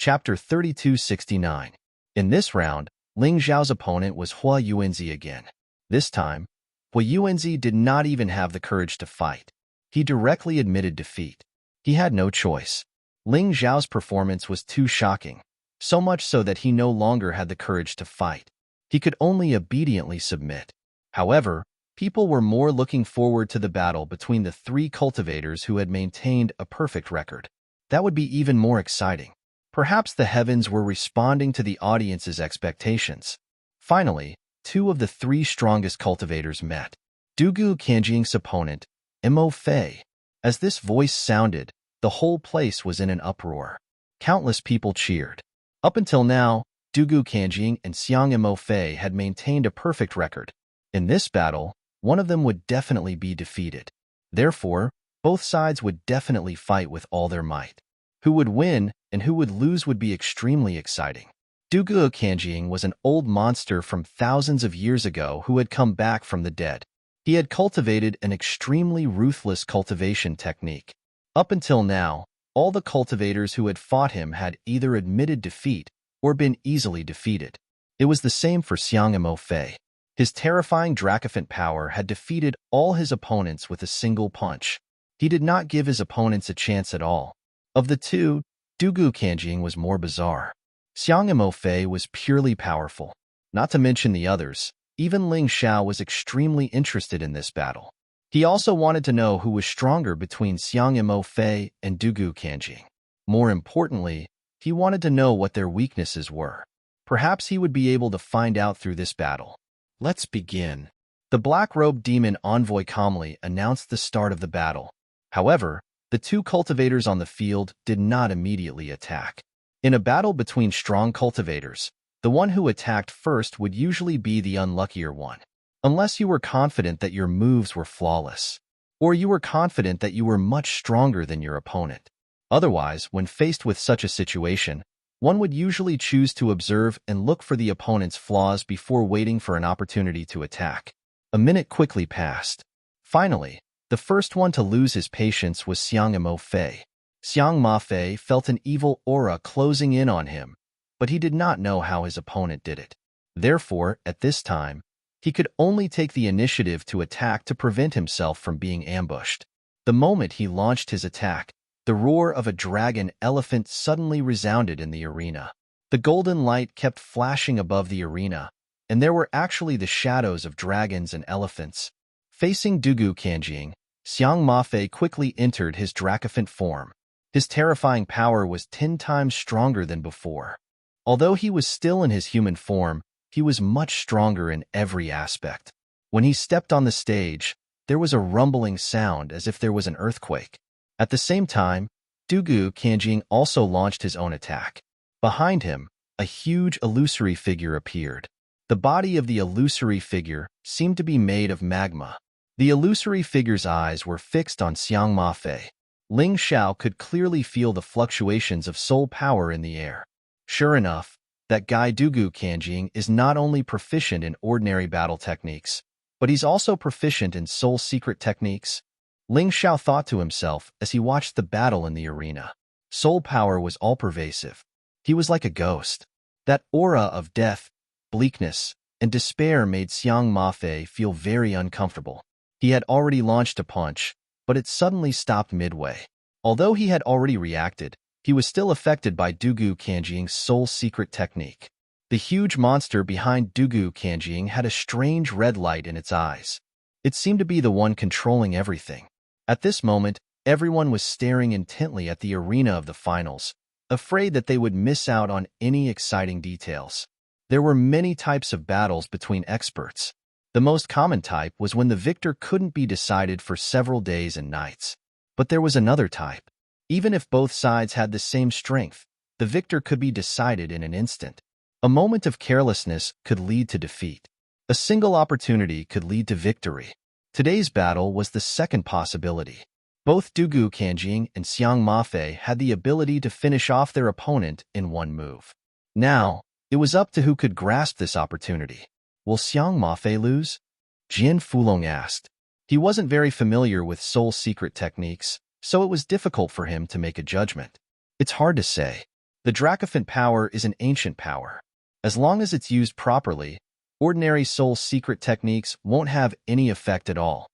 Chapter 3269. In this round, Ling Zhao's opponent was Hua Yuanzi again. This time, Hua Yuanzi did not even have the courage to fight. He directly admitted defeat. He had no choice. Ling Zhao's performance was too shocking, so much so that he no longer had the courage to fight. He could only obediently submit. However, people were more looking forward to the battle between the three cultivators who had maintained a perfect record. That would be even more exciting. Perhaps the heavens were responding to the audience's expectations. Finally, two of the three strongest cultivators met. Dugu Kanjing's opponent, Mo Fei. As this voice sounded, the whole place was in an uproar. Countless people cheered. Up until now, Dugu Kanjing and Xiang Mo Fei had maintained a perfect record. In this battle, one of them would definitely be defeated. Therefore, both sides would definitely fight with all their might. Who would win and who would lose would be extremely exciting. Dugu Kanjing was an old monster from thousands of years ago who had come back from the dead. He had cultivated an extremely ruthless cultivation technique. Up until now, all the cultivators who had fought him had either admitted defeat or been easily defeated. It was the same for Xiang Mo Fei. His terrifying Dracophant power had defeated all his opponents with a single punch. He did not give his opponents a chance at all. Of the two, Dugu Kanjing was more bizarre. Xiang Mo Fei was purely powerful. Not to mention the others, even Ling Xiao was extremely interested in this battle. He also wanted to know who was stronger between Xiang Mo Fei and Dugu Kanjing. More importantly, he wanted to know what their weaknesses were. Perhaps he would be able to find out through this battle. Let's begin. The black-robed demon envoy calmly announced the start of the battle. However, the two cultivators on the field did not immediately attack. In a battle between strong cultivators, the one who attacked first would usually be the unluckier one, unless you were confident that your moves were flawless, or you were confident that you were much stronger than your opponent. Otherwise, when faced with such a situation, one would usually choose to observe and look for the opponent's flaws before waiting for an opportunity to attack. A minute quickly passed. Finally, the first one to lose his patience was Xiang Mo Fei. Xiang Ma Fei felt an evil aura closing in on him, but he did not know how his opponent did it. Therefore, at this time, he could only take the initiative to attack to prevent himself from being ambushed. The moment he launched his attack, the roar of a dragon elephant suddenly resounded in the arena. The golden light kept flashing above the arena, and there were actually the shadows of dragons and elephants. Facing Dugu Kanjing, Xiang Ma Fei quickly entered his Dracophant form. His terrifying power was 10 times stronger than before. Although he was still in his human form, he was much stronger in every aspect. When he stepped on the stage, there was a rumbling sound as if there was an earthquake. At the same time, Dugu Kanjing also launched his own attack. Behind him, a huge illusory figure appeared. The body of the illusory figure seemed to be made of magma. The illusory figure's eyes were fixed on Xiang Ma Fei. Ling Xiao could clearly feel the fluctuations of soul power in the air. Sure enough, that guy Dugu Kanjing is not only proficient in ordinary battle techniques, but he's also proficient in soul secret techniques. Ling Xiao thought to himself as he watched the battle in the arena. Soul power was all-pervasive. He was like a ghost. That aura of death, bleakness, and despair made Xiang Ma Fei feel very uncomfortable. He had already launched a punch, but it suddenly stopped midway. Although he had already reacted, he was still affected by Dugu Kanjing's soul secret technique. The huge monster behind Dugu Kanjing had a strange red light in its eyes. It seemed to be the one controlling everything. At this moment, everyone was staring intently at the arena of the finals, afraid that they would miss out on any exciting details. There were many types of battles between experts. The most common type was when the victor couldn't be decided for several days and nights. But there was another type. Even if both sides had the same strength, the victor could be decided in an instant. A moment of carelessness could lead to defeat. A single opportunity could lead to victory. Today's battle was the second possibility. Both Dugu Kanjing and Xiang Ma Fei had the ability to finish off their opponent in one move. Now, it was up to who could grasp this opportunity. Will Xiang Ma Fei lose? Jian Fulong asked. He wasn't very familiar with soul secret techniques, so it was difficult for him to make a judgment. It's hard to say. The Dracophant power is an ancient power. As long as it's used properly, ordinary soul secret techniques won't have any effect at all,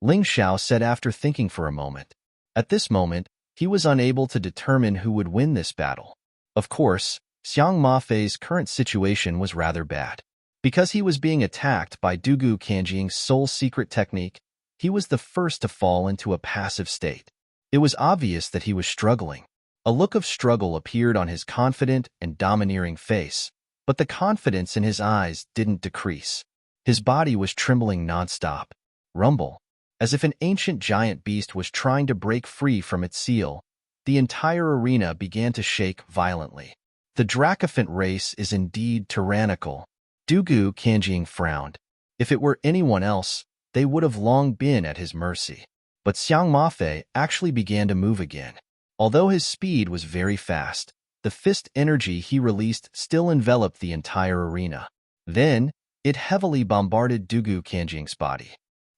Ling Xiao said after thinking for a moment. At this moment, he was unable to determine who would win this battle. Of course, Xiang Mafei's current situation was rather bad. Because he was being attacked by Dugu Kanjing's soul secret technique, he was the first to fall into a passive state. It was obvious that he was struggling. A look of struggle appeared on his confident and domineering face, but the confidence in his eyes didn't decrease. His body was trembling nonstop. Rumble. As if an ancient giant beast was trying to break free from its seal, the entire arena began to shake violently. The Dracophant race is indeed tyrannical. Dugu Kanjing frowned. If it were anyone else, they would have long been at his mercy. But Xiang Mafei actually began to move again. Although his speed was very fast, the fist energy he released still enveloped the entire arena. Then, it heavily bombarded Dugu Kanjing's body.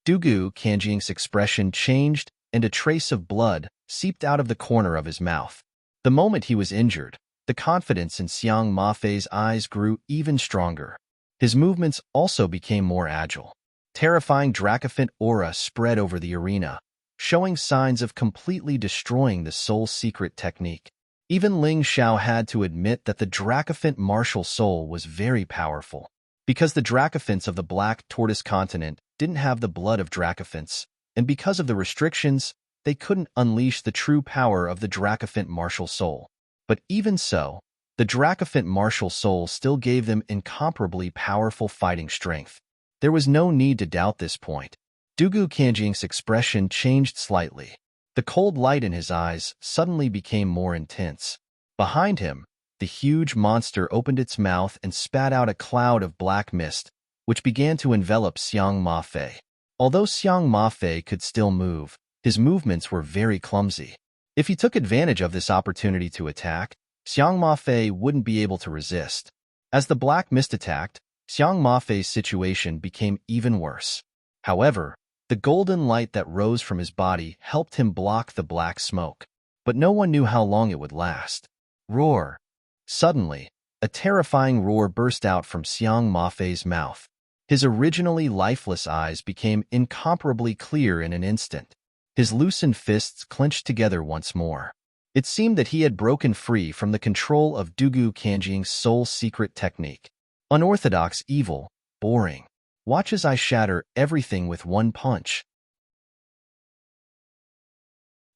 Dugu Kanjing's expression changed, and a trace of blood seeped out of the corner of his mouth. The moment he was injured, the confidence in Xiang Mafei's eyes grew even stronger. His movements also became more agile. Terrifying Dracophant aura spread over the arena, showing signs of completely destroying the soul secret technique. Even Ling Xiao had to admit that the Dracophant martial soul was very powerful. Because the Dracophants of the Black Tortoise continent didn't have the blood of Dracophants, and because of the restrictions, they couldn't unleash the true power of the Dracophant martial soul. But even so, the Dracophant martial soul still gave them incomparably powerful fighting strength. There was no need to doubt this point. Dugu Kanjing's expression changed slightly. The cold light in his eyes suddenly became more intense. Behind him, the huge monster opened its mouth and spat out a cloud of black mist, which began to envelop Xiang Mafei. Although Xiang Mafei could still move, his movements were very clumsy. If he took advantage of this opportunity to attack, Xiang Mafei wouldn't be able to resist. As the black mist attacked, Xiang Mafei's situation became even worse. However, the golden light that rose from his body helped him block the black smoke. But no one knew how long it would last. Roar! Suddenly, a terrifying roar burst out from Xiang Mafei's mouth. His originally lifeless eyes became incomparably clear in an instant. His loosened fists clenched together once more. It seemed that he had broken free from the control of Dugu Kanjing's soul secret technique. Unorthodox evil, boring. Watch as I shatter everything with one punch.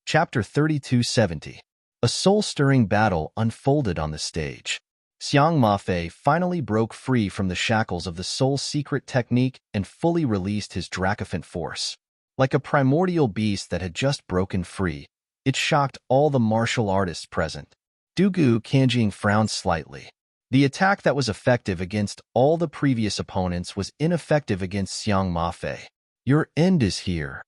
Chapter 3270. A soul-stirring battle unfolded on the stage. Xiang Mafei finally broke free from the shackles of the soul secret technique and fully released his Dracophant force. Like a primordial beast that had just broken free, it shocked all the martial artists present. Dugu Kanjing frowned slightly. The attack that was effective against all the previous opponents was ineffective against Xiang Mafei. Your end is here.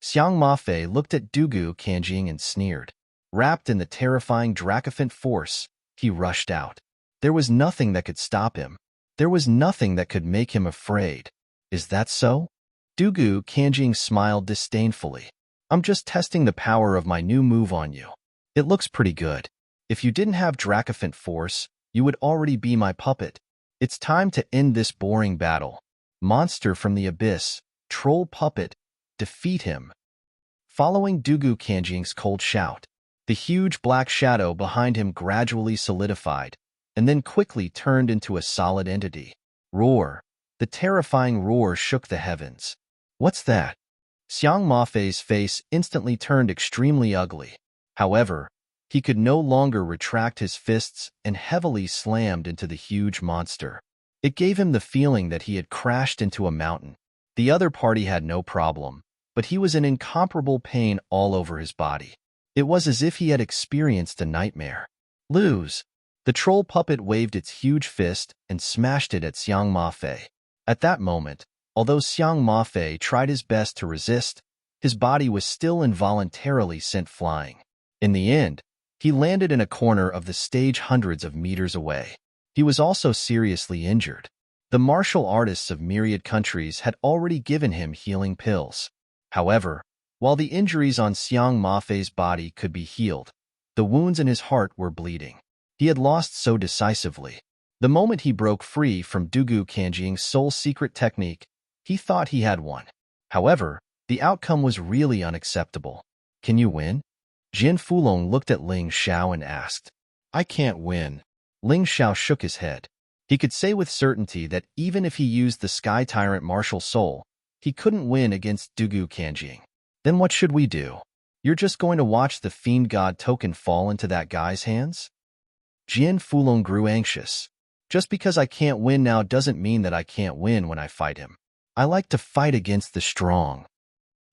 Xiang Mafei looked at Dugu Kanjing and sneered. Wrapped in the terrifying Dracophant force, he rushed out. There was nothing that could stop him. There was nothing that could make him afraid. Is that so? Dugu Kanjing smiled disdainfully. I'm just testing the power of my new move on you. It looks pretty good. If you didn't have Dracophant force, you would already be my puppet. It's time to end this boring battle. Monster from the abyss, troll puppet, defeat him. Following Dugu Kanjing's cold shout, the huge black shadow behind him gradually solidified, and then quickly turned into a solid entity. Roar! The terrifying roar shook the heavens. What's that? Xiang Mafei's face instantly turned extremely ugly. However, he could no longer retract his fists and heavily slammed into the huge monster. It gave him the feeling that he had crashed into a mountain. The other party had no problem, but he was in incomparable pain all over his body. It was as if he had experienced a nightmare. Lose! The troll puppet waved its huge fist and smashed it at Xiang Mafei. At that moment, although Xiang Mafei tried his best to resist, his body was still involuntarily sent flying. In the end, he landed in a corner of the stage hundreds of meters away. He was also seriously injured. The martial artists of myriad countries had already given him healing pills. However, while the injuries on Xiang Mafei's body could be healed, the wounds in his heart were bleeding. He had lost so decisively. The moment he broke free from Dugu Kanjing's sole secret technique, he thought he had won. However, the outcome was really unacceptable. Can you win? Jin Fulong looked at Ling Xiao and asked. I can't win. Ling Xiao shook his head. He could say with certainty that even if he used the Sky Tyrant martial soul, he couldn't win against Dugu Kanjing. Then what should we do? You're just going to watch the Fiend God token fall into that guy's hands? Jin Fulong grew anxious. Just because I can't win now doesn't mean that I can't win when I fight him. I like to fight against the strong.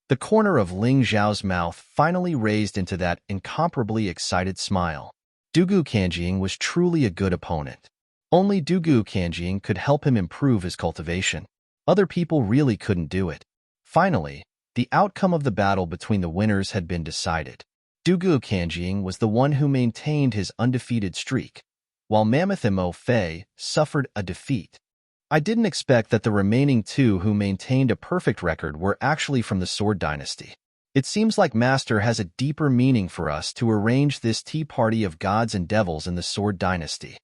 The corner of Ling Xiao's mouth finally raised into that incomparably excited smile. Dugu Kanjing was truly a good opponent. Only Dugu Kanjing could help him improve his cultivation. Other people really couldn't do it. Finally, the outcome of the battle between the winners had been decided. Dugu Kanjing was the one who maintained his undefeated streak, while Mammoth Mo Fei suffered a defeat. I didn't expect that the remaining two who maintained a perfect record were actually from the Sword Dynasty. It seems like Master has a deeper meaning for us to arrange this tea party of gods and devils in the Sword Dynasty.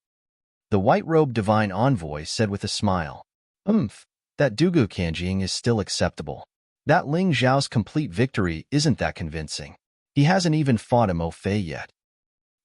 The white-robed divine envoy said with a smile. That Dugu Kanjing is still acceptable. That Ling Xiao's complete victory isn't that convincing. He hasn't even fought a Mo Fei yet.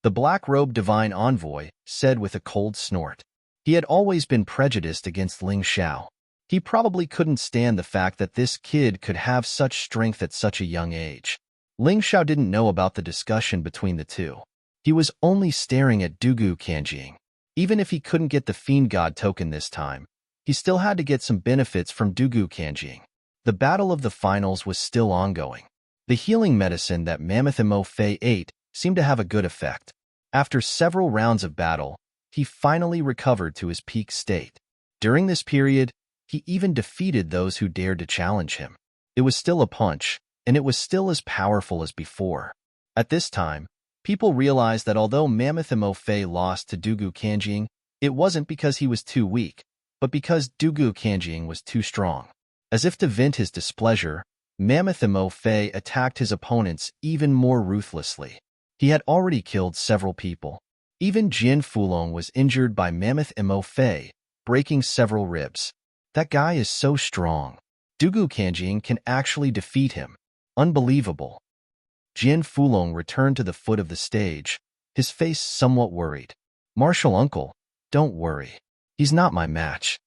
The black-robed divine envoy said with a cold snort. He had always been prejudiced against Ling Xiao. He probably couldn't stand the fact that this kid could have such strength at such a young age. Ling Xiao didn't know about the discussion between the two. He was only staring at Dugu Kanjing. Even if he couldn't get the Fiend God token this time, he still had to get some benefits from Dugu Kanjing. The battle of the finals was still ongoing. The healing medicine that Mammoth Mo Fei ate seemed to have a good effect. After several rounds of battle, he finally recovered to his peak state. During this period, he even defeated those who dared to challenge him. It was still a punch, and it was still as powerful as before. At this time, people realized that although Mammoth Mo Fei lost to Dugu Kanjing, it wasn't because he was too weak, but because Dugu Kanjing was too strong. As if to vent his displeasure, Mammoth Mo Fei attacked his opponents even more ruthlessly. He had already killed several people. Even Jin Fulong was injured by Mammoth Mo Fei, breaking several ribs. That guy is so strong. Dugu Kanjing can actually defeat him. Unbelievable. Jin Fulong returned to the foot of the stage, his face somewhat worried. Martial uncle, don't worry. He's not my match.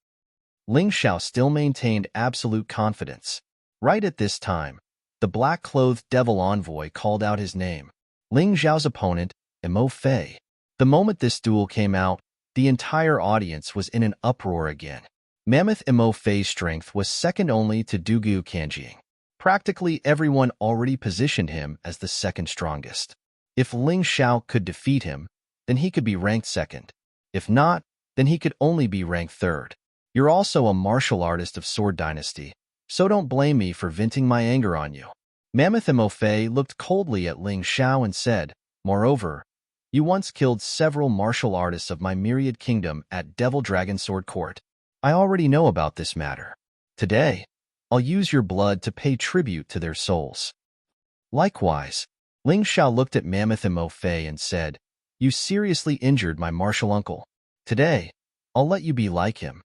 Ling Xiao still maintained absolute confidence. Right at this time, the black-clothed devil envoy called out his name. Ling Xiao's opponent, Mo Fei. The moment this duel came out, the entire audience was in an uproar again. Mammoth Mo Fei's strength was second only to Dugu Kanjing. Practically everyone already positioned him as the second strongest. If Ling Xiao could defeat him, then he could be ranked second. If not, then he could only be ranked third. You're also a martial artist of Sword Dynasty, so don't blame me for venting my anger on you. Mammoth Mo Fei looked coldly at Ling Xiao and said, Moreover, you once killed several martial artists of my myriad kingdom at Devil Dragon Sword Court. I already know about this matter. Today, I'll use your blood to pay tribute to their souls. Likewise, Ling Xiao looked at Mammoth Mo Fei and said, You seriously injured my martial uncle. Today, I'll let you be like him.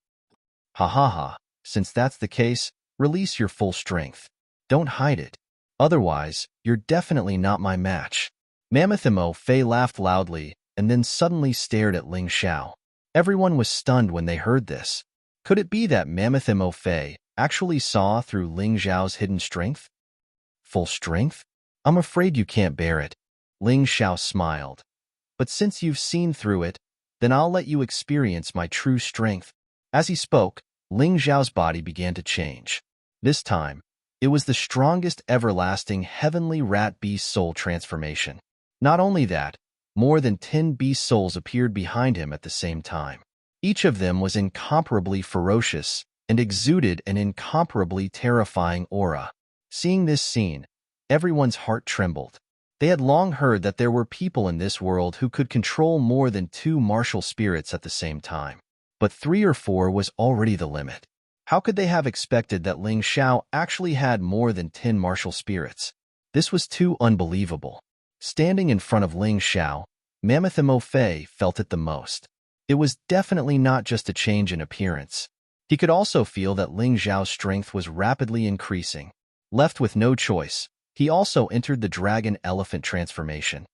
Ha ha ha, since that's the case, release your full strength. Don't hide it. Otherwise, you're definitely not my match. Mammoth Mo Fei laughed loudly and then suddenly stared at Ling Xiao. Everyone was stunned when they heard this. Could it be that Mammoth Mo Fei actually saw through Ling Xiao's hidden strength? Full strength? I'm afraid you can't bear it. Ling Xiao smiled. But since you've seen through it, then I'll let you experience my true strength. As he spoke, Ling Xiao's body began to change. This time, it was the strongest everlasting heavenly rat beast soul transformation. Not only that, more than 10 beast souls appeared behind him at the same time. Each of them was incomparably ferocious and exuded an incomparably terrifying aura. Seeing this scene, everyone's heart trembled. They had long heard that there were people in this world who could control more than 2 martial spirits at the same time. But 3 or 4 was already the limit. How could they have expected that Ling Xiao actually had more than 10 martial spirits? This was too unbelievable. Standing in front of Ling Xiao, Mammoth Mo Fei felt it the most. It was definitely not just a change in appearance. He could also feel that Ling Xiao's strength was rapidly increasing. Left with no choice, he also entered the dragon elephant transformation.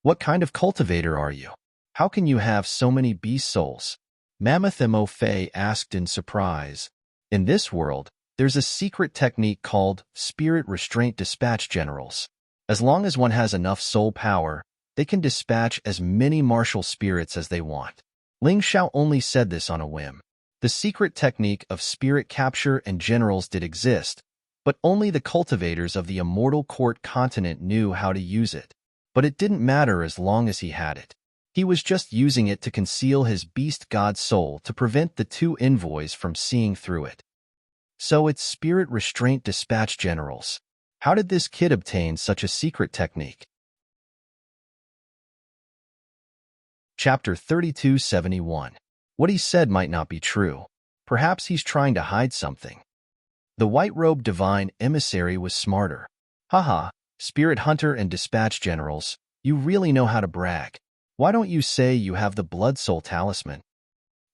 What kind of cultivator are you? How can you have so many beast souls? Mammoth Mo Fei asked in surprise. In this world, there's a secret technique called spirit restraint dispatch generals. As long as one has enough soul power, they can dispatch as many martial spirits as they want. Ling Xiao only said this on a whim. The secret technique of spirit capture and generals did exist, but only the cultivators of the immortal court continent knew how to use it. But it didn't matter as long as he had it. He was just using it to conceal his beast god soul to prevent the two envoys from seeing through it. So it's spirit restraint dispatch generals. How did this kid obtain such a secret technique? Chapter 3271. What he said might not be true. Perhaps he's trying to hide something. The white-robed divine emissary was smarter. Haha, spirit hunter and dispatch generals, you really know how to brag. Why don't you say you have the blood soul talisman?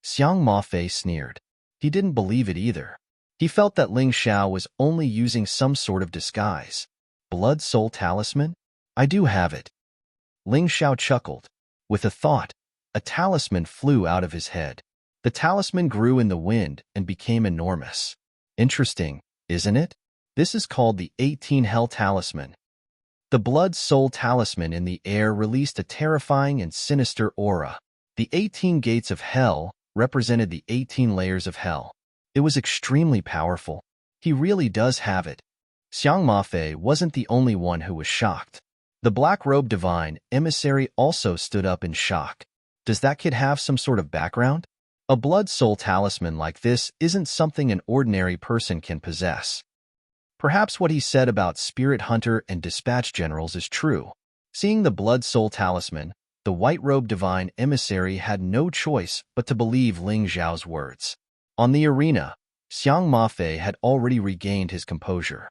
Xiang Mafei sneered. He didn't believe it either. He felt that Ling Xiao was only using some sort of disguise. Blood soul talisman? I do have it. Ling Xiao chuckled. With a thought, a talisman flew out of his head. The talisman grew in the wind and became enormous. Interesting, isn't it? This is called the 18 Hell Talisman. The blood soul talisman in the air released a terrifying and sinister aura. The 18 gates of hell represented the 18 layers of hell. It was extremely powerful. He really does have it. Xiang Mafei wasn't the only one who was shocked. The black-robed divine emissary also stood up in shock. Does that kid have some sort of background? A blood soul talisman like this isn't something an ordinary person can possess. Perhaps what he said about spirit hunter and dispatch generals is true. Seeing the blood soul talisman, the white-robed divine emissary had no choice but to believe Ling Xiao's words. On the arena, Xiang Mafei had already regained his composure.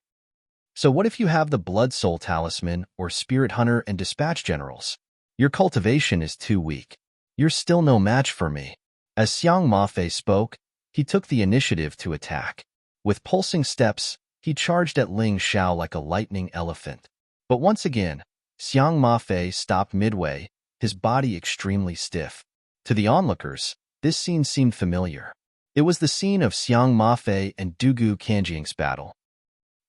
So what if you have the blood soul talisman or spirit hunter and dispatch generals? Your cultivation is too weak. You're still no match for me. As Xiang Mafei spoke, he took the initiative to attack. With pulsing steps, he charged at Ling Xiao like a lightning elephant. But once again, Xiang Mafei stopped midway, his body extremely stiff. To the onlookers, this scene seemed familiar. It was the scene of Xiang Mafei and Dugu Kanjiang's battle.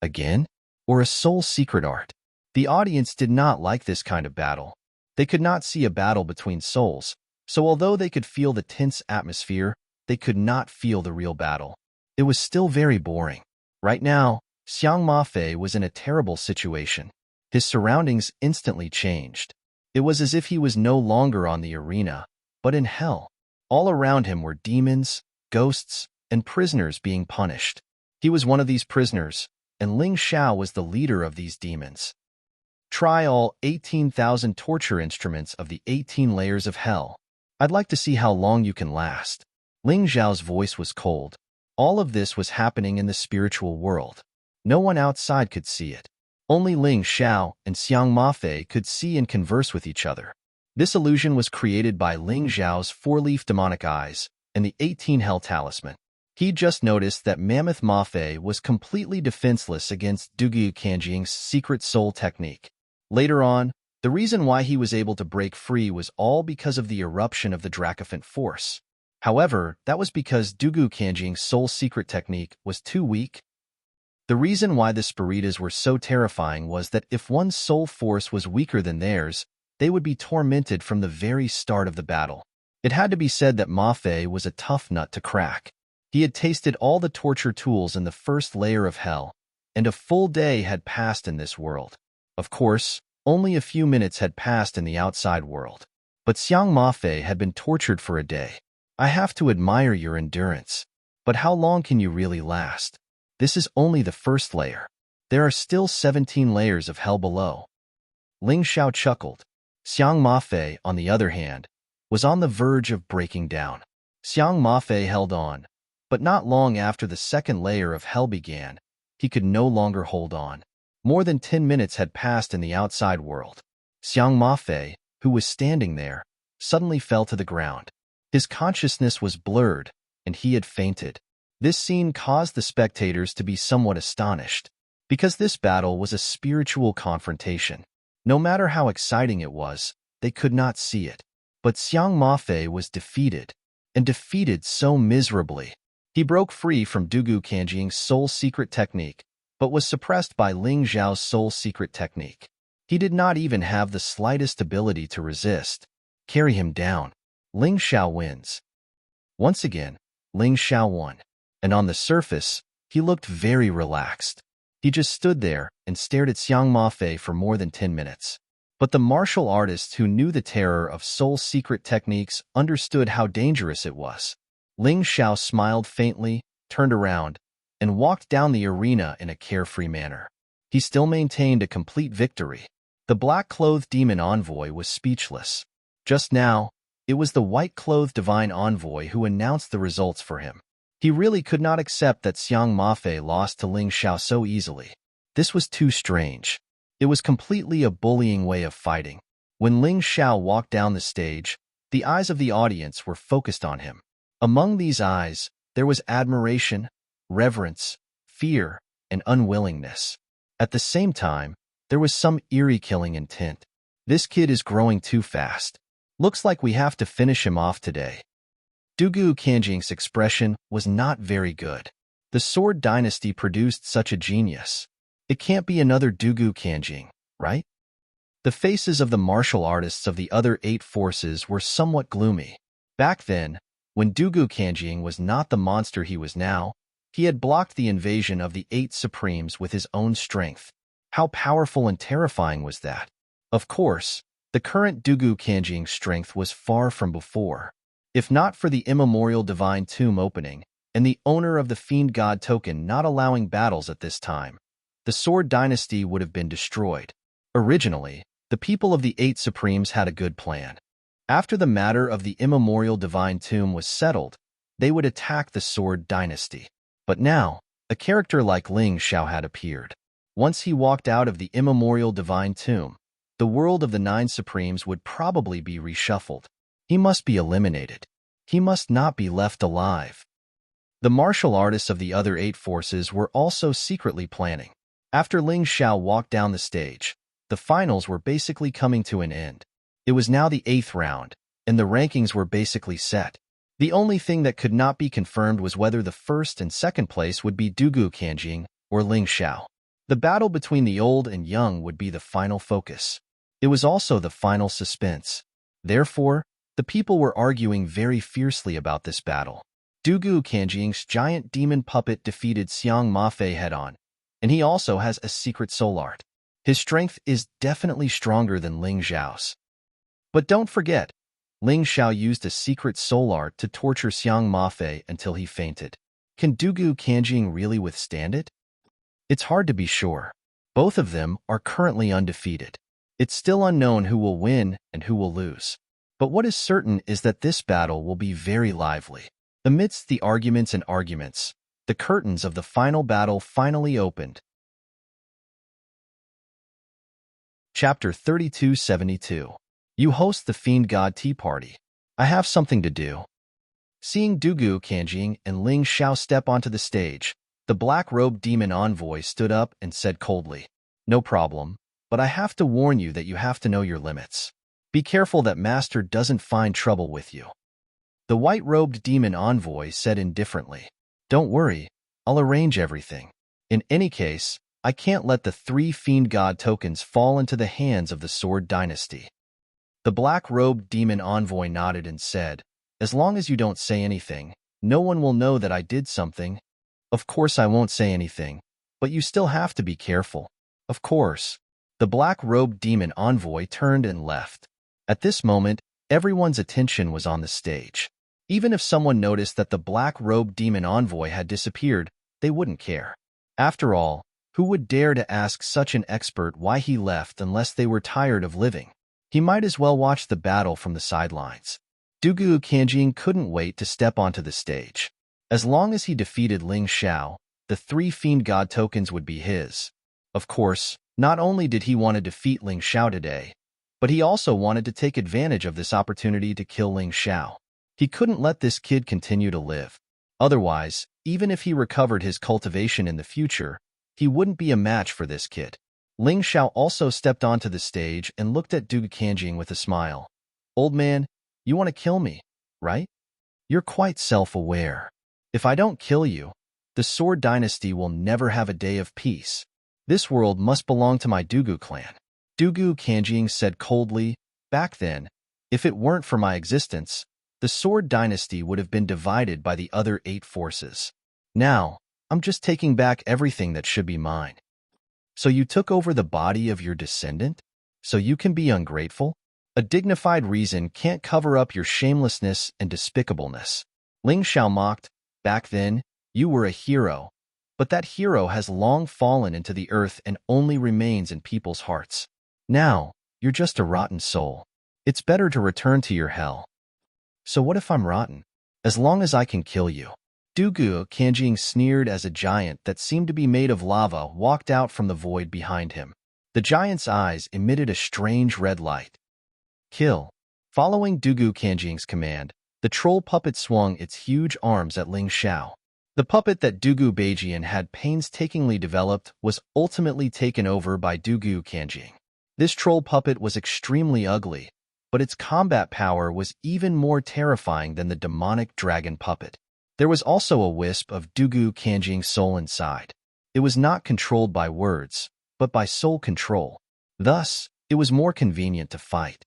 Again? Or a soul secret art? The audience did not like this kind of battle. They could not see a battle between souls, so although they could feel the tense atmosphere, they could not feel the real battle. It was still very boring. Right now, Xiang Mafei was in a terrible situation. His surroundings instantly changed. It was as if he was no longer on the arena, but in hell. All around him were demons, ghosts, and prisoners being punished. He was one of these prisoners, and Ling Xiao was the leader of these demons. Try all 18,000 torture instruments of the 18 layers of hell. I'd like to see how long you can last. Ling Xiao's voice was cold. All of this was happening in the spiritual world. No one outside could see it. Only Ling Xiao and Xiang Mafei could see and converse with each other. This illusion was created by Ling Xiao's four-leaf demonic eyes and the 18 Hell Talisman. He just noticed that Mammoth Mafei was completely defenseless against Dugu Kanjiang's secret soul technique. Later on, the reason why he was able to break free was all because of the eruption of the Dracophant force. However, that was because Dugu Kanjiang's soul secret technique was too weak. The reason why the Spiritas were so terrifying was that if one's soul force was weaker than theirs, they would be tormented from the very start of the battle. It had to be said that Mafei was a tough nut to crack. He had tasted all the torture tools in the first layer of hell, and a full day had passed in this world. Of course, only a few minutes had passed in the outside world. But Xiang Mafei had been tortured for a day. I have to admire your endurance. But how long can you really last? This is only the first layer. There are still 17 layers of hell below. Ling Xiao chuckled. Xiang Mafei, on the other hand, was on the verge of breaking down. Xiang Mafei held on, but not long after the second layer of hell began, he could no longer hold on. More than 10 minutes had passed in the outside world. Xiang Mafei, who was standing there, suddenly fell to the ground. His consciousness was blurred, and he had fainted. This scene caused the spectators to be somewhat astonished, because this battle was a spiritual confrontation. No matter how exciting it was, they could not see it. But Xiang Mafei was defeated, and defeated so miserably. He broke free from Dugu Kanjing's soul secret technique, but was suppressed by Ling Zhao's soul secret technique. He did not even have the slightest ability to resist. Carry him down. Ling Zhao wins. Once again, Ling Zhao won. And on the surface, he looked very relaxed. He just stood there and stared at Xiang Mafei for more than 10 minutes. But the martial artists who knew the terror of soul secret techniques understood how dangerous it was. Ling Zhao smiled faintly, turned around, and walked down the arena in a carefree manner. He still maintained a complete victory. The black-clothed demon envoy was speechless. Just now, it was the white-clothed divine envoy who announced the results for him. He really could not accept that Xiang Mafei lost to Ling Zhao so easily. This was too strange. It was completely a bullying way of fighting. When Ling Zhao walked down the stage, the eyes of the audience were focused on him. Among these eyes, there was admiration, reverence, fear, and unwillingness. At the same time, there was some eerie killing intent. This kid is growing too fast. Looks like we have to finish him off today. Dugu Kanjing's expression was not very good. The Sword Dynasty produced such a genius. It can't be another Dugu Kanjing, right? The faces of the martial artists of the other 8 forces were somewhat gloomy. Back then, when Dugu Kanjing was not the monster he was now, he had blocked the invasion of the 8 Supremes with his own strength. How powerful and terrifying was that? Of course, the current Dugu Kanjing's strength was far from before. If not for the immemorial divine tomb opening, and the owner of the Fiend God token not allowing battles at this time, the Sword Dynasty would have been destroyed. Originally, the people of the 8 Supremes had a good plan. After the matter of the immemorial divine tomb was settled, they would attack the Sword Dynasty. But now, a character like Ling Zhao had appeared. Once he walked out of the immemorial divine tomb, the world of the 9 Supremes would probably be reshuffled. He must be eliminated. He must not be left alive. The martial artists of the other 8 forces were also secretly planning. After Ling Zhao walked down the stage, the finals were basically coming to an end. It was now the 8th round, and the rankings were basically set. The only thing that could not be confirmed was whether the 1st and 2nd place would be Dugu Kanjing or Ling Zhao. The battle between the old and young would be the final focus. It was also the final suspense. Therefore, the people were arguing very fiercely about this battle. Dugu Kanjing's giant demon puppet defeated Xiang Mafei head-on, and he also has a secret soul art. His strength is definitely stronger than Ling Zhao's. But don't forget, Ling Zhao used a secret soul art to torture Xiang Mafei until he fainted. Can Dugu Kanjing really withstand it? It's hard to be sure. Both of them are currently undefeated. It's still unknown who will win and who will lose. But what is certain is that this battle will be very lively. Amidst the arguments, the curtains of the final battle finally opened. Chapter 3272. You host the Fiend God Tea Party. I have something to do. Seeing Dugu Kanjing and Ling Zhao step onto the stage, the black-robed demon envoy stood up and said coldly, "No problem, but I have to warn you that you have to know your limits. Be careful that Master doesn't find trouble with you." The white-robed demon envoy said indifferently, "Don't worry, I'll arrange everything. In any case, I can't let the 3 Fiend God tokens fall into the hands of the Sword Dynasty." The black-robed demon envoy nodded and said, "As long as you don't say anything, no one will know that I did something." "Of course I won't say anything, but you still have to be careful." "Of course." The black-robed demon envoy turned and left. At this moment, everyone's attention was on the stage. Even if someone noticed that the black-robed demon envoy had disappeared, they wouldn't care. After all, who would dare to ask such an expert why he left unless they were tired of living? He might as well watch the battle from the sidelines. Dugu Kanjing couldn't wait to step onto the stage. As long as he defeated Ling Zhao, the 3 Fiend God tokens would be his. Of course, not only did he want to defeat Ling Zhao today, But he also wanted to take advantage of this opportunity to kill Ling Xiao. He couldn't let this kid continue to live. Otherwise, even if he recovered his cultivation in the future, he wouldn't be a match for this kid. Ling Xiao also stepped onto the stage and looked at Du Kanjing with a smile. "Old man, you want to kill me, right? You're quite self-aware. If I don't kill you, the Sword Dynasty will never have a day of peace. This world must belong to my Dugu clan." Du Kanjing said coldly, "Back then, if it weren't for my existence, the Sword Dynasty would have been divided by the other 8 forces. Now, I'm just taking back everything that should be mine." "So you took over the body of your descendant? So you can be ungrateful? A dignified reason can't cover up your shamelessness and despicableness." Ling Xiao mocked. "Back then, you were a hero, but that hero has long fallen into the earth and only remains in people's hearts. Now, you're just a rotten soul. It's better to return to your hell." "So what if I'm rotten? As long as I can kill you." Du Kanjing sneered as a giant that seemed to be made of lava walked out from the void behind him. The giant's eyes emitted a strange red light. "Kill." Following Du Kanjing's command, the troll puppet swung its huge arms at Ling Xiao. The puppet that Du Beijian had painstakingly developed was ultimately taken over by Du Kanjing. This troll puppet was extremely ugly, but its combat power was even more terrifying than the demonic dragon puppet. There was also a wisp of Du Kanjing's soul inside. It was not controlled by words, but by soul control. Thus, it was more convenient to fight.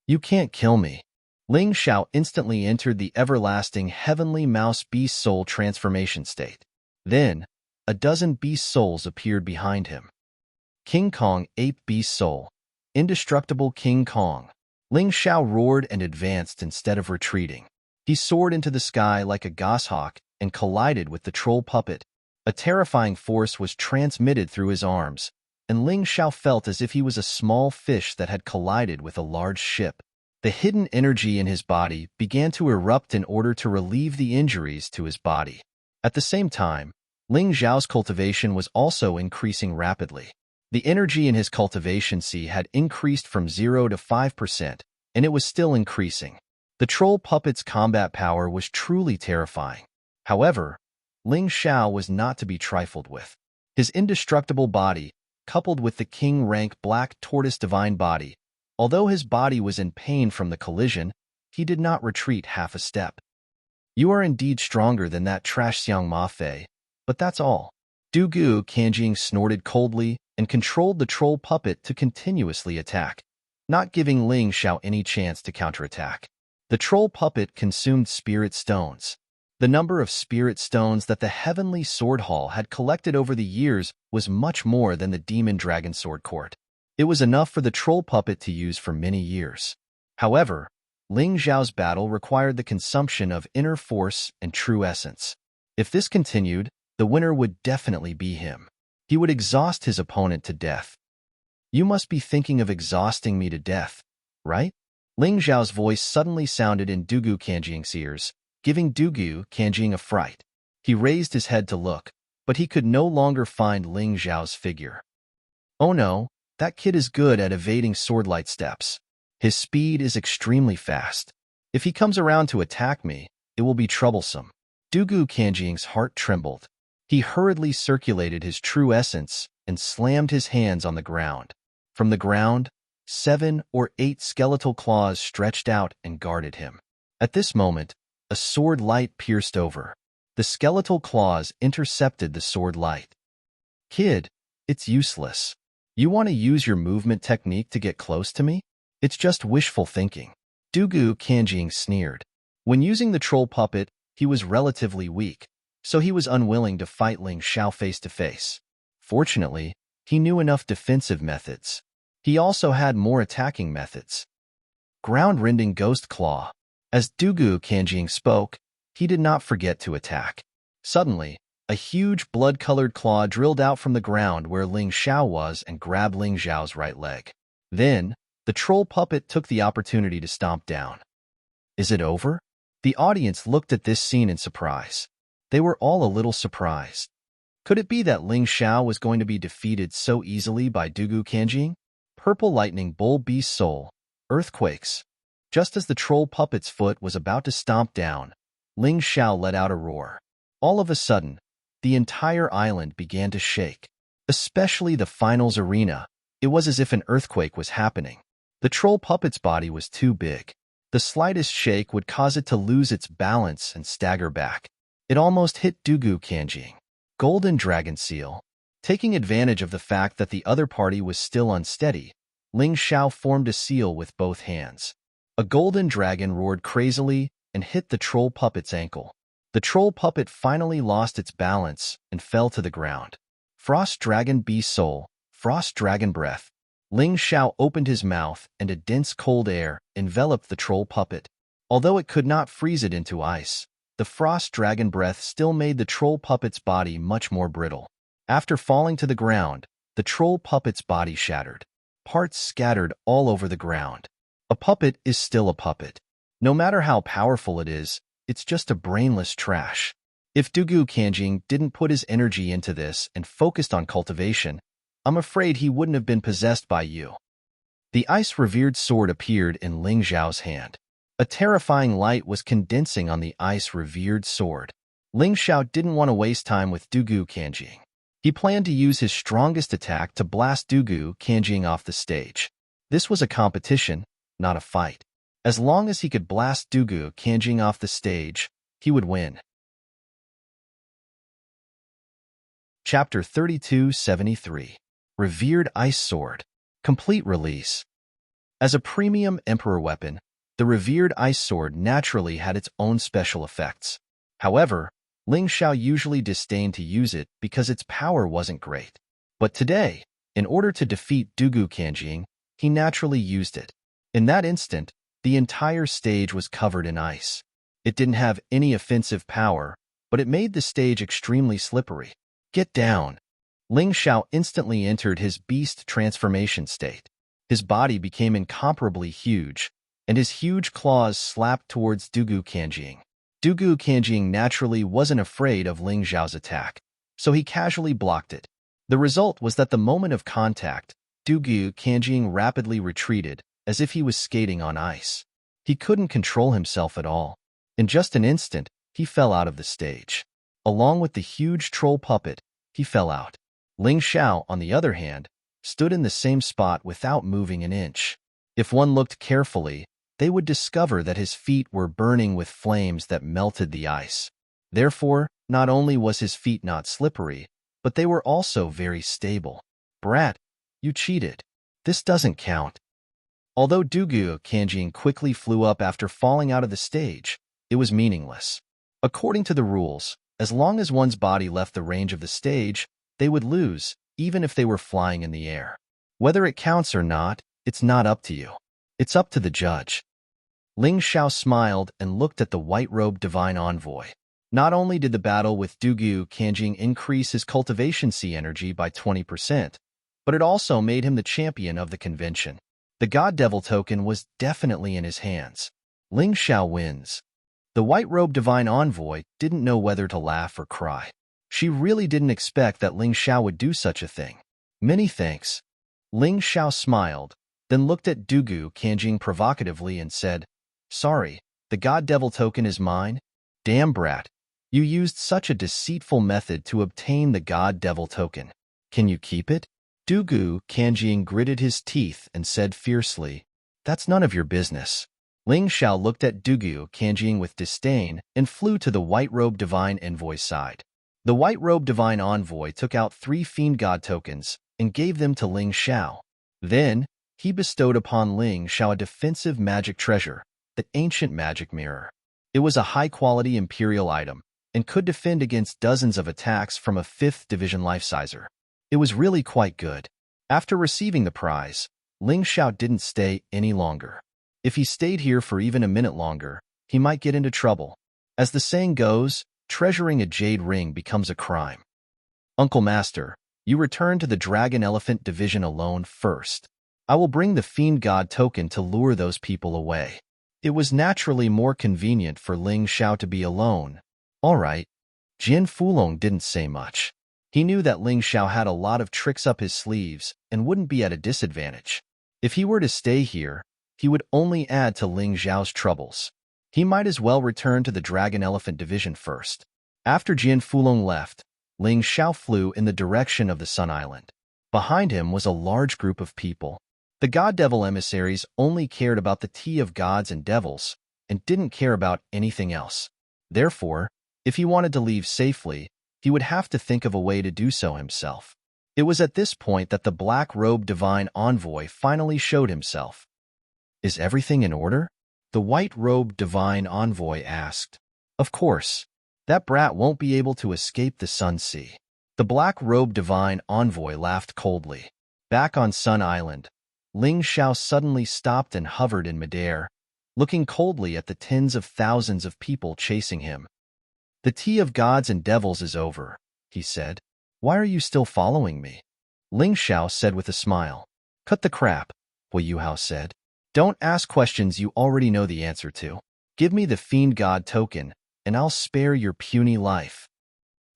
"You can't kill me." Ling Xiao instantly entered the everlasting heavenly mouse beast soul transformation state. Then, a dozen beast souls appeared behind him. King Kong Ape Beast Soul. Indestructible King Kong. Ling Xiao roared and advanced instead of retreating. He soared into the sky like a goshawk and collided with the troll puppet. A terrifying force was transmitted through his arms, and Ling Xiao felt as if he was a small fish that had collided with a large ship. The hidden energy in his body began to erupt in order to relieve the injuries to his body. At the same time, Ling Xiao's cultivation was also increasing rapidly. The energy in his cultivation sea had increased from 0 to 5%, and it was still increasing. The troll puppet's combat power was truly terrifying. However, Ling Xiao was not to be trifled with. His indestructible body, coupled with the king-rank black tortoise divine body, although his body was in pain from the collision, he did not retreat half a step. "You are indeed stronger than that trash Xiang Ma Fei, but that's all." Du Kanjing snorted coldly and controlled the troll puppet to continuously attack, not giving Ling Xiao any chance to counterattack. The troll puppet consumed spirit stones. The number of spirit stones that the Heavenly Sword Hall had collected over the years was much more than the Demon Dragon Sword Court. It was enough for the troll puppet to use for many years. However, Ling Xiao's battle required the consumption of inner force and true essence. If this continued, the winner would definitely be him. He would exhaust his opponent to death. "You must be thinking of exhausting me to death, right?" Ling Xiao's voice suddenly sounded in Du Kanjing's ears, giving Du Kanjing a fright. He raised his head to look, but he could no longer find Ling Xiao's figure. "Oh no, that kid is good at evading swordlight steps. His speed is extremely fast. If he comes around to attack me, it will be troublesome." Du Kanjing's heart trembled. He hurriedly circulated his true essence and slammed his hands on the ground. From the ground, 7 or 8 skeletal claws stretched out and guarded him. At this moment, a sword light pierced over. The skeletal claws intercepted the sword light. "Kid, it's useless. You want to use your movement technique to get close to me? It's just wishful thinking." Du Kanjing sneered. When using the troll puppet, he was relatively weak, so he was unwilling to fight Ling Xiao face to face. Fortunately, he knew enough defensive methods. He also had more attacking methods. Ground-rending Ghost Claw. As Du Kanjing spoke, he did not forget to attack. Suddenly, a huge blood-colored claw drilled out from the ground where Ling Xiao was and grabbed Ling Xiao's right leg. Then, the troll puppet took the opportunity to stomp down. "Is it over?" The audience looked at this scene in surprise. They were all a little surprised. Could it be that Ling Xiao was going to be defeated so easily by Du Kanjing? Purple lightning bull beast soul, earthquakes. Just as the troll puppet's foot was about to stomp down, Ling Xiao let out a roar. All of a sudden, the entire island began to shake. Especially the finals arena. It was as if an earthquake was happening. The troll puppet's body was too big. The slightest shake would cause it to lose its balance and stagger back. It almost hit Dugu Kanjing. Golden Dragon Seal. Taking advantage of the fact that the other party was still unsteady, Ling Xiao formed a seal with both hands. A golden dragon roared crazily and hit the troll puppet's ankle. The troll puppet finally lost its balance and fell to the ground. Frost Dragon Beast Soul, Frost Dragon Breath. Ling Xiao opened his mouth and a dense cold air enveloped the troll puppet. Although it could not freeze it into ice, the Frost Dragon Breath still made the troll puppet's body much more brittle. After falling to the ground, the troll puppet's body shattered. Parts scattered all over the ground. A puppet is still a puppet. No matter how powerful it is, it's just a brainless trash. If Dugu Kanjing didn't put his energy into this and focused on cultivation, I'm afraid he wouldn't have been possessed by you. The ice-revered sword appeared in Ling Xiao's hand. A terrifying light was condensing on the ice-revered sword. Ling Xiao didn't want to waste time with Dugu Kanjing. He planned to use his strongest attack to blast Dugu Kanjing off the stage. This was a competition, not a fight. As long as he could blast Dugu Kanjing off the stage, he would win. Chapter 3273. Revered Ice Sword. Complete release. As a premium emperor weapon, the revered ice sword naturally had its own special effects. However, Ling Xiao usually disdained to use it because its power wasn't great. But today, in order to defeat Dugu Kanjing, he naturally used it. In that instant, the entire stage was covered in ice. It didn't have any offensive power, but it made the stage extremely slippery. Get down. Ling Xiao instantly entered his beast transformation state. His body became incomparably huge, and his huge claws slapped towards Dugu Kanjing. Dugu Kanjing naturally wasn't afraid of Ling Xiao's attack, so he casually blocked it. The result was that the moment of contact, Dugu Kanjing rapidly retreated, as if he was skating on ice. He couldn't control himself at all. In just an instant, he fell out of the stage. Along with the huge troll puppet, he fell out. Ling Xiao, on the other hand, stood in the same spot without moving an inch. If one looked carefully, they would discover that his feet were burning with flames that melted the ice. Therefore, not only was his feet not slippery, but they were also very stable. Brat, you cheated. This doesn't count. Although Dugu Kanjing quickly flew up after falling out of the stage, it was meaningless. According to the rules, as long as one's body left the range of the stage, they would lose, even if they were flying in the air. Whether it counts or not, it's not up to you. It's up to the judge. Ling Xiao smiled and looked at the white-robed divine envoy. Not only did the battle with Dugu Kanjing increase his cultivation C energy by 20%, but it also made him the champion of the convention. The God Devil token was definitely in his hands. Ling Xiao wins. The white-robed divine envoy didn't know whether to laugh or cry. She really didn't expect that Ling Xiao would do such a thing. Many thanks. Ling Xiao smiled, then looked at Dugu Kanjing provocatively and said, Sorry, the God Devil token is mine? Damn brat, you used such a deceitful method to obtain the God Devil token. Can you keep it? Dugu Kanjing gritted his teeth and said fiercely, That's none of your business. Ling Xiao looked at Dugu Kanjing with disdain and flew to the white-robed divine envoy's side. The white-robed divine envoy took out 3 fiend god tokens and gave them to Ling Xiao. Then, he bestowed upon Ling Xiao a defensive magic treasure, the ancient magic mirror. It was a high-quality imperial item and could defend against dozens of attacks from a 5th division life-sizer. It was really quite good. After receiving the prize, Ling Xiao didn't stay any longer. If he stayed here for even a minute longer, he might get into trouble. As the saying goes, treasuring a jade ring becomes a crime. Uncle Master, you return to the Dragon Elephant Division alone first. I will bring the Fiend God token to lure those people away. It was naturally more convenient for Ling Xiao to be alone. All right. Jin Fulong didn't say much. He knew that Ling Xiao had a lot of tricks up his sleeves and wouldn't be at a disadvantage. If he were to stay here, he would only add to Ling Xiao's troubles. He might as well return to the Dragon Elephant Division first. After Jian Fulong left, Ling Xiao flew in the direction of the Sun Island. Behind him was a large group of people. The God-Devil emissaries only cared about the tea of gods and devils and didn't care about anything else. Therefore, if he wanted to leave safely, he would have to think of a way to do so himself. It was at this point that the black-robed divine envoy finally showed himself. "Is everything in order?" the white-robed divine envoy asked. "Of course. That brat won't be able to escape the Sun Sea." The black-robed divine envoy laughed coldly. Back on Sun Island, Ling Xiao suddenly stopped and hovered in midair, looking coldly at the tens of thousands of people chasing him. "The tea of gods and devils is over," he said. "Why are you still following me?" Ling Xiao said with a smile. "Cut the crap," Hu Yuhao said. "Don't ask questions you already know the answer to. Give me the Fiend God token, and I'll spare your puny life."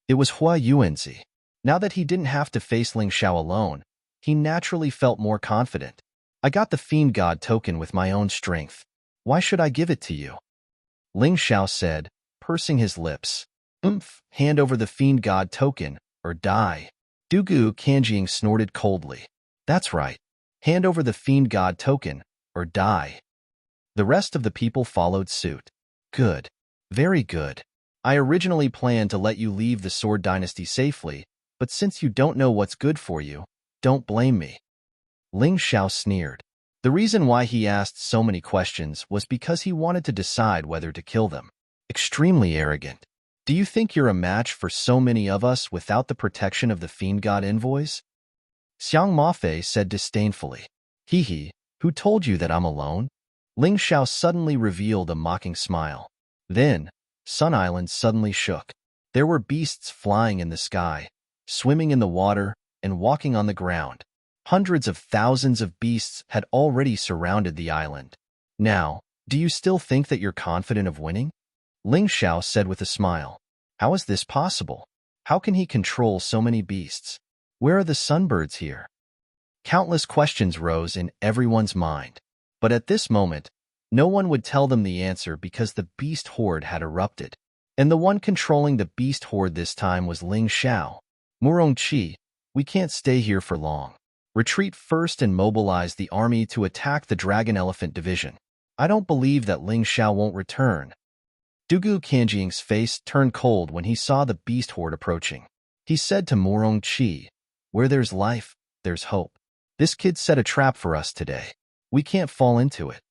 It was Hua Yuanzi. Now that he didn't have to face Ling Xiao alone, he naturally felt more confident. "I got the Fiend God token with my own strength. Why should I give it to you?" Ling Xiao said, pursing his lips. Hand over the Fiend God token, or die." Dugu Kanjiang snorted coldly. "That's right. Hand over the Fiend God token, or die." The rest of the people followed suit. "Good. Very good. I originally planned to let you leave the Sword Dynasty safely, but since you don't know what's good for you, don't blame me." Ling Xiao sneered. The reason why he asked so many questions was because he wanted to decide whether to kill them. Extremely arrogant. "Do you think you're a match for so many of us without the protection of the Fiend God envoys?" Xiang Mafei said disdainfully. "Hee, who told you that I'm alone?" Ling Xiao suddenly revealed a mocking smile. Then, Sun Island suddenly shook. There were beasts flying in the sky, swimming in the water, and walking on the ground. Hundreds of thousands of beasts had already surrounded the island. "Now, do you still think that you're confident of winning?" Ling Xiao said with a smile. "How is this possible? How can he control so many beasts? Where are the sunbirds here?" Countless questions rose in everyone's mind. But at this moment, no one would tell them the answer because the beast horde had erupted. And the one controlling the beast horde this time was Ling Xiao. "Murongqi, we can't stay here for long. Retreat first and mobilize the army to attack the Dragon Elephant Division. I don't believe that Ling Xiao won't return." Dugu Kanjiang's face turned cold when he saw the beast horde approaching. He said to Murongqi, "Where there's life, there's hope. This kid set a trap for us today. We can't fall into it."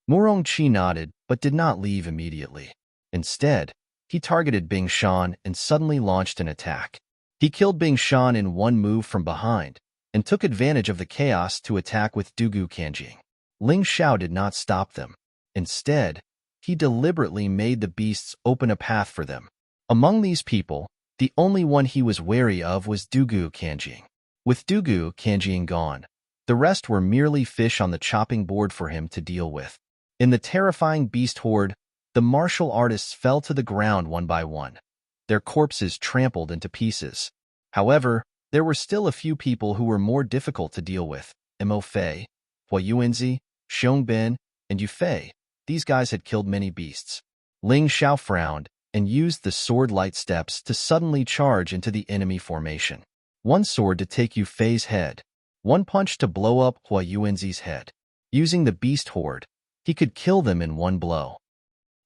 Murongqi nodded but did not leave immediately. Instead, he targeted Bing Shan and suddenly launched an attack. He killed Bing Shan in one move from behind and took advantage of the chaos to attack with Dugu Kanjiang. Ling Xiao did not stop them. Instead, he deliberately made the beasts open a path for them. Among these people, the only one he was wary of was Dugu Kanjiang. With Dugu Kanjiang gone, the rest were merely fish on the chopping board for him to deal with. In the terrifying beast horde, the martial artists fell to the ground one by one, their corpses trampled into pieces. However, there were still a few people who were more difficult to deal with. Mo Fei, Hua Yuanzi, Xiong Bin, and Yu Fei. These guys had killed many beasts. Ling Xiao frowned and used the sword light steps to suddenly charge into the enemy formation. One sword to take Yu Fei's head, one punch to blow up Hua Yuanzi's head. Using the beast horde, he could kill them in one blow.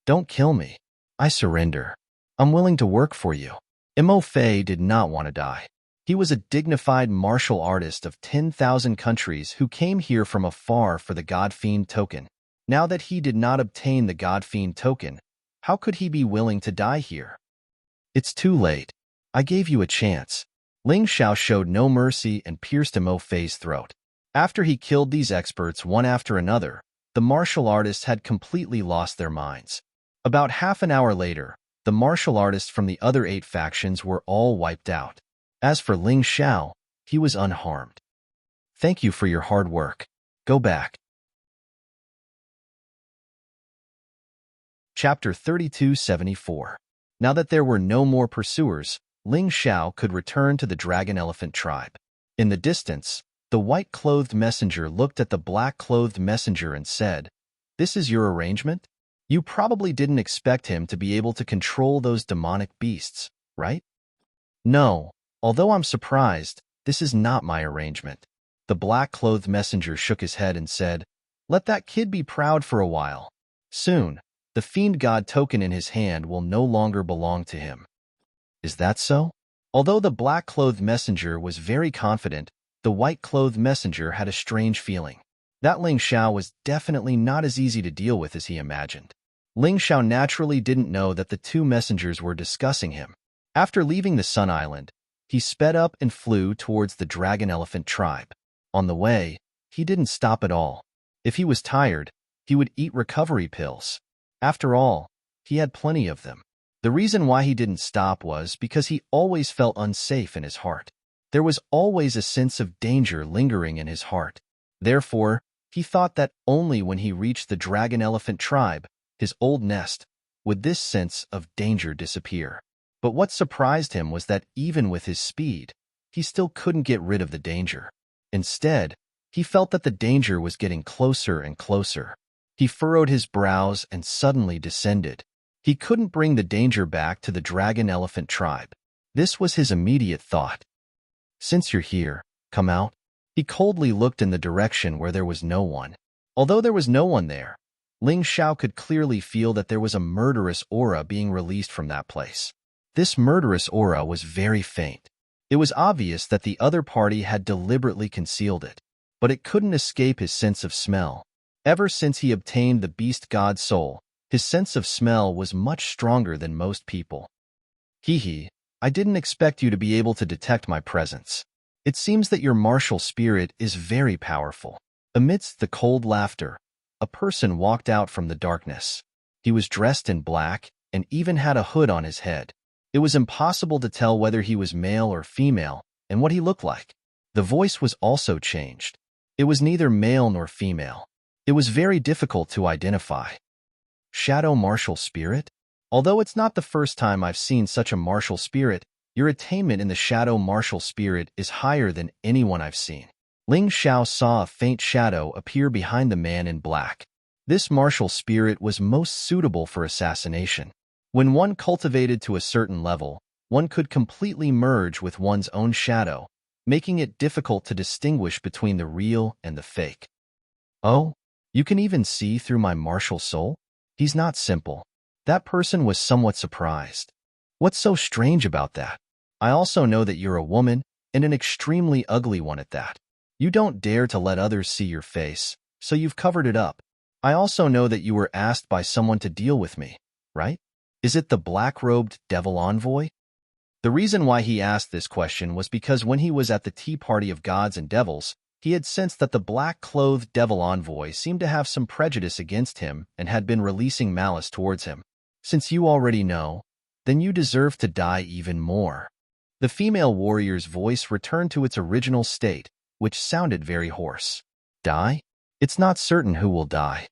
"Don't kill me. I surrender. I'm willing to work for you." Mo Fei did not want to die. He was a dignified martial artist of 10,000 countries who came here from afar for the God Fiend token. Now that he did not obtain the God Fiend token, how could he be willing to die here? "It's too late. I gave you a chance." Ling Xiao showed no mercy and pierced Mo Fei's throat. After he killed these experts one after another, the martial artists had completely lost their minds. About half an hour later, the martial artists from the other 8 factions were all wiped out. As for Ling Xiao, he was unharmed. "Thank you for your hard work. Go back." Chapter 3274. Now that there were no more pursuers, Ling Xiao could return to the Dragon Elephant tribe. In the distance, The white-clothed messenger looked at the black-clothed messenger and said, "This is your arrangement? You probably didn't expect him to be able to control those demonic beasts, right?" "No, although I'm surprised, this is not my arrangement." The black-clothed messenger shook his head and said, "Let that kid be proud for a while. Soon, the fiend god token in his hand will no longer belong to him." "Is that so?" Although the black-clothed messenger was very confident, the white-clothed messenger had a strange feeling. That Ling Xiao was definitely not as easy to deal with as he imagined. Ling Xiao naturally didn't know that the two messengers were discussing him. After leaving the Sun Island, he sped up and flew towards the Dragon Elephant tribe. On the way, he didn't stop at all. If he was tired, he would eat recovery pills. After all, he had plenty of them. The reason why he didn't stop was because he always felt unsafe in his heart. There was always a sense of danger lingering in his heart. Therefore, he thought that only when he reached the Dragon Elephant tribe, his old nest, would this sense of danger disappear. But what surprised him was that even with his speed, he still couldn't get rid of the danger. Instead, he felt that the danger was getting closer and closer. He furrowed his brows and suddenly descended. He couldn't bring the danger back to the Dragon Elephant tribe. This was his immediate thought. "Since you're here, come out." He coldly looked in the direction where there was no one. Although there was no one there, Ling Xiao could clearly feel that there was a murderous aura being released from that place. This murderous aura was very faint. It was obvious that the other party had deliberately concealed it, but it couldn't escape his sense of smell. Ever since he obtained the beast god soul, his sense of smell was much stronger than most people. "Hee, I didn't expect you to be able to detect my presence. It seems that your martial spirit is very powerful." Amidst the cold laughter, a person walked out from the darkness. He was dressed in black and even had a hood on his head. It was impossible to tell whether he was male or female and what he looked like. The voice was also changed. It was neither male nor female. It was very difficult to identify. "Shadow martial spirit? Although it's not the first time I've seen such a martial spirit, your attainment in the shadow martial spirit is higher than anyone I've seen." Ling Xiao saw a faint shadow appear behind the man in black. This martial spirit was most suitable for assassination. When one cultivated to a certain level, one could completely merge with one's own shadow, making it difficult to distinguish between the real and the fake. "Oh, you can even see through my martial soul? He's not simple." That person was somewhat surprised. "What's so strange about that? I also know that you're a woman, and an extremely ugly one at that. You don't dare to let others see your face, so you've covered it up. I also know that you were asked by someone to deal with me, right? Is it the black-robed devil envoy?" The reason why he asked this question was because when he was at the tea party of gods and devils, he had sensed that the black-clothed devil envoy seemed to have some prejudice against him and had been releasing malice towards him. "Since you already know, then you deserve to die even more." The female warrior's voice returned to its original state, which sounded very hoarse. "Die? It's not certain who will die."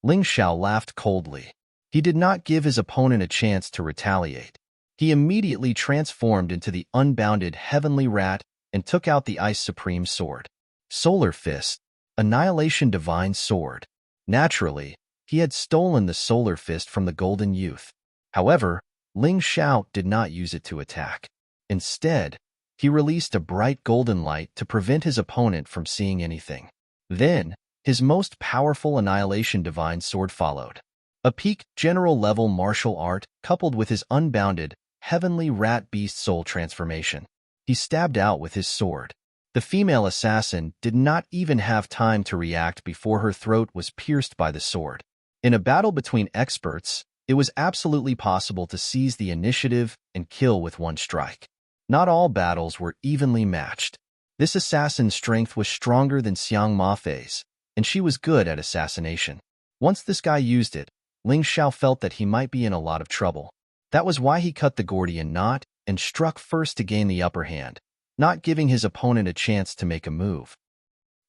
Ling Xiao laughed coldly. He did not give his opponent a chance to retaliate. He immediately transformed into the unbounded heavenly rat and took out the Ice Supreme Sword. Solar Fist, Annihilation Divine Sword. Naturally, he had stolen the Solar Fist from the Golden Youth. However, Ling Xiao did not use it to attack. Instead, he released a bright golden light to prevent his opponent from seeing anything. Then, his most powerful Annihilation Divine Sword followed. A peak general-level martial art coupled with his unbounded, heavenly rat beast soul transformation. He stabbed out with his sword. The female assassin did not even have time to react before her throat was pierced by the sword. In a battle between experts, it was absolutely possible to seize the initiative and kill with one strike. Not all battles were evenly matched. This assassin's strength was stronger than Xiang Mafei's, and she was good at assassination. Once this guy used it, Ling Xiao felt that he might be in a lot of trouble. That was why he cut the Gordian knot and struck first to gain the upper hand, not giving his opponent a chance to make a move.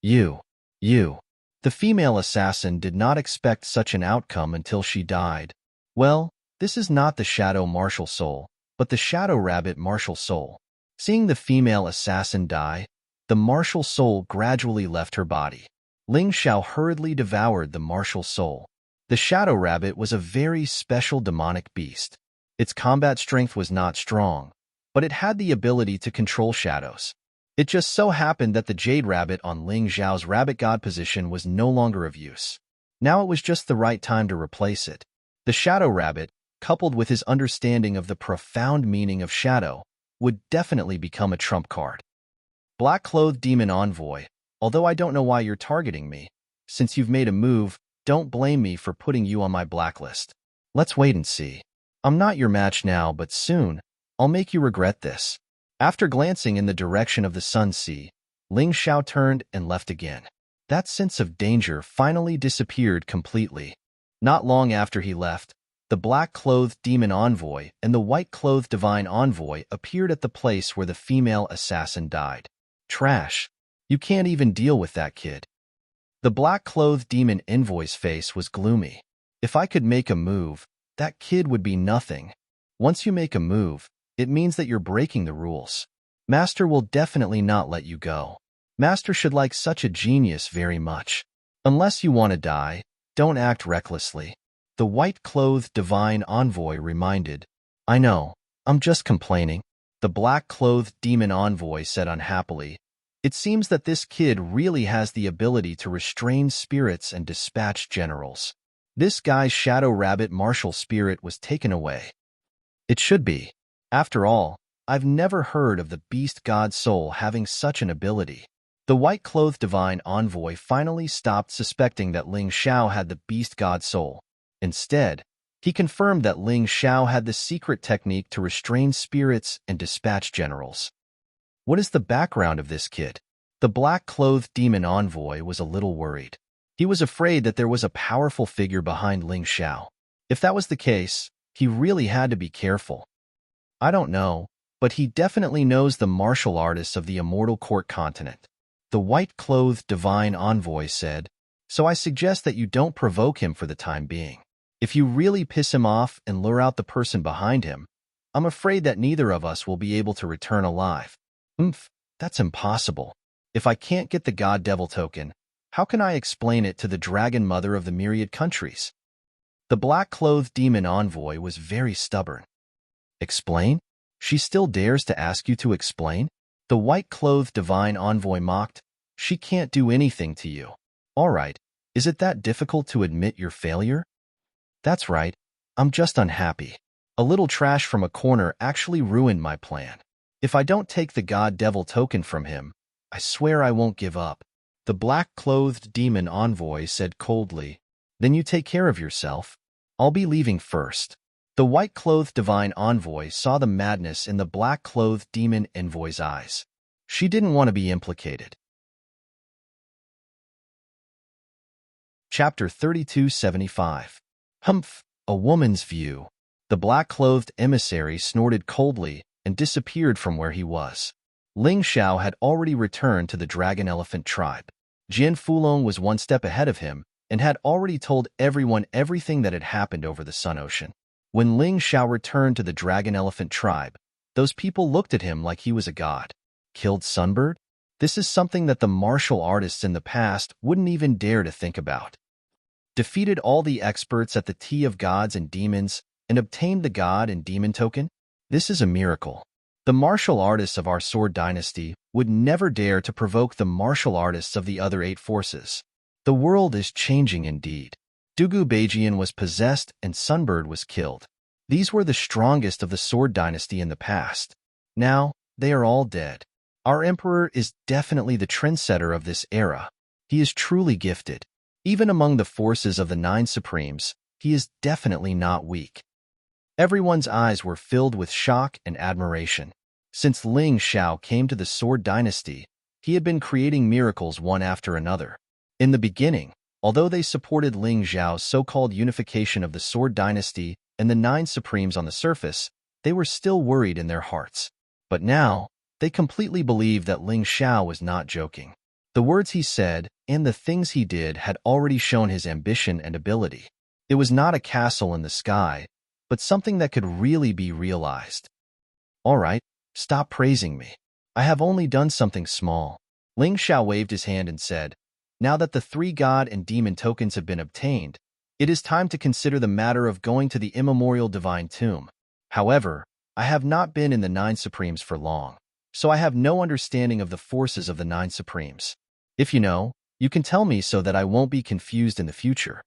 You. The female assassin did not expect such an outcome until she died. Well, this is not the Shadow Martial Soul, but the Shadow Rabbit Martial Soul. Seeing the female assassin die, the martial soul gradually left her body. Ling Xiao hurriedly devoured the martial soul. The shadow rabbit was a very special demonic beast. Its combat strength was not strong, but it had the ability to control shadows. It just so happened that the jade rabbit on Ling Xiao's rabbit god position was no longer of use. Now it was just the right time to replace it. The shadow rabbit, coupled with his understanding of the profound meaning of shadow, would definitely become a trump card. Black-clothed demon envoy, although I don't know why you're targeting me. Since you've made a move, don't blame me for putting you on my blacklist. Let's wait and see. I'm not your match now, but soon, I'll make you regret this. After glancing in the direction of the Sun Sea, Ling Xiao turned and left again. That sense of danger finally disappeared completely. Not long after he left, the black-clothed demon envoy and the white-clothed divine envoy appeared at the place where the female assassin died. Trash. You can't even deal with that kid. The black-clothed demon envoy's face was gloomy. If I could make a move, that kid would be nothing. Once you make a move, it means that you're breaking the rules. Master will definitely not let you go. Master should like such a genius very much. Unless you want to die, don't act recklessly. The white-clothed divine envoy reminded. I know, I'm just complaining. The black-clothed demon envoy said unhappily. It seems that this kid really has the ability to restrain spirits and dispatch generals. This guy's shadow rabbit martial spirit was taken away. It should be. After all, I've never heard of the beast god soul having such an ability. The white-clothed divine envoy finally stopped suspecting that Ling Xiao had the beast god soul. Instead, he confirmed that Ling Xiao had the secret technique to restrain spirits and dispatch generals. What is the background of this kid? The black-clothed demon envoy was a little worried. He was afraid that there was a powerful figure behind Ling Xiao. If that was the case, he really had to be careful. I don't know, but he definitely knows the martial artists of the immortal court continent. The white-clothed divine envoy said, so I suggest that you don't provoke him for the time being. If you really piss him off and lure out the person behind him, I'm afraid that neither of us will be able to return alive. That's impossible. If I can't get the God-Devil token, how can I explain it to the Dragon Mother of the myriad countries? The black-clothed demon envoy was very stubborn. Explain? She still dares to ask you to explain? The white-clothed divine envoy mocked. She can't do anything to you. All right, is it that difficult to admit your failure? That's right, I'm just unhappy. A little trash from a corner actually ruined my plan. If I don't take the God-Devil token from him, I swear I won't give up. The black-clothed demon envoy said coldly. Then you take care of yourself. I'll be leaving first. The white-clothed divine envoy saw the madness in the black-clothed demon envoy's eyes. She didn't want to be implicated. Chapter 3275. Humph, a woman's view. The black-clothed emissary snorted coldly and disappeared from where he was. Ling Xiao had already returned to the dragon elephant tribe. Jian Fulong was one step ahead of him and had already told everyone everything that had happened over the Sun Ocean. When Ling Xiao returned to the dragon elephant tribe, those people looked at him like he was a god. Killed Sunbird? This is something that the martial artists in the past wouldn't even dare to think about. Defeated all the experts at the Tea of Gods and Demons and obtained the God and Demon token? This is a miracle. The martial artists of our Sword Dynasty would never dare to provoke the martial artists of the other 8 forces. The world is changing indeed. Dugu Beijian was possessed and Sunbird was killed. These were the strongest of the Sword Dynasty in the past. Now, they are all dead. Our emperor is definitely the trendsetter of this era. He is truly gifted. Even among the forces of the 9 Supremes, he is definitely not weak. Everyone's eyes were filled with shock and admiration. Since Ling Xiao came to the Sword Dynasty, he had been creating miracles one after another. In the beginning, although they supported Ling Xiao's so-called unification of the Sword Dynasty and the 9 Supremes on the surface, they were still worried in their hearts. But now, they completely believed that Ling Xiao was not joking. The words he said and the things he did had already shown his ambition and ability. It was not a castle in the sky, but something that could really be realized. All right, stop praising me. I have only done something small. Ling Xiao waved his hand and said, "Now that the 3 god and demon tokens have been obtained, it is time to consider the matter of going to the immemorial divine tomb. However, I have not been in the 9 Supremes for long, so I have no understanding of the forces of the 9 Supremes. If you know, you can tell me so that I won't be confused in the future."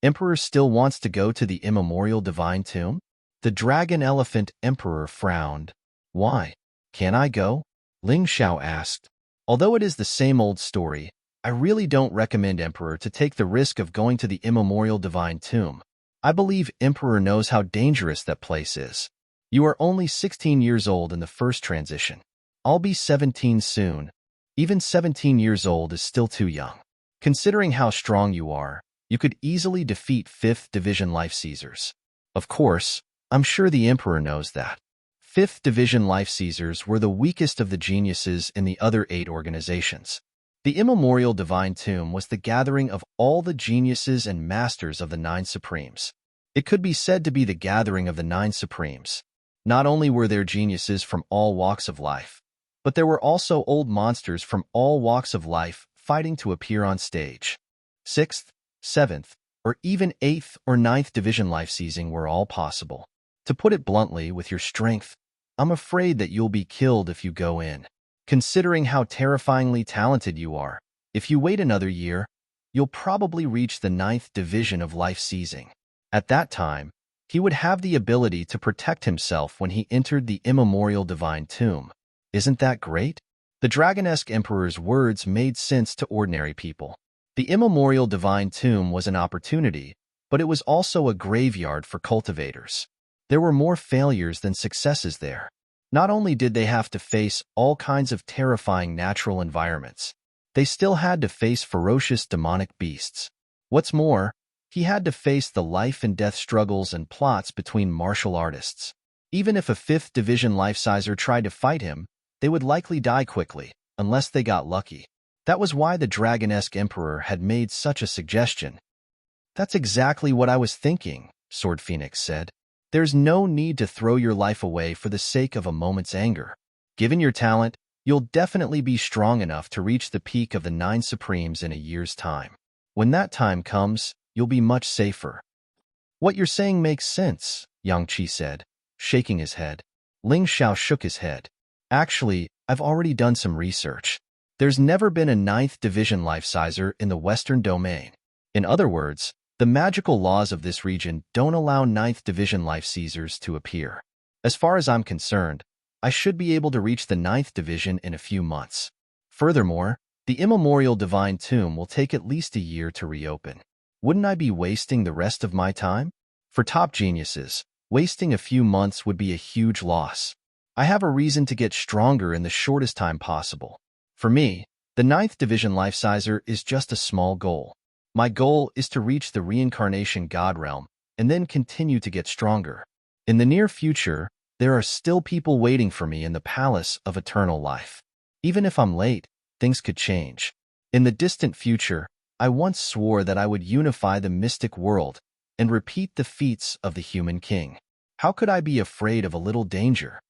Emperor still wants to go to the immemorial divine tomb? The dragon elephant emperor frowned. "Why? Can I go?" Ling Xiao asked. "Although it is the same old story, I really don't recommend Emperor to take the risk of going to the immemorial divine tomb. I believe Emperor knows how dangerous that place is. You are only 16 years old in the first transition. I'll be 17 soon. Even 17 years old is still too young. Considering how strong you are, you could easily defeat 5th Division Life Seizers. Of course, I'm sure the Emperor knows that. 5th Division Life Seizers were the weakest of the geniuses in the other 8 organizations. The immemorial divine tomb was the gathering of all the geniuses and masters of the 9 Supremes. It could be said to be the gathering of the 9 Supremes. Not only were there geniuses from all walks of life, but there were also old monsters from all walks of life fighting to appear on stage. 6th, 7th, or even 8th or 9th Division life seizing were all possible. To put it bluntly, with your strength, I'm afraid that you'll be killed if you go in. Considering how terrifyingly talented you are, if you wait another year, you'll probably reach the 9th Division of life seizing. At that time, he would have the ability to protect himself when he entered the immemorial divine tomb. Isn't that great? The dragonesque emperor's words made sense to ordinary people. The immemorial divine tomb was an opportunity, but it was also a graveyard for cultivators. There were more failures than successes there. Not only did they have to face all kinds of terrifying natural environments, they still had to face ferocious demonic beasts. What's more, he had to face the life and death struggles and plots between martial artists. Even if a 5th Division life-sizer tried to fight him, they would likely die quickly, unless they got lucky. That was why the dragonesque emperor had made such a suggestion. "That's exactly what I was thinking," Sword Phoenix said. "There's no need to throw your life away for the sake of a moment's anger. Given your talent, you'll definitely be strong enough to reach the peak of the 9 Supremes in a year's time. When that time comes, you'll be much safer." "What you're saying makes sense," Yang Qi said, shaking his head. Ling Xiao shook his head. "Actually, I've already done some research. There's never been a 9th Division life-sizer in the Western domain. In other words, the magical laws of this region don't allow 9th Division life-seizers to appear. As far as I'm concerned, I should be able to reach the 9th Division in a few months. Furthermore, the immemorial divine tomb will take at least a year to reopen. Wouldn't I be wasting the rest of my time? For top geniuses, wasting a few months would be a huge loss. I have a reason to get stronger in the shortest time possible. For me, the 9th Division life-sizer is just a small goal. My goal is to reach the reincarnation god realm and then continue to get stronger. In the near future, there are still people waiting for me in the palace of eternal life. Even if I'm late, things could change. In the distant future, I once swore that I would unify the mystic world and repeat the feats of the human king. How could I be afraid of a little danger?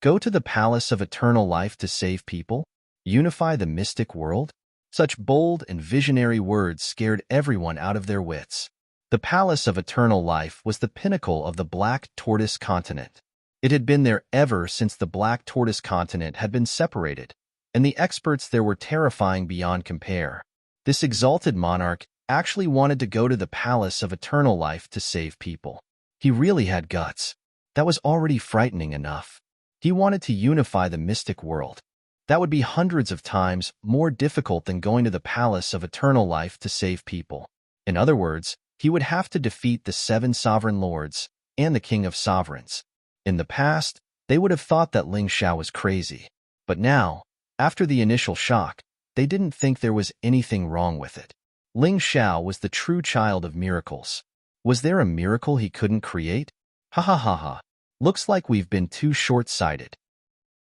Go to the palace of eternal life to save people? Unify the mystic world? Such bold and visionary words scared everyone out of their wits. The Palace of Eternal Life was the pinnacle of the Black Tortoise continent. It had been there ever since the Black Tortoise continent had been separated, and the experts there were terrifying beyond compare. This exalted monarch actually wanted to go to the Palace of Eternal Life to save people. He really had guts. That was already frightening enough. He wanted to unify the mystic world. That would be hundreds of times more difficult than going to the Palace of Eternal Life to save people. In other words, he would have to defeat the 7 sovereign lords and the King of Sovereigns. In the past, they would have thought that Ling Xiao was crazy. But now, after the initial shock, they didn't think there was anything wrong with it. Ling Xiao was the true child of miracles. Was there a miracle he couldn't create? Ha ha ha ha. Looks like we've been too short-sighted.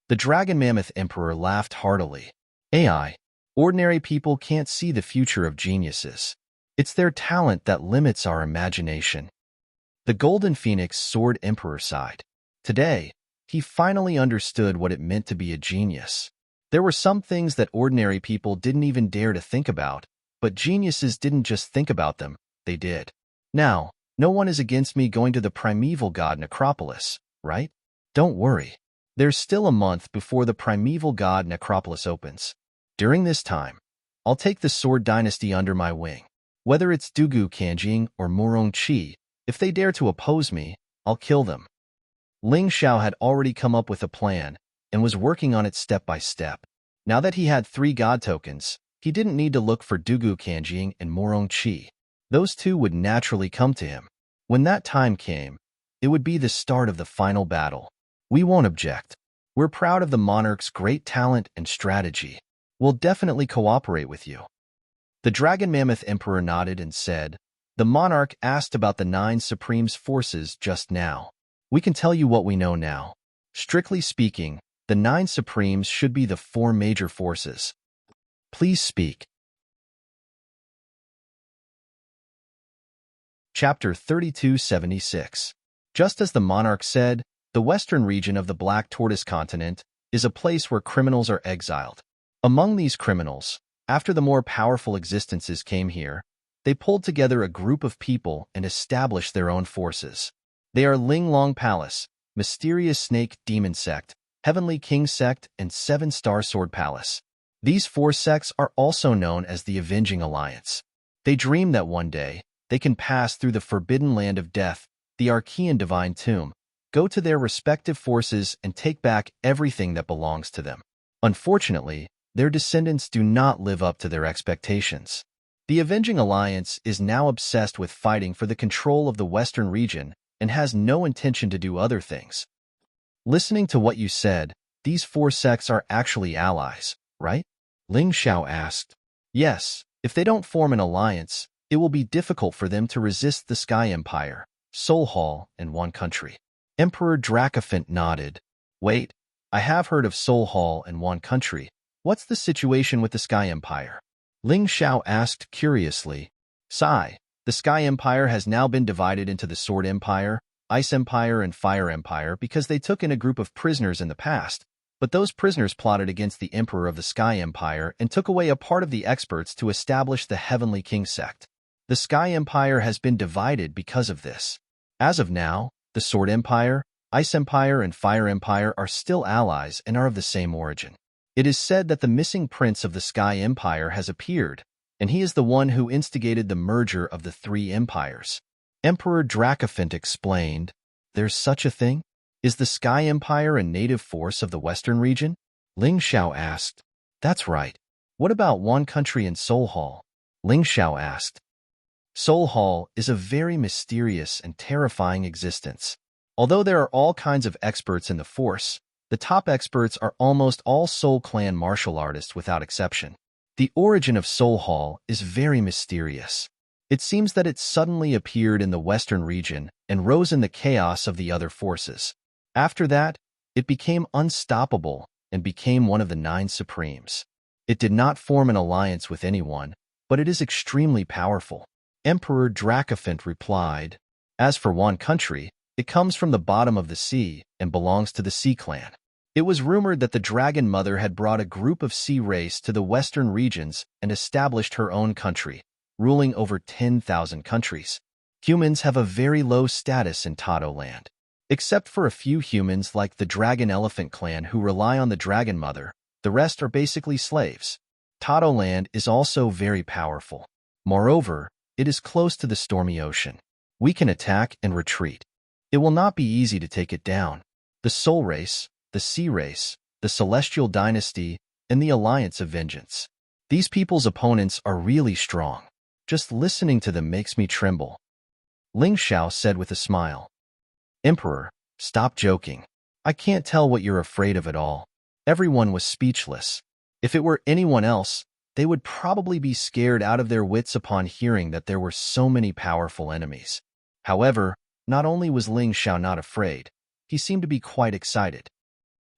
The Dragon Mammoth Emperor laughed heartily. AI, ordinary people can't see the future of geniuses. It's their talent that limits our imagination. The Golden Phoenix Sword Emperor sighed. Today, he finally understood what it meant to be a genius. There were some things that ordinary people didn't even dare to think about, but geniuses didn't just think about them, they did. Now, no one is against me going to the primeval god necropolis, right? Don't worry. There's still a month before the primeval god necropolis opens. During this time, I'll take the Sword Dynasty under my wing. Whether it's Dugu Kanjing or Murong Qi, if they dare to oppose me, I'll kill them. Ling Xiao had already come up with a plan and was working on it step by step. Now that he had 3 god tokens, he didn't need to look for Dugu Kanjing and Murong Qi. Those two would naturally come to him. When that time came, it would be the start of the final battle. We won't object. We're proud of the monarch's great talent and strategy. We'll definitely cooperate with you. The Dragon Mammoth Emperor nodded and said, "The monarch asked about the 9 Supreme's forces just now. We can tell you what we know now. Strictly speaking, the 9 Supremes should be the 4 major forces. Please speak." Chapter 3276. Just as the monarch said, the western region of the Black Tortoise continent is a place where criminals are exiled. Among these criminals, after the more powerful existences came here, they pulled together a group of people and established their own forces. They are Ling Long Palace, Mysterious Snake Demon Sect, Heavenly King Sect, and 7-Star Sword Palace. These 4 sects are also known as the Avenging Alliance. They dream that one day, they can pass through the forbidden land of death, the Archean Divine Tomb, go to their respective forces and take back everything that belongs to them. Unfortunately, their descendants do not live up to their expectations. The Avenging Alliance is now obsessed with fighting for the control of the western region and has no intention to do other things. Listening to what you said, these 4 sects are actually allies, right? Ling Xiao asked. Yes, if they don't form an alliance, it will be difficult for them to resist the Sky Empire, Soul Hall, and One Country. Emperor Dracophant nodded. Wait, I have heard of Soul Hall and One Country. What's the situation with the Sky Empire? Ling Xiao asked curiously. Sigh, the Sky Empire has now been divided into the Sword Empire, Ice Empire, and Fire Empire because they took in a group of prisoners in the past, but those prisoners plotted against the Emperor of the Sky Empire and took away a part of the experts to establish the Heavenly King Sect. The Sky Empire has been divided because of this. As of now, the Sword Empire, Ice Empire, and Fire Empire are still allies and are of the same origin. It is said that the missing prince of the Sky Empire has appeared, and he is the one who instigated the merger of the 3 empires. Emperor Dracophant explained, There's such a thing? Is the Sky Empire a native force of the western region? Ling Xiao asked. That's right. What about One Country and Soul Hall? Ling Xiao asked. Soul Hall is a very mysterious and terrifying existence. Although there are all kinds of experts in the force, the top experts are almost all Soul Clan martial artists without exception. The origin of Soul Hall is very mysterious. It seems that it suddenly appeared in the western region and rose in the chaos of the other forces. After that, it became unstoppable and became one of the 9 Supremes. It did not form an alliance with anyone, but it is extremely powerful. Emperor Dracophant replied, As for One Country, it comes from the bottom of the sea and belongs to the Sea Clan. It was rumored that the Dragon Mother had brought a group of sea race to the western regions and established her own country, ruling over 10,000 countries. Humans have a very low status in Tato Land. Except for a few humans like the Dragon Elephant Clan who rely on the Dragon Mother, the rest are basically slaves. Tato Land is also very powerful. Moreover, it is close to the stormy ocean. We can attack and retreat. It will not be easy to take it down. The Soul Race, the Sea Race, the Celestial Dynasty, and the Alliance of Vengeance. These people's opponents are really strong. Just listening to them makes me tremble. Ling Xiao said with a smile. Emperor, stop joking. I can't tell what you're afraid of at all. Everyone was speechless. If it were anyone else, they would probably be scared out of their wits upon hearing that there were so many powerful enemies. However, not only was Ling Xiao not afraid, he seemed to be quite excited.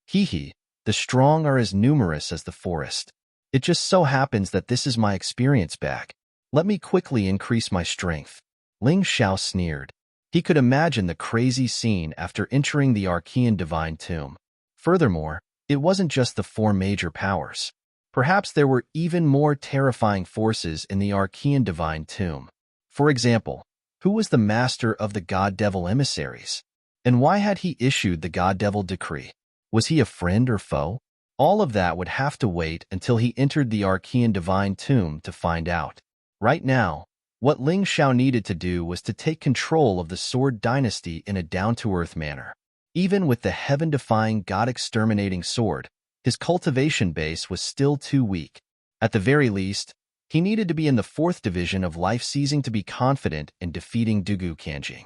Hee, the strong are as numerous as the forest. It just so happens that this is my experience bag. Let me quickly increase my strength. Ling Xiao sneered. He could imagine the crazy scene after entering the Archean Divine Tomb. Furthermore, It wasn't just the four major powers. Perhaps there were even more terrifying forces in the Archean divine tomb. For example, who was the master of the god-devil emissaries? And why had he issued the god-devil decree? Was he a friend or foe? All of that would have to wait until he entered the Archean divine tomb to find out. Right now, what Ling Xiao needed to do was to take control of the Sword Dynasty in a down-to-earth manner. Even with the heaven-defying, god-exterminating sword, his cultivation base was still too weak. At the very least, he needed to be in the 4th division of life-seizing to be confident in defeating Dugu Kanjing.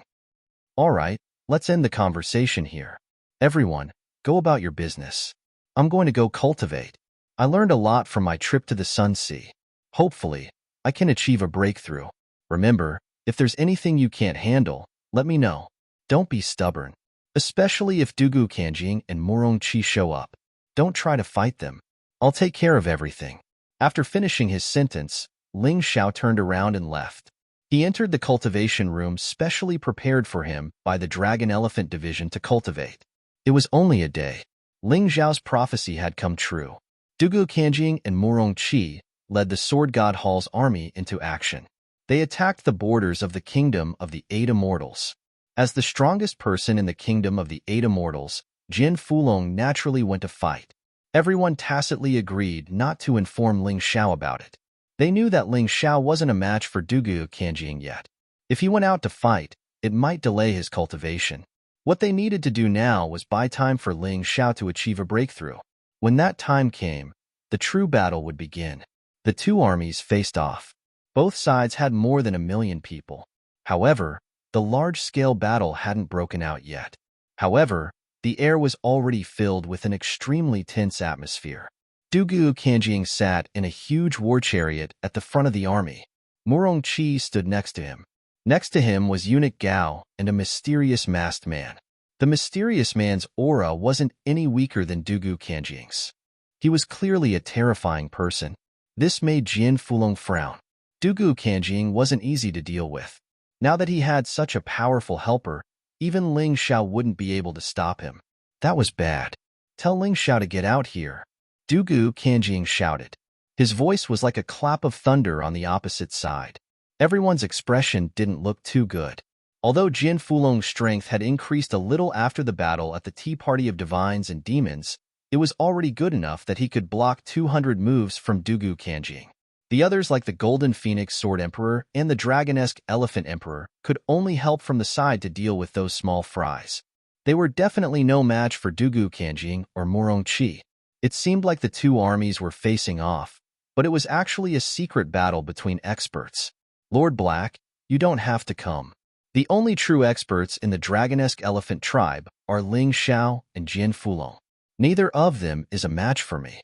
Alright, let's end the conversation here. Everyone, go about your business. I'm going to go cultivate. I learned a lot from my trip to the Sun Sea. Hopefully, I can achieve a breakthrough. Remember, if there's anything you can't handle, let me know. Don't be stubborn. Especially if Dugu Kanjing and Morong Qi show up. Don't try to fight them. I'll take care of everything. After finishing his sentence, Ling Xiao turned around and left. He entered the cultivation room specially prepared for him by the Dragon Elephant Division to cultivate. It was only a day. Ling Xiao's prophecy had come true. Dugu Kanjing and Morong Qi led the Sword God Hall's army into action. They attacked the borders of the Kingdom of the 8 Immortals. As the strongest person in the Kingdom of the 8 Immortals, Jin Fulong naturally went to fight. Everyone tacitly agreed not to inform Ling Xiao about it. They knew that Ling Xiao wasn't a match for Dugu Kanjing yet. If he went out to fight, it might delay his cultivation. What they needed to do now was buy time for Ling Xiao to achieve a breakthrough. When that time came, the true battle would begin. The two armies faced off. Both sides had more than 1 million people. However, the large-scale battle hadn't broken out yet. However, the air was already filled with an extremely tense atmosphere. Dugu Kanjing sat in a huge war chariot at the front of the army. Morong Qi stood next to him. Next to him was eunuch Gao and a mysterious masked man. The mysterious man's aura wasn't any weaker than Dugu Kanjing's. He was clearly a terrifying person. This made Jin Fulong frown. Dugu Kanjing wasn't easy to deal with. Now that he had such a powerful helper, even Ling Xiao wouldn't be able to stop him. That was bad. Tell Ling Xiao to get out here. Dugu Kanjing shouted. His voice was like a clap of thunder on the opposite side. Everyone's expression didn't look too good. Although Jin Fulong's strength had increased a little after the battle at the Tea Party of Divines and Demons, it was already good enough that he could block 200 moves from Dugu Kanjing. The others, like the Golden Phoenix Sword Emperor and the Dragonesque Elephant Emperor, could only help from the side to deal with those small fries. They were definitely no match for Dugu Kanjing or Morong Qi. It seemed like the two armies were facing off, but it was actually a secret battle between experts. Lord Black, you don't have to come. The only true experts in the Dragonesque Elephant tribe are Ling Xiao and Jin Fulong. Neither of them is a match for me.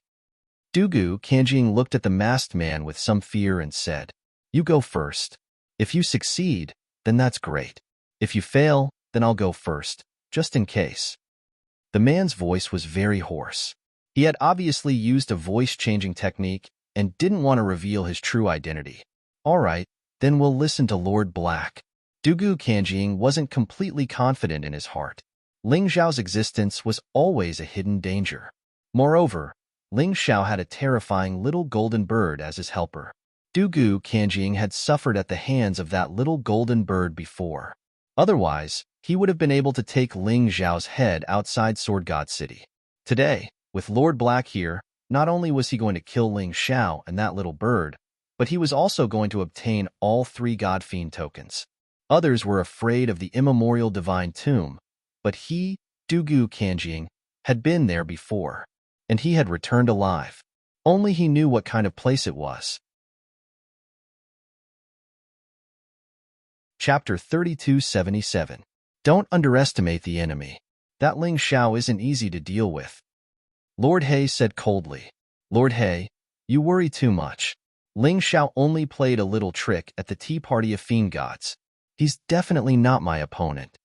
Dugu Kanjing looked at the masked man with some fear and said, "You go first. If you succeed, then that's great. If you fail, then I'll go first, just in case." The man's voice was very hoarse. He had obviously used a voice-changing technique and didn't want to reveal his true identity. All right, then we'll listen to Lord Black. Dugu Kanjing wasn't completely confident in his heart. Ling Xiao's existence was always a hidden danger. Moreover, Ling Xiao had a terrifying little golden bird as his helper. Dugu Kanjing had suffered at the hands of that little golden bird before. Otherwise, he would have been able to take Ling Xiao's head outside Sword God City. Today, with Lord Black here, not only was he going to kill Ling Xiao and that little bird, but he was also going to obtain all 3 God Fiend tokens. Others were afraid of the immemorial divine tomb, but he, Dugu Kanjing, had been there before, and he had returned alive. Only he knew what kind of place it was. Chapter 3277. Don't underestimate the enemy. That Ling Xiao isn't easy to deal with. Lord He said coldly. Lord He, you worry too much. Ling Xiao only played a little trick at the Tea Party of Fiend Gods. He's definitely not my opponent.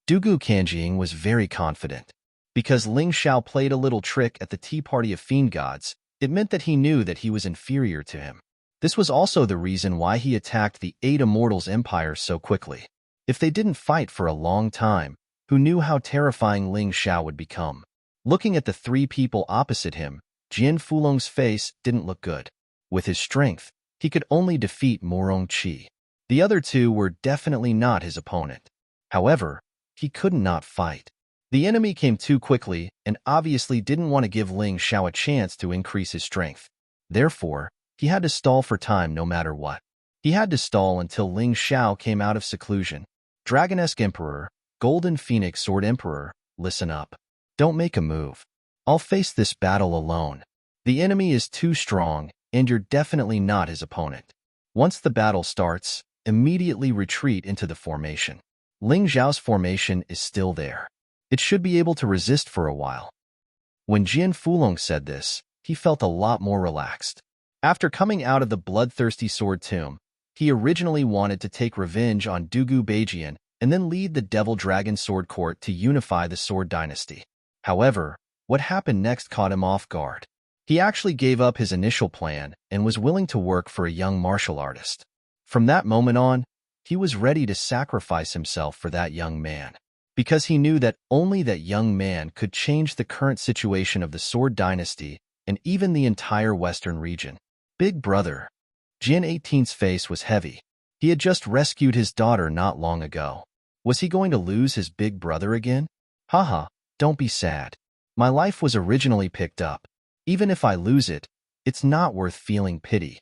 Dugu Kanjing was very confident. Because Ling Xiao played a little trick at the Tea Party of Fiend Gods, it meant that he knew that he was inferior to him. This was also the reason why he attacked the 8 Immortals Empire so quickly. If they didn't fight for a long time, who knew how terrifying Ling Xiao would become? Looking at the three people opposite him, Jian Fulong's face didn't look good. With his strength, he could only defeat Morong Qi. The other two were definitely not his opponent. However, he could not fight. The enemy came too quickly and obviously didn't want to give Ling Xiao a chance to increase his strength. Therefore, he had to stall for time no matter what. He had to stall until Ling Xiao came out of seclusion. Dragonesque Emperor, Golden Phoenix Sword Emperor, listen up. Don't make a move. I'll face this battle alone. The enemy is too strong, and you're definitely not his opponent. Once the battle starts, immediately retreat into the formation. Ling Xiao's formation is still there. It should be able to resist for a while. When Jian Fulong said this, he felt a lot more relaxed. After coming out of the bloodthirsty sword tomb, he originally wanted to take revenge on Dugu Beijian and then lead the Devil Dragon Sword Court to unify the Sword Dynasty. However, what happened next caught him off guard. He actually gave up his initial plan and was willing to work for a young martial artist. From that moment on, he was ready to sacrifice himself for that young man, because he knew that only that young man could change the current situation of the Sword Dynasty and even the entire Western region. Big brother. Jin 18's face was heavy. He had just rescued his daughter not long ago. Was he going to lose his big brother again? Haha, don't be sad. My life was originally picked up. Even if I lose it, it's not worth feeling pity.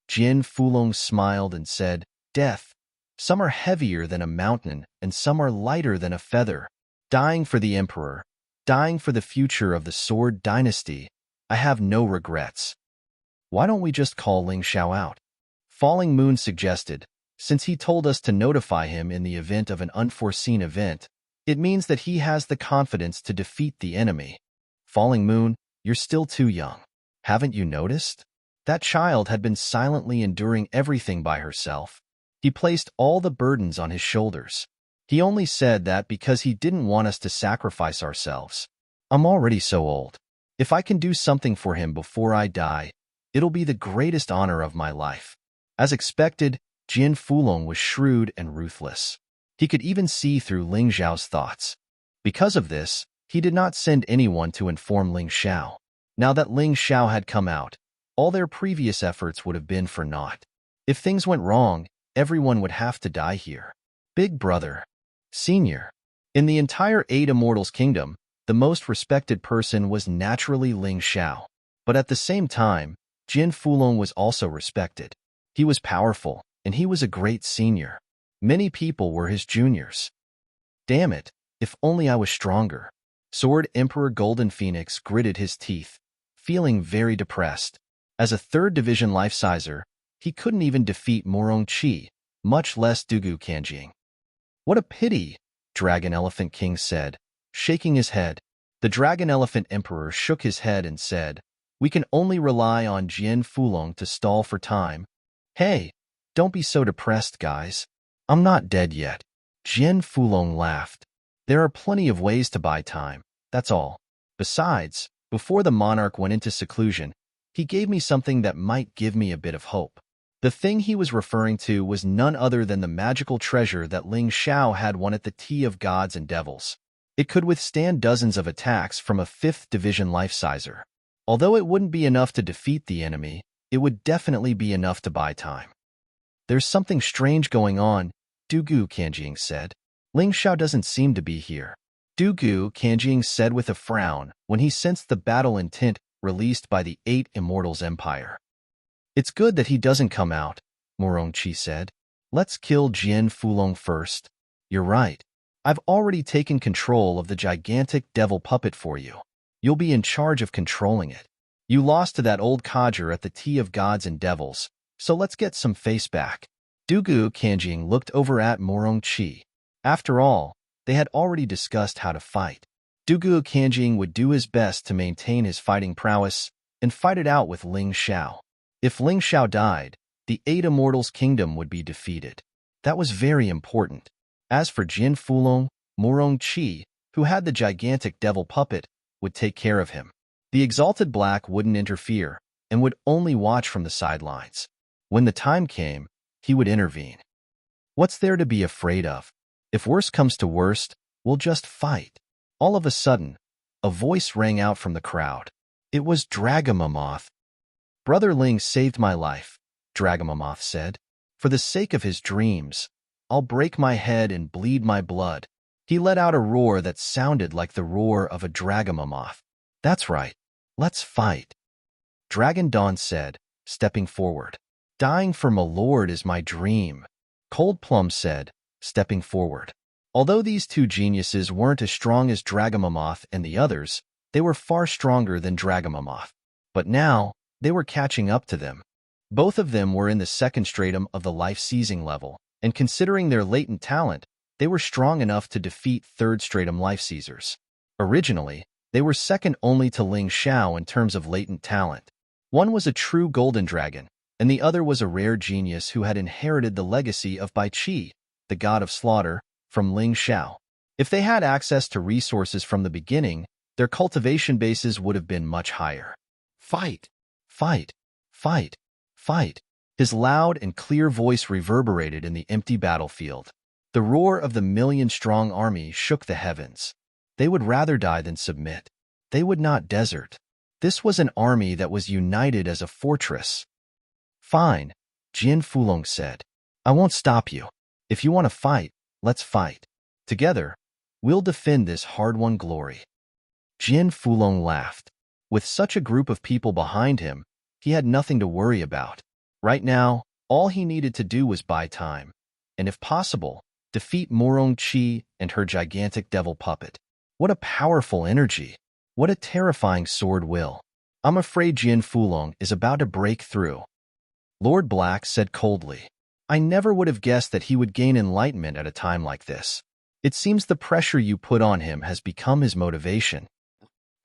Jian Fulong smiled and said, Death. Some are heavier than a mountain, and some are lighter than a feather. Dying for the emperor, dying for the future of the Sword Dynasty, I have no regrets. Why don't we just call Ling Xiao out? Falling Moon suggested, since he told us to notify him in the event of an unforeseen event, it means that he has the confidence to defeat the enemy. Falling Moon, you're still too young. Haven't you noticed? That child had been silently enduring everything by herself. He placed all the burdens on his shoulders. He only said that because he didn't want us to sacrifice ourselves. I'm already so old. If I can do something for him before I die, it'll be the greatest honor of my life. As expected, Jian Fulong was shrewd and ruthless. He could even see through Ling Xiao's thoughts. Because of this, he did not send anyone to inform Ling Xiao. Now that Ling Xiao had come out, all their previous efforts would have been for naught. If things went wrong, everyone would have to die here. Big brother. Senior. In the entire 8 Immortals Kingdom, the most respected person was naturally Ling Xiao. But at the same time, Jian Fulong was also respected. He was powerful, and he was a great senior. Many people were his juniors. Damn it, if only I was stronger. Sword Emperor Golden Phoenix gritted his teeth, feeling very depressed. As a 3rd division life-sizer, he couldn't even defeat Morong Qi, much less Dugu Kanjing. What a pity, Dragon Elephant King said, shaking his head. The Dragon Elephant Emperor shook his head and said, We can only rely on Jian Fulong to stall for time. Hey, don't be so depressed, guys. I'm not dead yet. Jian Fulong laughed. There are plenty of ways to buy time, that's all. Besides, before the monarch went into seclusion, he gave me something that might give me a bit of hope. The thing he was referring to was none other than the magical treasure that Ling Xiao had won at the Tea of Gods and Devils. It could withstand dozens of attacks from a 5th division life-sizer. Although it wouldn't be enough to defeat the enemy, it would definitely be enough to buy time. There's something strange going on, Dugu Kanjing said. Ling Xiao doesn't seem to be here. Dugu Kanjing said with a frown when he sensed the battle intent released by the 8 Immortals Empire. It's good that he doesn't come out, Morong Qi said. Let's kill Jian Fulong first. You're right. I've already taken control of the gigantic devil puppet for you. You'll be in charge of controlling it. You lost to that old codger at the Tea of Gods and Devils, so let's get some face back. Dugu Kanjing looked over at Morong Qi. After all, they had already discussed how to fight. Dugu Kanjing would do his best to maintain his fighting prowess and fight it out with Ling Xiao. If Ling Xiao died, the 8 Immortals Kingdom would be defeated. That was very important. As for Jian Fulong, Morong Qi, who had the gigantic devil puppet, would take care of him. The Exalted Black wouldn't interfere and would only watch from the sidelines. When the time came, he would intervene. What's there to be afraid of? If worst comes to worst, we'll just fight. All of a sudden, a voice rang out from the crowd. It was Dragamomoth. Brother Ling saved my life, Dragamomoth said. For the sake of his dreams, I'll break my head and bleed my blood. He let out a roar that sounded like the roar of a Dragamomoth. That's right. Let's fight, Dragon Dawn said, stepping forward. Dying for my lord is my dream, Cold Plum said, stepping forward. Although these two geniuses weren't as strong as Dragamomoth and the others, they were far stronger than Dragamomoth. But now, they were catching up to them. Both of them were in the second stratum of the life-seizing level, and considering their latent talent, they were strong enough to defeat third stratum life-seizers. Originally, they were second only to Ling Xiao in terms of latent talent. One was a true golden dragon, and the other was a rare genius who had inherited the legacy of Bai Qi, the god of slaughter, from Ling Xiao. If they had access to resources from the beginning, their cultivation bases would have been much higher. Fight! Fight! Fight! Fight! His loud and clear voice reverberated in the empty battlefield. The roar of the million-strong army shook the heavens. They would rather die than submit. They would not desert. This was an army that was united as a fortress. Fine, Jian Fulong said. I won't stop you. If you want to fight, let's fight. Together, we'll defend this hard-won glory. Jian Fulong laughed. With such a group of people behind him, he had nothing to worry about. Right now, all he needed to do was buy time, and if possible, defeat Morong Qi and her gigantic devil puppet. What a powerful energy! What a terrifying sword will! I'm afraid Jian Fulong is about to break through. Lord Black said coldly. I never would have guessed that he would gain enlightenment at a time like this. It seems the pressure you put on him has become his motivation.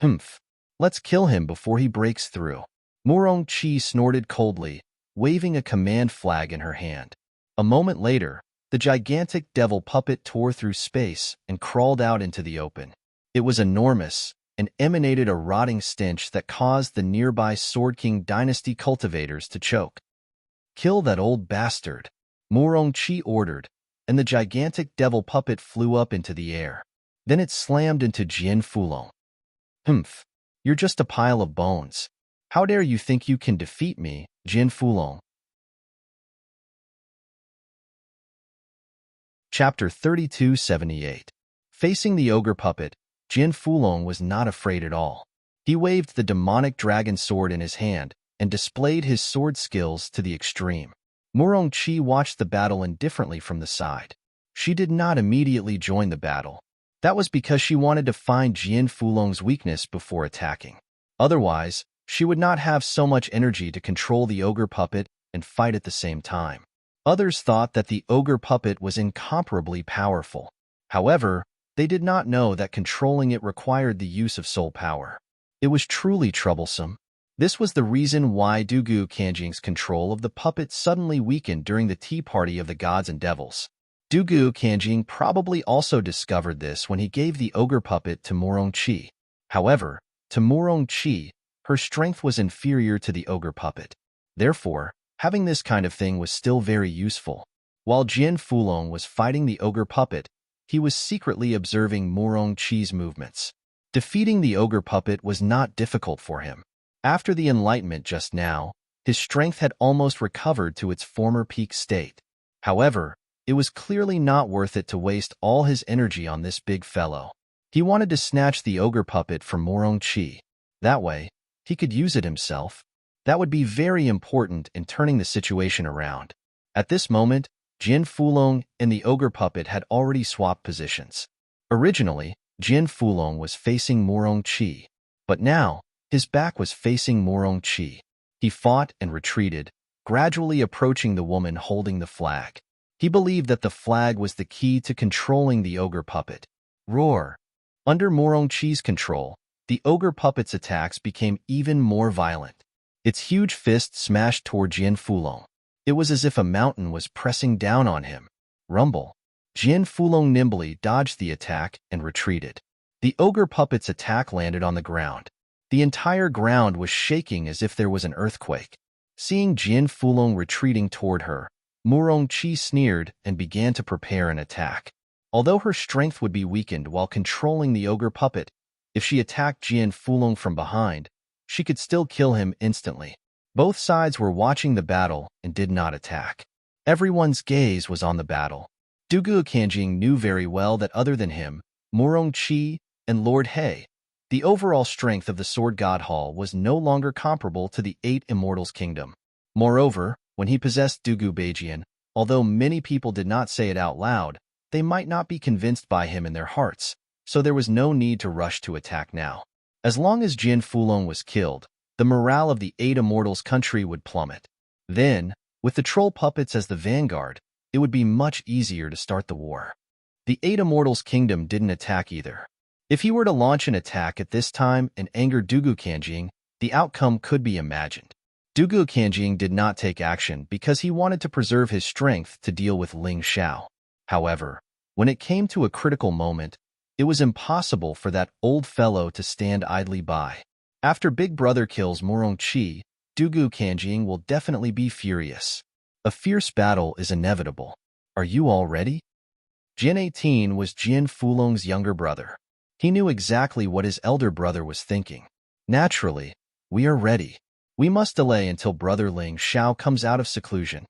Humph. Let's kill him before he breaks through. Morong Qi snorted coldly, waving a command flag in her hand. A moment later, the gigantic devil puppet tore through space and crawled out into the open. It was enormous and emanated a rotting stench that caused the nearby Sword King dynasty cultivators to choke. Kill that old bastard, Morong Qi ordered, and the gigantic devil puppet flew up into the air. Then it slammed into Jian Fulong. Humph, you're just a pile of bones. How dare you think you can defeat me, Jian Fulong? Chapter 3278. Facing the ogre puppet, Jian Fulong was not afraid at all. He waved the demonic dragon sword in his hand and displayed his sword skills to the extreme. Morong Qi watched the battle indifferently from the side. She did not immediately join the battle. That was because she wanted to find Jian Fulong's weakness before attacking. Otherwise, she would not have so much energy to control the ogre puppet and fight at the same time. Others thought that the ogre puppet was incomparably powerful. However, they did not know that controlling it required the use of soul power. It was truly troublesome. This was the reason why Dugu Kanjing's control of the puppet suddenly weakened during the tea party of the gods and devils. Dugu Kanjing probably also discovered this when he gave the ogre puppet to Morong Qi. However, to Morong Qi, her strength was inferior to the ogre puppet. Therefore, having this kind of thing was still very useful. While Jian Fulong was fighting the ogre puppet, he was secretly observing Morong Qi's movements. Defeating the ogre puppet was not difficult for him. After the enlightenment just now, his strength had almost recovered to its former peak state. However, it was clearly not worth it to waste all his energy on this big fellow. He wanted to snatch the ogre puppet from Morong Qi. That way, he could use it himself. That would be very important in turning the situation around. At this moment, Jian Fulong and the ogre puppet had already swapped positions. Originally, Jian Fulong was facing Morong Qi, but now, his back was facing Morong Qi. He fought and retreated, gradually approaching the woman holding the flag. He believed that the flag was the key to controlling the ogre puppet. Roar! Under Morong Qi's control, the ogre puppet's attacks became even more violent. Its huge fist smashed toward Jian Fulong. It was as if a mountain was pressing down on him. Rumble! Jian Fulong nimbly dodged the attack and retreated. The ogre puppet's attack landed on the ground. The entire ground was shaking as if there was an earthquake. Seeing Jian Fulong retreating toward her, Morong Qi sneered and began to prepare an attack. Although her strength would be weakened while controlling the ogre puppet, If she attacked Jian Fulong from behind, she could still kill him instantly. Both sides were watching the battle and did not attack. Everyone's gaze was on the battle. Dugu Kanjing knew very well that other than him, Murong Qi and Lord He, the overall strength of the Sword God Hall was no longer comparable to the 8 Immortals' kingdom. Moreover, when he possessed Dugu Beijian, although many people did not say it out loud, they might not be convinced by him in their hearts, so there was no need to rush to attack now. As long as Jian Fulong was killed, the morale of the 8 Immortals' country would plummet. Then, with the troll puppets as the vanguard, it would be much easier to start the war. The 8 Immortals' kingdom didn't attack either. If he were to launch an attack at this time and anger Dugu Kanjing, the outcome could be imagined. Dugu Kanjing did not take action because he wanted to preserve his strength to deal with Ling Xiao. However, when it came to a critical moment, it was impossible for that old fellow to stand idly by. After Big Brother kills Murong Qi, Dugu Kanjing will definitely be furious. A fierce battle is inevitable. Are you all ready? Jian 18 was Jian Fulong's younger brother. He knew exactly what his elder brother was thinking. Naturally, we are ready. We must delay until Brother Ling Xiao comes out of seclusion.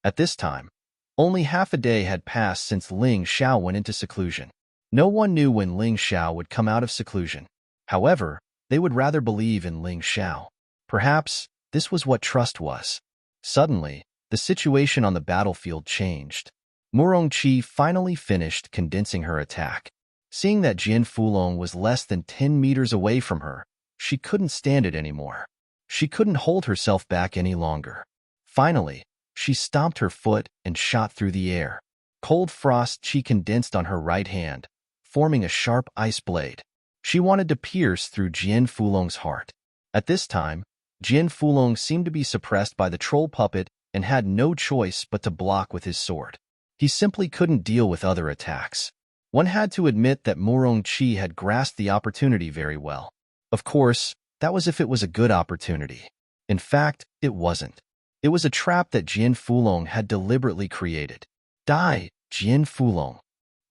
At this time, only half a day had passed since Ling Xiao went into seclusion. No one knew when Ling Xiao would come out of seclusion. However, they would rather believe in Ling Xiao. Perhaps this was what trust was. Suddenly, the situation on the battlefield changed. Murong Qi finally finished condensing her attack. Seeing that Jian Fulong was less than 10 meters away from her, she couldn't stand it anymore. She couldn't hold herself back any longer. Finally, she stomped her foot and shot through the air. Cold frost chi condensed on her right hand, forming a sharp ice blade. She wanted to pierce through Jian Fulong's heart. At this time, Jian Fulong seemed to be suppressed by the troll puppet and had no choice but to block with his sword. He simply couldn't deal with other attacks. One had to admit that Murong Qi had grasped the opportunity very well. Of course, that was if it was a good opportunity. In fact, it wasn't. It was a trap that Jian Fulong had deliberately created. Die, Jian Fulong!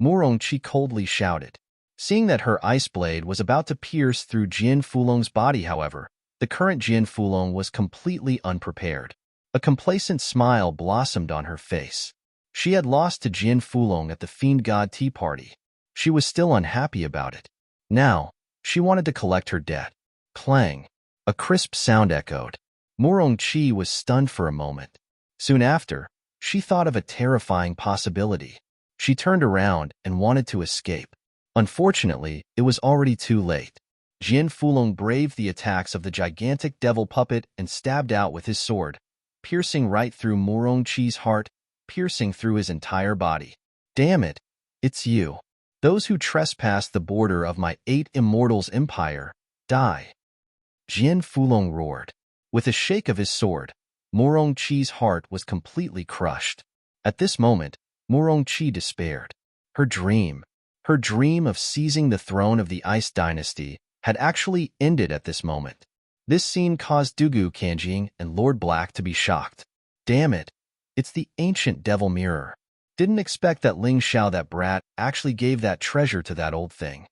Murong Qi coldly shouted. Seeing that her ice blade was about to pierce through Jian Fulong's body, however, the current Jian Fulong was completely unprepared. A complacent smile blossomed on her face. She had lost to Jian Fulong at the Fiend God Tea Party. She was still unhappy about it. Now, she wanted to collect her debt. Clang! A crisp sound echoed. Murong Qi was stunned for a moment. Soon after, she thought of a terrifying possibility. She turned around and wanted to escape. Unfortunately, it was already too late. Jian Fulong braved the attacks of the gigantic devil puppet and stabbed out with his sword, piercing right through Murong Qi's heart, piercing through his entire body. Damn it, it's you. Those who trespass the border of my 8 Immortals empire, die. Jian Fulong roared. With a shake of his sword, Murong Qi's heart was completely crushed. At this moment, Murong Qi despaired. Her dream of seizing the throne of the Ice Dynasty, had actually ended at this moment. This scene caused Dugu Kanjing and Lord Black to be shocked. Damn it, it's the ancient devil mirror. Didn't expect that Ling Xiao, that brat, actually gave that treasure to that old thing.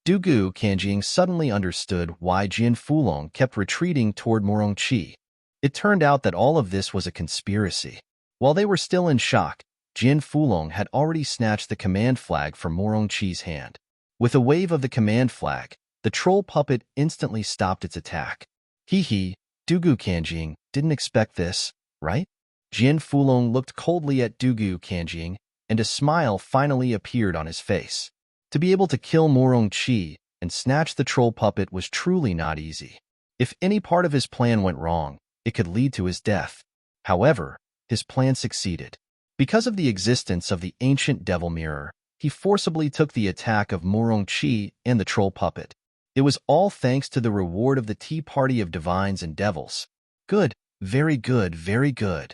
Dugu Kanjing suddenly understood why Jian Fulong kept retreating toward Murong Qi. It turned out that all of this was a conspiracy. While they were still in shock, Jian Fulong had already snatched the command flag from Murong Qi's hand. With a wave of the command flag, the troll puppet instantly stopped its attack. Hee, Dugu Kanjing didn't expect this, right? Jian Fulong looked coldly at Dugu Kanjing, and a smile finally appeared on his face. To be able to kill Murong Qi and snatch the troll puppet was truly not easy. If any part of his plan went wrong, it could lead to his death. However, his plan succeeded. Because of the existence of the ancient devil mirror, he forcibly took the attack of Murong Qi and the troll puppet. It was all thanks to the reward of the tea party of divines and devils. Good, very good, very good.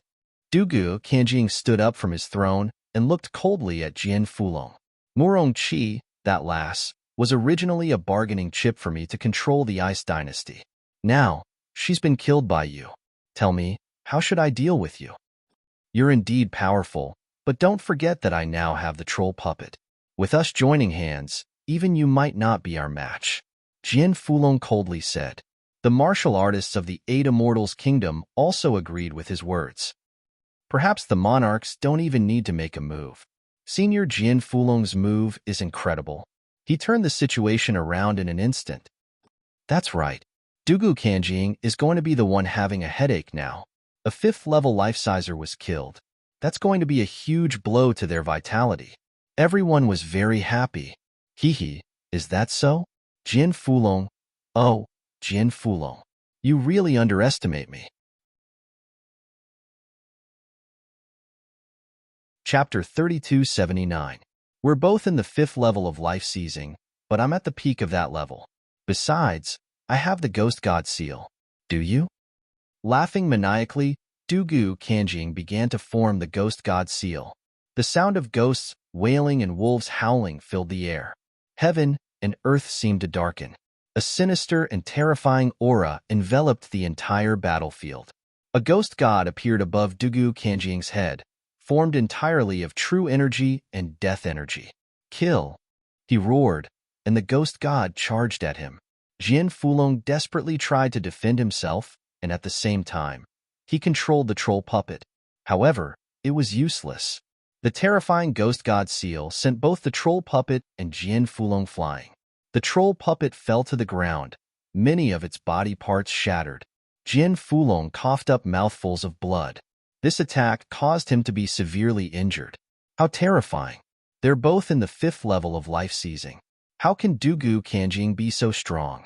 Dugu Kanjing stood up from his throne and looked coldly at Jian Fulong. Murong Qi, that lass, was originally a bargaining chip for me to control the Ice Dynasty. Now, she's been killed by you. Tell me, how should I deal with you? You're indeed powerful, but don't forget that I now have the troll puppet. With us joining hands, even you might not be our match. Jian Fulong coldly said. The martial artists of the Eight Immortals Kingdom also agreed with his words. Perhaps the monarchs don't even need to make a move. Senior Jian Fulong's move is incredible. He turned the situation around in an instant. That's right. Dugu Kanjing is going to be the one having a headache now. A 5th-level life-sizer was killed. That's going to be a huge blow to their vitality. Everyone was very happy. Hee, is that so? Jian Fulong. Oh, Jian Fulong. You really underestimate me. Chapter 3279. We're both in the 5th level of life seizing, but I'm at the peak of that level. Besides, I have the Ghost God seal. Do you? Laughing maniacally, Dugu Kanjing began to form the Ghost God seal. The sound of ghosts wailing and wolves howling filled the air. Heaven and earth seemed to darken. A sinister and terrifying aura enveloped the entire battlefield. A ghost god appeared above Dugu Kanjing's head, formed entirely of true energy and death energy. Kill! He roared, and the ghost god charged at him. Jian Fulong desperately tried to defend himself, and at the same time, he controlled the troll puppet. However, it was useless. The terrifying ghost god seal sent both the troll puppet and Jian Fulong flying. The troll puppet fell to the ground, many of its body parts shattered. Jian Fulong coughed up mouthfuls of blood. This attack caused him to be severely injured. How terrifying. They're both in the 5th level of life seizing. How can Dugu Kanjing be so strong?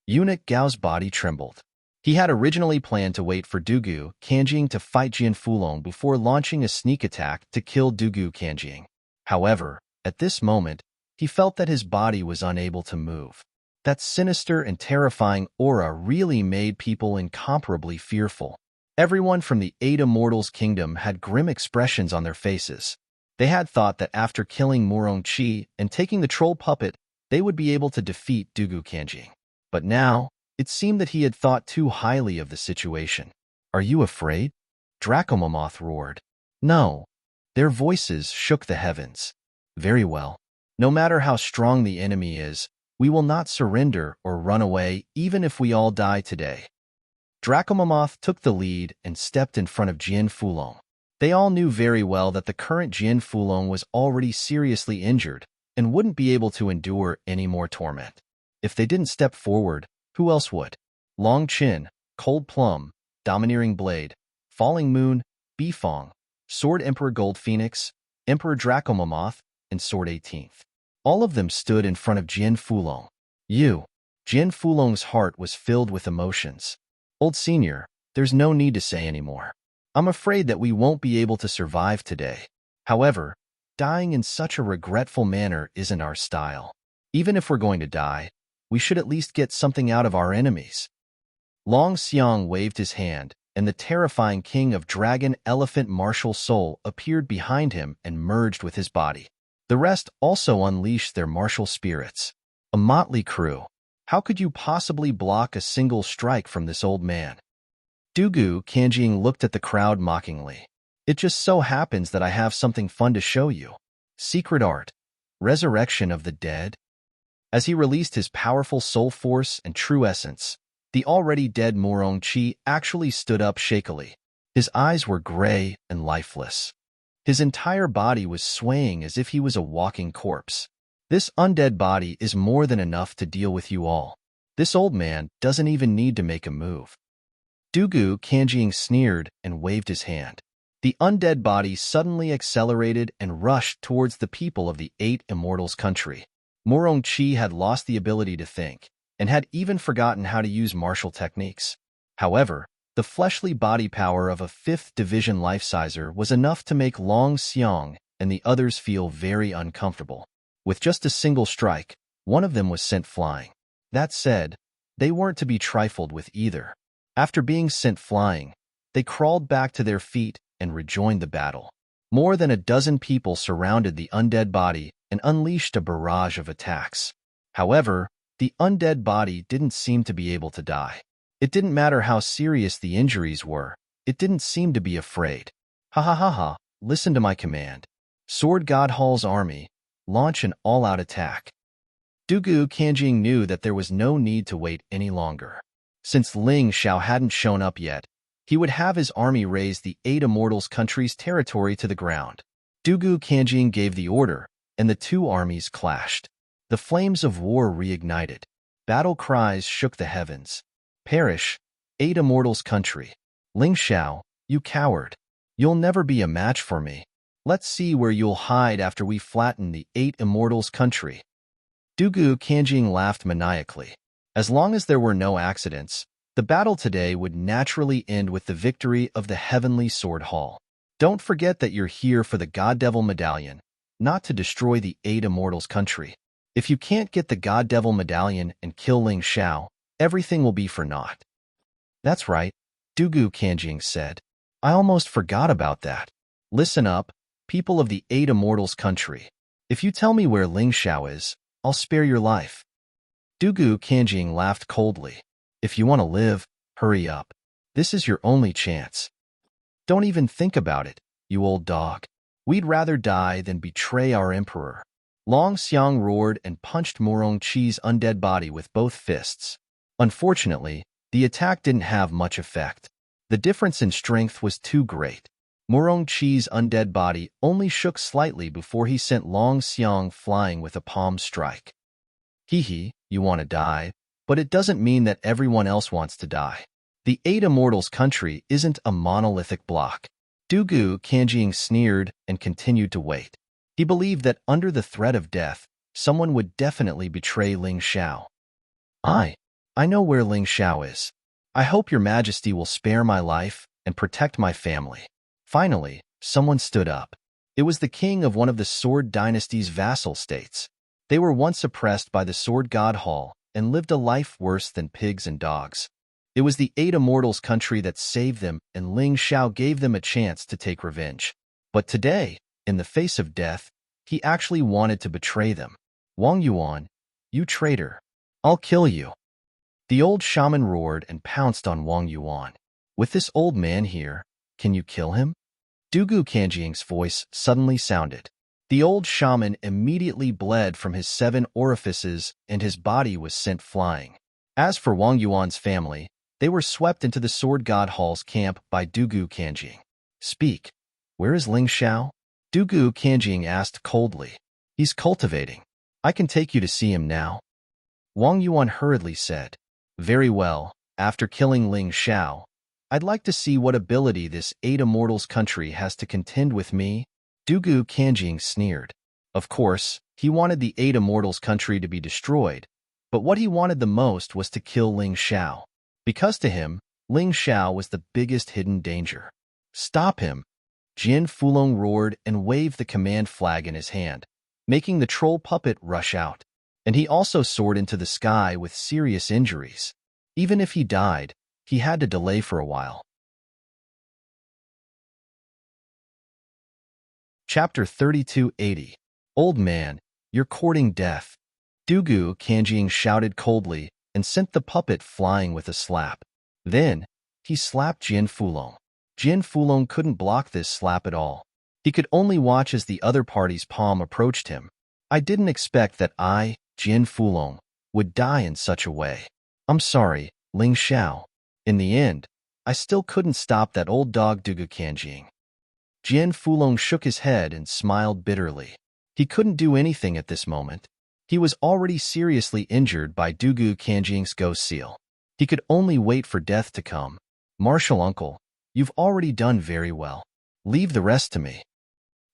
Eunuch Gao's body trembled. He had originally planned to wait for Dugu Kanjing to fight Jian Fulong before launching a sneak attack to kill Dugu Kanjing. However, at this moment, he felt that his body was unable to move. That sinister and terrifying aura really made people incomparably fearful. Everyone from the Eight Immortals Kingdom had grim expressions on their faces. They had thought that after killing Murong Qi and taking the troll puppet, they would be able to defeat Dugu Kanjing. But now, it seemed that he had thought too highly of the situation. Are you afraid? Dracomomoth roared. No. Their voices shook the heavens. Very well. No matter how strong the enemy is, we will not surrender or run away even if we all die today. Dracomomoth took the lead and stepped in front of Jian Fulong. They all knew very well that the current Jian Fulong was already seriously injured and wouldn't be able to endure any more torment. If they didn't step forward, who else would? Long Chin, Cold Plum, Domineering Blade, Falling Moon, Bifong, Sword Emperor Gold Phoenix, Emperor Dracomomoth, and Sword 18th. All of them stood in front of Jian Fulong. Jian Fulong's heart was filled with emotions. Old Senior, there's no need to say anymore. I'm afraid that we won't be able to survive today. However, dying in such a regretful manner isn't our style. Even if we're going to die, we should at least get something out of our enemies. Long Xiang waved his hand, and the terrifying king of Dragon Elephant Martial Soul appeared behind him and merged with his body. The rest also unleashed their martial spirits. A motley crew. How could you possibly block a single strike from this old man? Dugu Kanjing looked at the crowd mockingly. It just so happens that I have something fun to show you. Secret art. Resurrection of the dead. As he released his powerful soul force and true essence, the already dead Murong Qi actually stood up shakily. His eyes were gray and lifeless. His entire body was swaying as if he was a walking corpse. This undead body is more than enough to deal with you all. This old man doesn't even need to make a move. Dugu Kanjing sneered and waved his hand. The undead body suddenly accelerated and rushed towards the people of the Eight Immortals country. Murong Qi had lost the ability to think, and had even forgotten how to use martial techniques. However, the fleshly body power of a 5th division life-sizer was enough to make Long Xiang and the others feel very uncomfortable. With just a single strike, one of them was sent flying. That said, they weren't to be trifled with either. After being sent flying, they crawled back to their feet and rejoined the battle. More than a dozen people surrounded the undead body and unleashed a barrage of attacks. However, the undead body didn't seem to be able to die. It didn't matter how serious the injuries were, it didn't seem to be afraid. Ha ha ha ha, listen to my command. Sword God Hall's army, launch an all-out attack. Dugu Kanjing knew that there was no need to wait any longer. Since Ling Xiao hadn't shown up yet, he would have his army raze the 8 Immortals country's territory to the ground. Dugu Kanjing gave the order, and the two armies clashed. The flames of war reignited. Battle cries shook the heavens. Perish, 8 Immortals country. Ling Xiao, you coward. You'll never be a match for me. Let's see where you'll hide after we flatten the 8 Immortals country. Dugu Kanjing laughed maniacally. As long as there were no accidents, the battle today would naturally end with the victory of the Heavenly Sword Hall. Don't forget that you're here for the God Devil Medallion, not to destroy the 8 Immortals country. If you can't get the God Devil Medallion and kill Ling Xiao, everything will be for naught. That's right, Dugu Kanjing said. I almost forgot about that. Listen up, people of the 8 Immortals country. If you tell me where Ling Xiao is, I'll spare your life. Dugu Kanjing laughed coldly. If you want to live, hurry up. This is your only chance. Don't even think about it, you old dog. We'd rather die than betray our emperor. Long Xiang roared and punched Murong Qi's undead body with both fists. Unfortunately, the attack didn't have much effect. The difference in strength was too great. Murong Qi's undead body only shook slightly before he sent Long Xiang flying with a palm strike. Hee, you want to die, but it doesn't mean that everyone else wants to die. The 8 Immortals country isn't a monolithic block. Dugu Kanjing sneered and continued to wait. He believed that under the threat of death, someone would definitely betray Ling Xiao. I know where Ling Xiao is. I hope your majesty will spare my life and protect my family. Finally, someone stood up. It was the king of one of the Sword Dynasty's vassal states. They were once oppressed by the Sword God Hall and lived a life worse than pigs and dogs. It was the 8 Immortals country that saved them, and Ling Xiao gave them a chance to take revenge. But today, in the face of death, he actually wanted to betray them. Wang Yuan, you traitor. I'll kill you. The old shaman roared and pounced on Wang Yuan. With this old man here, can you kill him? Dugu Kanjing's voice suddenly sounded. The old shaman immediately bled from his 7 orifices and his body was sent flying. As for Wang Yuan's family, they were swept into the Sword God Hall's camp by Dugu Kanjing. Speak. Where is Ling Xiao? Dugu Kanjing asked coldly. He's cultivating. I can take you to see him now. Wang Yuan hurriedly said. Very well, after killing Ling Xiao, I'd like to see what ability this 8 Immortals country has to contend with me. Dugu Kanjing sneered. Of course, he wanted the 8 Immortals country to be destroyed, but what he wanted the most was to kill Ling Xiao. Because to him, Ling Xiao was the biggest hidden danger. Stop him! Jin Fulong roared and waved the command flag in his hand, making the troll puppet rush out. And he also soared into the sky with serious injuries. Even if he died, he had to delay for a while. Chapter 3280. Old man, you're courting death. Dugu Kanjing shouted coldly and sent the puppet flying with a slap. Then, he slapped Jin Fulong. Jin Fulong couldn't block this slap at all. He could only watch as the other party's palm approached him. I didn't expect that I, Jin Fulong, would die in such a way. I'm sorry, Ling Xiao. In the end, I still couldn't stop that old dog Dugu Kanjing. Jin Fulong shook his head and smiled bitterly. He couldn't do anything at this moment. He was already seriously injured by Dugu Kanjing's ghost seal. He could only wait for death to come. Martial uncle, you've already done very well. Leave the rest to me.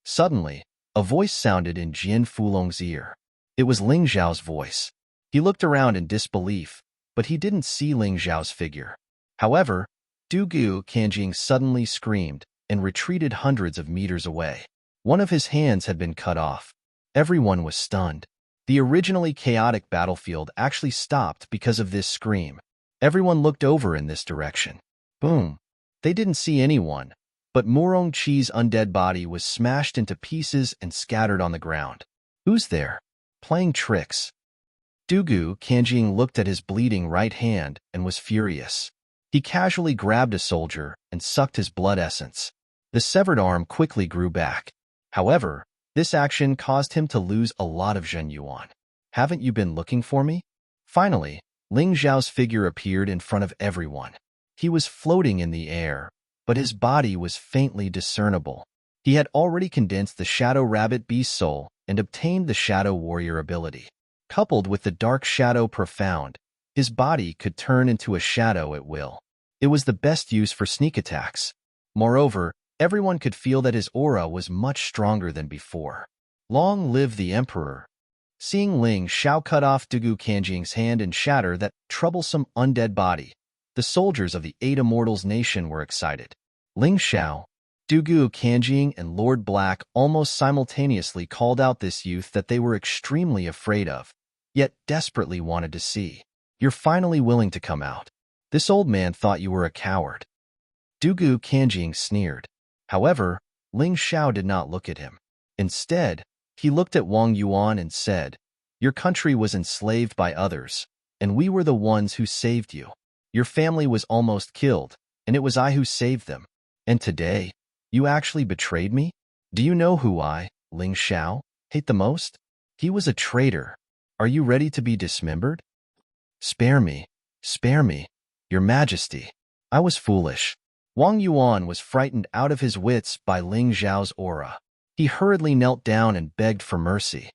Suddenly, a voice sounded in Jin Fulong's ear. It was Ling Xiao's voice. He looked around in disbelief, but he didn't see Ling Xiao's figure. However, Dugu Kanjing suddenly screamed and retreated hundreds of meters away. One of his hands had been cut off. Everyone was stunned. The originally chaotic battlefield actually stopped because of this scream. Everyone looked over in this direction. Boom. They didn't see anyone, but Murong Qi's undead body was smashed into pieces and scattered on the ground. Who's there? Playing tricks. Dugu Kanjing looked at his bleeding right hand and was furious. He casually grabbed a soldier and sucked his blood essence. The severed arm quickly grew back. However, this action caused him to lose a lot of Zhen Yuan. Haven't you been looking for me? Finally, Ling Zhao's figure appeared in front of everyone. He was floating in the air, but his body was faintly discernible. He had already condensed the Shadow Rabbit Beast soul and obtained the Shadow Warrior ability. Coupled with the Dark Shadow Profound, his body could turn into a shadow at will. It was the best use for sneak attacks. Moreover, everyone could feel that his aura was much stronger than before. Long live the Emperor! Seeing Ling Xiao cut off Dugu Kanjing's hand and shatter that troublesome undead body, the soldiers of the 8 Immortals nation were excited. Ling Xiao, Dugu Kanjing, and Lord Black almost simultaneously called out this youth that they were extremely afraid of, yet desperately wanted to see. You're finally willing to come out. This old man thought you were a coward. Dugu Kanjing sneered. However, Ling Xiao did not look at him. Instead, he looked at Wang Yuan and said, Your country was enslaved by others, and we were the ones who saved you. Your family was almost killed, and it was I who saved them. And today, you actually betrayed me? Do you know who I, Ling Xiao, hate the most? He was a traitor. Are you ready to be dismembered? Spare me, Your Majesty. I was foolish. Wang Yuan was frightened out of his wits by Ling Zhao's aura. He hurriedly knelt down and begged for mercy.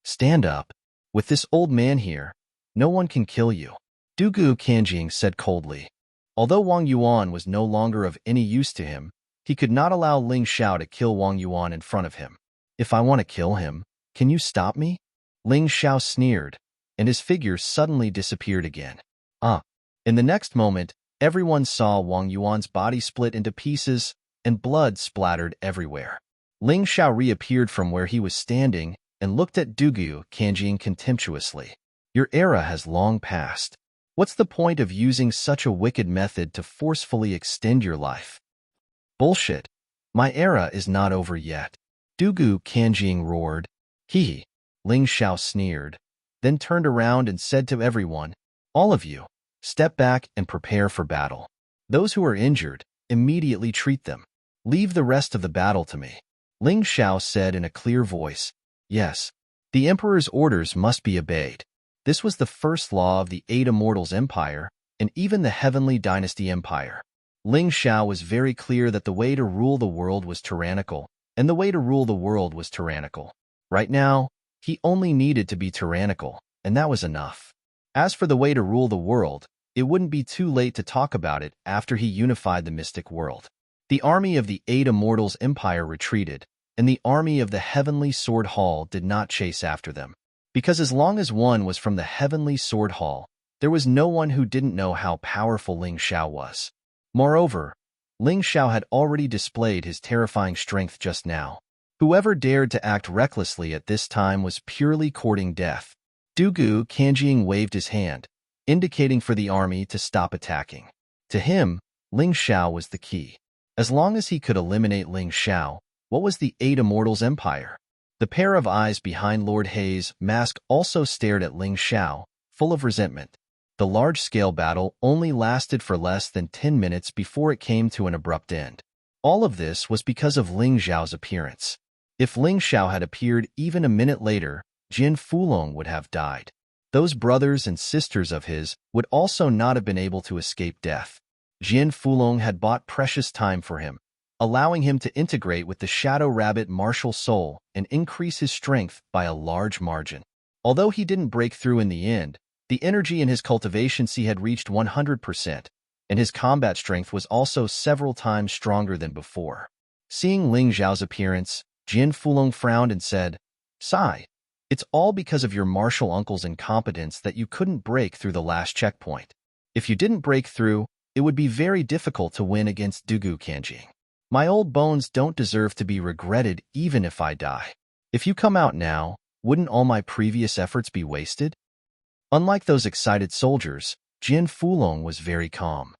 Stand up. With this old man here, no one can kill you, Dugu Kanjing said coldly. Although Wang Yuan was no longer of any use to him, he could not allow Ling Xiao to kill Wang Yuan in front of him. If I want to kill him, can you stop me? Ling Xiao sneered, and his figure suddenly disappeared again. In the next moment, everyone saw Wang Yuan's body split into pieces, and blood splattered everywhere. Ling Xiao reappeared from where he was standing and looked at Dugu Kanjing contemptuously. Your era has long passed. What's the point of using such a wicked method to forcefully extend your life? Bullshit. My era is not over yet. Dugu Kanjing roared. Hee. Ling Xiao sneered, then turned around and said to everyone, All of you, step back and prepare for battle. Those who are injured, immediately treat them. Leave the rest of the battle to me. Ling Xiao said in a clear voice, Yes, the Emperor's orders must be obeyed. This was the first law of the 8 Immortals Empire, and even the Heavenly Dynasty Empire. Ling Xiao was very clear that the way to rule the world was tyrannical, and the way to rule the world was tyrannical. Right now, he only needed to be tyrannical, and that was enough. As for the way to rule the world, it wouldn't be too late to talk about it after he unified the mystic world. The army of the 8 Immortals Empire retreated, and the army of the Heavenly Sword Hall did not chase after them. Because as long as one was from the Heavenly Sword Hall, there was no one who didn't know how powerful Ling Xiao was. Moreover, Ling Xiao had already displayed his terrifying strength just now. Whoever dared to act recklessly at this time was purely courting death. Dugu Kanjing waved his hand, indicating for the army to stop attacking. To him, Ling Xiao was the key. As long as he could eliminate Ling Xiao, what was the 8 Immortals Empire? The pair of eyes behind Lord Hei's mask also stared at Ling Xiao, full of resentment. The large-scale battle only lasted for less than 10 minutes before it came to an abrupt end. All of this was because of Ling Xiao's appearance. If Ling Xiao had appeared even a minute later, Jin Fulong would have died. Those brothers and sisters of his would also not have been able to escape death. Jin Fulong had bought precious time for him, allowing him to integrate with the Shadow Rabbit martial soul and increase his strength by a large margin. Although he didn't break through in the end, the energy in his cultivation sea had reached 100%, and his combat strength was also several times stronger than before. Seeing Ling Xiao's appearance, Jin Fulong frowned and said, Sai, it's all because of your martial uncle's incompetence that you couldn't break through the last checkpoint. If you didn't break through, it would be very difficult to win against Dugu Kanjing. My old bones don't deserve to be regretted even if I die. If you come out now, wouldn't all my previous efforts be wasted? Unlike those excited soldiers, Jin Fulong was very calm.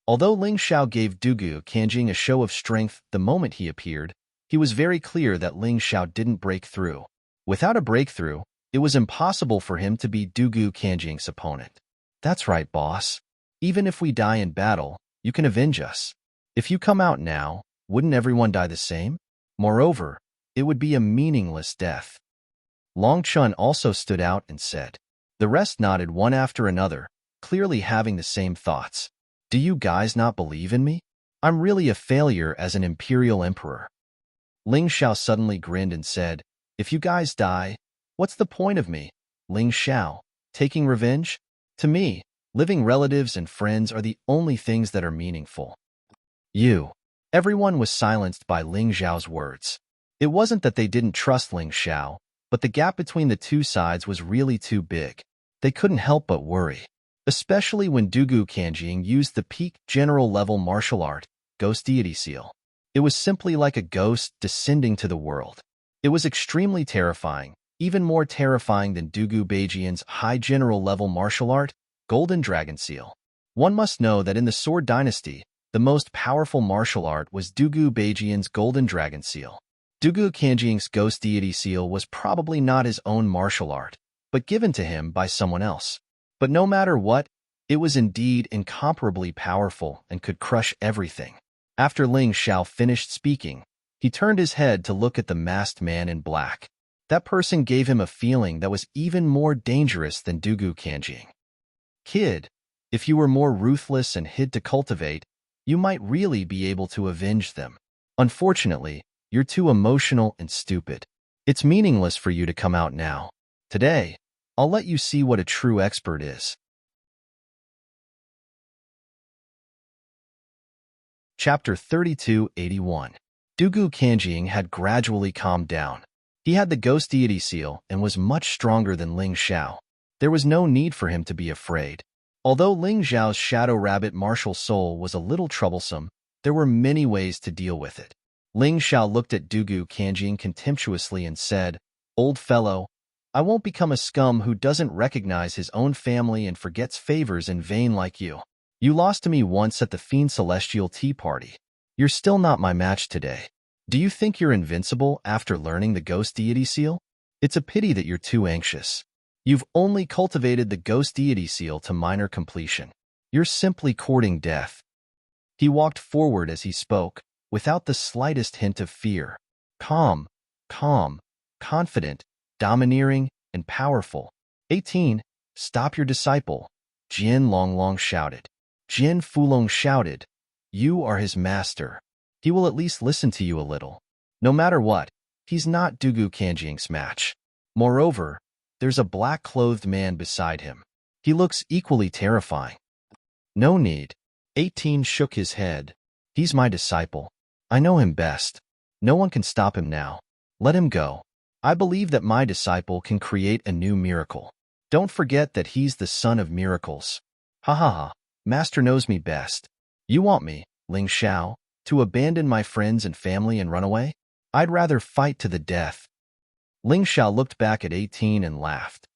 Although Ling Xiao gave Dugu Kanjing a show of strength the moment he appeared, he was very clear that Ling Xiao didn't break through. Without a breakthrough, it was impossible for him to be Dugu Kanjing's opponent. That's right, boss. Even if we die in battle, you can avenge us. If you come out now, wouldn't everyone die the same? Moreover, it would be a meaningless death. Long Chun also stood out and said. The rest nodded one after another, clearly having the same thoughts. Do you guys not believe in me? I'm really a failure as an imperial emperor. Ling Xiao suddenly grinned and said, if you guys die, what's the point of me? Ling Xiao, taking revenge? To me, living relatives and friends are the only things that are meaningful. You. Everyone was silenced by Ling Xiao's words. It wasn't that they didn't trust Ling Xiao, but the gap between the two sides was really too big. They couldn't help but worry, especially when Dugu Kanjing used the peak general-level martial art, Ghost Deity Seal. It was simply like a ghost descending to the world. It was extremely terrifying, even more terrifying than Dugu Beijian's high general-level martial art, Golden Dragon Seal. One must know that in the Sword Dynasty, the most powerful martial art was Dugu Beijian's Golden Dragon Seal. Dugu Kanjing's Ghost Deity Seal was probably not his own martial art, but given to him by someone else. But no matter what, it was indeed incomparably powerful and could crush everything. After Ling Xiao finished speaking, he turned his head to look at the masked man in black. That person gave him a feeling that was even more dangerous than Dugu Kanjing. Kid, if you were more ruthless and hid to cultivate, you might really be able to avenge them. Unfortunately, you're too emotional and stupid. It's meaningless for you to come out now. Today, I'll let you see what a true expert is. Chapter 3281. Dugu Kanjing had gradually calmed down. He had the Ghost Deity Seal and was much stronger than Ling Xiao. There was no need for him to be afraid. Although Ling Xiao's Shadow Rabbit martial soul was a little troublesome, there were many ways to deal with it. Ling Xiao looked at Dugu Kanjing contemptuously and said, Old fellow, I won't become a scum who doesn't recognize his own family and forgets favors in vain like you. You lost to me once at the Fiend Celestial Tea Party. You're still not my match today. Do you think you're invincible after learning the Ghost Deity Seal? It's a pity that you're too anxious. You've only cultivated the Ghost Deity Seal to minor completion. You're simply courting death. He walked forward as he spoke, without the slightest hint of fear. Calm, confident, domineering, and powerful. 18. Stop your disciple, Jian Longlong shouted. Jian Fulong shouted, You are his master. He will at least listen to you a little. No matter what, he's not Dugu Kanjing's match. Moreover, there's a black-clothed man beside him. He looks equally terrifying. No need. 18 shook his head. He's my disciple. I know him best. No one can stop him now. Let him go. I believe that my disciple can create a new miracle. Don't forget that he's the son of miracles. Ha ha ha. Master knows me best. You want me, Ling Xiao, to abandon my friends and family and run away? I'd rather fight to the death. Ling Xiao looked back at 18 and laughed.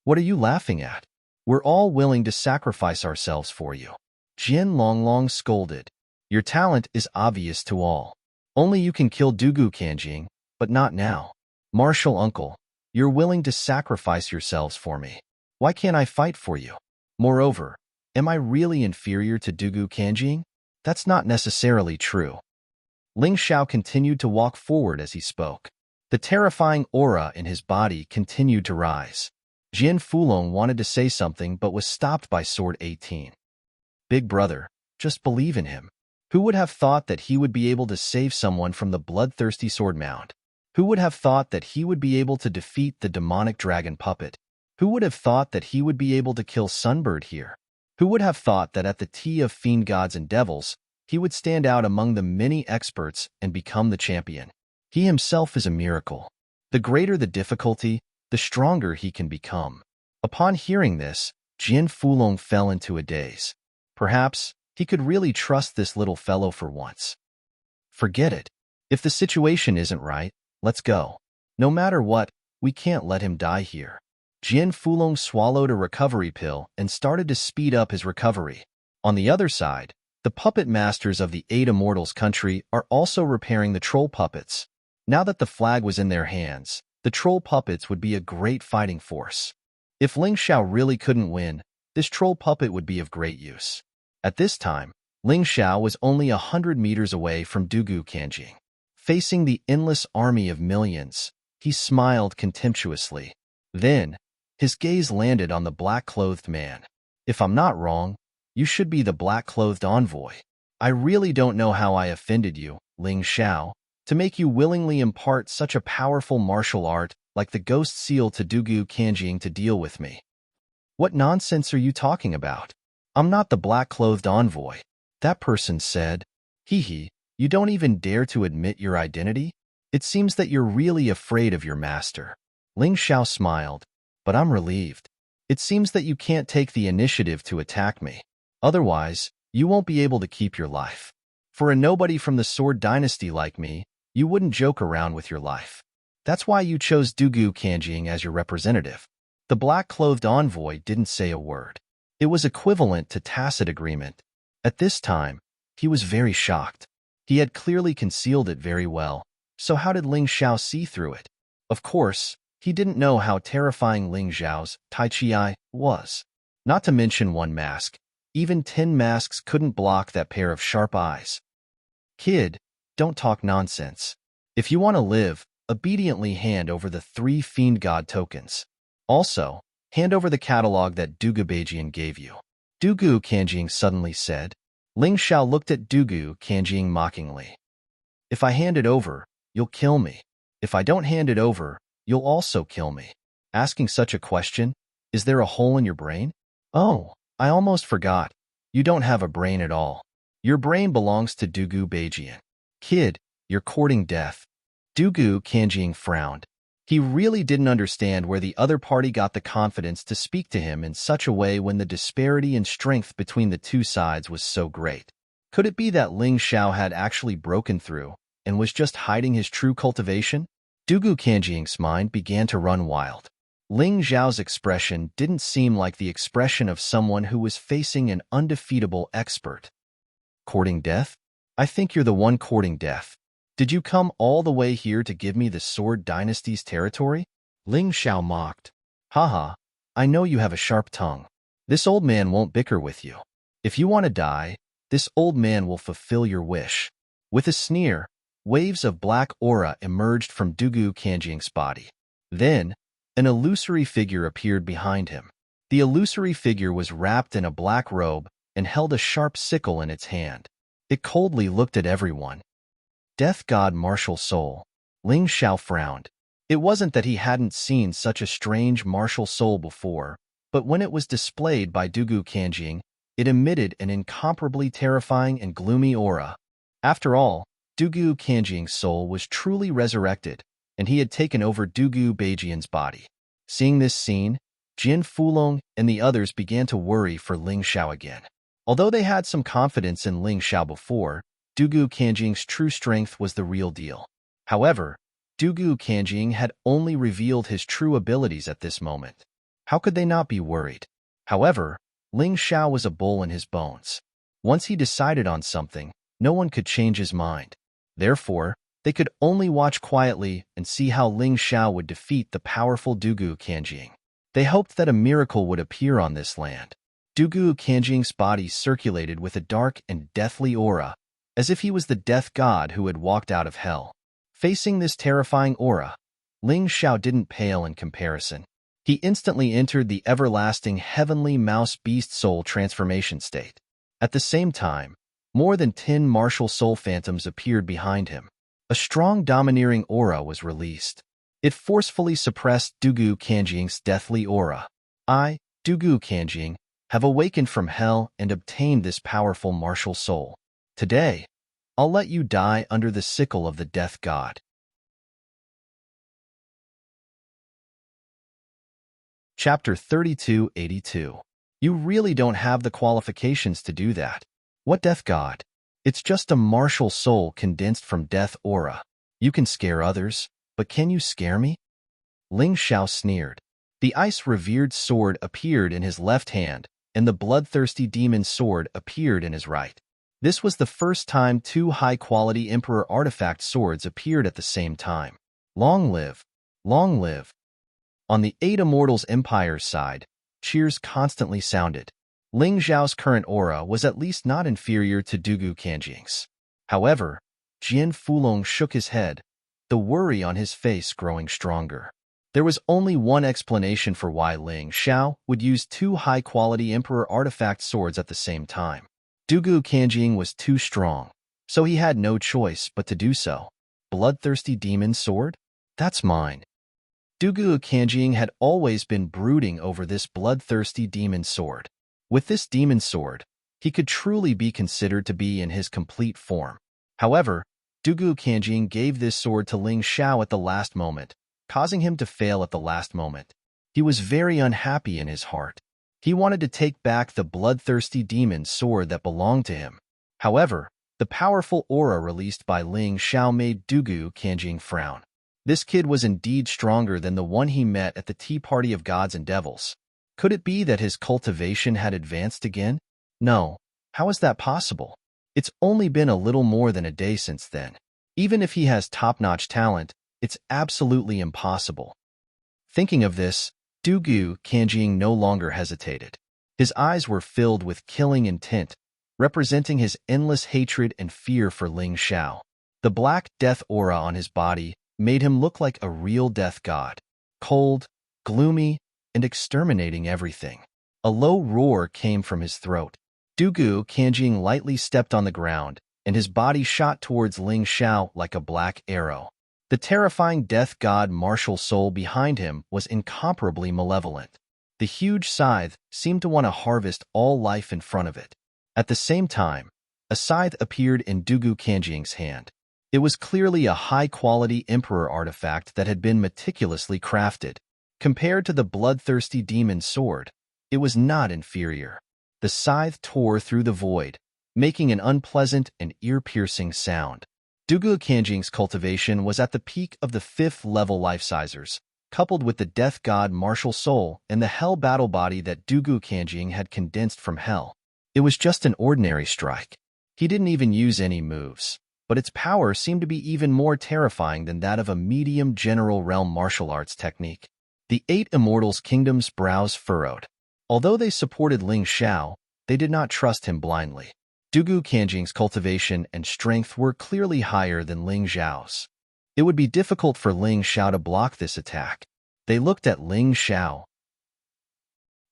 What are you laughing at? We're all willing to sacrifice ourselves for you. Jian Longlong scolded. Your talent is obvious to all. Only you can kill Dugu Kanjing, but not now. Martial uncle, you're willing to sacrifice yourselves for me. Why can't I fight for you? Moreover, am I really inferior to Dugu Kanjing? That's not necessarily true. Ling Xiao continued to walk forward as he spoke. The terrifying aura in his body continued to rise. Jian Fulong wanted to say something but was stopped by Sword 18. Big brother, just believe in him. Who would have thought that he would be able to save someone from the bloodthirsty sword mound? Who would have thought that he would be able to defeat the demonic dragon puppet? Who would have thought that he would be able to kill Sunbird here? Who would have thought that at the Tea of Fiend Gods and Devils, he would stand out among the many experts and become the champion? He himself is a miracle. The greater the difficulty, the stronger he can become. Upon hearing this, Jian Fulong fell into a daze. Perhaps he could really trust this little fellow for once. Forget it. If the situation isn't right, let's go. No matter what, we can't let him die here. Jian Fulong swallowed a recovery pill and started to speed up his recovery. On the other side, the puppet masters of the 8 Immortals country are also repairing the troll puppets. Now that the flag was in their hands, the troll puppets would be a great fighting force. If Ling Xiao really couldn't win, this troll puppet would be of great use. At this time, Ling Xiao was only 100 meters away from Dugu Kanjing. Facing the endless army of millions, He smiled contemptuously. Then, his gaze landed on the black-clothed man. If I'm not wrong, you should be the black-clothed envoy. I really don't know how I offended you, Ling Xiao, to make you willingly impart such a powerful martial art like the ghost seal to Dugu Kanjing to deal with me. What nonsense are you talking about? I'm not the black-clothed envoy. That person said. Hee, you don't even dare to admit your identity? It seems that you're really afraid of your master. Ling Xiao smiled, but I'm relieved. It seems that you can't take the initiative to attack me. Otherwise, you won't be able to keep your life. For a nobody from the Sword Dynasty like me, you wouldn't joke around with your life. That's why you chose Dugu Kanjing as your representative. The black-clothed envoy didn't say a word. It was equivalent to tacit agreement. At this time, he was very shocked. He had clearly concealed it very well, so how did Ling Xiao see through it? Of course, he didn't know how terrifying Ling Xiao's Tai Chi was. Not to mention one mask. Even 10 masks couldn't block that pair of sharp eyes. Kid, don't talk nonsense. If you want to live, obediently hand over the 3 Fiend God tokens. Also, hand over the catalog that Dugu Beijian gave you. Dugu Kanjing suddenly said. Ling Xiao looked at Dugu Kanjing mockingly. If I hand it over, you'll kill me. If I don't hand it over, you'll also kill me. Asking such a question? Is there a hole in your brain? Oh, I almost forgot. You don't have a brain at all. Your brain belongs to Dugu Beijian. Kid, you're courting death. Dugu Kanjing frowned. He really didn't understand where the other party got the confidence to speak to him in such a way when the disparity in strength between the two sides was so great. Could it be that Ling Xiao had actually broken through and was just hiding his true cultivation? Dugu Kanjing's mind began to run wild. Ling Xiao's expression didn't seem like the expression of someone who was facing an undefeatable expert. Courting death? I think you're the one courting death. Did you come all the way here to give me the Sword Dynasty's territory? Ling Xiao mocked. Haha, I know you have a sharp tongue. This old man won't bicker with you. If you want to die, this old man will fulfill your wish. With a sneer, waves of black aura emerged from Dugu Kanjing's body. Then, an illusory figure appeared behind him. The illusory figure was wrapped in a black robe and held a sharp sickle in its hand. It coldly looked at everyone. Death God Martial Soul. Ling Xiao frowned. It wasn't that he hadn't seen such a strange martial soul before, but when it was displayed by Dugu Kanjing, it emitted an incomparably terrifying and gloomy aura. After all, Dugu Kanjing's soul was truly resurrected, and he had taken over Dugu Beijian's body. Seeing this scene, Jin Fulong and the others began to worry for Ling Xiao again. Although they had some confidence in Ling Xiao before, Dugu Kanjing's true strength was the real deal. However, Dugu Kanjing had only revealed his true abilities at this moment. How could they not be worried? However, Ling Xiao was a bull in his bones. Once he decided on something, no one could change his mind. Therefore, they could only watch quietly and see how Ling Xiao would defeat the powerful Dugu Kanjing. They hoped that a miracle would appear on this land. Dugu Kanjing's body circulated with a dark and deathly aura, as if he was the death god who had walked out of hell. Facing this terrifying aura, Ling Xiao didn't pale in comparison. He instantly entered the everlasting heavenly mouse beast soul transformation state. At the same time, more than 10 martial soul phantoms appeared behind him. A strong domineering aura was released. It forcefully suppressed Dugu Kanjing's deathly aura. I, Dugu Kanjing, have awakened from hell and obtained this powerful martial soul. Today, I'll let you die under the sickle of the death god. Chapter 3282. You really don't have the qualifications to do that. What death god? It's just a martial soul condensed from death aura. You can scare others, but can you scare me? Ling Xiao sneered. The ice-revered sword appeared in his left hand, and the bloodthirsty demon sword appeared in his right. This was the first time 2 high-quality Emperor artifact swords appeared at the same time. Long live! Long live! On the 8 Immortals Empire's side, cheers constantly sounded. Ling Xiao's current aura was at least not inferior to Dugu Kanjing's. However, Jin Fulong shook his head, the worry on his face growing stronger. There was only one explanation for why Ling Xiao would use two high-quality Emperor artifact swords at the same time. Dugu Kanjing was too strong, so he had no choice but to do so. Bloodthirsty demon sword? That's mine. Dugu Kanjing had always been brooding over this bloodthirsty demon sword. With this demon sword, he could truly be considered to be in his complete form. However, Dugu Kanjing gave this sword to Ling Xiao at the last moment, causing him to fail at the last moment. He was very unhappy in his heart. He wanted to take back the bloodthirsty demon sword that belonged to him. However, the powerful aura released by Ling Xiao made Dugu Kanjing frown. This kid was indeed stronger than the one he met at the tea party of gods and devils. Could it be that his cultivation had advanced again? No. How is that possible? It's only been a little more than a day since then. Even if he has top-notch talent, it's absolutely impossible. Thinking of this, Dugu Kanjing no longer hesitated. His eyes were filled with killing intent, representing his endless hatred and fear for Ling Xiao. The black death aura on his body made him look like a real death god, cold, gloomy, and exterminating everything. A low roar came from his throat. Dugu Kanjing lightly stepped on the ground, and his body shot towards Ling Xiao like a black arrow. The terrifying death god martial soul behind him was incomparably malevolent. The huge scythe seemed to want to harvest all life in front of it. At the same time, a scythe appeared in Dugu Kanjing's hand. It was clearly a high-quality Emperor artifact that had been meticulously crafted. Compared to the bloodthirsty demon sword, it was not inferior. The scythe tore through the void, making an unpleasant and ear-piercing sound. Dugu Kanjing's cultivation was at the peak of the 5th-level life-sizers, coupled with the death god martial soul and the hell battle body that Dugu Kanjing had condensed from hell. It was just an ordinary strike. He didn't even use any moves, but its power seemed to be even more terrifying than that of a medium general realm martial arts technique. The 8 Immortals' kingdom's brows furrowed. Although they supported Ling Xiao, they did not trust him blindly. Dugu Kanjing's cultivation and strength were clearly higher than Ling Xiao's. It would be difficult for Ling Xiao to block this attack. They looked at Ling Xiao,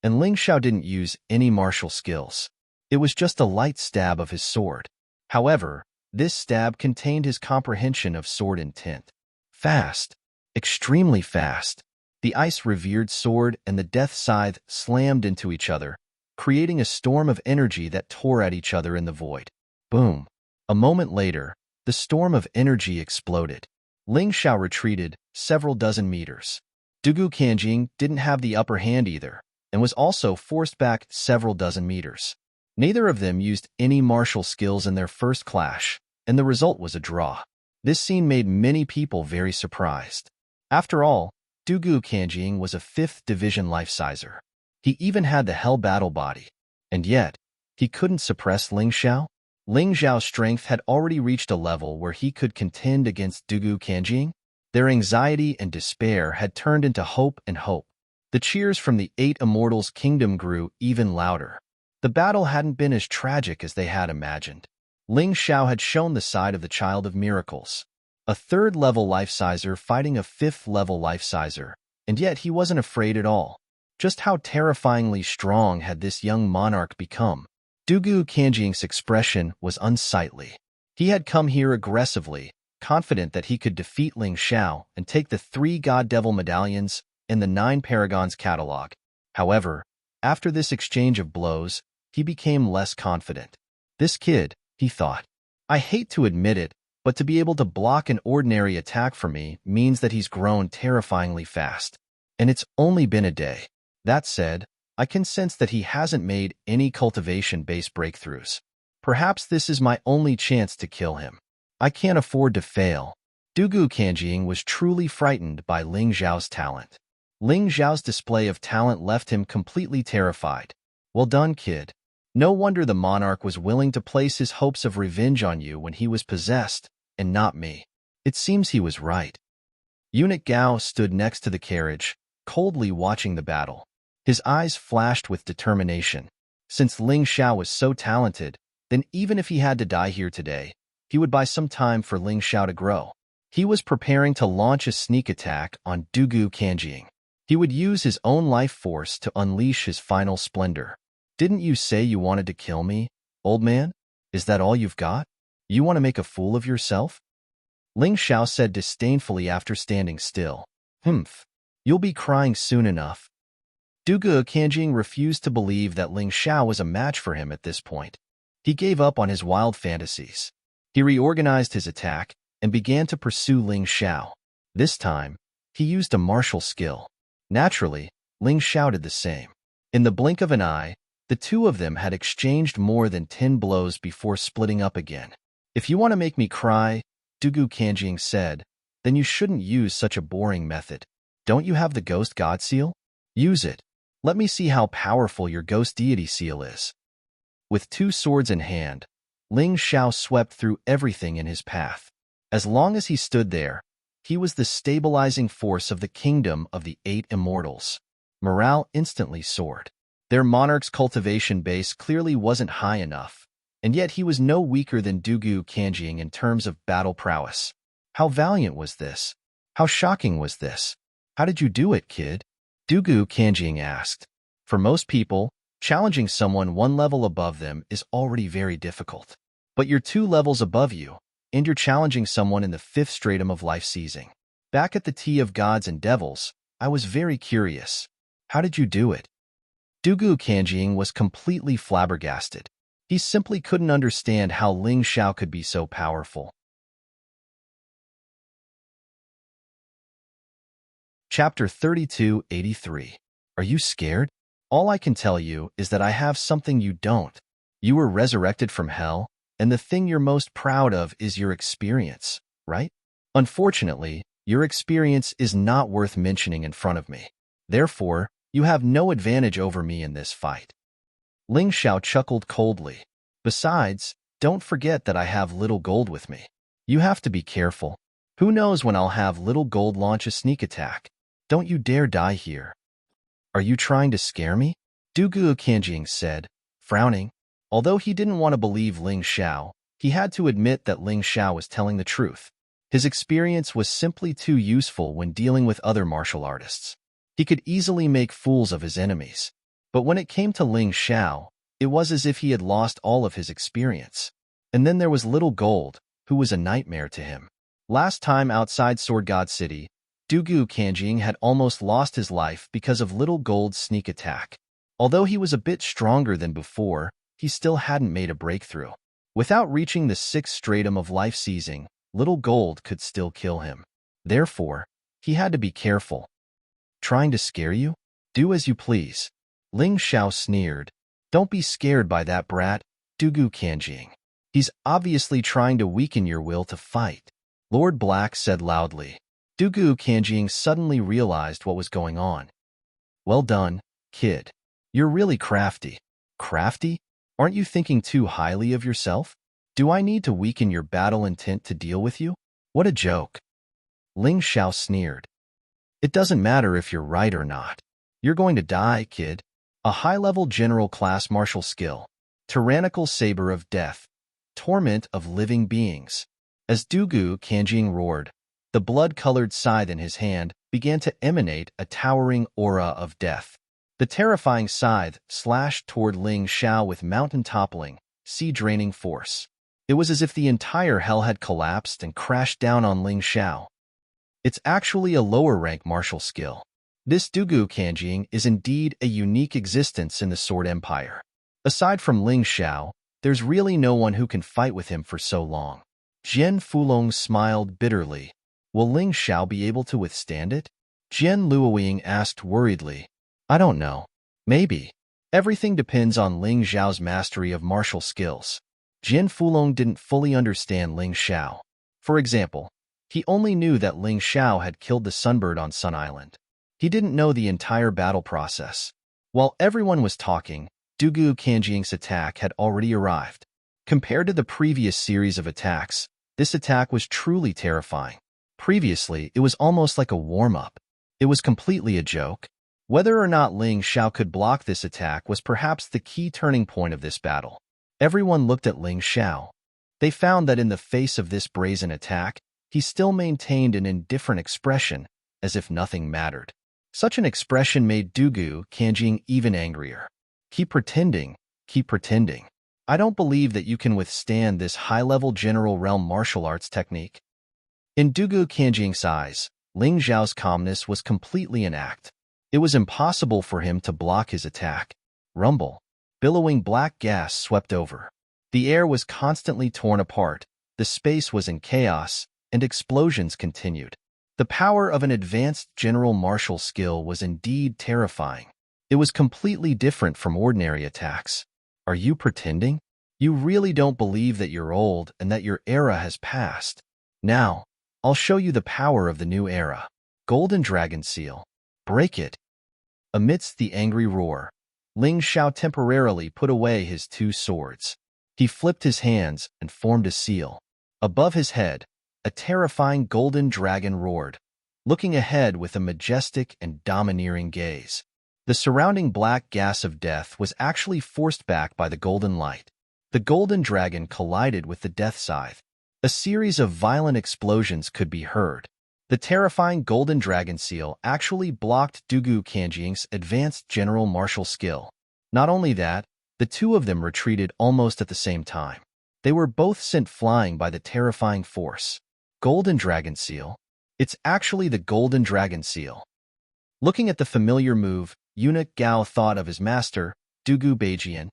and Ling Xiao didn't use any martial skills. It was just a light stab of his sword. However, this stab contained his comprehension of sword intent. Fast. Extremely fast. The ice-revered sword and the death scythe slammed into each other, creating a storm of energy that tore at each other in the void. Boom. A moment later, the storm of energy exploded. Ling Xiao retreated several dozen meters. Dugu Kanjing didn't have the upper hand either, and was also forced back several dozen meters. Neither of them used any martial skills in their first clash, and the result was a draw. This scene made many people very surprised. After all, Dugu Kanjing was a 5th division life-sizer. He even had the hell battle body. And yet, he couldn't suppress Ling Xiao? Ling Xiao's strength had already reached a level where he could contend against Dugu Kanjing. Their anxiety and despair had turned into hope and hope. The cheers from the 8 Immortals' kingdom grew even louder. The battle hadn't been as tragic as they had imagined. Ling Xiao had shown the side of the Child of Miracles. A 3rd-level life-sizer fighting a 5th-level life-sizer, and yet he wasn't afraid at all. Just how terrifyingly strong had this young monarch become? Dugu Kanjing's expression was unsightly. He had come here aggressively, confident that he could defeat Ling Xiao and take the 3 God Devil medallions and the 9 Paragons catalog. However, after this exchange of blows, he became less confident. This kid, he thought. I hate to admit it, but to be able to block an ordinary attack from me means that he's grown terrifyingly fast. And it's only been a day. That said, I can sense that he hasn't made any cultivation-based breakthroughs. Perhaps this is my only chance to kill him. I can't afford to fail. Dugu Kanjing was truly frightened by Ling Xiao's talent. Ling Xiao's display of talent left him completely terrified. Well done, kid. No wonder the monarch was willing to place his hopes of revenge on you when he was possessed, and not me. It seems he was right. Eunuch Gao stood next to the carriage, coldly watching the battle. His eyes flashed with determination. Since Ling Xiao was so talented, then even if he had to die here today, he would buy some time for Ling Xiao to grow. He was preparing to launch a sneak attack on Dugu Kanjing. He would use his own life force to unleash his final splendor. Didn't you say you wanted to kill me, old man? Is that all you've got? You want to make a fool of yourself? Ling Xiao said disdainfully after standing still. Humph. You'll be crying soon enough. Dugu Kanjing refused to believe that Ling Xiao was a match for him at this point. He gave up on his wild fantasies. He reorganized his attack and began to pursue Ling Xiao. This time, he used a martial skill. Naturally, Ling Xiao did the same. In the blink of an eye, the two of them had exchanged more than 10 blows before splitting up again. If you want to make me cry, Dugu Kanjing said, then you shouldn't use such a boring method. Don't you have the ghost god seal? Use it. Let me see how powerful your ghost deity seal is. With 2 swords in hand, Ling Xiao swept through everything in his path. As long as he stood there, he was the stabilizing force of the kingdom of the 8 immortals. Morale instantly soared. Their monarch's cultivation base clearly wasn't high enough, and yet he was no weaker than Dugu Kanjing in terms of battle prowess. How valiant was this? How shocking was this? How did you do it, kid? Dugu Kanjing asked. For most people, challenging someone 1 level above them is already very difficult. But you're 2 levels above you, and you're challenging someone in the 5th stratum of life seizing. Back at the Tea of Gods and Devils, I was very curious. How did you do it? Dugu Kanjing was completely flabbergasted. He simply couldn't understand how Ling Xiao could be so powerful. Chapter 3283. Are you scared? All I can tell you is that I have something you don't. You were resurrected from hell, and the thing you're most proud of is your experience, right? Unfortunately, your experience is not worth mentioning in front of me. Therefore, you have no advantage over me in this fight. Ling Xiao chuckled coldly. Besides, don't forget that I have Little Gold with me. You have to be careful. Who knows when I'll have Little Gold launch a sneak attack? Don't you dare die here. Are you trying to scare me? Dugu Kanjing said, frowning. Although he didn't want to believe Ling Xiao, he had to admit that Ling Xiao was telling the truth. His experience was simply too useful when dealing with other martial artists. He could easily make fools of his enemies. But when it came to Ling Xiao, it was as if he had lost all of his experience. And then there was Little Gold, who was a nightmare to him. Last time outside Sword God City, Dugu Kanjing had almost lost his life because of Little Gold's sneak attack. Although he was a bit stronger than before, he still hadn't made a breakthrough. Without reaching the 6th stratum of life seizing, Little Gold could still kill him. Therefore, he had to be careful. Trying to scare you? Do as you please. Ling Xiao sneered. Don't be scared by that brat, Dugu Kanjing. He's obviously trying to weaken your will to fight. Lord Black said loudly. Dugu Kanjing suddenly realized what was going on. Well done, kid. You're really crafty. Crafty? Aren't you thinking too highly of yourself? Do I need to weaken your battle intent to deal with you? What a joke. Ling Xiao sneered. It doesn't matter if you're right or not. You're going to die, kid. A high-level general class martial skill. Tyrannical saber of death. Torment of living beings. As Dugu Kanjing roared, the blood-colored scythe in his hand began to emanate a towering aura of death. The terrifying scythe slashed toward Ling Xiao with mountain-toppling, sea-draining force. It was as if the entire hell had collapsed and crashed down on Ling Xiao. It's actually a lower-rank martial skill. This Dugu Kanjing is indeed a unique existence in the Sword Empire. Aside from Ling Xiao, there's really no one who can fight with him for so long. Jian Fulong smiled bitterly. Will Ling Xiao be able to withstand it? Jian Luoying asked worriedly. I don't know. Maybe. Everything depends on Ling Xiao's mastery of martial skills. Jian Fulong didn't fully understand Ling Xiao. For example, he only knew that Ling Xiao had killed the Sunbird on Sun Island. He didn't know the entire battle process. While everyone was talking, Dugu Kanjing's attack had already arrived. Compared to the previous series of attacks, this attack was truly terrifying. Previously, it was almost like a warm-up. It was completely a joke. Whether or not Ling Xiao could block this attack was perhaps the key turning point of this battle. Everyone looked at Ling Xiao. They found that in the face of this brazen attack, he still maintained an indifferent expression, as if nothing mattered. Such an expression made Dugu Kanjing even angrier. Keep pretending, keep pretending. I don't believe that you can withstand this high-level general realm martial arts technique. In Dugu Kanjing's eyes, Ling Zhao's calmness was completely an act. It was impossible for him to block his attack. Rumble. Billowing black gas swept over. The air was constantly torn apart, the space was in chaos, and explosions continued. The power of an advanced general martial skill was indeed terrifying. It was completely different from ordinary attacks. Are you pretending? You really don't believe that you're old and that your era has passed. Now, I'll show you the power of the new era. Golden Dragon Seal. Break it. Amidst the angry roar, Ling Xiao temporarily put away his two swords. He flipped his hands and formed a seal. Above his head, a terrifying golden dragon roared, looking ahead with a majestic and domineering gaze. The surrounding black gas of death was actually forced back by the golden light. The golden dragon collided with the death scythe. A series of violent explosions could be heard. The terrifying golden dragon seal actually blocked Dugu Kanjing's advanced general martial skill. Not only that, the two of them retreated almost at the same time. They were both sent flying by the terrifying force. Golden Dragon Seal? It's actually the Golden Dragon Seal. Looking at the familiar move, eunuch Gao thought of his master, Dugu Beijian,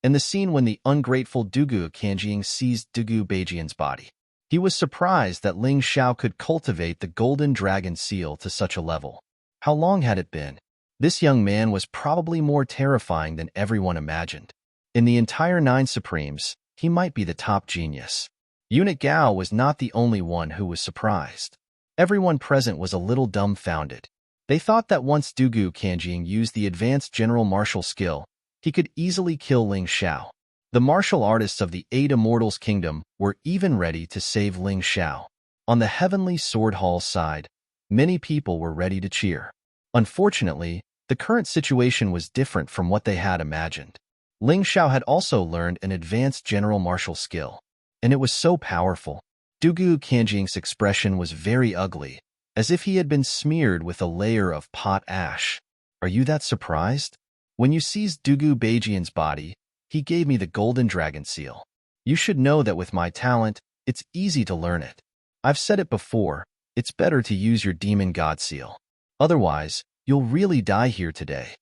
and the scene when the ungrateful Dugu Kanjing seized Dugu Beijian's body. He was surprised that Ling Xiao could cultivate the Golden Dragon Seal to such a level. How long had it been? This young man was probably more terrifying than everyone imagined. In the entire Nine Supremes, he might be the top genius. Eunuch Gao was not the only one who was surprised. Everyone present was a little dumbfounded. They thought that once Dugu Kanjing used the advanced general martial skill, he could easily kill Ling Xiao. The martial artists of the Eight Immortals Kingdom were even ready to save Ling Xiao. On the Heavenly Sword Hall side, many people were ready to cheer. Unfortunately, the current situation was different from what they had imagined. Ling Xiao had also learned an advanced general martial skill, and it was so powerful. Dugu Kanjing's expression was very ugly, as if he had been smeared with a layer of pot ash. Are you that surprised? When you seized Dugu Beijian's body, he gave me the Golden Dragon Seal. You should know that with my talent, it's easy to learn it. I've said it before, it's better to use your Demon God Seal. Otherwise, you'll really die here today.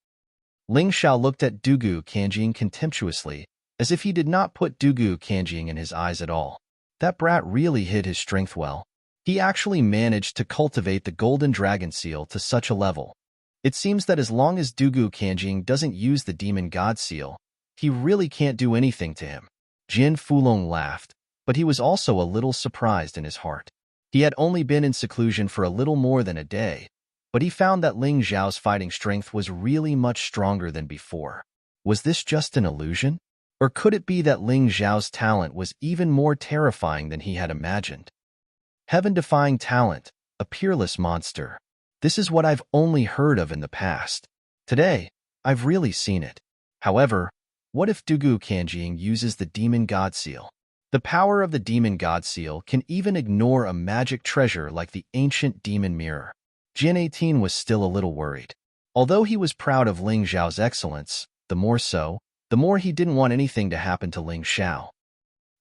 Ling Xiao looked at Dugu Kanjing contemptuously, as if he did not put Dugu Kanjing in his eyes at all. That brat really hid his strength well. He actually managed to cultivate the Golden Dragon Seal to such a level. It seems that as long as Dugu Kanjing doesn't use the Demon God Seal, he really can't do anything to him. Jin Fulong laughed, but he was also a little surprised in his heart. He had only been in seclusion for a little more than a day, but he found that Ling Zhao's fighting strength was really much stronger than before. Was this just an illusion? Or could it be that Ling Zhao's talent was even more terrifying than he had imagined? Heaven-defying talent, a peerless monster. This is what I've only heard of in the past. Today, I've really seen it. However, what if Dugu Kanjing uses the Demon God Seal? The power of the Demon God Seal can even ignore a magic treasure like the ancient Demon Mirror. Jin 18 was still a little worried. Although he was proud of Ling Zhao's excellence, the more he didn't want anything to happen to Ling Xiao.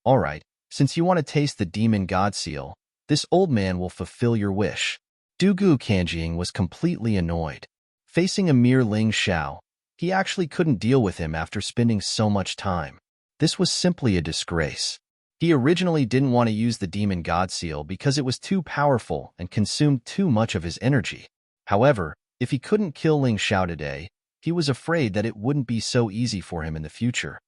Alright, since you want to taste the Demon God Seal, this old man will fulfill your wish. Dugu Kanjing was completely annoyed. Facing a mere Ling Xiao, he actually couldn't deal with him after spending so much time. This was simply a disgrace. He originally didn't want to use the Demon God Seal because it was too powerful and consumed too much of his energy. However, if he couldn't kill Ling Xiao today, he was afraid that it wouldn't be so easy for him in the future.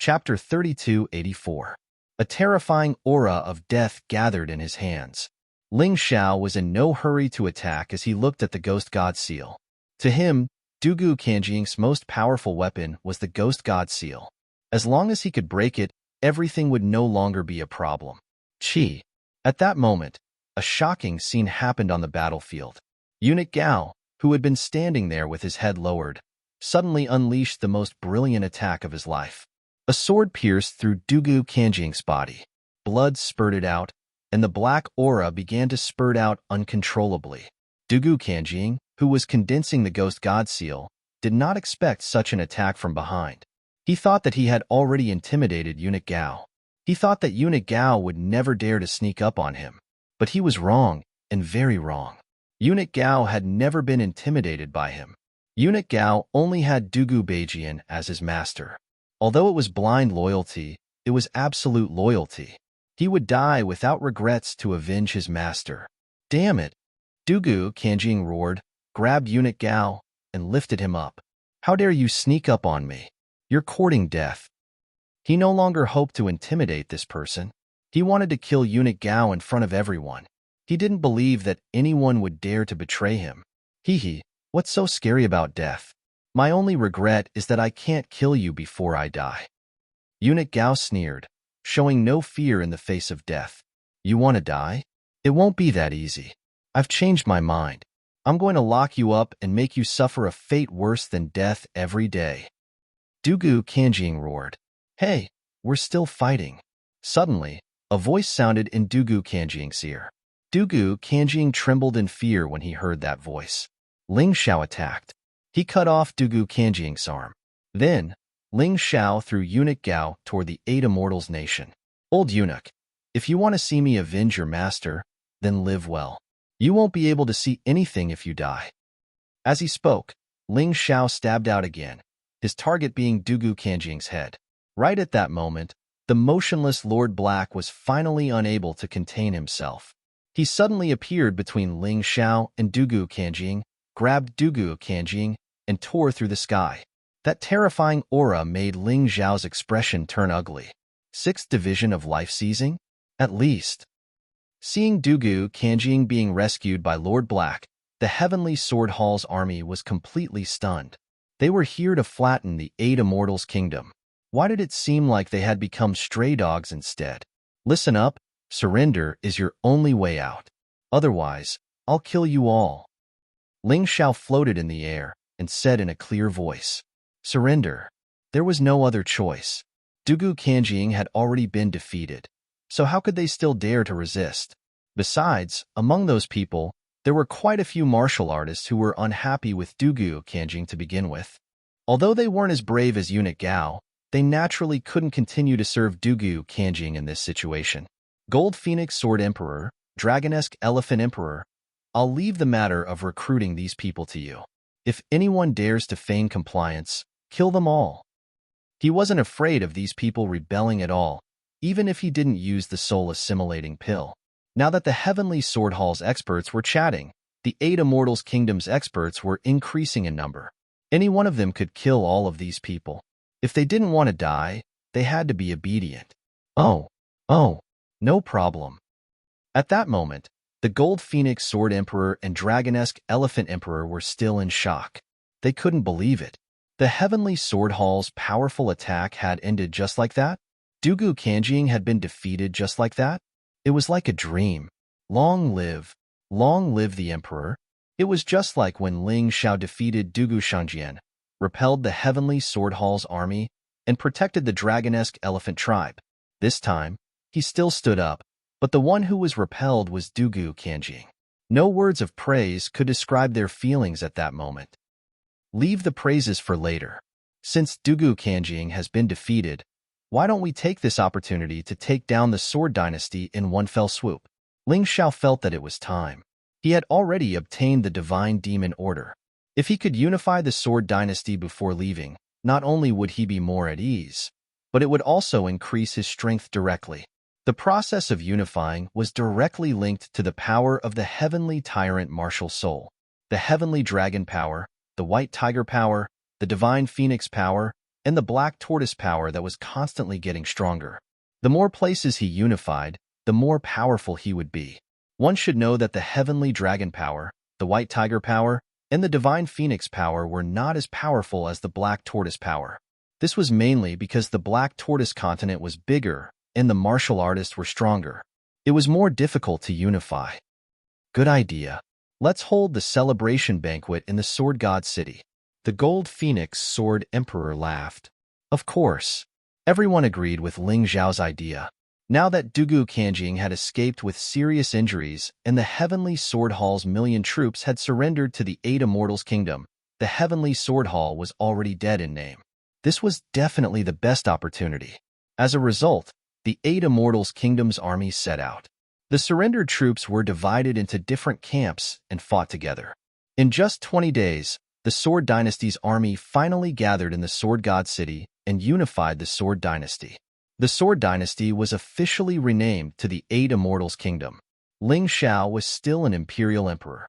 Chapter 3284. A terrifying aura of death gathered in his hands. Ling Xiao was in no hurry to attack as he looked at the Ghost God Seal. To him, Dugu Kanjing's most powerful weapon was the Ghost God Seal. As long as he could break it, everything would no longer be a problem. Chi. At that moment, a shocking scene happened on the battlefield. Eunuch Gao, who had been standing there with his head lowered, suddenly unleashed the most brilliant attack of his life. A sword pierced through Dugu Kanjing's body. Blood spurted out, and the black aura began to spurt out uncontrollably. Dugu Kanjing, who was condensing the ghost god seal, did not expect such an attack from behind. He thought that he had already intimidated Eunuch Gao. He thought that Eunuch Gao would never dare to sneak up on him. But he was wrong, and very wrong. Eunuch Gao had never been intimidated by him. Eunuch Gao only had Dugu Beijian as his master. Although it was blind loyalty, it was absolute loyalty. He would die without regrets to avenge his master. Damn it! Dugu Kanjing roared, grabbed Eunuch Gao, and lifted him up. How dare you sneak up on me? You're courting death. He no longer hoped to intimidate this person. He wanted to kill Eunuch Gao in front of everyone. He didn't believe that anyone would dare to betray him. Hee, what's so scary about death? My only regret is that I can't kill you before I die. Eunuch Gao sneered, showing no fear in the face of death. You want to die? It won't be that easy. I've changed my mind. I'm going to lock you up and make you suffer a fate worse than death every day. Dugu Kanjing roared. Hey, we're still fighting. Suddenly, a voice sounded in Dugu Kanjing's ear. Dugu Kanjing trembled in fear when he heard that voice. Ling Xiao attacked. He cut off Dugu Kanjing's arm. Then, Ling Xiao threw Eunuch Gao toward the 8 Immortals nation. Old eunuch, if you want to see me avenge your master, then live well. You won't be able to see anything if you die. As he spoke, Ling Xiao stabbed out again, his target being Dugu Kanjing's head. Right at that moment, the motionless Lord Black was finally unable to contain himself. He suddenly appeared between Ling Xiao and Dugu Kanjing, grabbed Dugu Kanjing, and tore through the sky. That terrifying aura made Ling Xiao's expression turn ugly. 6th division of life seizing? At least. Seeing Dugu Kanjing being rescued by Lord Black, the Heavenly Sword Hall's army was completely stunned. They were here to flatten the 8 Immortals' kingdom. Why did it seem like they had become stray dogs instead? Listen up, surrender is your only way out. Otherwise, I'll kill you all. Ling Xiao floated in the air and said in a clear voice, surrender. There was no other choice. Dugu Kanjing had already been defeated, so how could they still dare to resist? Besides, among those people, there were quite a few martial artists who were unhappy with Dugu Kanjing to begin with. Although they weren't as brave as Eunuch Gao, they naturally couldn't continue to serve Dugu Kanjing in this situation. Gold Phoenix Sword Emperor, Dragonesque Elephant Emperor, I'll leave the matter of recruiting these people to you. If anyone dares to feign compliance, kill them all. He wasn't afraid of these people rebelling at all, even if he didn't use the soul-assimilating pill. Now that the Heavenly Sword Hall's experts were chatting, the 8 Immortals Kingdom's experts were increasing in number. Any one of them could kill all of these people. If they didn't want to die, they had to be obedient. Oh, no problem. At that moment, the Gold Phoenix Sword Emperor and Dragonesque Elephant Emperor were still in shock. They couldn't believe it. The Heavenly Sword Hall's powerful attack had ended just like that? Dugu Kanjing had been defeated just like that? It was like a dream. Long live the Emperor. It was just like when Ling Xiao defeated Dugu Shangjian, repelled the Heavenly Sword Hall's army, and protected the Dragonesque Elephant tribe. This time, he still stood up, but the one who was repelled was Dugu Kanjing. No words of praise could describe their feelings at that moment. Leave the praises for later. Since Dugu Kanjing has been defeated, why don't we take this opportunity to take down the Sword Dynasty in one fell swoop? Ling Xiao felt that it was time. He had already obtained the Divine Demon Order. If he could unify the Sword Dynasty before leaving, not only would he be more at ease, but it would also increase his strength directly. The process of unifying was directly linked to the power of the Heavenly Tyrant Martial Soul, the Heavenly Dragon Power, the White Tiger Power, the Divine Phoenix Power, and the Black Tortoise Power that was constantly getting stronger. The more places he unified, the more powerful he would be. One should know that the Heavenly Dragon Power, the White Tiger Power, and the Divine Phoenix Power were not as powerful as the Black Tortoise Power. This was mainly because the Black Tortoise continent was bigger and the martial artists were stronger. It was more difficult to unify. Good idea. Let's hold the celebration banquet in the Sword God City. The Gold Phoenix Sword Emperor laughed. Of course. Everyone agreed with Ling Zhao's idea. Now that Dugu Kanjing had escaped with serious injuries and the Heavenly Sword Hall's million troops had surrendered to the 8 Immortals' kingdom, the Heavenly Sword Hall was already dead in name. This was definitely the best opportunity. As a result, the 8 Immortals' kingdom's armies set out. The surrendered troops were divided into different camps and fought together. In just 20 days, the Sword Dynasty's army finally gathered in the Sword God City and unified the Sword Dynasty. The Sword Dynasty was officially renamed to the 8 Immortals' Kingdom. Ling Xiao was still an imperial emperor.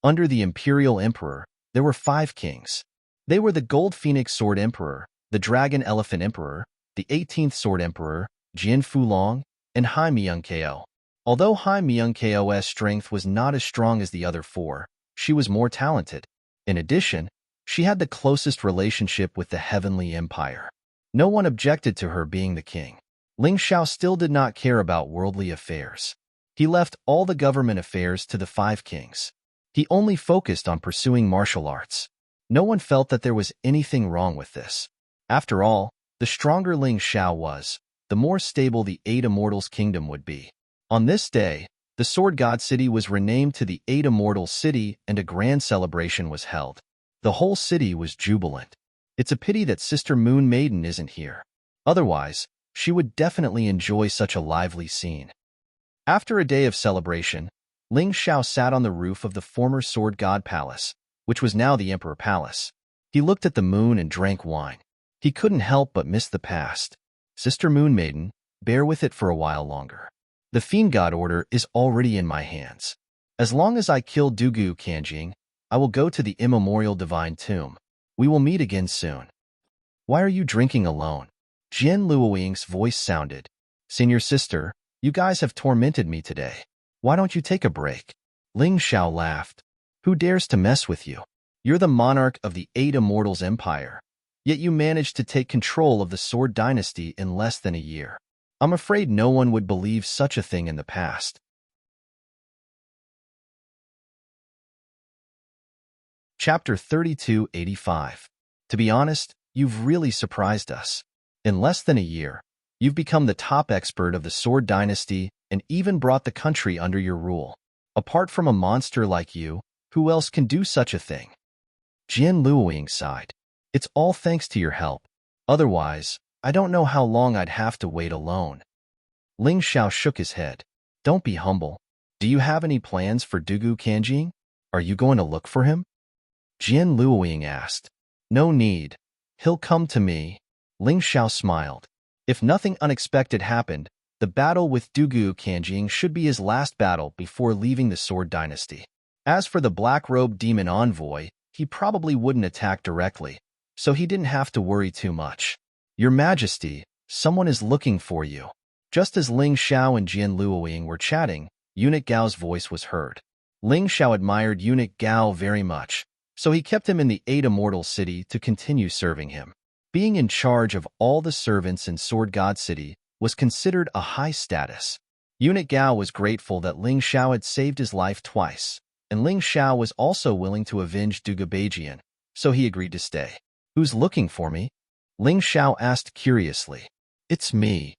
Under the imperial emperor, there were 5 kings. They were the Gold Phoenix Sword Emperor, the Dragon Elephant Emperor, the 18th Sword Emperor, Jian Fulong, and Hai Myung-ko. Although Hai Myung-ko's strength was not as strong as the other 4, she was more talented. In addition, she had the closest relationship with the Heavenly Empire. No one objected to her being the king. Ling Xiao still did not care about worldly affairs. He left all the government affairs to the 5 kings. He only focused on pursuing martial arts. No one felt that there was anything wrong with this. After all, the stronger Ling Xiao was, the more stable the 8 Immortals' kingdom would be. On this day, the Sword God City was renamed to the 8 Immortals City and a grand celebration was held. The whole city was jubilant. It's a pity that Sister Moon Maiden isn't here. Otherwise, she would definitely enjoy such a lively scene. After a day of celebration, Ling Xiao sat on the roof of the former Sword God Palace, which was now the Emperor Palace. He looked at the moon and drank wine. He couldn't help but miss the past. Sister Moon Maiden, bear with it for a while longer. The Fiend God order is already in my hands. As long as I kill Dugu Kanjing, I will go to the immemorial divine tomb. We will meet again soon. Why are you drinking alone? Jian Luoying's voice sounded. Senior sister, you guys have tormented me today. Why don't you take a break? Ling Xiao laughed. Who dares to mess with you? You're the monarch of the 8 Immortals Empire. Yet you managed to take control of the Sword Dynasty in less than a year. I'm afraid no one would believe such a thing in the past. Chapter 3285. To be honest, you've really surprised us. In less than a year, you've become the top expert of the Sword Dynasty and even brought the country under your rule. Apart from a monster like you, who else can do such a thing? Jian Luoying sighed. It's all thanks to your help. Otherwise, I don't know how long I'd have to wait alone. Ling Xiao shook his head. Don't be humble. Do you have any plans for Dugu Kanjing? Are you going to look for him? Jian Luoying asked. No need. He'll come to me. Ling Xiao smiled. If nothing unexpected happened, the battle with Dugu Kanjing should be his last battle before leaving the Sword Dynasty. As for the black-robed demon envoy, he probably wouldn't attack directly, so he didn't have to worry too much. Your Majesty, someone is looking for you. Just as Ling Xiao and Jian Luoying were chatting, Eunuch Gao's voice was heard. Ling Xiao admired Eunuch Gao very much, so he kept him in the 8 Immortal City to continue serving him. Being in charge of all the servants in Sword God City was considered a high status. Eunuch Gao was grateful that Ling Xiao had saved his life twice, and Ling Xiao was also willing to avenge Dugu Beijian, so he agreed to stay. Who's looking for me? Ling Xiao asked curiously. It's me.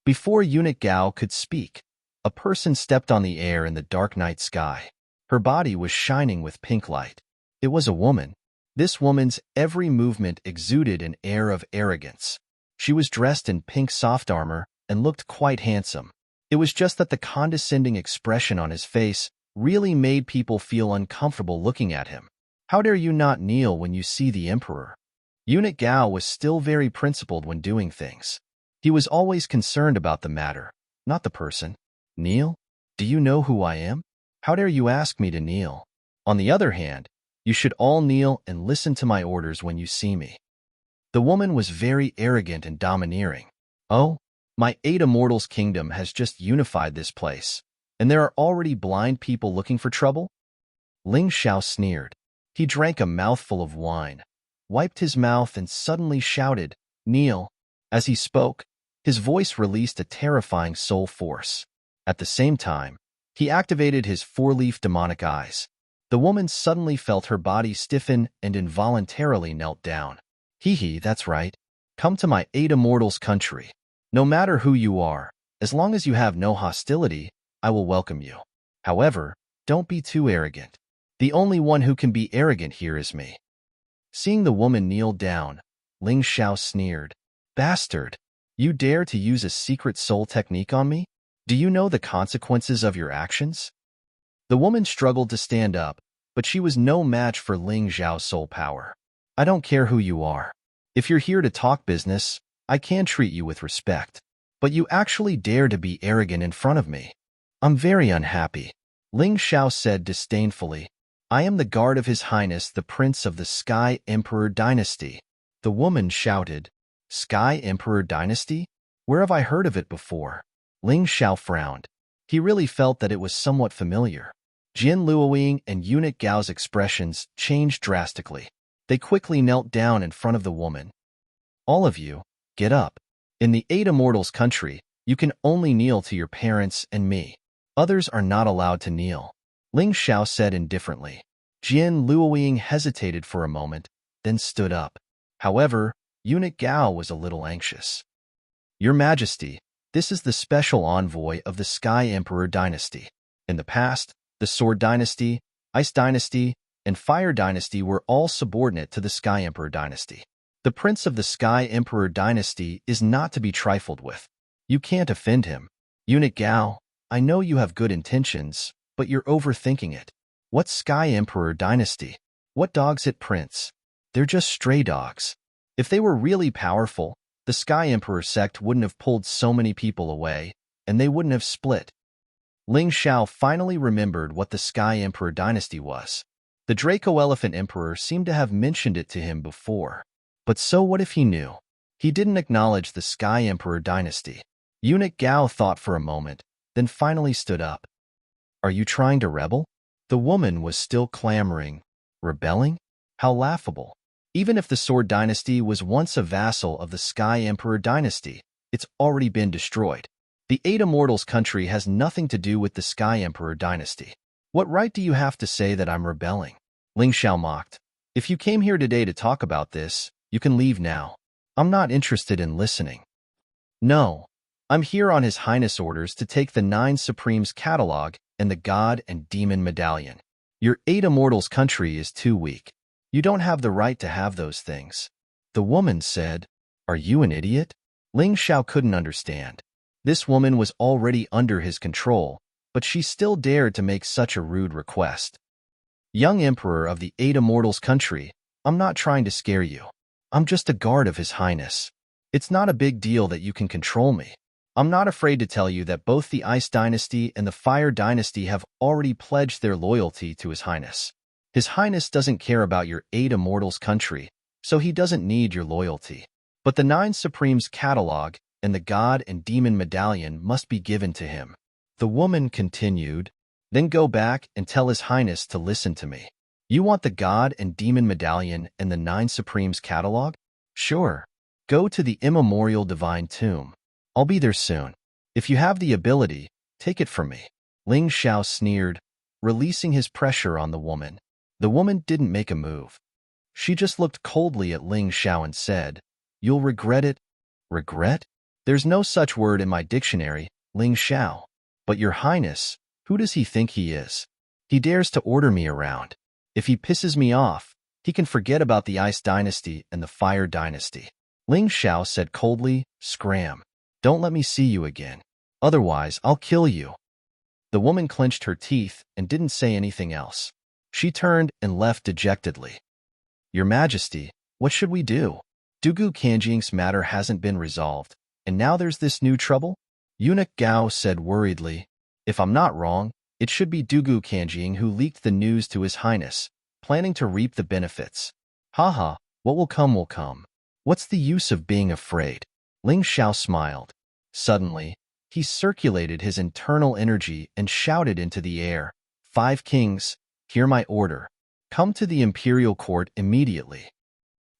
Before Eunuch Gao could speak, a person stepped on the air in the dark night sky. Her body was shining with pink light. It was a woman. This woman's every movement exuded an air of arrogance. She was dressed in pink soft armor and looked quite handsome. It was just that the condescending expression on his face really made people feel uncomfortable looking at him. How dare you not kneel when you see the emperor? Eunuch Gao was still very principled when doing things. He was always concerned about the matter, not the person. Kneel? Do you know who I am? How dare you ask me to kneel? On the other hand, you should all kneel and listen to my orders when you see me. The woman was very arrogant and domineering. Oh, my 8 Immortals Kingdom has just unified this place, and there are already blind people looking for trouble? Ling Xiao sneered. He drank a mouthful of wine, wiped his mouth and suddenly shouted, Kneel. As he spoke, his voice released a terrifying soul force. At the same time, he activated his 4-leaf demonic eyes. The woman suddenly felt her body stiffen and involuntarily knelt down. Hee hee, that's right. Come to my 8 immortals country. No matter who you are, as long as you have no hostility, I will welcome you. However, don't be too arrogant. The only one who can be arrogant here is me." Seeing the woman kneel down, Ling Xiao sneered. "Bastard! You dare to use a secret soul technique on me? Do you know the consequences of your actions?" The woman struggled to stand up, but she was no match for Ling Xiao's soul power. "I don't care who you are. If you're here to talk business, I can treat you with respect. But you actually dare to be arrogant in front of me. I'm very unhappy," Ling Xiao said disdainfully. "I am the guard of His Highness the Prince of the Sky Emperor Dynasty." The woman shouted, "Sky Emperor Dynasty? Where have I heard of it before?" Ling Xiao frowned. He really felt that it was somewhat familiar. Jin Luoying and Eunuch Gao's expressions changed drastically. They quickly knelt down in front of the woman. "All of you, get up. In the 8 immortals country, you can only kneel to your parents and me. Others are not allowed to kneel," Ling Xiao said indifferently. Jin Luoying hesitated for a moment, then stood up. However, Eunuch Gao was a little anxious. "Your Majesty, this is the special envoy of the Sky Emperor Dynasty. In the past, the Sword Dynasty, Ice Dynasty, and Fire Dynasty were all subordinate to the Sky Emperor Dynasty. The Prince of the Sky Emperor Dynasty is not to be trifled with. You can't offend him. Eunuch Gao, I know you have good intentions, but you're overthinking it. What Sky Emperor Dynasty? What dogs it Prince? They're just stray dogs. If they were really powerful, the Sky Emperor sect wouldn't have pulled so many people away, and they wouldn't have split." Ling Xiao finally remembered what the Sky Emperor Dynasty was. The Draco Elephant Emperor seemed to have mentioned it to him before. But so what if he knew? He didn't acknowledge the Sky Emperor Dynasty. Eunuch Gao thought for a moment, then finally stood up. "Are you trying to rebel?" The woman was still clamoring. Rebelling? How laughable. Even if the Sword Dynasty was once a vassal of the Sky Emperor Dynasty, it's already been destroyed. The 8 immortals country has nothing to do with the Sky Emperor Dynasty. What right do you have to say that I'm rebelling? Ling Xiao mocked. "If you came here today to talk about this, you can leave now. I'm not interested in listening." "No. I'm here on His Highness orders to take the 9 Supremes catalog and the God and Demon medallion. Your 8 immortals country is too weak. You don't have the right to have those things." The woman said, "Are you an idiot?" Ling Xiao couldn't understand. This woman was already under his control, but she still dared to make such a rude request. "Young Emperor of the 8 immortals country, I'm not trying to scare you. I'm just a guard of His Highness. It's not a big deal that you can control me. I'm not afraid to tell you that both the Ice Dynasty and the Fire Dynasty have already pledged their loyalty to His Highness. His Highness doesn't care about your 8 immortals country, so he doesn't need your loyalty. But the 9 Supremes catalog and the God and Demon medallion must be given to him." The woman continued, "Then go back and tell His Highness to listen to me. You want the God and Demon medallion and the 9 Supremes catalog? Sure. Go to the immemorial divine tomb. I'll be there soon. If you have the ability, take it from me." Ling Xiao sneered, releasing his pressure on the woman. The woman didn't make a move. She just looked coldly at Ling Xiao and said, "You'll regret it." "Regret? There's no such word in my dictionary, Ling Xiao. But your Highness, who does he think he is? He dares to order me around. If he pisses me off, he can forget about the Ice Dynasty and the Fire Dynasty." Ling Xiao said coldly, "Scram. Don't let me see you again. Otherwise, I'll kill you." The woman clenched her teeth and didn't say anything else. She turned and left dejectedly. "Your Majesty, what should we do? Dugu Kanjing's matter hasn't been resolved, and now there's this new trouble?" Eunuch Gao said worriedly. "If I'm not wrong, it should be Dugu Kanjing who leaked the news to His Highness, planning to reap the benefits. Haha, what will come will come. What's the use of being afraid?" Ling Xiao smiled. Suddenly, he circulated his internal energy and shouted into the air, "5 kings, hear my order. Come to the imperial court immediately."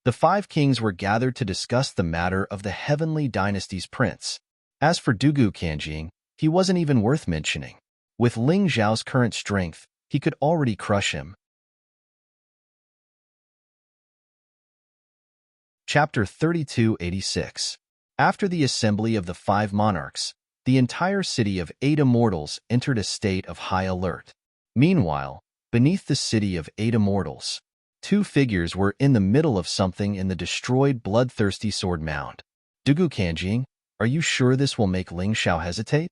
The 5 kings were gathered to discuss the matter of the Heavenly Dynasty's prince. As for Dugu Kanjing, he wasn't even worth mentioning. With Ling Xiao's current strength, he could already crush him. Chapter 3286. After the assembly of the 5 monarchs, the entire city of 8 immortals entered a state of high alert. Meanwhile, beneath the city of 8 immortals, 2 figures were in the middle of something in the destroyed bloodthirsty sword mound. Dugu Kanjing, are you sure this will make Ling Xiao hesitate?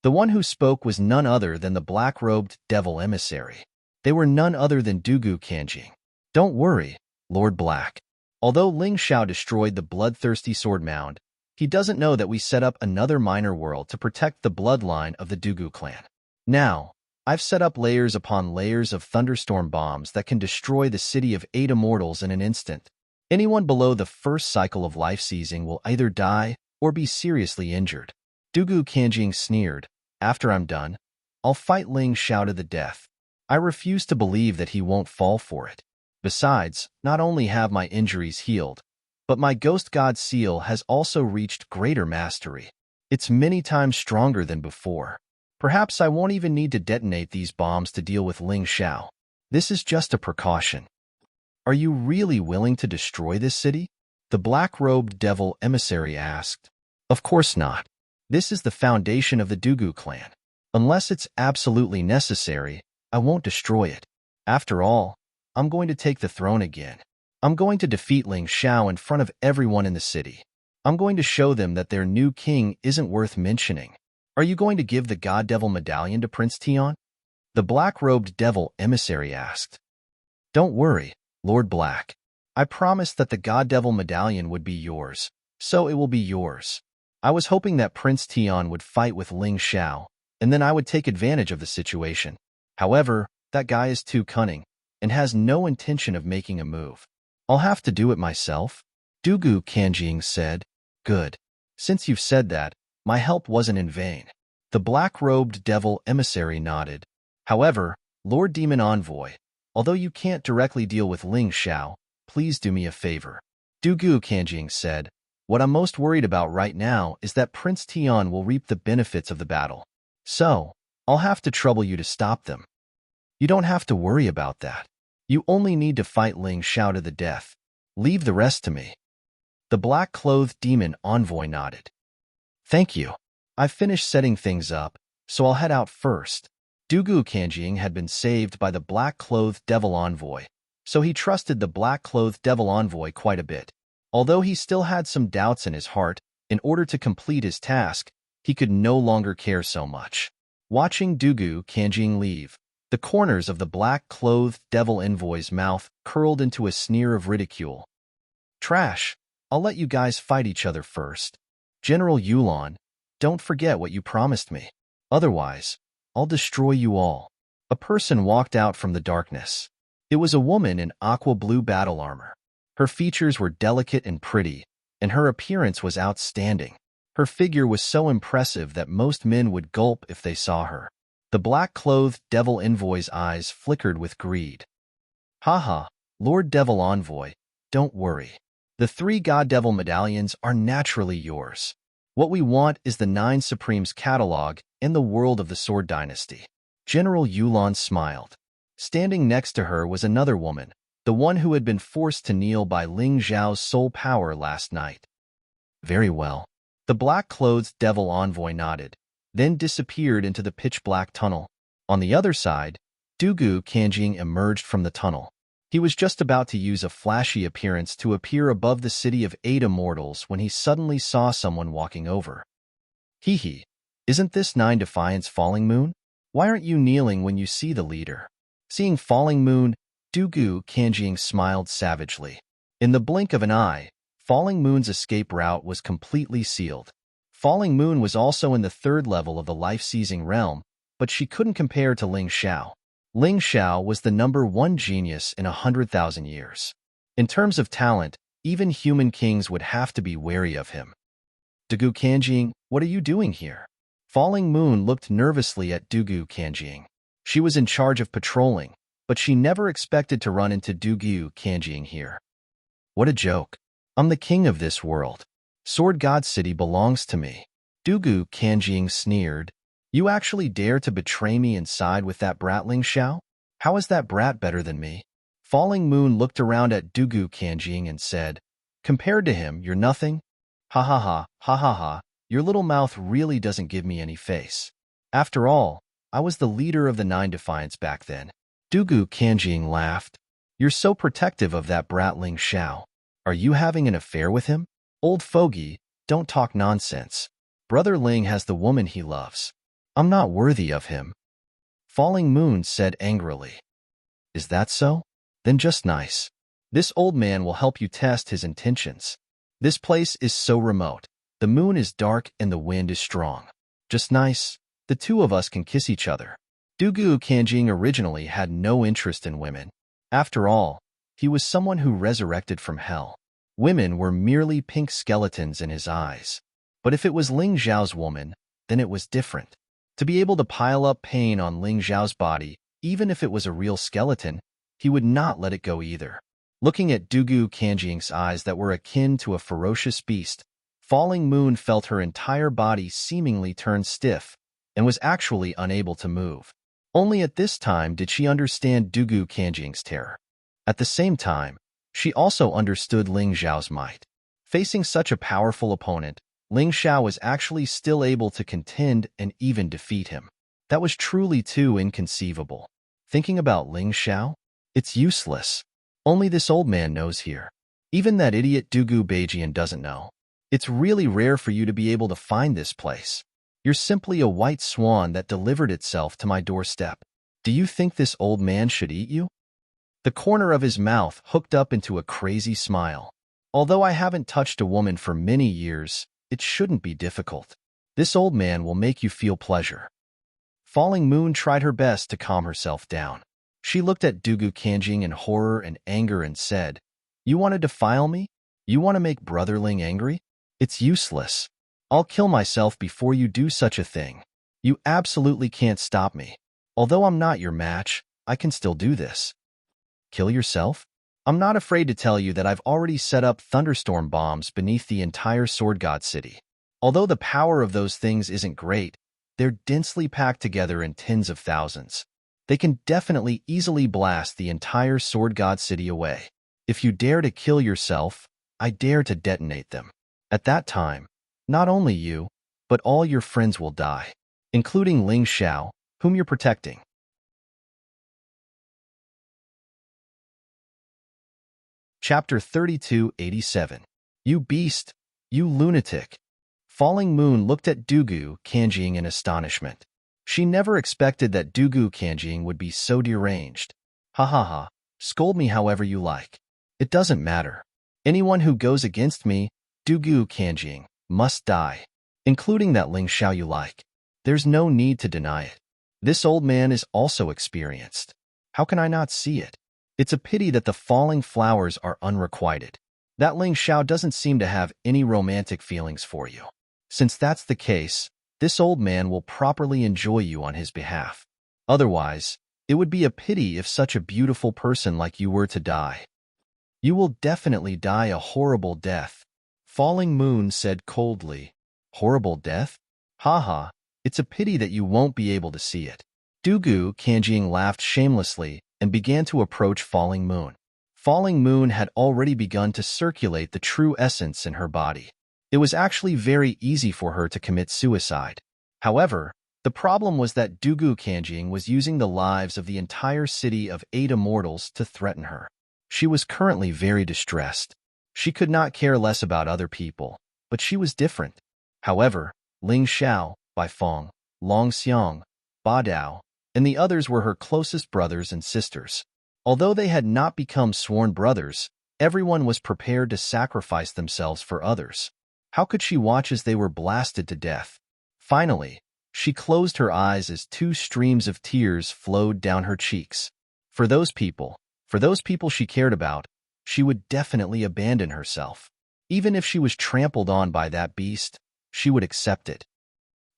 The one who spoke was none other than the black-robed devil emissary. They were none other than Dugu Kanjing. Don't worry, Lord Black. Although Ling Xiao destroyed the bloodthirsty sword mound, he doesn't know that we set up another minor world to protect the bloodline of the Dugu clan. Now, I've set up layers upon layers of thunderstorm bombs that can destroy the city of 8 immortals in an instant. Anyone below the first cycle of life seizing will either die or be seriously injured. Dugu Kanjing sneered. After I'm done, I'll fight Ling Xiao to the death. I refuse to believe that he won't fall for it. Besides, not only have my injuries healed, but my Ghost God seal has also reached greater mastery. It's many times stronger than before. Perhaps I won't even need to detonate these bombs to deal with Ling Xiao. This is just a precaution. Are you really willing to destroy this city? The black-robed devil emissary asked. Of course not. This is the foundation of the Dugu clan. Unless it's absolutely necessary, I won't destroy it. After all, I'm going to take the throne again. I'm going to defeat Ling Xiao in front of everyone in the city. I'm going to show them that their new king isn't worth mentioning. Are you going to give the God Devil medallion to Prince Tian? The black-robed devil emissary asked. Don't worry, Lord Black. I promised that the God Devil medallion would be yours, so it will be yours. I was hoping that Prince Tian would fight with Ling Xiao, and then I would take advantage of the situation. However, that guy is too cunning and has no intention of making a move. I'll have to do it myself. Dugu Kanjing said. Good. Since you've said that, my help wasn't in vain. The black-robed devil emissary nodded. However, Lord Demon Envoy, although you can't directly deal with Ling Xiao, please do me a favor. Dugu Kanjing said. What I'm most worried about right now is that Prince Tian will reap the benefits of the battle. So, I'll have to trouble you to stop them. You don't have to worry about that. You only need to fight Ling Xiao to the death. Leave the rest to me. The black-clothed demon envoy nodded. Thank you. I've finished setting things up, so I'll head out first. Dugu Kanjing had been saved by the black-clothed devil envoy, so he trusted the black-clothed devil envoy quite a bit. Although he still had some doubts in his heart, in order to complete his task, he could no longer care so much. Watching Dugu Kanjing leave, the corners of the black-clothed devil envoy's mouth curled into a sneer of ridicule. Trash, I'll let you guys fight each other first. General Yulan, don't forget what you promised me. Otherwise, I'll destroy you all. A person walked out from the darkness. It was a woman in aqua-blue battle armor. Her features were delicate and pretty, and her appearance was outstanding. Her figure was so impressive that most men would gulp if they saw her. The black-clothed devil envoy's eyes flickered with greed. Haha, Lord Devil Envoy, don't worry. The 3 God Devil medallions are naturally yours. What we want is the 9 Supremes catalog in the world of the Sword Dynasty. General Yulan smiled. Standing next to her was another woman, the one who had been forced to kneel by Ling Xiao's soul power last night. Very well. The black-clothed devil envoy nodded, then disappeared into the pitch-black tunnel. On the other side, Dugu Kanjing emerged from the tunnel. He was just about to use a flashy appearance to appear above the city of 8 immortals when he suddenly saw someone walking over. Hee, isn't this 9 Defiance Falling Moon? Why aren't you kneeling when you see the leader? Seeing Falling Moon, Dugu Kanjing smiled savagely. In the blink of an eye, Falling Moon's escape route was completely sealed. Falling Moon was also in the 3rd level of the life-seizing realm, but she couldn't compare to Ling Xiao. Ling Xiao was the #1 genius in 100,000 years. In terms of talent, even human kings would have to be wary of him. Dugu Kanjing, what are you doing here? Falling Moon looked nervously at Dugu Kanjing. She was in charge of patrolling, but she never expected to run into Dugu Kanjing here. What a joke. I'm the king of this world. Sword God City belongs to me. Dugu Kanjing sneered. You actually dare to betray me and side with that brat Ling Xiao? How is that brat better than me? Falling Moon looked around at Dugu Kanjing and said, Compared to him, you're nothing. Ha ha ha, ha ha ha, your little mouth really doesn't give me any face. After all, I was the leader of the Nine Defiance back then. Dugu Kanjing laughed. You're so protective of that brat Ling Xiao. Are you having an affair with him? Old fogey, don't talk nonsense. Brother Ling has the woman he loves. I'm not worthy of him. Falling Moon said angrily. Is that so? Then just nice. This old man will help you test his intentions. This place is so remote. The moon is dark and the wind is strong. Just nice. The two of us can kiss each other. Dugu Kanjing originally had no interest in women. After all, he was someone who resurrected from hell. Women were merely pink skeletons in his eyes. But if it was Ling Xiao's woman, then it was different. To be able to pile up pain on Ling Xiao's body, even if it was a real skeleton, he would not let it go either. Looking at Dugu Kanjing's eyes that were akin to a ferocious beast, Falling Moon felt her entire body seemingly turn stiff and was actually unable to move. Only at this time did she understand Dugu Kanjing's terror. At the same time, she also understood Ling Xiao's might. Facing such a powerful opponent, Ling Xiao was actually still able to contend and even defeat him. That was truly too inconceivable. Thinking about Ling Xiao? It's useless. Only this old man knows here. Even that idiot Dugu Beijian doesn't know. It's really rare for you to be able to find this place. You're simply a white swan that delivered itself to my doorstep. Do you think this old man should eat you? The corner of his mouth hooked up into a crazy smile. Although I haven't touched a woman for many years, it shouldn't be difficult. This old man will make you feel pleasure. Falling Moon tried her best to calm herself down. She looked at Dugu Kanjing in horror and anger and said, You want to defile me? You want to make Brother Ling angry? It's useless. I'll kill myself before you do such a thing. You absolutely can't stop me. Although I'm not your match, I can still do this. Kill yourself? I'm not afraid to tell you that I've already set up thunderstorm bombs beneath the entire Sword God City. Although the power of those things isn't great, they're densely packed together in tens of thousands. They can definitely easily blast the entire Sword God City away. If you dare to kill yourself, I dare to detonate them. At that time, not only you, but all your friends will die, including Ling Xiao, whom you're protecting. Chapter 3287. You beast! You lunatic! Falling Moon looked at Dugu Kanjing in astonishment. She never expected that Dugu Kanjing would be so deranged. Ha ha ha, scold me however you like. It doesn't matter. Anyone who goes against me, Dugu Kanjing, must die, including that Ling Xiao you like. There's no need to deny it. This old man is also experienced. How can I not see it? It's a pity that the falling flowers are unrequited. That Ling Xiao doesn't seem to have any romantic feelings for you. Since that's the case, this old man will properly enjoy you on his behalf. Otherwise, it would be a pity if such a beautiful person like you were to die. You will definitely die a horrible death. Falling Moon said coldly. Horrible death? Ha ha, it's a pity that you won't be able to see it. Dugu Kanjing laughed shamelessly and began to approach Falling Moon. Falling Moon had already begun to circulate the true essence in her body. It was actually very easy for her to commit suicide. However, the problem was that Dugu Kanjing was using the lives of the entire city of 8 immortals to threaten her. She was currently very distressed. She could not care less about other people, but she was different. However, Ling Xiao, Bai Feng, Long Xiang, Ba Dao, and the others were her closest brothers and sisters. Although they had not become sworn brothers, everyone was prepared to sacrifice themselves for others. How could she watch as they were blasted to death? Finally, she closed her eyes as 2 streams of tears flowed down her cheeks. For those people she cared about, she would definitely abandon herself. Even if she was trampled on by that beast, she would accept it.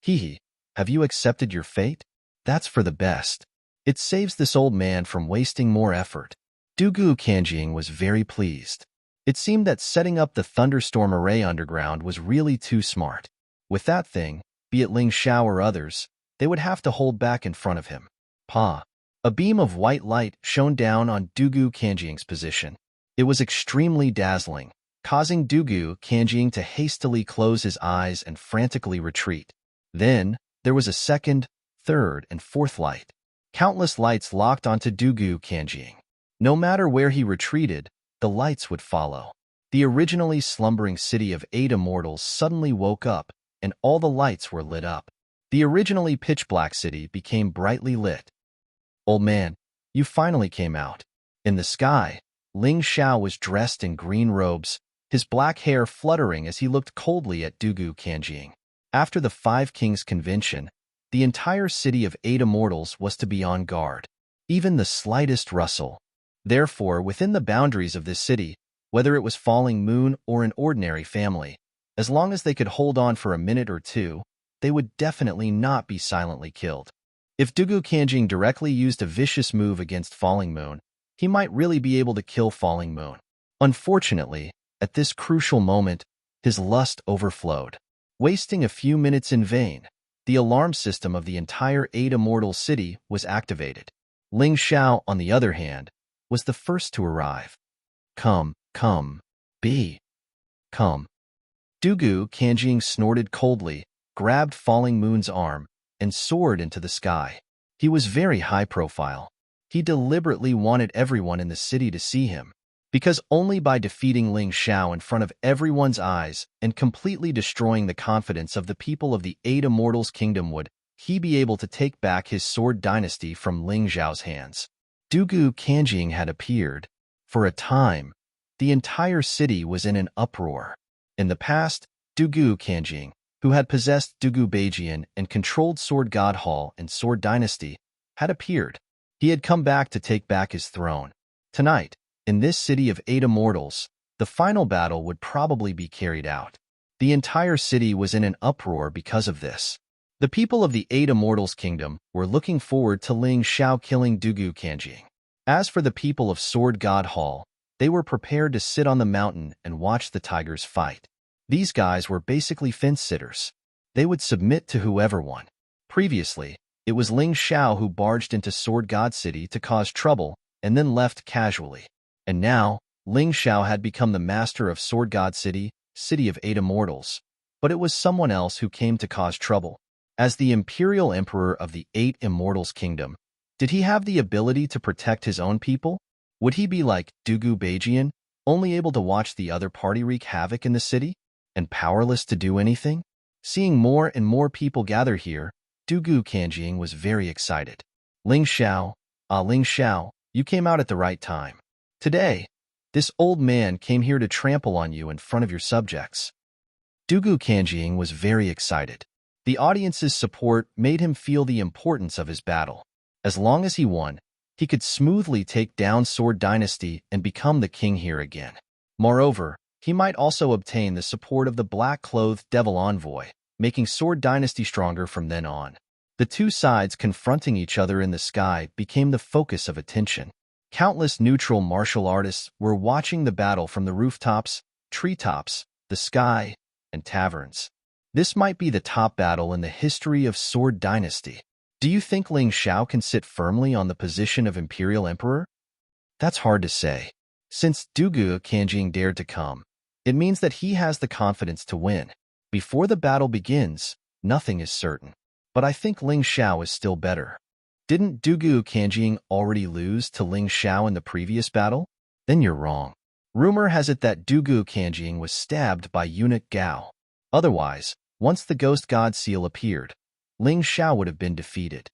Hee, have you accepted your fate? That's for the best. It saves this old man from wasting more effort. Dugu Kanjing was very pleased. It seemed that setting up the thunderstorm array underground was really too smart. With that thing, be it Ling Xiao or others, they would have to hold back in front of him. Pa! A beam of white light shone down on Dugu Kanjing's position. It was extremely dazzling, causing Dugu Kanjing to hastily close his eyes and frantically retreat. Then, there was a second, third, and fourth light. Countless lights locked onto Dugu Kanjing. No matter where he retreated, the lights would follow. The originally slumbering city of 8 immortals suddenly woke up, and all the lights were lit up. The originally pitch-black city became brightly lit. "Old man, you finally came out." In the sky, Ling Xiao was dressed in green robes, his black hair fluttering as he looked coldly at Dugu Kanjing. After the Five Kings convention, the entire city of 8 immortals was to be on guard. Even the slightest rustle. Therefore, within the boundaries of this city, whether it was Falling Moon or an ordinary family, as long as they could hold on for a minute or two, they would definitely not be silently killed. If Dugu Kanjing directly used a vicious move against Falling Moon, he might really be able to kill Falling Moon. Unfortunately, at this crucial moment, his lust overflowed. Wasting a few minutes in vain, the alarm system of the entire 8 immortal city was activated. Ling Xiao, on the other hand, was the first to arrive. Come. Dugu Kanjing snorted coldly, grabbed Falling Moon's arm, and soared into the sky. He was very high profile. He deliberately wanted everyone in the city to see him, because only by defeating Ling Xiao in front of everyone's eyes and completely destroying the confidence of the people of the 8 Immortals' kingdom would he be able to take back his sword dynasty from Ling Xiao's hands. Dugu Kanjing had appeared. For a time, the entire city was in an uproar. In the past, Dugu Kanjing, who had possessed Dugu Beijian and controlled Sword God Hall and Sword Dynasty, had appeared. He had come back to take back his throne. Tonight, in this city of 8 immortals, the final battle would probably be carried out. The entire city was in an uproar because of this. The people of the 8 immortals kingdom were looking forward to Ling Xiao killing Dugu Kanjing. As for the people of Sword God Hall, they were prepared to sit on the mountain and watch the tigers fight. These guys were basically fence-sitters. They would submit to whoever won. Previously, it was Ling Xiao who barged into Sword God City to cause trouble and then left casually. And now, Ling Xiao had become the master of Sword God City, City of 8 Immortals. But it was someone else who came to cause trouble. As the Imperial Emperor of the 8 Immortals Kingdom, did he have the ability to protect his own people? Would he be like Dugu Beijian, only able to watch the other party wreak havoc in the city, and powerless to do anything? Seeing more and more people gather here, Dugu Kanjing was very excited. Ling Xiao, you came out at the right time. Today, this old man came here to trample on you in front of your subjects. Dugu Kanjing was very excited. The audience's support made him feel the importance of his battle. As long as he won, he could smoothly take down Sword Dynasty and become the king here again. Moreover, he might also obtain the support of the black-clothed devil envoy, making Sword Dynasty stronger from then on. The two sides confronting each other in the sky became the focus of attention. Countless neutral martial artists were watching the battle from the rooftops, treetops, the sky, and taverns. This might be the top battle in the history of Sword Dynasty. Do you think Ling Xiao can sit firmly on the position of Imperial Emperor? That's hard to say. Since Dugu Kanjing dared to come, it means that he has the confidence to win. Before the battle begins, nothing is certain. But I think Ling Xiao is still better. Didn't Dugu Kanjing already lose to Ling Xiao in the previous battle? Then you're wrong. Rumor has it that Dugu Kanjing was stabbed by eunuch Gao. Otherwise, once the Ghost God Seal appeared, Ling Xiao would have been defeated.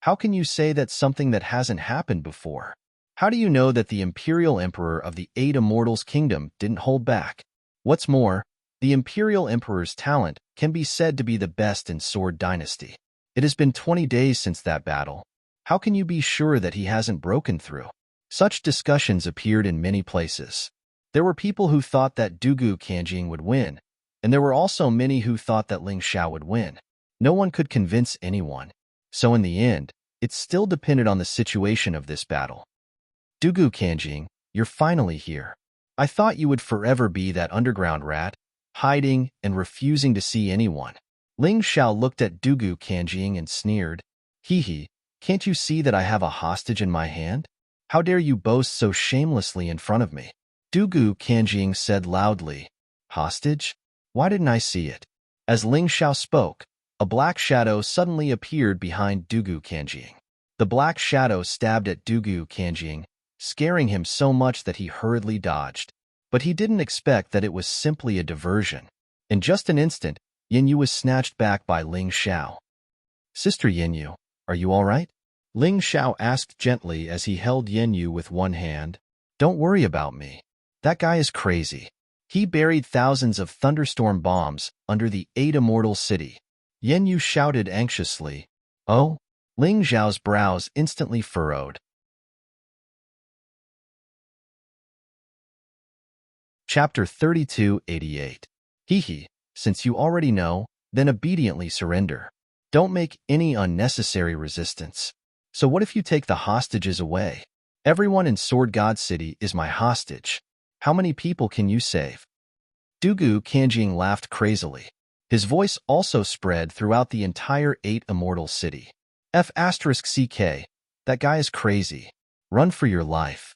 How can you say that's something that hasn't happened before? How do you know that the Imperial Emperor of the 8 Immortals Kingdom didn't hold back? What's more, the Imperial Emperor's talent can be said to be the best in Sword Dynasty. It has been 20 days since that battle. How can you be sure that he hasn't broken through? Such discussions appeared in many places. There were people who thought that Dugu Kanjing would win, and there were also many who thought that Ling Xiao would win. No one could convince anyone. So in the end, it still depended on the situation of this battle. Dugu Kanjing, you're finally here. I thought you would forever be that underground rat, hiding and refusing to see anyone. Ling Xiao looked at Dugu Kanjing and sneered. Hee, can't you see that I have a hostage in my hand? How dare you boast so shamelessly in front of me? Dugu Kanjing said loudly. Hostage? Why didn't I see it? As Ling Xiao spoke, a black shadow suddenly appeared behind Dugu Kanjing. The black shadow stabbed at Dugu Kanjing, scaring him so much that he hurriedly dodged. But he didn't expect that it was simply a diversion. In just an instant, Yanyu was snatched back by Ling Xiao. Sister Yanyu, are you all right? Ling Xiao asked gently as he held Yanyu with one hand. Don't worry about me. That guy is crazy. He buried thousands of thunderstorm bombs under the 8 immortal city. Yanyu shouted anxiously. Oh? Ling Xiao's brows instantly furrowed. Chapter 3288. Hehe, since you already know, then obediently surrender. Don't make any unnecessary resistance. So what if you take the hostages away? Everyone in Sword God City is my hostage. How many people can you save? Dugu Kanjing laughed crazily. His voice also spread throughout the entire 8 immortal city. F***CK, that guy is crazy. Run for your life.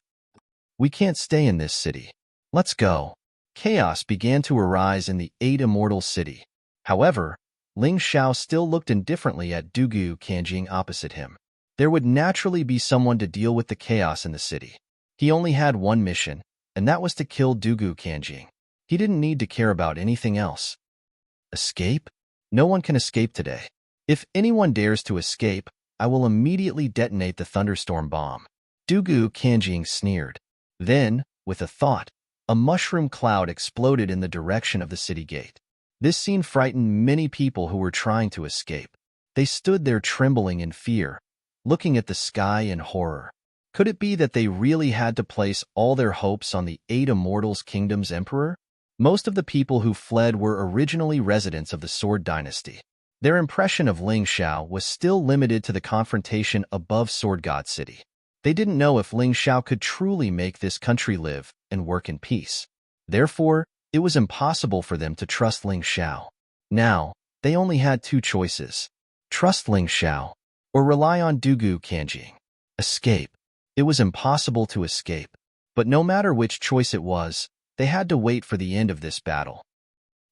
We can't stay in this city. Let's go. Chaos began to arise in the 8 immortal city. However, Ling Xiao still looked indifferently at Dugu Kanjing opposite him. There would naturally be someone to deal with the chaos in the city. He only had one mission, and that was to kill Dugu Kanjing. He didn't need to care about anything else. Escape? No one can escape today. If anyone dares to escape, I will immediately detonate the thunderstorm bomb. Dugu Kanjing sneered. Then, with a thought, a mushroom cloud exploded in the direction of the city gate. This scene frightened many people who were trying to escape. They stood there trembling in fear, looking at the sky in horror. Could it be that they really had to place all their hopes on the 8 Immortals Kingdom's emperor? Most of the people who fled were originally residents of the Sword Dynasty. Their impression of Ling Xiao was still limited to the confrontation above Sword God City. They didn't know if Ling Xiao could truly make this country live and work in peace. Therefore, it was impossible for them to trust Ling Xiao. Now, they only had 2 choices. Trust Ling Xiao, or rely on Dugu Kanjing. Escape. It was impossible to escape. But no matter which choice it was, they had to wait for the end of this battle.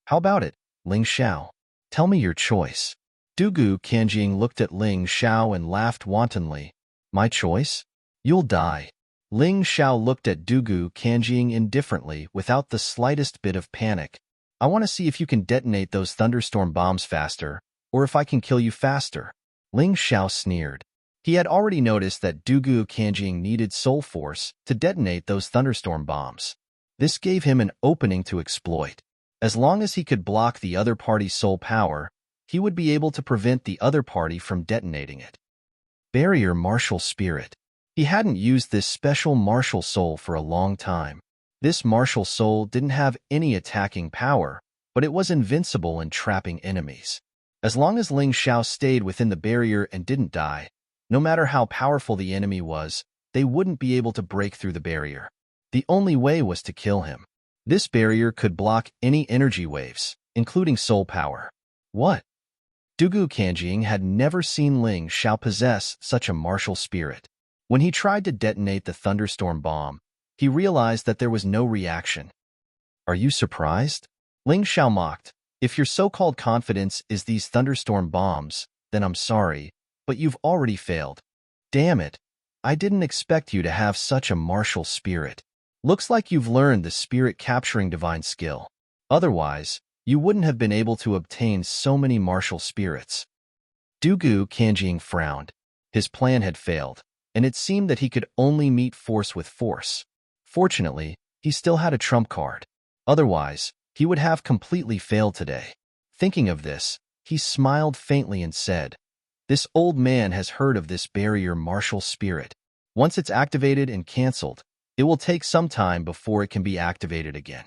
How about it, Ling Xiao? Tell me your choice. Dugu Kanjing looked at Ling Xiao and laughed wantonly. My choice? You'll die. Ling Xiao looked at Dugu Kanjing indifferently without the slightest bit of panic. I want to see if you can detonate those thunderstorm bombs faster, or if I can kill you faster. Ling Xiao sneered. He had already noticed that Dugu Kanjing needed soul force to detonate those thunderstorm bombs. This gave him an opening to exploit. As long as he could block the other party's soul power, he would be able to prevent the other party from detonating it. Barrier Martial Spirit. He hadn't used this special martial soul for a long time. This martial soul didn't have any attacking power, but it was invincible in trapping enemies. As long as Ling Xiao stayed within the barrier and didn't die, no matter how powerful the enemy was, they wouldn't be able to break through the barrier. The only way was to kill him. This barrier could block any energy waves, including soul power. What? Dugu Kanjing had never seen Ling Xiao possess such a martial spirit. When he tried to detonate the thunderstorm bomb, he realized that there was no reaction. Are you surprised? Ling Xiao mocked. If your so-called confidence is these thunderstorm bombs, then I'm sorry, but you've already failed. Damn it. I didn't expect you to have such a martial spirit. Looks like you've learned the spirit-capturing divine skill. Otherwise, you wouldn't have been able to obtain so many martial spirits. Dugu Kanjing frowned. His plan had failed, and it seemed that he could only meet force with force. Fortunately, he still had a trump card. Otherwise, he would have completely failed today. Thinking of this, he smiled faintly and said, "This old man has heard of this barrier martial spirit. Once it's activated and cancelled, it will take some time before it can be activated again."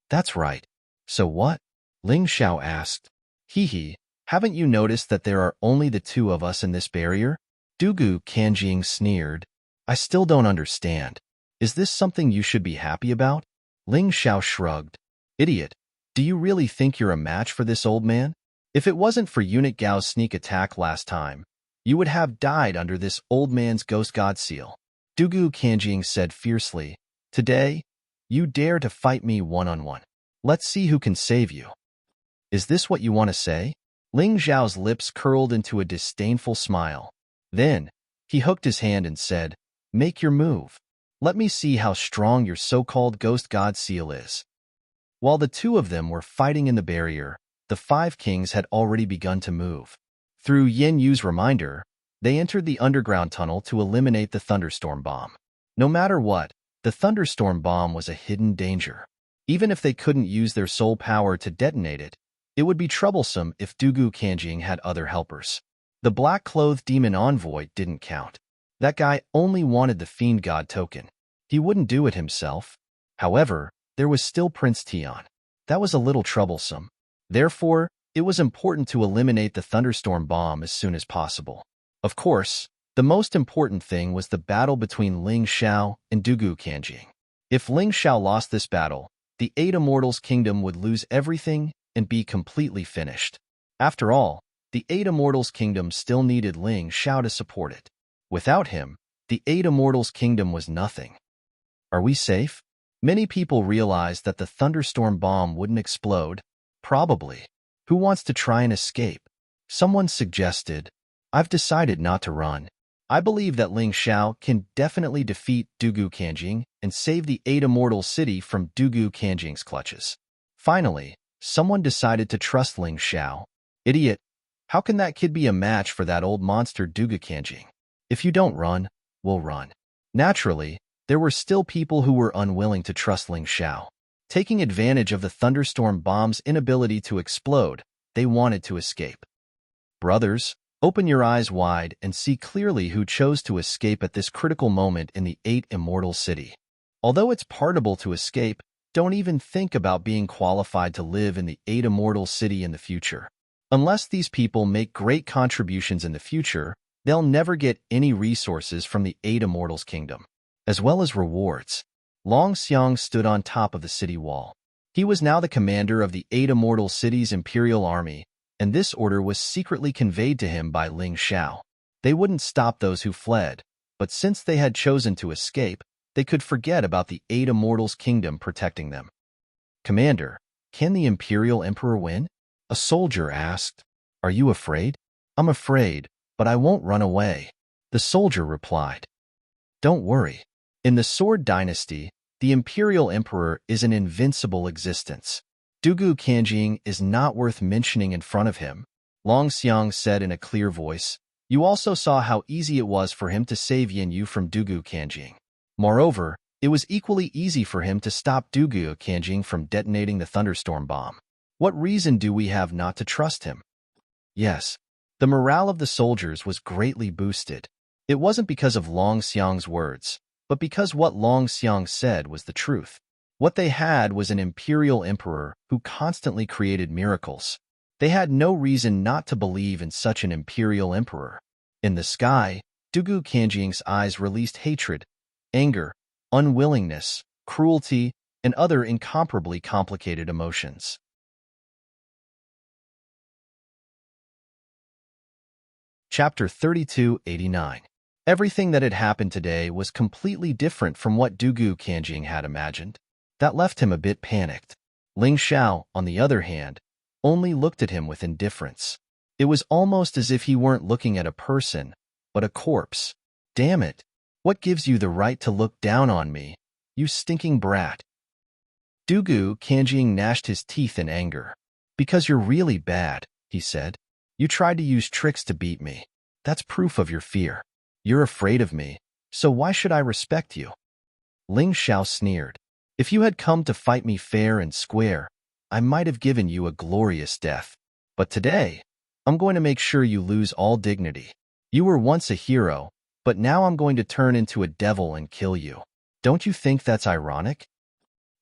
That's right. So what? Ling Xiao asked. Hehe, haven't you noticed that there are only the 2 of us in this barrier? Dugu Kanjing sneered. I still don't understand. Is this something you should be happy about? Ling Xiao shrugged. Idiot, do you really think you're a match for this old man? If it wasn't for Unit Gao's sneak attack last time, you would have died under this old man's ghost god seal. Dugu Kanjing said fiercely. Today, You dare to fight me one-on-one. Let's see who can save you. Is this what you want to say? Ling Zhao's lips curled into a disdainful smile. Then, he hooked his hand and said, "Make your move. Let me see how strong your so-called ghost god seal is." While the two of them were fighting in the barrier, the five kings had already begun to move. Through Yin Yu's reminder, they entered the underground tunnel to eliminate the thunderstorm bomb. No matter what, the thunderstorm bomb was a hidden danger. Even if they couldn't use their soul power to detonate it, it would be troublesome if Dugu Kanjing had other helpers. The black-clothed demon envoy didn't count. That guy only wanted the fiend god token. He wouldn't do it himself. However, there was still Prince Tian. That was a little troublesome. Therefore, it was important to eliminate the thunderstorm bomb as soon as possible. Of course, the most important thing was the battle between Ling Xiao and Dugu Kanjing. If Ling Xiao lost this battle, the Eight Immortals' kingdom would lose everything and be completely finished. After all, the Eight Immortals' kingdom still needed Ling Xiao to support it. Without him, the Eight Immortals' kingdom was nothing. Are we safe? Many people realized that the thunderstorm bomb wouldn't explode. Probably. Who wants to try and escape? Someone suggested, "I've decided not to run. I believe that Ling Xiao can definitely defeat Dugu Kanjing and save the Eight Immortals city from Dugu Kanjing's clutches." Finally, someone decided to trust Ling Xiao. Idiot! How can that kid be a match for that old monster Dugu Kanjing? If you don't run, we'll run. Naturally, there were still people who were unwilling to trust Ling Xiao. Taking advantage of the thunderstorm bomb's inability to explode, they wanted to escape. Brothers, open your eyes wide and see clearly who chose to escape at this critical moment in the Eight Immortal City. Although it's pardonable to escape, don't even think about being qualified to live in the Eight Immortal City in the future. Unless these people make great contributions in the future, they'll never get any resources from the Eight Immortals Kingdom, as well as rewards. Long Xiang stood on top of the city wall. He was now the commander of the Eight Immortal City's imperial army, and this order was secretly conveyed to him by Ling Xiao. They wouldn't stop those who fled, but since they had chosen to escape, they could forget about the Eight Immortals Kingdom protecting them. "Commander, can the Imperial Emperor win?" A soldier asked. "Are you afraid?" "I'm afraid, but I won't run away," the soldier replied. "Don't worry. In the Sword Dynasty, the Imperial Emperor is an invincible existence. Dugu Kanjing is not worth mentioning in front of him," Long Xiang said in a clear voice. "You also saw how easy it was for him to save Yin Yu from Dugu Kanjing. Moreover, it was equally easy for him to stop Dugu Kanjing from detonating the thunderstorm bomb. What reason do we have not to trust him?" Yes, the morale of the soldiers was greatly boosted. It wasn't because of Long Xiang's words, but because what Long Xiang said was the truth. What they had was an imperial emperor who constantly created miracles. They had no reason not to believe in such an imperial emperor. In the sky, Dugu Kanjing's eyes released hatred, anger, unwillingness, cruelty, and other incomparably complicated emotions. Chapter 3289. Everything that had happened today was completely different from what Dugu Kanjing had imagined. That left him a bit panicked. Ling Xiao, on the other hand, only looked at him with indifference. It was almost as if he weren't looking at a person, but a corpse. "Damn it! What gives you the right to look down on me, you stinking brat?" Dugu Kanjing gnashed his teeth in anger. "Because you're really bad," he said. "You tried to use tricks to beat me. That's proof of your fear. You're afraid of me, so why should I respect you?" Ling Xiao sneered. "If you had come to fight me fair and square, I might have given you a glorious death. But today, I'm going to make sure you lose all dignity. You were once a hero, but now I'm going to turn into a devil and kill you. Don't you think that's ironic?"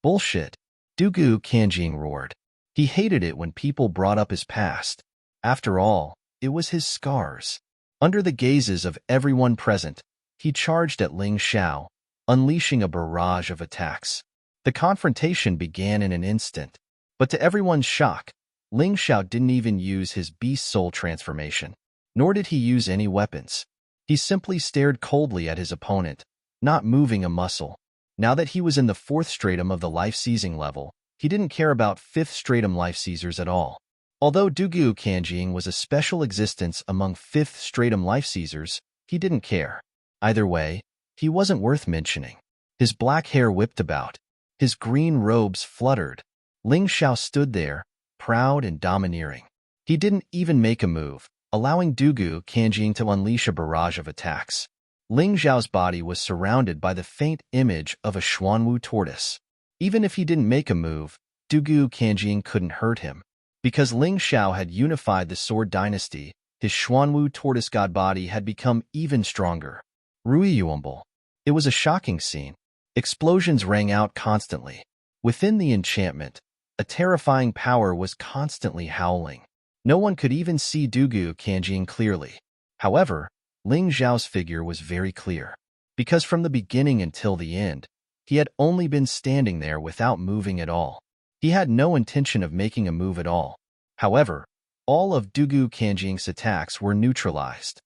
"Bullshit," Dugu Kanjing roared. He hated it when people brought up his past. After all, it was his scars. Under the gazes of everyone present, he charged at Ling Xiao, unleashing a barrage of attacks. The confrontation began in an instant, but to everyone's shock, Ling Xiao didn't even use his beast soul transformation, nor did he use any weapons. He simply stared coldly at his opponent, not moving a muscle. Now that he was in the 4th stratum of the life-seizing level, he didn't care about 5th stratum life-seizers at all. Although Dugu Kanjing was a special existence among 5th stratum life-seizers, he didn't care. Either way, he wasn't worth mentioning. His black hair whipped about. His green robes fluttered. Ling Xiao stood there, proud and domineering. He didn't even make a move, allowing Dugu Kanjing to unleash a barrage of attacks. Ling Xiao's body was surrounded by the faint image of a Xuanwu tortoise. Even if he didn't make a move, Dugu Kanjing couldn't hurt him. Because Ling Xiao had unified the Sword Dynasty, his Xuanwu tortoise god body had become even stronger. Ruiyuambel. It was a shocking scene. Explosions rang out constantly. Within the enchantment, a terrifying power was constantly howling. No one could even see Dugu Kanjing clearly. However, Ling Xiao's figure was very clear. Because from the beginning until the end, he had only been standing there without moving at all. He had no intention of making a move at all. However, all of Dugu Kanjing's attacks were neutralized.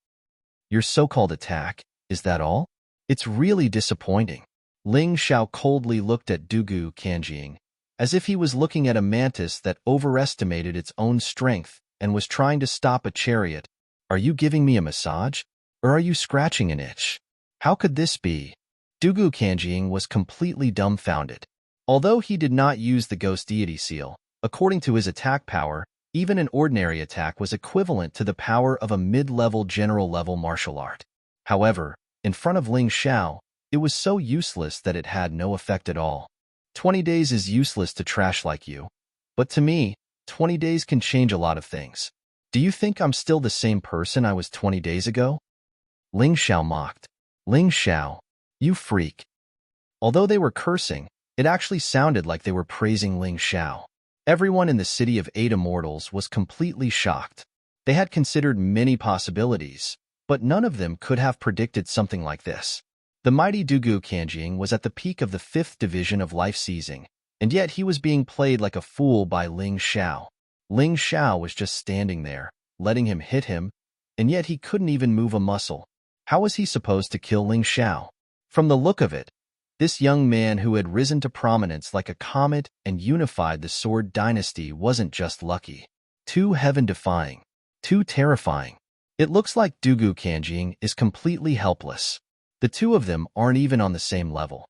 Your so-called attack, is that all? It's really disappointing. Ling Xiao coldly looked at Dugu Kanjing, as if he was looking at a mantis that overestimated its own strength and was trying to stop a chariot. Are you giving me a massage? Or are you scratching an itch? How could this be? Dugu Kanjing was completely dumbfounded. Although he did not use the ghost deity seal, according to his attack power, even an ordinary attack was equivalent to the power of a mid-level general-level martial art. However, in front of Ling Xiao, it was so useless that it had no effect at all. 20 days is useless to trash like you. But to me, 20 days can change a lot of things. Do you think I'm still the same person I was 20 days ago? Ling Xiao mocked. Ling Xiao, you freak. Although they were cursing, it actually sounded like they were praising Ling Xiao. Everyone in the city of 8 immortals was completely shocked. They had considered many possibilities, but none of them could have predicted something like this. The mighty Dugu Kanjing was at the peak of the 5th division of life-seizing, and yet he was being played like a fool by Ling Xiao. Ling Xiao was just standing there, letting him hit him, and yet he couldn't even move a muscle. How was he supposed to kill Ling Xiao? From the look of it, this young man who had risen to prominence like a comet and unified the Sword Dynasty wasn't just lucky. Too heaven-defying. Too terrifying. It looks like Dugu Kanjing is completely helpless. The two of them aren't even on the same level.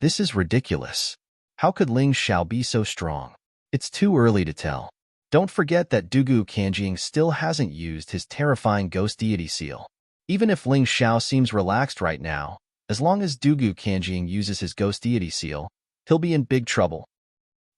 This is ridiculous. How could Ling Xiao be so strong? It's too early to tell. Don't forget that Dugu Kanjing still hasn't used his terrifying ghost deity seal. Even if Ling Xiao seems relaxed right now, as long as Dugu Kanjing uses his ghost deity seal, he'll be in big trouble.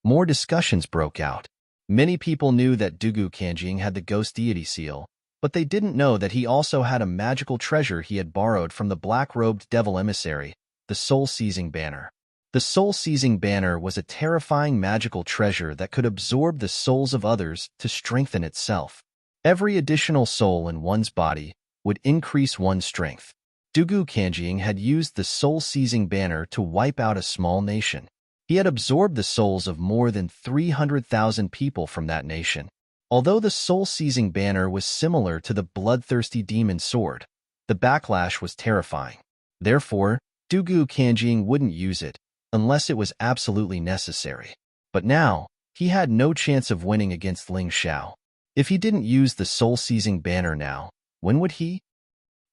More discussions broke out. Many people knew that Dugu Kanjing had the ghost deity seal, but they didn't know that he also had a magical treasure he had borrowed from the black-robed devil emissary, the soul-seizing banner. The soul-seizing banner was a terrifying magical treasure that could absorb the souls of others to strengthen itself. Every additional soul in one's body would increase one's strength. Dugu Kanjing had used the soul-seizing banner to wipe out a small nation. He had absorbed the souls of more than 300,000 people from that nation. Although the soul-seizing banner was similar to the bloodthirsty demon sword, the backlash was terrifying. Therefore, Dugu Kanjing wouldn't use it unless it was absolutely necessary. But now, he had no chance of winning against Ling Xiao. If he didn't use the soul-seizing banner now, when would he?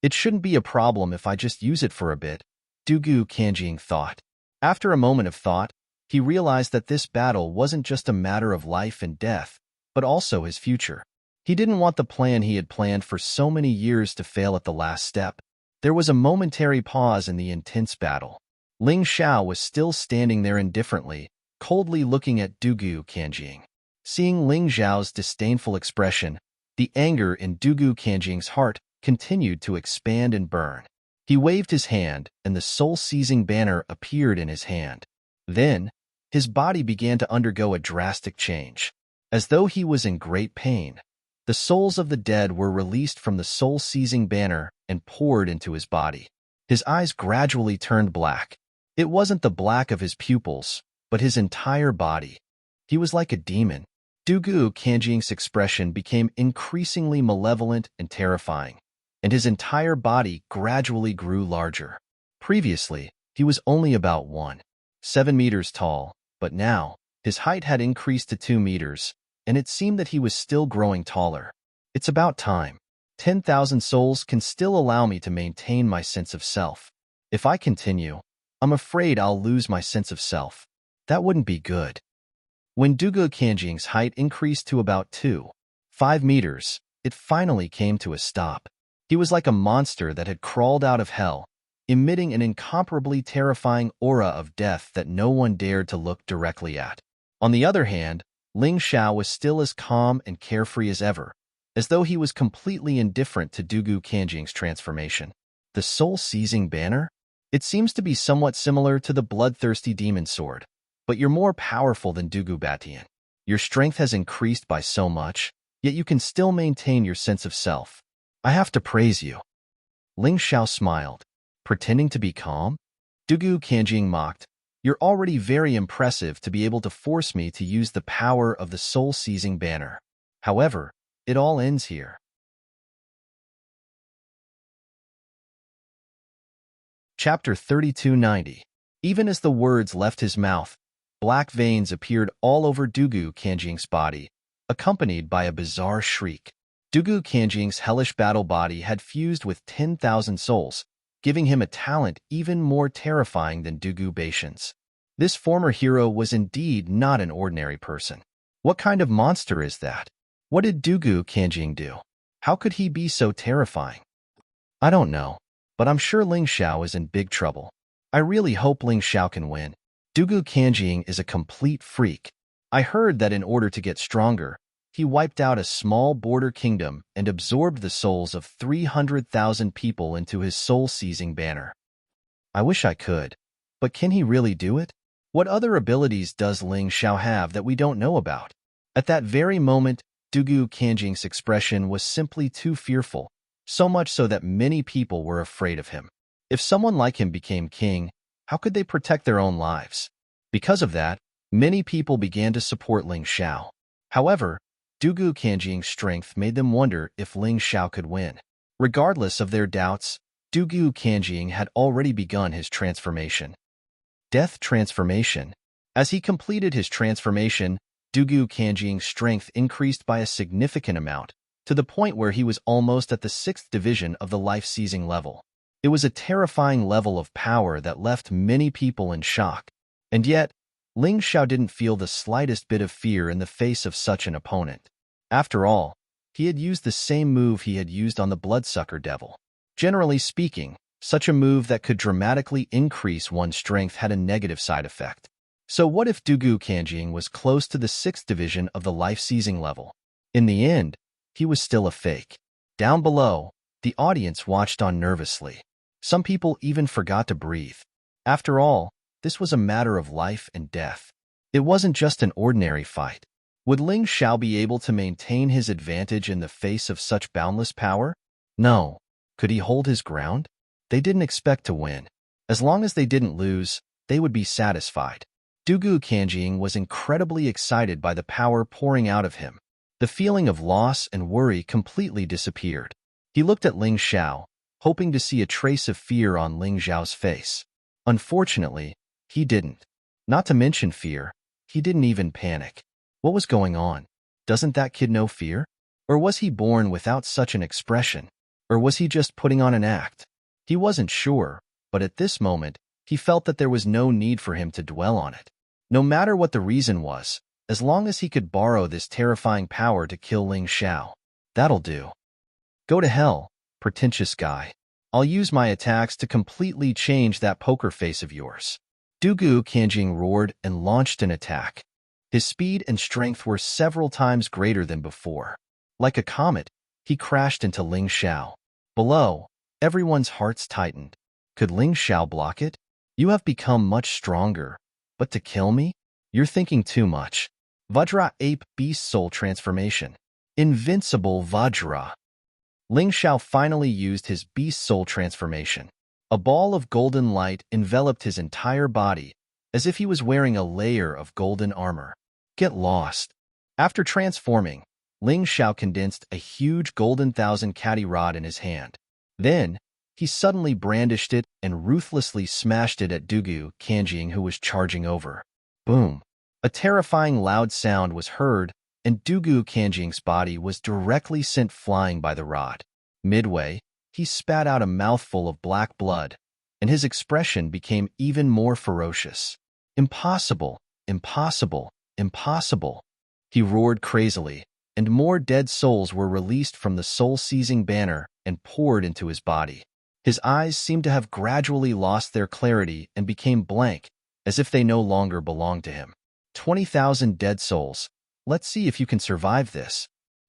It shouldn't be a problem if I just use it for a bit, Dugu Kanjing thought. After a moment of thought, he realized that this battle wasn't just a matter of life and death, but also his future. He didn't want the plan he had planned for so many years to fail at the last step. There was a momentary pause in the intense battle. Ling Xiao was still standing there indifferently, coldly looking at Dugu Kanjing. Seeing Ling Xiao's disdainful expression, the anger in Dugu Kanjing's heart continued to expand and burn. He waved his hand, and the soul-seizing banner appeared in his hand. Then, his body began to undergo a drastic change. As though he was in great pain, the souls of the dead were released from the soul-seizing banner and poured into his body. His eyes gradually turned black. It wasn't the black of his pupils, but his entire body. He was like a demon. Dugu Kanjing's expression became increasingly malevolent and terrifying, and his entire body gradually grew larger. Previously, He was only about 1.7 meters tall, but now, his height had increased to 2 meters, and it seemed that he was still growing taller. It's about time. 10,000 souls can still allow me to maintain my sense of self. If I continue, I'm afraid I'll lose my sense of self. That wouldn't be good. When Dugu Kanjing's height increased to about 2.5 meters, it finally came to a stop. He was like a monster that had crawled out of hell, emitting an incomparably terrifying aura of death that no one dared to look directly at. On the other hand, Ling Xiao was still as calm and carefree as ever, as though he was completely indifferent to Dugu Kanjing's transformation. The soul-seizing banner? It seems to be somewhat similar to the bloodthirsty demon sword, but you're more powerful than Dugu Batian. Your strength has increased by so much, yet you can still maintain your sense of self. I have to praise you. Ling Xiao smiled, pretending to be calm. Dugu Kanjing mocked, "You're already very impressive to be able to force me to use the power of the soul-seizing banner. However, it all ends here." Chapter 3290. Even as the words left his mouth, black veins appeared all over Dugu Kanjing's body, accompanied by a bizarre shriek. Dugu Kanjing's hellish battle body had fused with 10,000 souls, giving him a talent even more terrifying than Dugu Batian's. This former hero was indeed not an ordinary person. What kind of monster is that? What did Dugu Kanjing do? How could he be so terrifying? I don't know, but I'm sure Ling Xiao is in big trouble. I really hope Ling Xiao can win. Dugu Kanjing is a complete freak. I heard that in order to get stronger, he wiped out a small border kingdom and absorbed the souls of 300,000 people into his soul-seizing banner. I wish I could, but can he really do it? What other abilities does Ling Xiao have that we don't know about? At that very moment, Dugu Kanjing's expression was simply too fearful, so much so that many people were afraid of him. If someone like him became king, how could they protect their own lives? Because of that, many people began to support Ling Xiao. However, Dugu Kanjing's strength made them wonder if Ling Xiao could win. Regardless of their doubts, Dugu Kanjing had already begun his transformation. Death transformation. As he completed his transformation, Dugu Kanjing's strength increased by a significant amount, to the point where he was almost at the 6th division of the life-seizing level. It was a terrifying level of power that left many people in shock. And yet, Ling Xiao didn't feel the slightest bit of fear in the face of such an opponent. After all, he had used the same move he had used on the bloodsucker devil. Generally speaking, such a move that could dramatically increase one's strength had a negative side effect. So what if Dugu Kanjing was close to the 6th division of the life-seizing level? In the end, he was still a fake. Down below, the audience watched on nervously. Some people even forgot to breathe. After all, this was a matter of life and death. It wasn't just an ordinary fight. Would Ling Xiao be able to maintain his advantage in the face of such boundless power? No. Could he hold his ground? They didn't expect to win. As long as they didn't lose, they would be satisfied. Dugu Kanjing was incredibly excited by the power pouring out of him. The feeling of loss and worry completely disappeared. He looked at Ling Xiao, hoping to see a trace of fear on Ling Xiao's face. Unfortunately, he didn't. Not to mention fear, he didn't even panic. What was going on? Doesn't that kid know fear? Or was he born without such an expression? Or was he just putting on an act? He wasn't sure, but at this moment, he felt that there was no need for him to dwell on it. No matter what the reason was, as long as he could borrow this terrifying power to kill Ling Xiao, that'll do. Go to hell, pretentious guy. I'll use my attacks to completely change that poker face of yours. Dugu Kanjing roared and launched an attack. His speed and strength were several times greater than before. Like a comet, he crashed into Ling Xiao. Below, everyone's hearts tightened. Could Ling Xiao block it? You have become much stronger. But to kill me? You're thinking too much. Vajra Ape Beast Soul Transformation. Invincible Vajra. Ling Xiao finally used his Beast Soul Transformation. A ball of golden light enveloped his entire body, as if he was wearing a layer of golden armor. Get lost. After transforming, Ling Xiao condensed a huge golden 1,000 catty rod in his hand. Then, He suddenly brandished it and ruthlessly smashed it at Dugu Kanjing, who was charging over. Boom! A terrifying loud sound was heard, and Dugu Kanjing's body was directly sent flying by the rod. Midway, he spat out a mouthful of black blood, and his expression became even more ferocious. Impossible! Impossible! Impossible! He roared crazily, and more dead souls were released from the soul-seizing banner and poured into his body. His eyes seemed to have gradually lost their clarity and became blank, as if they no longer belonged to him. 20,000 dead souls. Let's see if you can survive this.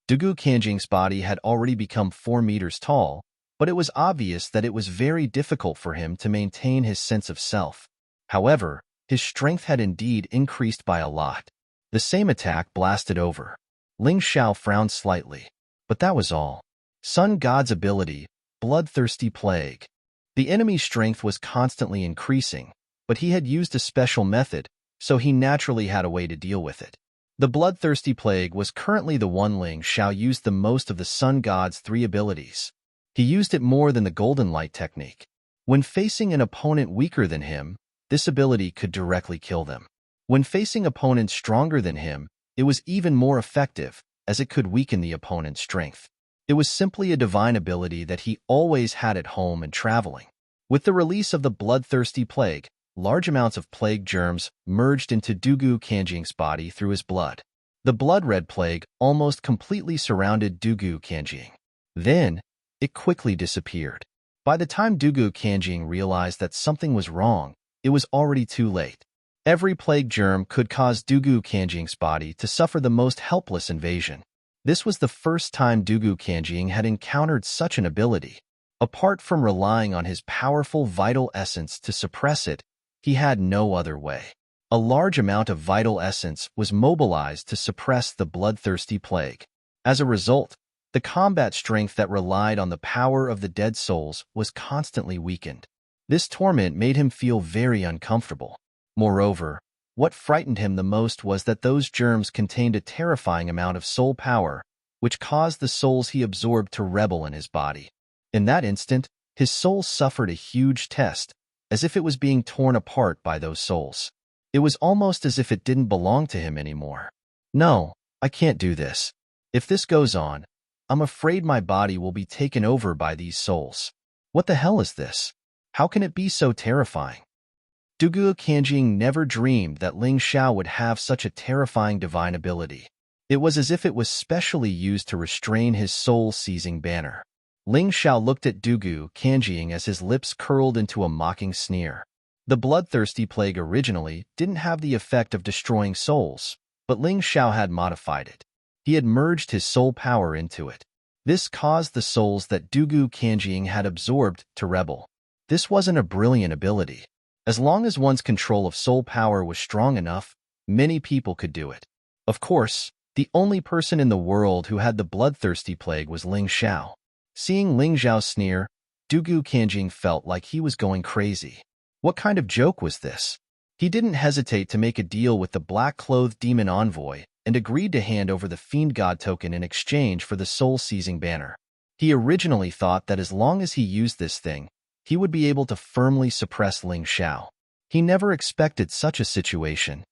Dugu Kanjing's body had already become 4 meters tall, but it was obvious that it was very difficult for him to maintain his sense of self. However, his strength had indeed increased by a lot. The same attack blasted over. Ling Xiao frowned slightly, but that was all. Sun God's ability, Bloodthirsty Plague. The enemy's strength was constantly increasing, but he had used a special method, so he naturally had a way to deal with it. The Bloodthirsty Plague was currently the one Ling Xiao used the most of the Sun God's 3 abilities. He used it more than the Golden Light technique. When facing an opponent weaker than him, this ability could directly kill them. When facing opponents stronger than him, it was even more effective, as it could weaken the opponent's strength. It was simply a divine ability that he always had at home and traveling. With the release of the Bloodthirsty Plague, large amounts of plague germs merged into Dugu Kanjing's body through his blood. The blood-red plague almost completely surrounded Dugu Kanjing. Then, it quickly disappeared. By the time Dugu Kanjing realized that something was wrong, it was already too late. Every plague germ could cause Dugu Kanjing's body to suffer the most helpless invasion. This was the first time Dugu Kanjing had encountered such an ability. Apart from relying on his powerful vital essence to suppress it, he had no other way. A large amount of vital essence was mobilized to suppress the Bloodthirsty Plague. As a result, the combat strength that relied on the power of the dead souls was constantly weakened. This torment made him feel very uncomfortable. Moreover, what frightened him the most was that those germs contained a terrifying amount of soul power, which caused the souls he absorbed to rebel in his body. In that instant, his soul suffered a huge test, as if it was being torn apart by those souls. It was almost as if it didn't belong to him anymore. No, I can't do this. If this goes on, I'm afraid my body will be taken over by these souls. What the hell is this? How can it be so terrifying? Dugu Kanjing never dreamed that Ling Xiao would have such a terrifying divine ability. It was as if it was specially used to restrain his soul-seizing banner. Ling Xiao looked at Dugu Kanjing as his lips curled into a mocking sneer. The Bloodthirsty Plague originally didn't have the effect of destroying souls, but Ling Xiao had modified it. He had merged his soul power into it. This caused the souls that Dugu Kanjing had absorbed to rebel. This wasn't a brilliant ability. As long as one's control of soul power was strong enough, many people could do it. Of course, the only person in the world who had the Bloodthirsty Plague was Ling Xiao. Seeing Ling Xiao sneer, Dugu Kanjing felt like he was going crazy. What kind of joke was this? He didn't hesitate to make a deal with the black-clothed demon envoy and agreed to hand over the Fiend God token in exchange for the soul-seizing banner. He originally thought that as long as he used this thing, he would be able to firmly suppress Ling Xiao. He never expected such a situation.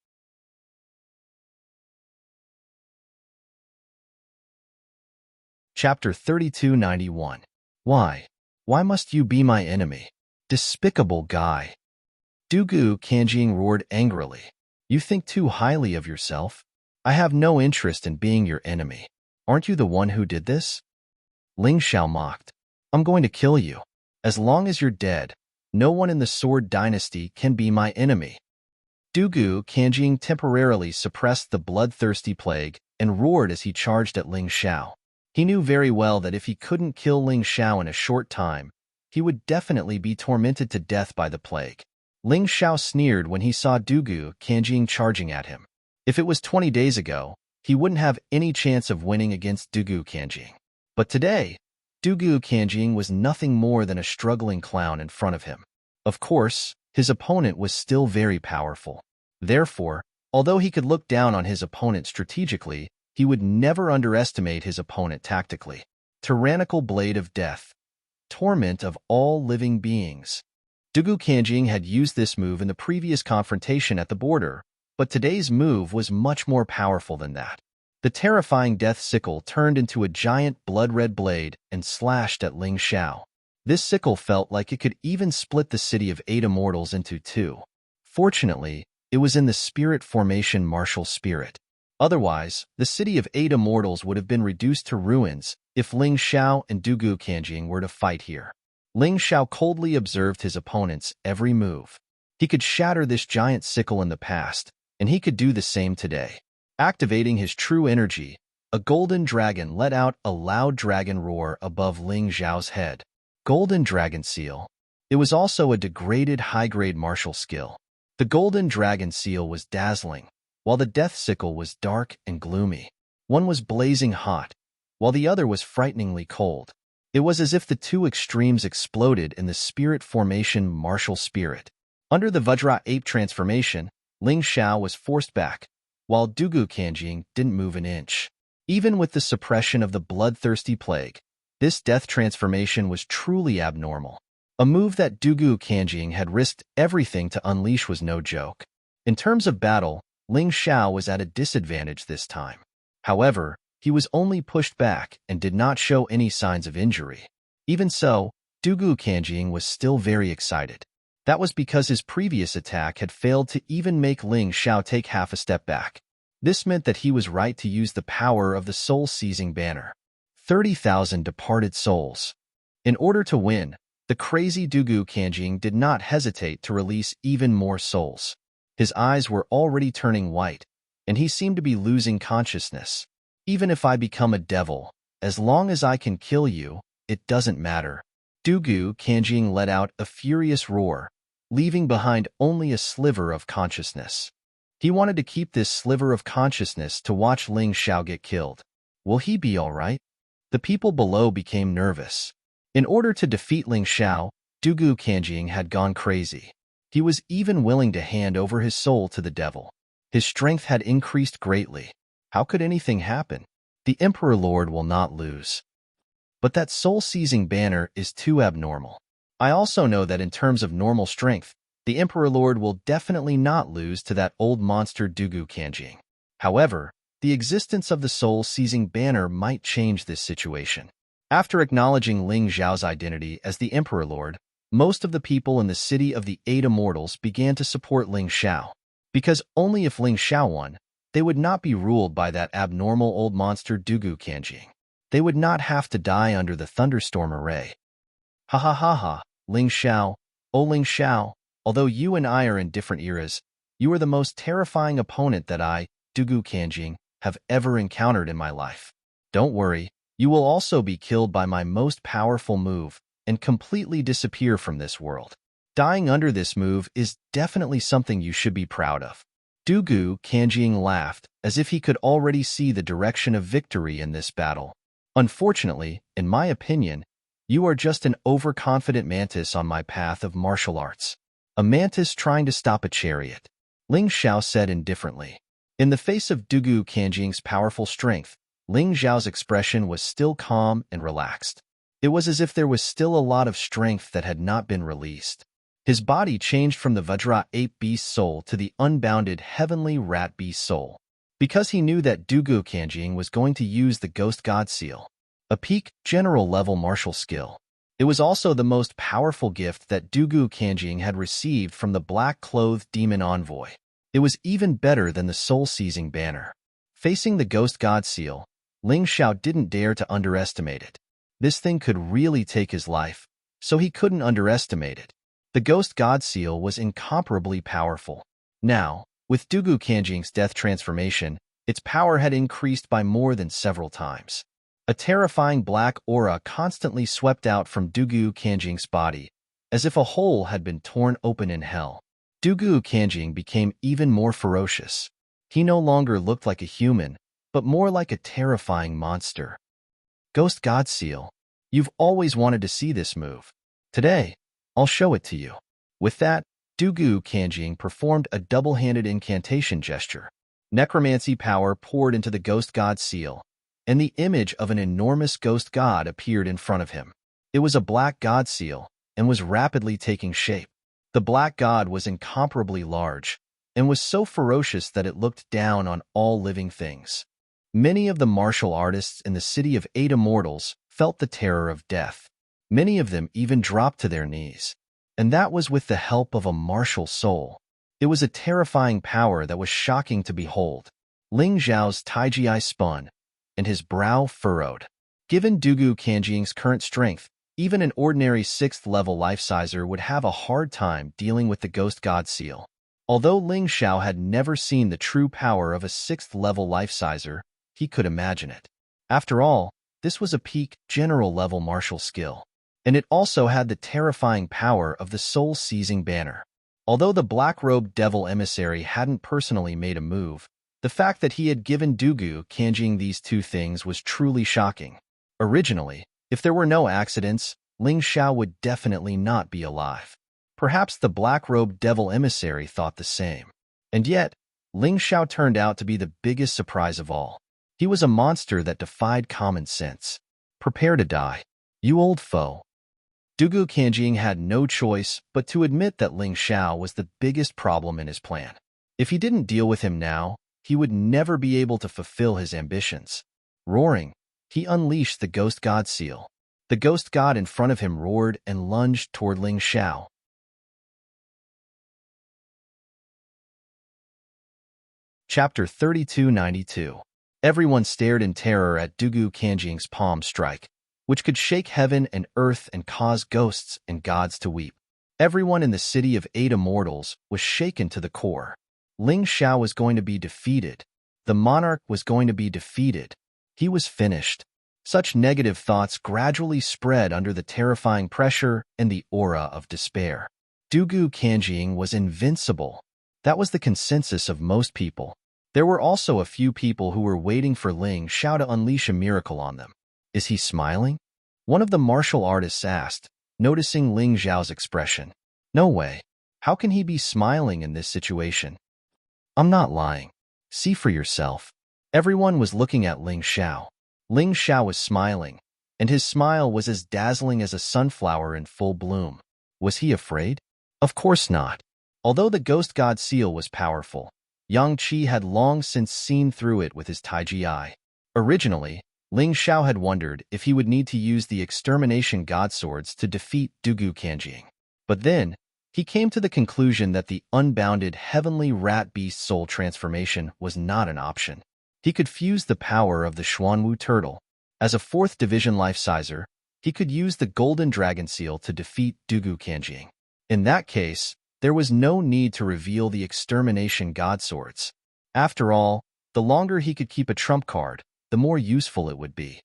Chapter 3291. Why? Why must you be my enemy? Despicable guy. Dugu Kanjing roared angrily. You think too highly of yourself? I have no interest in being your enemy. Aren't you the one who did this? Ling Xiao mocked. I'm going to kill you. As long as you're dead, no one in the Sword Dynasty can be my enemy. Dugu Kanjing temporarily suppressed the Bloodthirsty Plague and roared as he charged at Ling Xiao. He knew very well that if he couldn't kill Ling Xiao in a short time, he would definitely be tormented to death by the plague. Ling Xiao sneered when he saw Dugu Kanjing charging at him. If it was 20 days ago, he wouldn't have any chance of winning against Dugu Kanjing. But today, Dugu Kanjing was nothing more than a struggling clown in front of him. Of course, his opponent was still very powerful. Therefore, although he could look down on his opponent strategically, he would never underestimate his opponent tactically. Tyrannical Blade of Death. torment of all living beings. Dugu Kanjing had used this move in the previous confrontation at the border, but today's move was much more powerful than that. The terrifying death sickle turned into a giant blood-red blade and slashed at Ling Xiao. This sickle felt like it could even split the city of 8 immortals into two. Fortunately, it was in the spirit formation martial spirit. Otherwise, the city of 8 immortals would have been reduced to ruins if Ling Xiao and Dugu Kanjing were to fight here. Ling Xiao coldly observed his opponent's every move. He could shatter this giant sickle in the past, and he could do the same today. Activating his true energy, a golden dragon let out a loud dragon roar above Ling Xiao's head. Golden Dragon Seal. It was also a degraded high-grade martial skill. The Golden Dragon Seal was dazzling, while the Death Sickle was dark and gloomy. One was blazing hot, while the other was frighteningly cold. It was as if the two extremes exploded in the spirit formation martial spirit. Under the Vajra Ape transformation, Ling Xiao was forced back, while Dugu Kanjing didn't move an inch. Even with the suppression of the bloodthirsty plague, this death transformation was truly abnormal. A move that Dugu Kanjing had risked everything to unleash was no joke. In terms of battle, Ling Xiao was at a disadvantage this time. However, he was only pushed back and did not show any signs of injury. Even so, Dugu Kanjing was still very excited. That was because his previous attack had failed to even make Ling Xiao take half a step back. This meant that he was right to use the power of the soul-seizing banner. 30,000 departed souls. In order to win, the crazy Dugu Kanjing did not hesitate to release even more souls. His eyes were already turning white, and he seemed to be losing consciousness. Even if I become a devil, as long as I can kill you, it doesn't matter. Dugu Kanjing let out a furious roar, leaving behind only a sliver of consciousness. He wanted to keep this sliver of consciousness to watch Ling Xiao get killed. Will he be all right? The people below became nervous. In order to defeat Ling Xiao, Dugu Kanjing had gone crazy. He was even willing to hand over his soul to the devil. His strength had increased greatly. How could anything happen? The Emperor Lord will not lose. But that soul-seizing banner is too abnormal. I also know that in terms of normal strength, the Emperor Lord will definitely not lose to that old monster Dugu Kanjing. However, the existence of the soul-seizing banner might change this situation. After acknowledging Ling Xiao's identity as the Emperor Lord, most of the people in the city of the 8 immortals began to support Ling Xiao. Because only if Ling Xiao won, they would not be ruled by that abnormal old monster Dugu Kanjing. They would not have to die under the thunderstorm array. Ha ha ha ha, Ling Xiao, oh Ling Xiao, although you and I are in different eras, you are the most terrifying opponent that I, Dugu Kanjing, have ever encountered in my life. Don't worry, you will also be killed by my most powerful move and completely disappear from this world. Dying under this move is definitely something you should be proud of. Dugu Kanjing laughed, as if he could already see the direction of victory in this battle. Unfortunately, in my opinion, you are just an overconfident mantis on my path of martial arts. A mantis trying to stop a chariot, Ling Xiao said indifferently. In the face of Dugu Kanjing's powerful strength, Ling Xiao's expression was still calm and relaxed. It was as if there was still a lot of strength that had not been released. His body changed from the Vajra Ape Beast soul to the unbounded Heavenly Rat Beast soul. Because he knew that Dugu Kanjing was going to use the Ghost God Seal, a peak general-level martial skill. It was also the most powerful gift that Dugu Kanjing had received from the black-clothed demon envoy. It was even better than the soul-seizing banner. Facing the Ghost God Seal, Ling Xiao didn't dare to underestimate it. This thing could really take his life, so he couldn't underestimate it. The Ghost God Seal was incomparably powerful. Now, with Dugu Kanjing's death transformation, its power had increased by more than several times. A terrifying black aura constantly swept out from Dugu Kanjing's body, as if a hole had been torn open in hell. Dugu Kanjing became even more ferocious. He no longer looked like a human, but more like a terrifying monster. Ghost God Seal. You've always wanted to see this move. Today, I'll show it to you. With that, Dugu Kanjing performed a double-handed incantation gesture. Necromancy power poured into the Ghost God Seal, and the image of an enormous ghost god appeared in front of him. It was a black god seal and was rapidly taking shape. The black god was incomparably large and was so ferocious that it looked down on all living things. Many of the martial artists in the city of 8 immortals felt the terror of death. Many of them even dropped to their knees. And that was with the help of a martial soul. It was a terrifying power that was shocking to behold. Ling Zhao's Taiji spun, and his brow furrowed. Given Dugu Kanjing's current strength, even an ordinary 6th-level life-sizer would have a hard time dealing with the Ghost God Seal. Although Ling Xiao had never seen the true power of a 6th-level life-sizer, he could imagine it. After all, this was a peak general-level martial skill. And it also had the terrifying power of the soul-seizing banner. Although the black-robed devil emissary hadn't personally made a move, the fact that he had given Dugu Kanjing these two things was truly shocking. Originally, if there were no accidents, Ling Xiao would definitely not be alive. Perhaps the black-robed devil emissary thought the same. And yet, Ling Xiao turned out to be the biggest surprise of all. He was a monster that defied common sense. Prepare to die, you old foe. Dugu Kanjing had no choice but to admit that Ling Xiao was the biggest problem in his plan. If he didn't deal with him now, he would never be able to fulfill his ambitions. Roaring, he unleashed the Ghost God Seal. The Ghost God in front of him roared and lunged toward Ling Xiao. Chapter 3292. Everyone stared in terror at Dugu Kanjing's palm strike, which could shake heaven and earth and cause ghosts and gods to weep. Everyone in the city of 8 immortals was shaken to the core. Ling Xiao was going to be defeated. The monarch was going to be defeated. He was finished. Such negative thoughts gradually spread under the terrifying pressure and the aura of despair. Dugu Kanjing was invincible. That was the consensus of most people. There were also a few people who were waiting for Ling Xiao to unleash a miracle on them. Is he smiling? One of the martial artists asked, noticing Ling Xiao's expression. No way. How can he be smiling in this situation? I'm not lying. See for yourself. Everyone was looking at Ling Xiao. Ling Xiao was smiling, and his smile was as dazzling as a sunflower in full bloom. Was he afraid? Of course not. Although the Ghost God Seal was powerful, Yang Qi had long since seen through it with his Taiji eye. Originally, Ling Xiao had wondered if he would need to use the Extermination God Swords to defeat Dugu Kanjing. But then, he came to the conclusion that the unbounded heavenly rat beast soul transformation was not an option. He could fuse the power of the Xuanwu turtle. As a 4th division life-sizer, he could use the Golden Dragon Seal to defeat Dugu Kanjing. In that case, there was no need to reveal the Extermination God Swords. After all, the longer he could keep a trump card, the more useful it would be.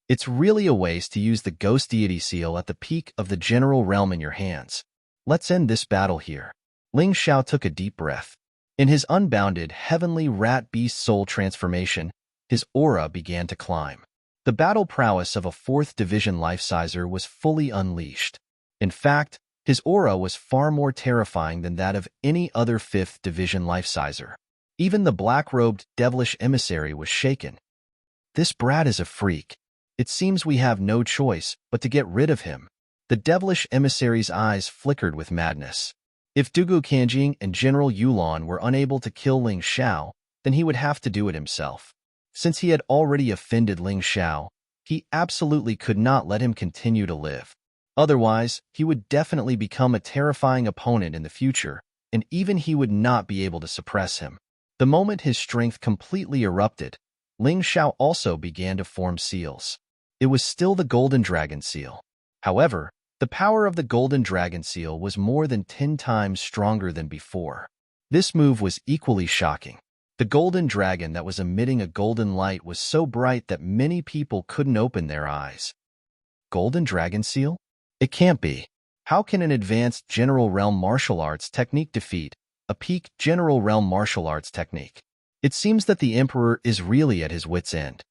It's really a waste to use the Ghost Deity Seal at the peak of the general realm in your hands. Let's end this battle here. Ling Xiao took a deep breath. In his unbounded, heavenly rat-beast soul transformation, his aura began to climb. The battle prowess of a 4th division life-sizer was fully unleashed. In fact, his aura was far more terrifying than that of any other 5th division life-sizer. Even the black-robed, devilish emissary was shaken. This brat is a freak. It seems we have no choice but to get rid of him. The devilish emissary's eyes flickered with madness. If Dugu Kanjing and General Yulan were unable to kill Ling Xiao, then he would have to do it himself. Since he had already offended Ling Xiao, he absolutely could not let him continue to live. Otherwise, he would definitely become a terrifying opponent in the future, and even he would not be able to suppress him. The moment his strength completely erupted, Ling Xiao also began to form seals. It was still the Golden Dragon Seal. However, the power of the Golden Dragon Seal was more than 10 times stronger than before. This move was equally shocking. The golden dragon that was emitting a golden light was so bright that many people couldn't open their eyes. Golden Dragon Seal? It can't be. How can an advanced General Realm martial arts technique defeat a peak General Realm martial arts technique? It seems that the Emperor is really at his wit's end.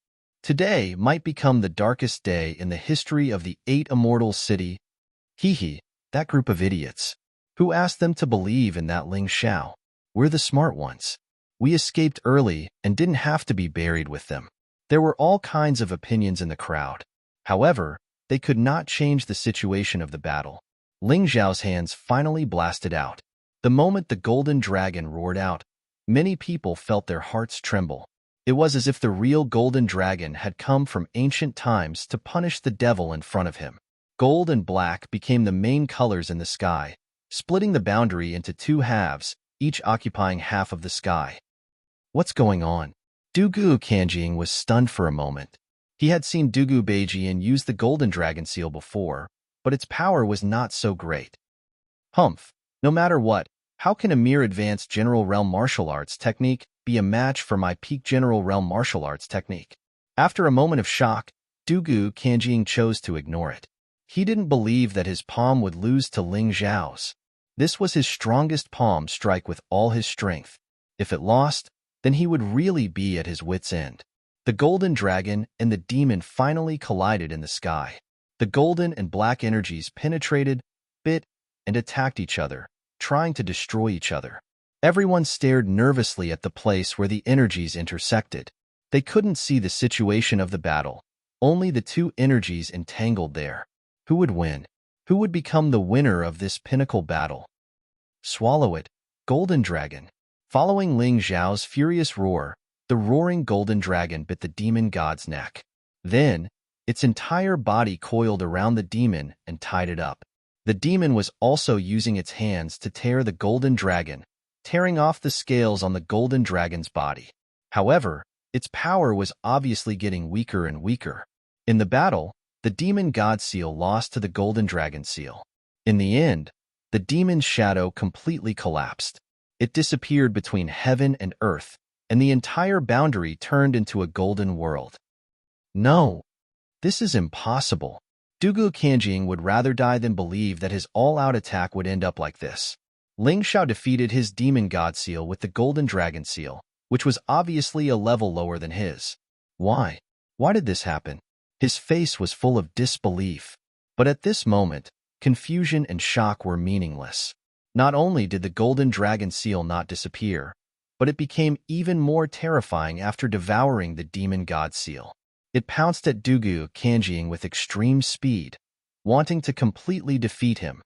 Today might become the darkest day in the history of the 8 immortal city. That group of idiots. Who asked them to believe in that Ling Xiao? We're the smart ones. We escaped early and didn't have to be buried with them. There were all kinds of opinions in the crowd. However, they could not change the situation of the battle. Ling Xiao's hands finally blasted out. The moment the golden dragon roared out, many people felt their hearts tremble. It was as if the real golden dragon had come from ancient times to punish the devil in front of him. Gold and black became the main colors in the sky, splitting the boundary into two halves, each occupying half of the sky. What's going on? Dugu Kanjing was stunned for a moment. He had seen Dugu Beijian use the golden dragon seal before, but its power was not so great. Humph, no matter what, how can a mere advanced general realm martial arts technique be a match for my peak general realm martial arts technique? After a moment of shock, Dugu Kanjing chose to ignore it. He didn't believe that his palm would lose to Ling Xiao's. This was his strongest palm strike with all his strength. If it lost, then he would really be at his wit's end. The golden dragon and the demon finally collided in the sky. The golden and black energies penetrated, bit, and attacked each other, trying to destroy each other. Everyone stared nervously at the place where the energies intersected. They couldn't see the situation of the battle, only the two energies entangled there. Who would win? Who would become the winner of this pinnacle battle? Swallow it, golden dragon. Following Ling Xiao's furious roar, the roaring golden dragon bit the demon god's neck. Then, its entire body coiled around the demon and tied it up. The demon was also using its hands to tear the golden dragon, tearing off the scales on the golden dragon's body. However, its power was obviously getting weaker and weaker. In the battle, the demon god seal lost to the golden dragon seal. In the end, the demon's shadow completely collapsed. It disappeared between heaven and earth, and the entire boundary turned into a golden world. No, this is impossible. Dugu Kanjing would rather die than believe that his all-out attack would end up like this. Ling Xiao defeated his demon god seal with the golden dragon seal, which was obviously a level lower than his. Why? Why did this happen? His face was full of disbelief. But at this moment, confusion and shock were meaningless. Not only did the golden dragon seal not disappear, but it became even more terrifying after devouring the demon god seal. It pounced at Dugu Kanjing with extreme speed, wanting to completely defeat him.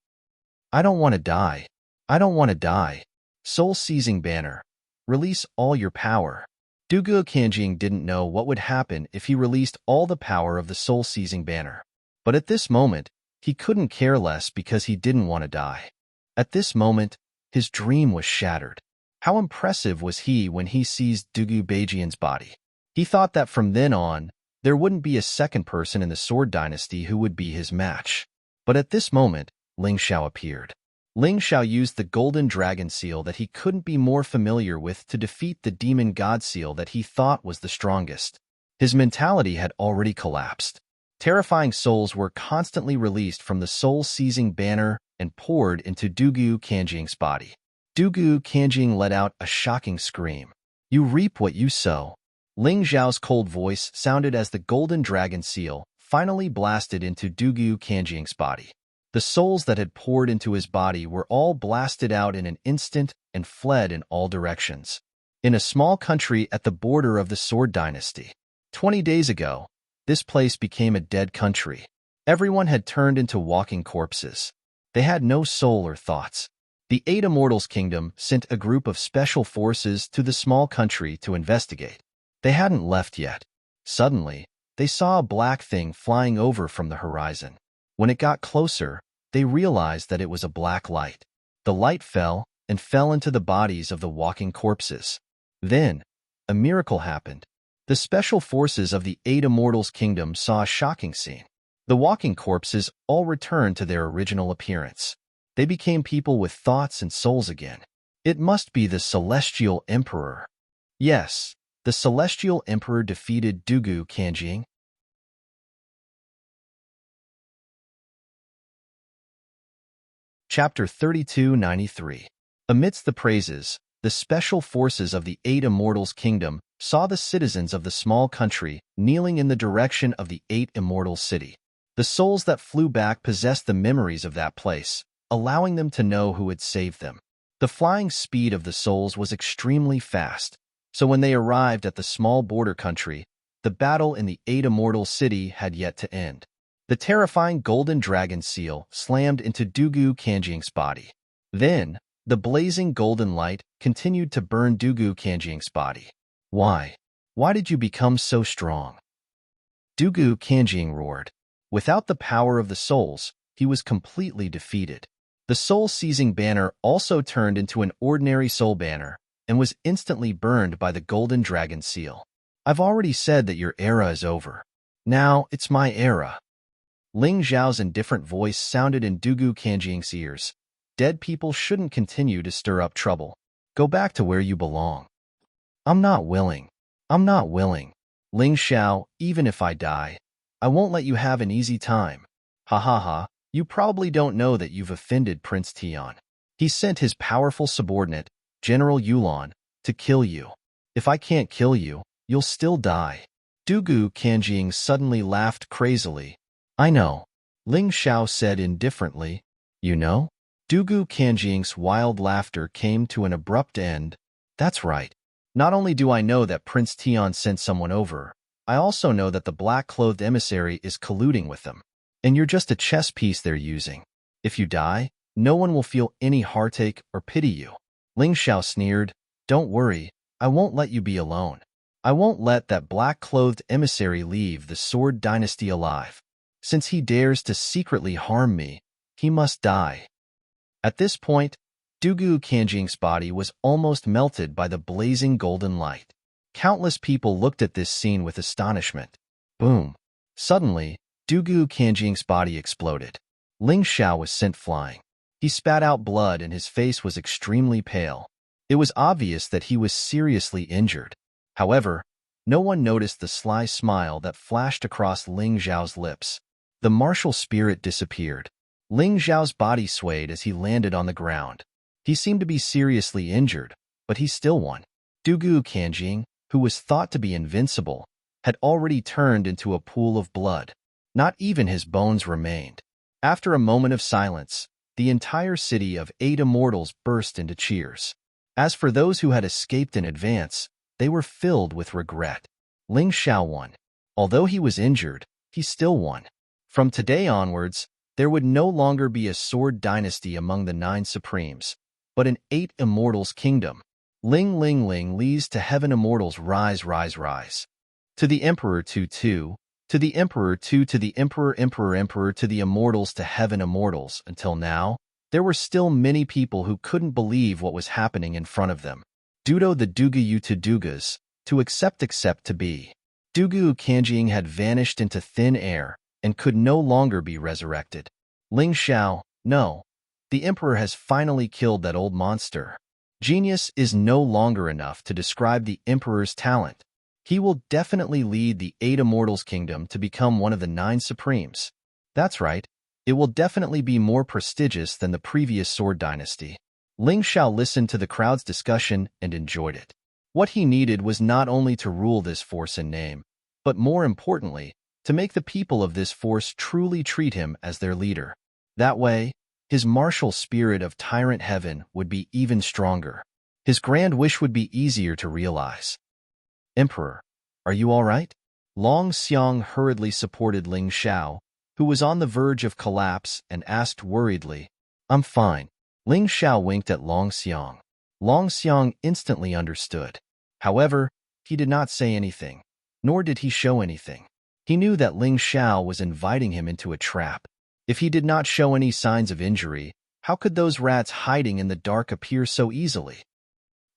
I don't want to die. I don't want to die. Soul-seizing banner. Release all your power. Dugu Kanjing didn't know what would happen if he released all the power of the soul-seizing banner. But at this moment, he couldn't care less because he didn't want to die. At this moment, his dream was shattered. How impressive was he when he seized Dugu Beijian's body? He thought that from then on, there wouldn't be a second person in the Sword Dynasty who would be his match. But at this moment, Ling Xiao appeared. Ling Xiao used the golden dragon seal that he couldn't be more familiar with to defeat the demon god seal that he thought was the strongest. His mentality had already collapsed. Terrifying souls were constantly released from the soul-seizing banner and poured into Dugu Kanjing's body. Dugu Kanjing let out a shocking scream. You reap what you sow. Ling Xiao's cold voice sounded as the golden dragon seal finally blasted into Dugu Kanjing's body. The souls that had poured into his body were all blasted out in an instant and fled in all directions. In a small country at the border of the Sword Dynasty, 20 days ago, this place became a dead country. Everyone had turned into walking corpses. They had no soul or thoughts. The 8 Immortals Kingdom sent a group of special forces to the small country to investigate. They hadn't left yet. Suddenly, they saw a black thing flying over from the horizon. When it got closer, they realized that it was a black light. The light fell and fell into the bodies of the walking corpses. Then, a miracle happened. The special forces of the 8 Immortals Kingdom saw a shocking scene. The walking corpses all returned to their original appearance. They became people with thoughts and souls again. It must be the Celestial Emperor. Yes, the Celestial Emperor defeated Dugu Kanjing. Chapter 3293. Amidst the praises, the special forces of the 8 Immortals Kingdom saw the citizens of the small country kneeling in the direction of the 8 Immortal City. The souls that flew back possessed the memories of that place, allowing them to know who had saved them. The flying speed of the souls was extremely fast, so when they arrived at the small border country, the battle in the 8 Immortal City had yet to end. The terrifying golden dragon seal slammed into Dugu Kanjing's body. Then, the blazing golden light continued to burn Dugu Kanjing's body. Why? Why did you become so strong? Dugu Kanjing roared. Without the power of the souls, he was completely defeated. The soul-seizing banner also turned into an ordinary soul banner and was instantly burned by the golden dragon seal. I've already said that your era is over. Now it's my era. Ling Zhao's indifferent voice sounded in Dugu Kanjing's ears. Dead people shouldn't continue to stir up trouble. Go back to where you belong. I'm not willing. I'm not willing. Ling Xiao, even if I die, I won't let you have an easy time. Ha ha ha, you probably don't know that you've offended Prince Tian. He sent his powerful subordinate, General Yulan, to kill you. If I can't kill you, you'll still die. Dugu Kanjing suddenly laughed crazily. I know. Ling Xiao said indifferently. You know? Dugu Kanjing's wild laughter came to an abrupt end. That's right. Not only do I know that Prince Tian sent someone over, I also know that the black-clothed emissary is colluding with them. And you're just a chess piece they're using. If you die, no one will feel any heartache or pity you. Ling Xiao sneered. Don't worry, I won't let you be alone. I won't let that black-clothed emissary leave the Sword Dynasty alive. Since he dares to secretly harm me, he must die. At this point, Dugu Kanjing's body was almost melted by the blazing golden light. Countless people looked at this scene with astonishment. Boom! Suddenly, Dugu Kanjing's body exploded. Ling Xiao was sent flying. He spat out blood and his face was extremely pale. It was obvious that he was seriously injured. However, no one noticed the sly smile that flashed across Ling Zhao's lips. The martial spirit disappeared. Ling Zhao's body swayed as he landed on the ground. He seemed to be seriously injured, but he still won. Dugu Kanjing, who was thought to be invincible, had already turned into a pool of blood. Not even his bones remained. After a moment of silence, the entire city of 8 immortals burst into cheers. As for those who had escaped in advance, they were filled with regret. Ling Xiao won. Although he was injured, he still won. From today onwards, there would no longer be a sword dynasty among the 9 supremes, but an 8 immortals kingdom. Ling Ling Ling Lees to heaven immortals rise rise rise. To the Emperor 2 to the Emperor 2 to the Emperor Emperor Emperor to the immortals to heaven immortals. Until now, there were still many people who couldn't believe what was happening in front of them. Dudo the Dugu to Dugas, to accept to be. Dugu Kanjing had vanished into thin air and could no longer be resurrected. Ling Xiao, no. The Emperor has finally killed that old monster. Genius is no longer enough to describe the Emperor's talent. He will definitely lead the 8 Immortals Kingdom to become one of the 9 Supremes. That's right, it will definitely be more prestigious than the previous Sword Dynasty. Ling Xiao listened to the crowd's discussion and enjoyed it. What he needed was not only to rule this force in name, but more importantly, to make the people of this force truly treat him as their leader. That way, his martial spirit of Tyrant Heaven would be even stronger. His grand wish would be easier to realize. Emperor, are you all right? Long Xiang hurriedly supported Ling Xiao, who was on the verge of collapse, and asked worriedly, I'm fine. Ling Xiao winked at Long Xiang. Long Xiang instantly understood. However, he did not say anything, nor did he show anything. He knew that Ling Xiao was inviting him into a trap. If he did not show any signs of injury, how could those rats hiding in the dark appear so easily?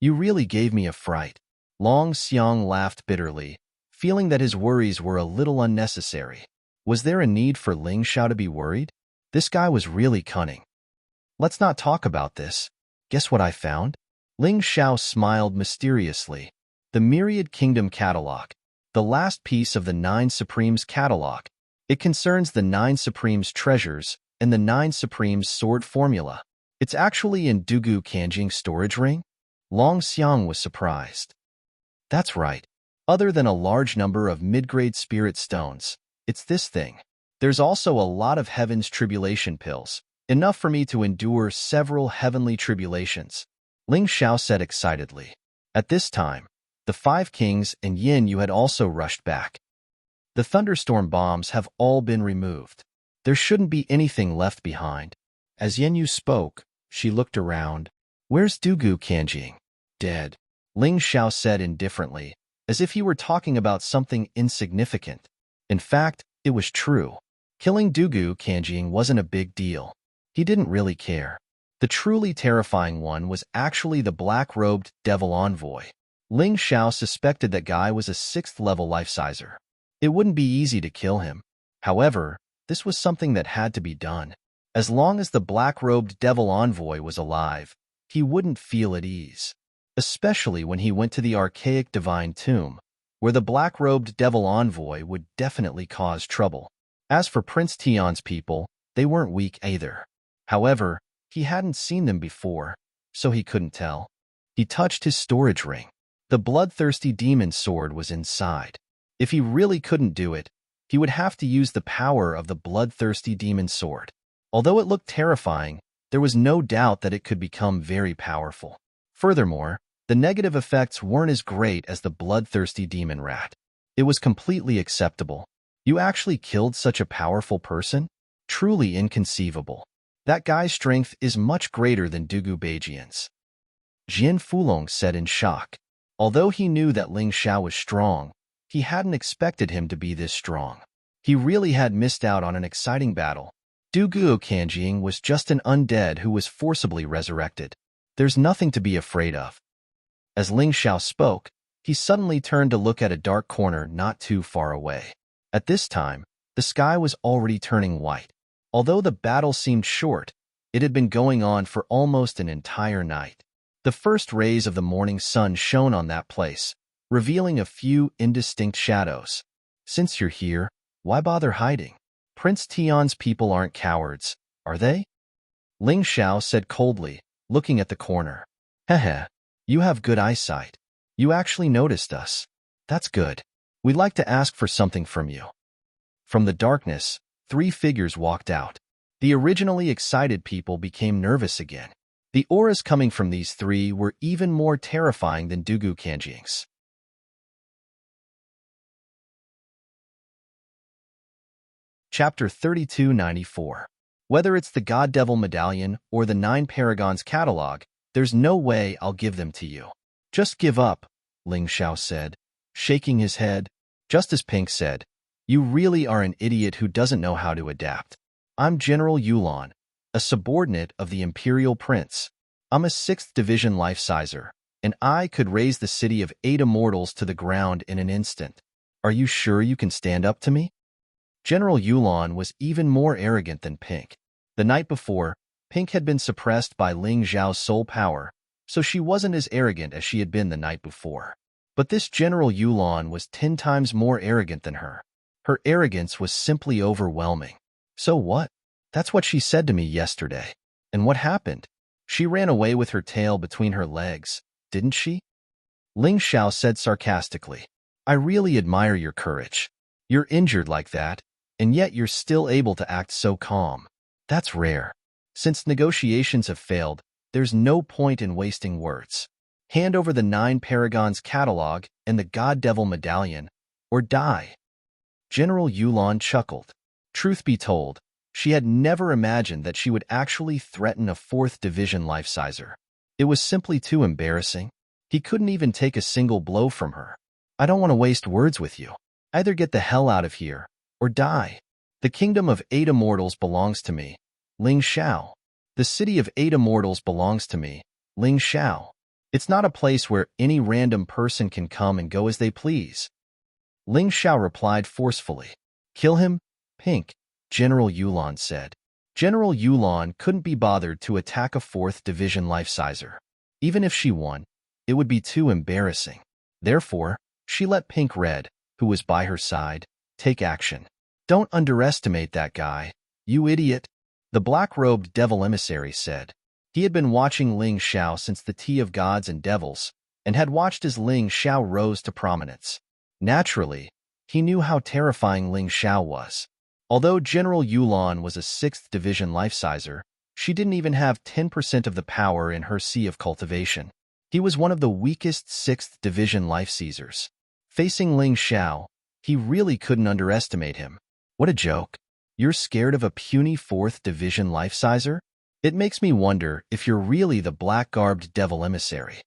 You really gave me a fright. Long Xiang laughed bitterly, feeling that his worries were a little unnecessary. Was there a need for Ling Xiao to be worried? This guy was really cunning. Let's not talk about this. Guess what I found? Ling Xiao smiled mysteriously. The Myriad Kingdom Catalog. The last piece of the 9 Supremes catalog. It concerns the 9 Supremes treasures and the 9 Supremes sword formula. It's actually in Dugu Kanjing's storage ring? Long Xiang was surprised. That's right. Other than a large number of mid-grade spirit stones, it's this thing. There's also a lot of heaven's tribulation pills, enough for me to endure several heavenly tribulations. Ling Xiao said excitedly. At this time, the 5 kings and Yin Yu had also rushed back. The thunderstorm bombs have all been removed. There shouldn't be anything left behind. As Yenyu spoke, she looked around. Where's Dugu Kanjing? Dead. Ling Xiao said indifferently, as if he were talking about something insignificant. In fact, it was true. Killing Dugu Kanjing wasn't a big deal. He didn't really care. The truly terrifying one was actually the black-robed devil envoy. Ling Xiao suspected that guy was a 6th-level life-sizer. It wouldn't be easy to kill him. However, this was something that had to be done. As long as the black-robed devil envoy was alive, he wouldn't feel at ease. Especially when he went to the archaic divine tomb, where the black-robed devil envoy would definitely cause trouble. As for Prince Tian's people, they weren't weak either. However, he hadn't seen them before, so he couldn't tell. He touched his storage ring. The bloodthirsty demon sword was inside. If he really couldn't do it, he would have to use the power of the bloodthirsty demon sword. Although it looked terrifying, there was no doubt that it could become very powerful. Furthermore, the negative effects weren't as great as the bloodthirsty demon rat. It was completely acceptable. You actually killed such a powerful person? Truly inconceivable. That guy's strength is much greater than Dugu Beijian's. Jian Fulong said in shock. Although he knew that Ling Xiao was strong, he hadn't expected him to be this strong. He really had missed out on an exciting battle. Dugu Kanjing was just an undead who was forcibly resurrected. There's nothing to be afraid of. As Ling Xiao spoke, he suddenly turned to look at a dark corner not too far away. At this time, the sky was already turning white. Although the battle seemed short, it had been going on for almost an entire night. The first rays of the morning sun shone on that place, revealing a few indistinct shadows. Since you're here, why bother hiding? Prince Tian's people aren't cowards, are they? Ling Xiao said coldly, looking at the corner. Heh, you have good eyesight. You actually noticed us. That's good. We'd like to ask for something from you. From the darkness, 3 figures walked out. The originally excited people became nervous again. The auras coming from these 3 were even more terrifying than Dugu Kanjing's. Chapter 3294. Whether it's the God Devil Medallion or the 9 Paragons catalog, there's no way I'll give them to you. Just give up, Ling Xiao said, shaking his head. Just as Pink said, you really are an idiot who doesn't know how to adapt. I'm General Yulan, a subordinate of the Imperial Prince. I'm a 6th Division life-sizer, and I could raise the city of 8 immortals to the ground in an instant. Are you sure you can stand up to me? General Yulan was even more arrogant than Pink. The night before, Pink had been suppressed by Ling Xiao's soul power, so she wasn't as arrogant as she had been the night before. But this General Yulan was 10 times more arrogant than her. Her arrogance was simply overwhelming. So what? That's what she said to me yesterday. And what happened? She ran away with her tail between her legs, didn't she? Ling Xiao said sarcastically. I really admire your courage. You're injured like that, and yet you're still able to act so calm. That's rare. Since negotiations have failed, there's no point in wasting words. Hand over the 9 Paragons catalog and the God Devil Medallion, or die. General Yulan chuckled. Truth be told, she had never imagined that she would actually threaten a 4th Division life-sizer. It was simply too embarrassing. He couldn't even take a single blow from her. I don't want to waste words with you. Either get the hell out of here, or die. The kingdom of 8 immortals belongs to me, Ling Xiao. The city of 8 immortals belongs to me, Ling Xiao. It's not a place where any random person can come and go as they please. Ling Xiao replied forcefully. Kill him, Pink, General Yulan said. General Yulan couldn't be bothered to attack a 4th Division life-sizer. Even if she won, it would be too embarrassing. Therefore, she let Pink Red, who was by her side, take action. Don't underestimate that guy, you idiot, the black-robed devil emissary said. He had been watching Ling Xiao since the Tea of Gods and Devils, and had watched as Ling Xiao rose to prominence. Naturally, he knew how terrifying Ling Xiao was. Although General Yulan was a 6th Division life-sizer, she didn't even have 10% of the power in her Sea of Cultivation. He was one of the weakest 6th Division life-seizers. Facing Ling Xiao, He really couldn't underestimate him. What a joke. You're scared of a puny 4th Division life-sizer? It makes me wonder if you're really the black-garbed devil emissary.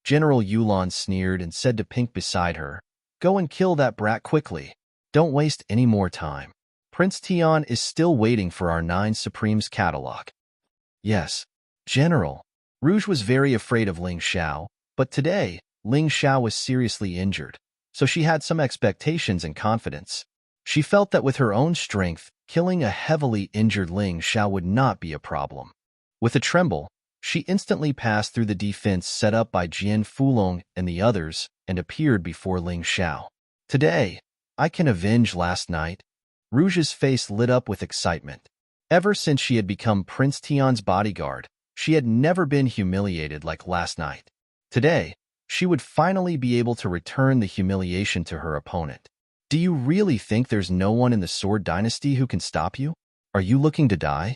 General Yulan sneered and said to Pink beside her, "Go and kill that brat quickly. Don't waste any more time. Prince Tian is still waiting for our 9 Supremes catalog." Yes, General. Rouge was very afraid of Ling Xiao, but today, Ling Xiao was seriously injured, so she had some expectations and confidence. She felt that with her own strength, killing a heavily injured Ling Xiao would not be a problem. With a tremble, she instantly passed through the defense set up by Jian Fulong and the others and appeared before Ling Xiao. "Today, I can avenge last night." Rouge's face lit up with excitement. Ever since she had become Prince Tian's bodyguard, she had never been humiliated like last night. Today, she would finally be able to return the humiliation to her opponent. "Do you really think there's no one in the Sword Dynasty who can stop you? Are you looking to die?"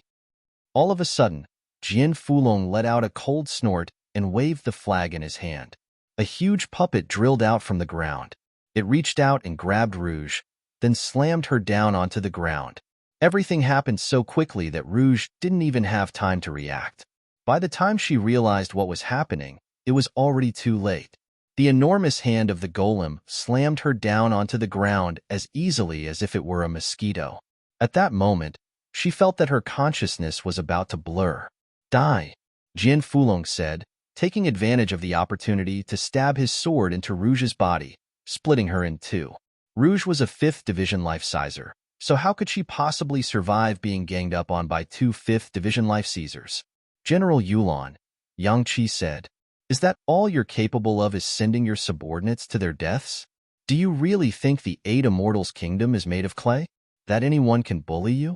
All of a sudden, Jian Fulong let out a cold snort and waved the flag in his hand. A huge puppet drilled out from the ground. It reached out and grabbed Rouge, then slammed her down onto the ground. Everything happened so quickly that Rouge didn't even have time to react. By the time she realized what was happening, it was already too late. The enormous hand of the golem slammed her down onto the ground as easily as if it were a mosquito. At that moment, she felt that her consciousness was about to blur. "Die," Jian Fulong said, taking advantage of the opportunity to stab his sword into Rouge's body, splitting her in two. Rouge was a 5th Division life-sizer, so how could she possibly survive being ganged up on by 2 5th Division life-seizers? "General Yulan," Yang Qi said, "is that all you're capable of is sending your subordinates to their deaths? Do you really think the 8 Immortals' kingdom is made of clay? That anyone can bully you?"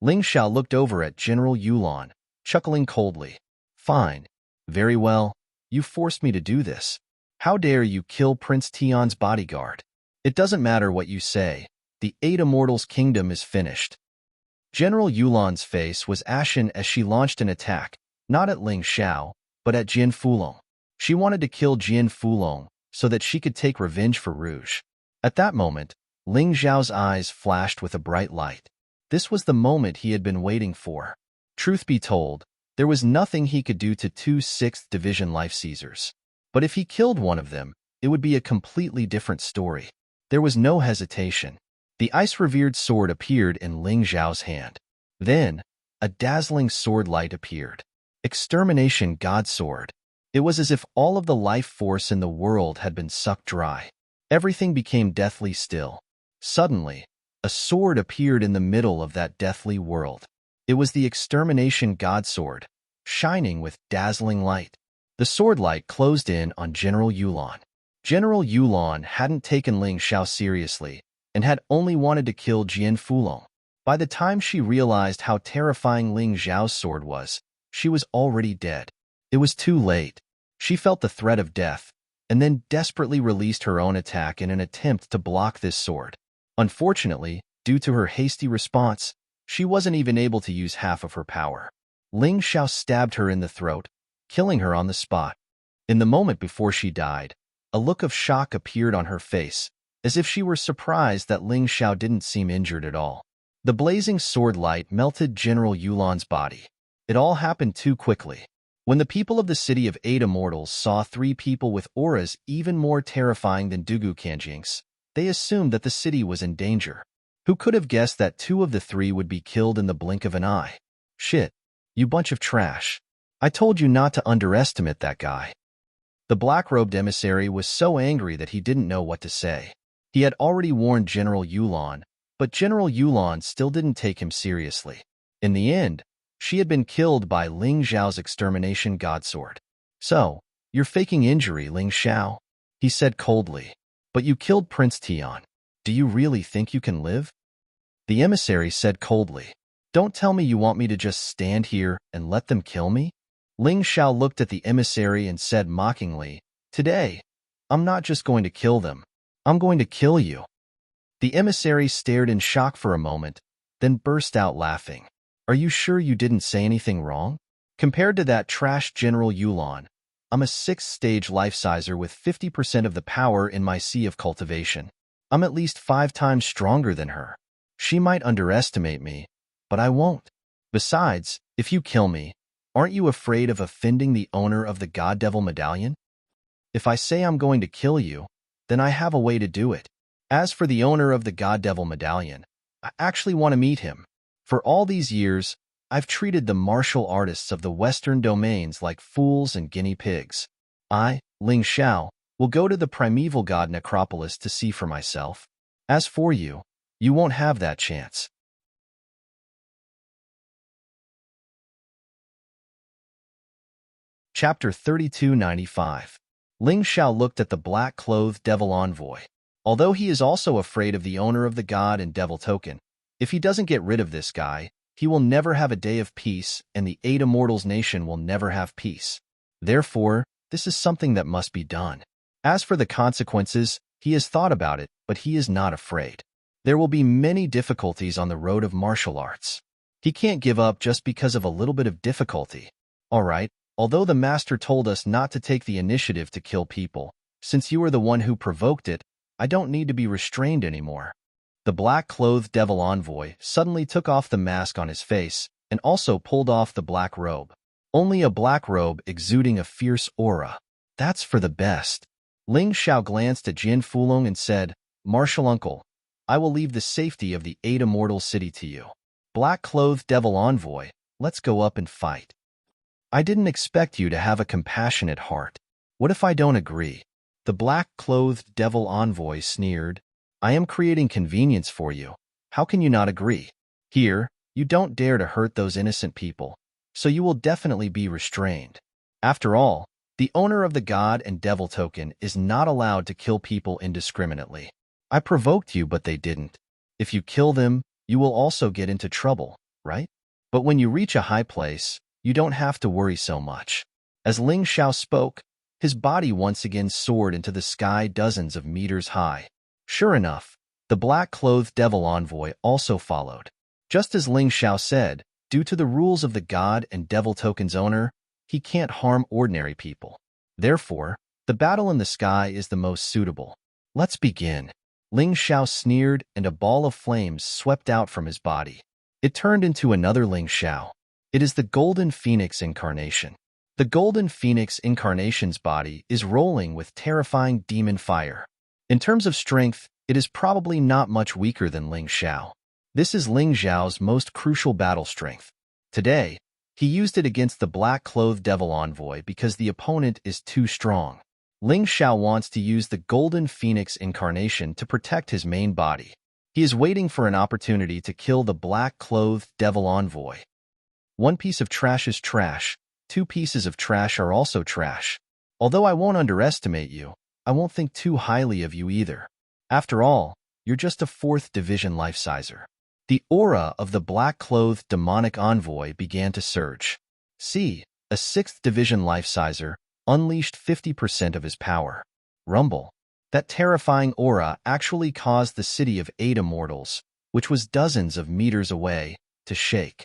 Ling Xiao looked over at General Yulan, chuckling coldly. "Fine. Very well. You forced me to do this. How dare you kill Prince Tian's bodyguard? It doesn't matter what you say. The 8 Immortals' kingdom is finished." General Yulan's face was ashen as she launched an attack, not at Ling Xiao, but at Jian Fulong. She wanted to kill Jian Fulong so that she could take revenge for Rouge. At that moment, Ling Xiao's eyes flashed with a bright light. This was the moment he had been waiting for. Truth be told, there was nothing he could do to 2 6th Division life-seizers. But if he killed one of them, it would be a completely different story. There was no hesitation. The ice-revered sword appeared in Ling Xiao's hand. Then, a dazzling sword light appeared. Extermination God Sword. It was as if all of the life force in the world had been sucked dry. Everything became deathly still. Suddenly, a sword appeared in the middle of that deathly world. It was the Extermination God Sword, shining with dazzling light. The sword light closed in on General Yulan. General Yulan hadn't taken Ling Xiao seriously and had only wanted to kill Jian Fulong. By the time she realized how terrifying Ling Xiao's sword was, she was already dead. It was too late. She felt the threat of death, and then desperately released her own attack in an attempt to block this sword. Unfortunately, due to her hasty response, she wasn't even able to use half of her power. Ling Xiao stabbed her in the throat, killing her on the spot. In the moment before she died, a look of shock appeared on her face, as if she were surprised that Ling Xiao didn't seem injured at all. The blazing sword light melted General Yulan's body. It all happened too quickly. When the people of the city of 8 Immortals saw 3 people with auras even more terrifying than Dugu Kanjinx, they assumed that the city was in danger. Who could have guessed that 2 of the 3 would be killed in the blink of an eye? "Shit, you bunch of trash. I told you not to underestimate that guy." The black-robed emissary was so angry that he didn't know what to say. He had already warned General Yulan, but General Yulan still didn't take him seriously. In the end, she had been killed by Ling Xiao's Extermination God Sword. "So, you're faking injury, Ling Xiao," he said coldly. "But you killed Prince Tian. Do you really think you can live?" The emissary said coldly. "Don't tell me you want me to just stand here and let them kill me?" Ling Xiao looked at the emissary and said mockingly, "Today, I'm not just going to kill them. I'm going to kill you." The emissary stared in shock for a moment, then burst out laughing. "Are you sure you didn't say anything wrong? Compared to that trash General Yulan, I'm a 6th stage life-sizer with 50% of the power in my sea of cultivation. I'm at least 5 times stronger than her. She might underestimate me, but I won't. Besides, if you kill me, aren't you afraid of offending the owner of the God Devil medallion? If I say I'm going to kill you, then I have a way to do it. As for the owner of the God Devil medallion, I actually want to meet him. For all these years, I've treated the martial artists of the Western domains like fools and guinea pigs. I, Ling Xiao, will go to the primeval god necropolis to see for myself. As for you, you won't have that chance. Chapter 3295. Ling Xiao looked at the black-clothed devil envoy. Although he is also afraid of the owner of the god and devil token, if he doesn't get rid of this guy, he will never have a day of peace, and the 8 Immortals nation will never have peace. Therefore, this is something that must be done. As for the consequences, he has thought about it, but he is not afraid. There will be many difficulties on the road of martial arts. He can't give up just because of a little bit of difficulty. All right, although the master told us not to take the initiative to kill people, since you are the one who provoked it, I don't need to be restrained anymore. The black-clothed devil envoy suddenly took off the mask on his face and also pulled off the black robe. Only a black robe exuding a fierce aura. That's for the best. Ling Xiao glanced at Jin Fulong and said, "Martial uncle, I will leave the safety of the 8 Immortal City to you. Black-clothed devil envoy, let's go up and fight." I didn't expect you to have a compassionate heart. What if I don't agree? The black-clothed devil envoy sneered. I am creating convenience for you. How can you not agree? Here, you don't dare to hurt those innocent people, so you will definitely be restrained. After all, the owner of the god and devil token is not allowed to kill people indiscriminately. I provoked you, but they didn't. If you kill them, you will also get into trouble, right? But when you reach a high place, you don't have to worry so much. As Ling Xiao spoke, his body once again soared into the sky dozens of meters high. Sure enough, the black-clothed devil envoy also followed. Just as Ling Xiao said, due to the rules of the god and devil token's owner, he can't harm ordinary people. Therefore, the battle in the sky is the most suitable. Let's begin. Ling Xiao sneered, and a ball of flames swept out from his body. It turned into another Ling Xiao. It is the Golden Phoenix incarnation. The Golden Phoenix incarnation's body is rolling with terrifying demon fire. In terms of strength, it is probably not much weaker than Ling Xiao. This is Ling Xiao's most crucial battle strength. Today, he used it against the black-clothed devil envoy because the opponent is too strong. Ling Xiao wants to use the Golden Phoenix incarnation to protect his main body. He is waiting for an opportunity to kill the black-clothed devil envoy. One piece of trash is trash. 2 pieces of trash are also trash. Although I won't underestimate you, I won't think too highly of you either. After all, you're just a 4th division life-sizer. The aura of the black-clothed demonic envoy began to surge. See, a 6th division life-sizer unleashed 50% of his power. Rumble. That terrifying aura actually caused the city of 8 Immortals, which was dozens of meters away, to shake.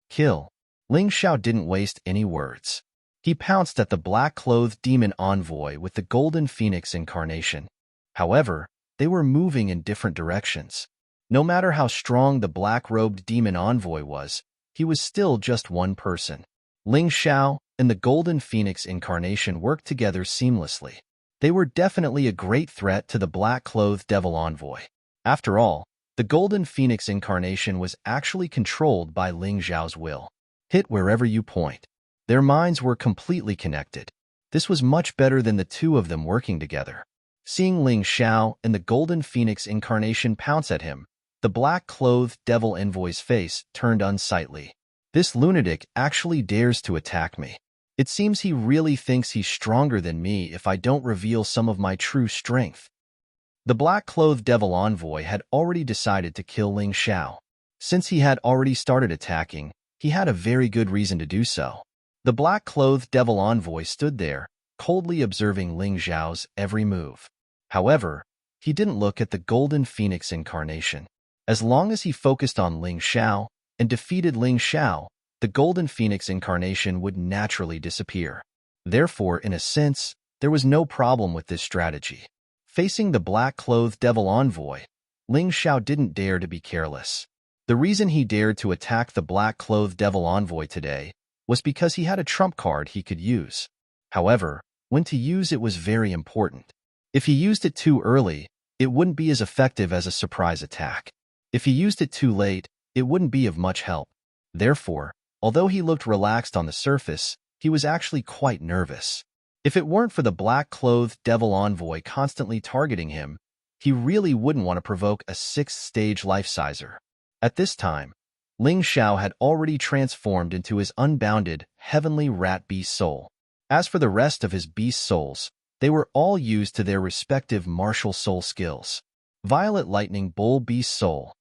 Kill. Ling Xiao didn't waste any words. He pounced at the black-clothed demon envoy with the Golden Phoenix incarnation. However, they were moving in different directions. No matter how strong the black-robed demon envoy was, he was still just one person. Ling Xiao and the Golden Phoenix incarnation worked together seamlessly. They were definitely a great threat to the black-clothed devil envoy. After all, the Golden Phoenix incarnation was actually controlled by Ling Xiao's will. Hit wherever you point. Their minds were completely connected. This was much better than the 2 of them working together. Seeing Ling Xiao and the Golden Phoenix incarnation pounce at him, the black-clothed devil envoy's face turned unsightly. This lunatic actually dares to attack me. It seems he really thinks he's stronger than me if I don't reveal some of my true strength. The black-clothed devil envoy had already decided to kill Ling Xiao. Since he had already started attacking, he had a very good reason to do so. The black-clothed devil envoy stood there, coldly observing Ling Xiao's every move. However, he didn't look at the Golden Phoenix incarnation. As long as he focused on Ling Xiao and defeated Ling Xiao, the Golden Phoenix incarnation would naturally disappear. Therefore, in a sense, there was no problem with this strategy. Facing the black-clothed devil envoy, Ling Xiao didn't dare to be careless. The reason he dared to attack the black-clothed devil envoy today was because he had a trump card he could use. However, when to use it was very important. If he used it too early, it wouldn't be as effective as a surprise attack. If he used it too late, it wouldn't be of much help. Therefore, although he looked relaxed on the surface, he was actually quite nervous. If it weren't for the black-clothed devil envoy constantly targeting him, he really wouldn't want to provoke a sixth-stage life-sizer. At this time, Ling Xiao had already transformed into his unbounded, heavenly rat beast soul. As for the rest of his beast souls, they were all used to their respective martial soul skills. Violet Lightning Bull Beast Soul,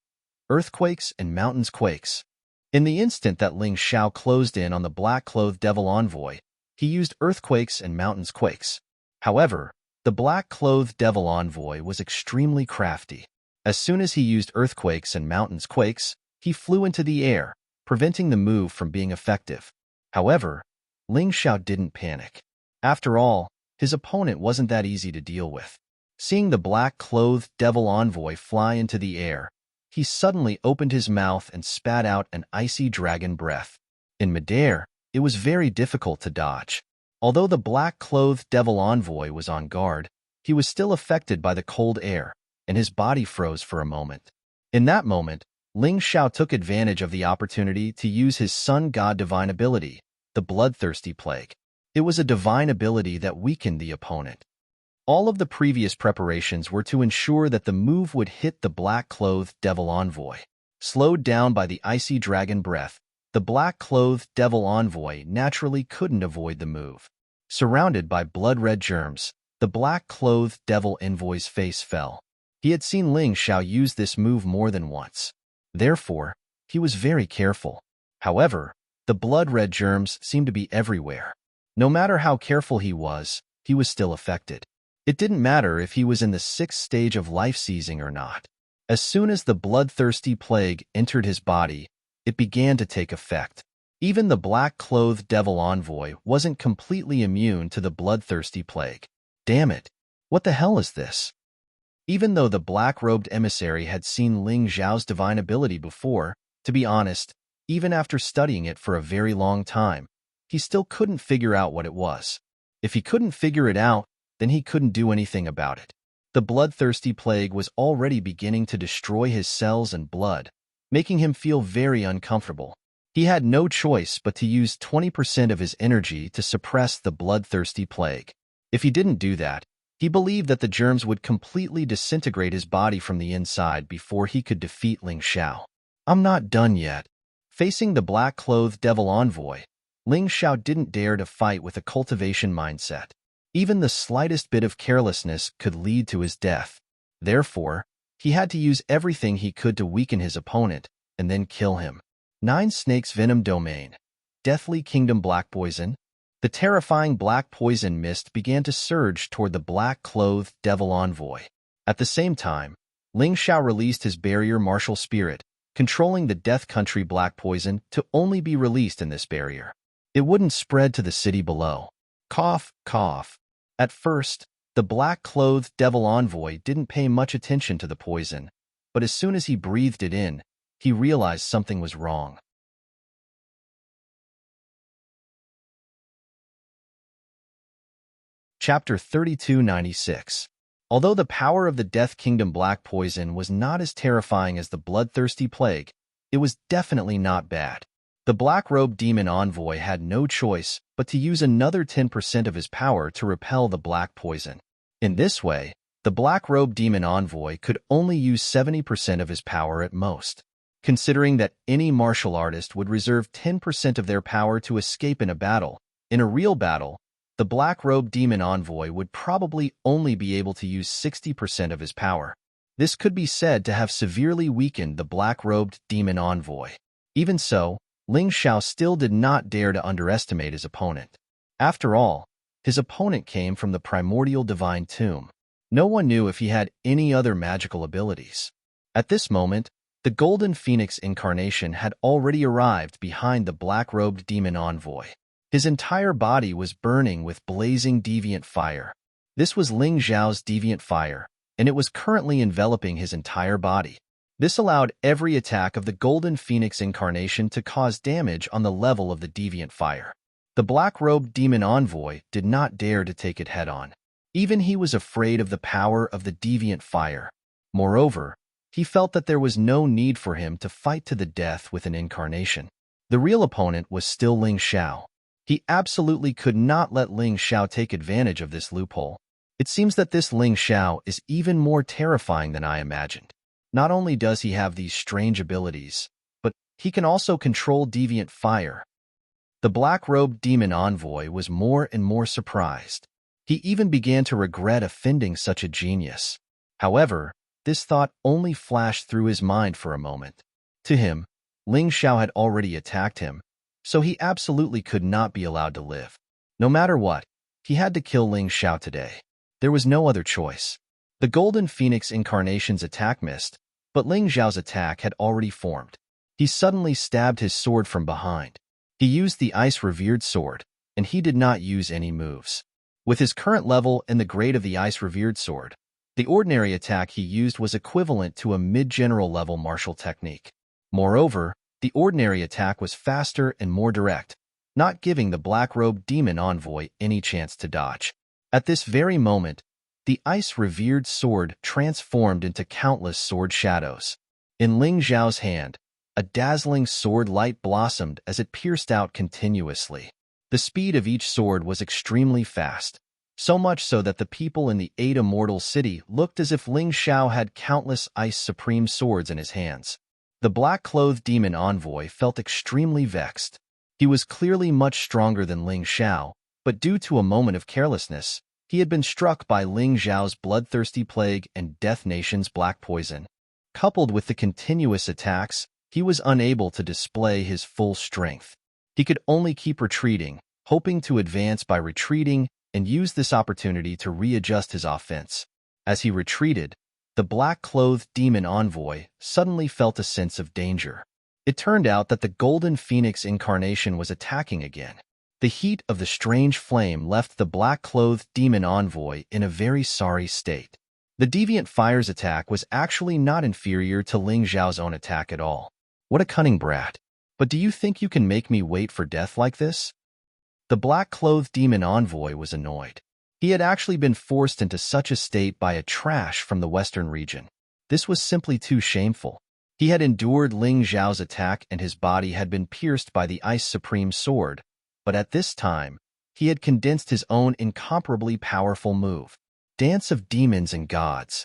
Earthquakes and Mountains Quakes. In the instant that Ling Xiao closed in on the black-clothed devil envoy, he used Earthquakes and Mountains Quakes. However, the black-clothed devil envoy was extremely crafty. As soon as he used Earthquakes and Mountains Quakes, he flew into the air, preventing the move from being effective. However, Ling Xiao didn't panic. After all, his opponent wasn't that easy to deal with. Seeing the black-clothed devil envoy fly into the air, he suddenly opened his mouth and spat out an icy dragon breath. In midair, it was very difficult to dodge. Although the black-clothed devil envoy was on guard, he was still affected by the cold air, and his body froze for a moment. In that moment, Ling Xiao took advantage of the opportunity to use his Sun God divine ability, the Bloodthirsty Plague. It was a divine ability that weakened the opponent. All of the previous preparations were to ensure that the move would hit the black-clothed devil envoy. Slowed down by the icy dragon breath, the black-clothed devil envoy naturally couldn't avoid the move. Surrounded by blood-red germs, the black-clothed devil envoy's face fell. He had seen Ling Xiao use this move more than once. Therefore, he was very careful. However, the blood-red germs seemed to be everywhere. No matter how careful he was still affected. It didn't matter if he was in the sixth stage of life-seizing or not. As soon as the bloodthirsty plague entered his body, it began to take effect. Even the black-clothed devil envoy wasn't completely immune to the bloodthirsty plague. Damn it! What the hell is this? Even though the black-robed emissary had seen Ling Xiao's divine ability before, to be honest, even after studying it for a very long time, he still couldn't figure out what it was. If he couldn't figure it out, then he couldn't do anything about it. The bloodthirsty plague was already beginning to destroy his cells and blood, making him feel very uncomfortable. He had no choice but to use 20% of his energy to suppress the bloodthirsty plague. If he didn't do that, he believed that the germs would completely disintegrate his body from the inside before he could defeat Ling Xiao. I'm not done yet. Facing the black-clothed devil envoy, Ling Xiao didn't dare to fight with a cultivation mindset. Even the slightest bit of carelessness could lead to his death. Therefore, he had to use everything he could to weaken his opponent and then kill him. 9 Snakes Venom Domain, Deathly Kingdom Black Poison. The terrifying black poison mist began to surge toward the black-clothed devil envoy. At the same time, Ling Xiao released his barrier martial spirit, controlling the Death Country black poison to only be released in this barrier. It wouldn't spread to the city below. Cough, cough. At first, the black-clothed devil envoy didn't pay much attention to the poison, but as soon as he breathed it in, he realized something was wrong. Chapter 3296. Although the power of the Death Kingdom black poison was not as terrifying as the bloodthirsty plague, it was definitely not bad. The black-robed demon envoy had no choice but to use another 10% of his power to repel the black poison. In this way, the black-robed demon envoy could only use 70% of his power at most. Considering that any martial artist would reserve 10% of their power to escape in a battle, in a real battle, the black-robed demon envoy would probably only be able to use 60% of his power. This could be said to have severely weakened the black-robed demon envoy. Even so, Ling Xiao still did not dare to underestimate his opponent. After all, his opponent came from the primordial divine tomb. No one knew if he had any other magical abilities. At this moment, the golden phoenix incarnation had already arrived behind the black-robed demon envoy. His entire body was burning with blazing deviant fire. This was Ling Xiao's deviant fire, and it was currently enveloping his entire body. This allowed every attack of the Golden Phoenix incarnation to cause damage on the level of the deviant fire. The black-robed demon envoy did not dare to take it head-on. Even he was afraid of the power of the deviant fire. Moreover, he felt that there was no need for him to fight to the death with an incarnation. The real opponent was still Ling Xiao. He absolutely could not let Ling Xiao take advantage of this loophole. It seems that this Ling Xiao is even more terrifying than I imagined. Not only does he have these strange abilities, but he can also control deviant fire. The black-robed demon envoy was more and more surprised. He even began to regret offending such a genius. However, this thought only flashed through his mind for a moment. To him, Ling Xiao had already attacked him, so he absolutely could not be allowed to live. No matter what, he had to kill Ling Xiao today. There was no other choice. The Golden Phoenix incarnation's attack missed, but Ling Xiao's attack had already formed. He suddenly stabbed his sword from behind. He used the ice-revered sword, and he did not use any moves. With his current level and the grade of the ice-revered sword, the ordinary attack he used was equivalent to a mid-general level martial technique. Moreover, the ordinary attack was faster and more direct, not giving the black-robed demon envoy any chance to dodge. At this very moment, the ice-revered sword transformed into countless sword shadows. In Ling Xiao's hand, a dazzling sword light blossomed as it pierced out continuously. The speed of each sword was extremely fast, so much so that the people in the 8 Immortal City looked as if Ling Xiao had countless ice supreme swords in his hands. The black-clothed demon envoy felt extremely vexed. He was clearly much stronger than Ling Xiao, but due to a moment of carelessness, he had been struck by Ling Xiao's bloodthirsty plague and Death Nation's black poison. Coupled with the continuous attacks, he was unable to display his full strength. He could only keep retreating, hoping to advance by retreating and use this opportunity to readjust his offense. As he retreated, the black-clothed demon envoy suddenly felt a sense of danger. It turned out that the Golden Phoenix incarnation was attacking again. The heat of the strange flame left the black-clothed demon envoy in a very sorry state. The deviant fire's attack was actually not inferior to Ling Xiao's own attack at all. What a cunning brat. But do you think you can make me wait for death like this? The black-clothed demon envoy was annoyed. He had actually been forced into such a state by a trash from the western region. This was simply too shameful. He had endured Ling Xiao's attack and his body had been pierced by the Ice Supreme Sword, but at this time, he had condensed his own incomparably powerful move, Dance of Demons and Gods.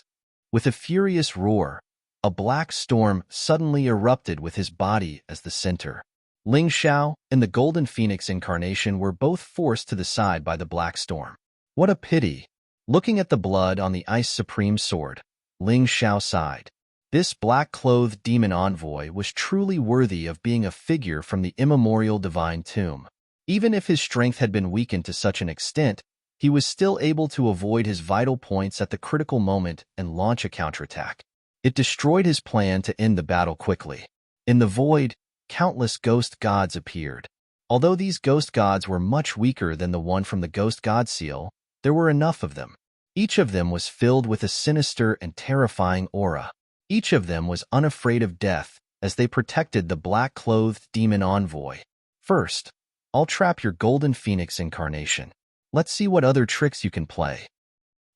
With a furious roar, a black storm suddenly erupted with his body as the center. Ling Xiao and the Golden Phoenix incarnation were both forced to the side by the black storm. What a pity! Looking at the blood on the Ice Supreme Sword, Ling Xiao sighed. This black-clothed demon envoy was truly worthy of being a figure from the immemorial divine tomb. Even if his strength had been weakened to such an extent, he was still able to avoid his vital points at the critical moment and launch a counterattack. It destroyed his plan to end the battle quickly. In the void, countless ghost gods appeared. Although these ghost gods were much weaker than the one from the Ghost God Seal, there were enough of them. Each of them was filled with a sinister and terrifying aura. Each of them was unafraid of death as they protected the black-clothed demon envoy. First, I'll trap your Golden Phoenix incarnation. Let's see what other tricks you can play.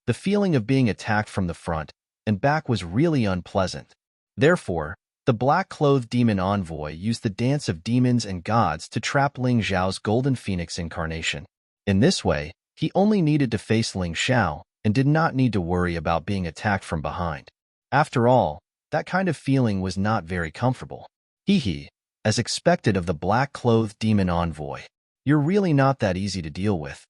The feeling of being attacked from the front and back was really unpleasant. Therefore, the black-clothed demon envoy used the Dance of Demons and Gods to trap Ling Xiao's Golden Phoenix incarnation. In this way, he only needed to face Ling Xiao and did not need to worry about being attacked from behind. After all, that kind of feeling was not very comfortable. Hee, as expected of the black-clothed demon envoy. You're really not that easy to deal with.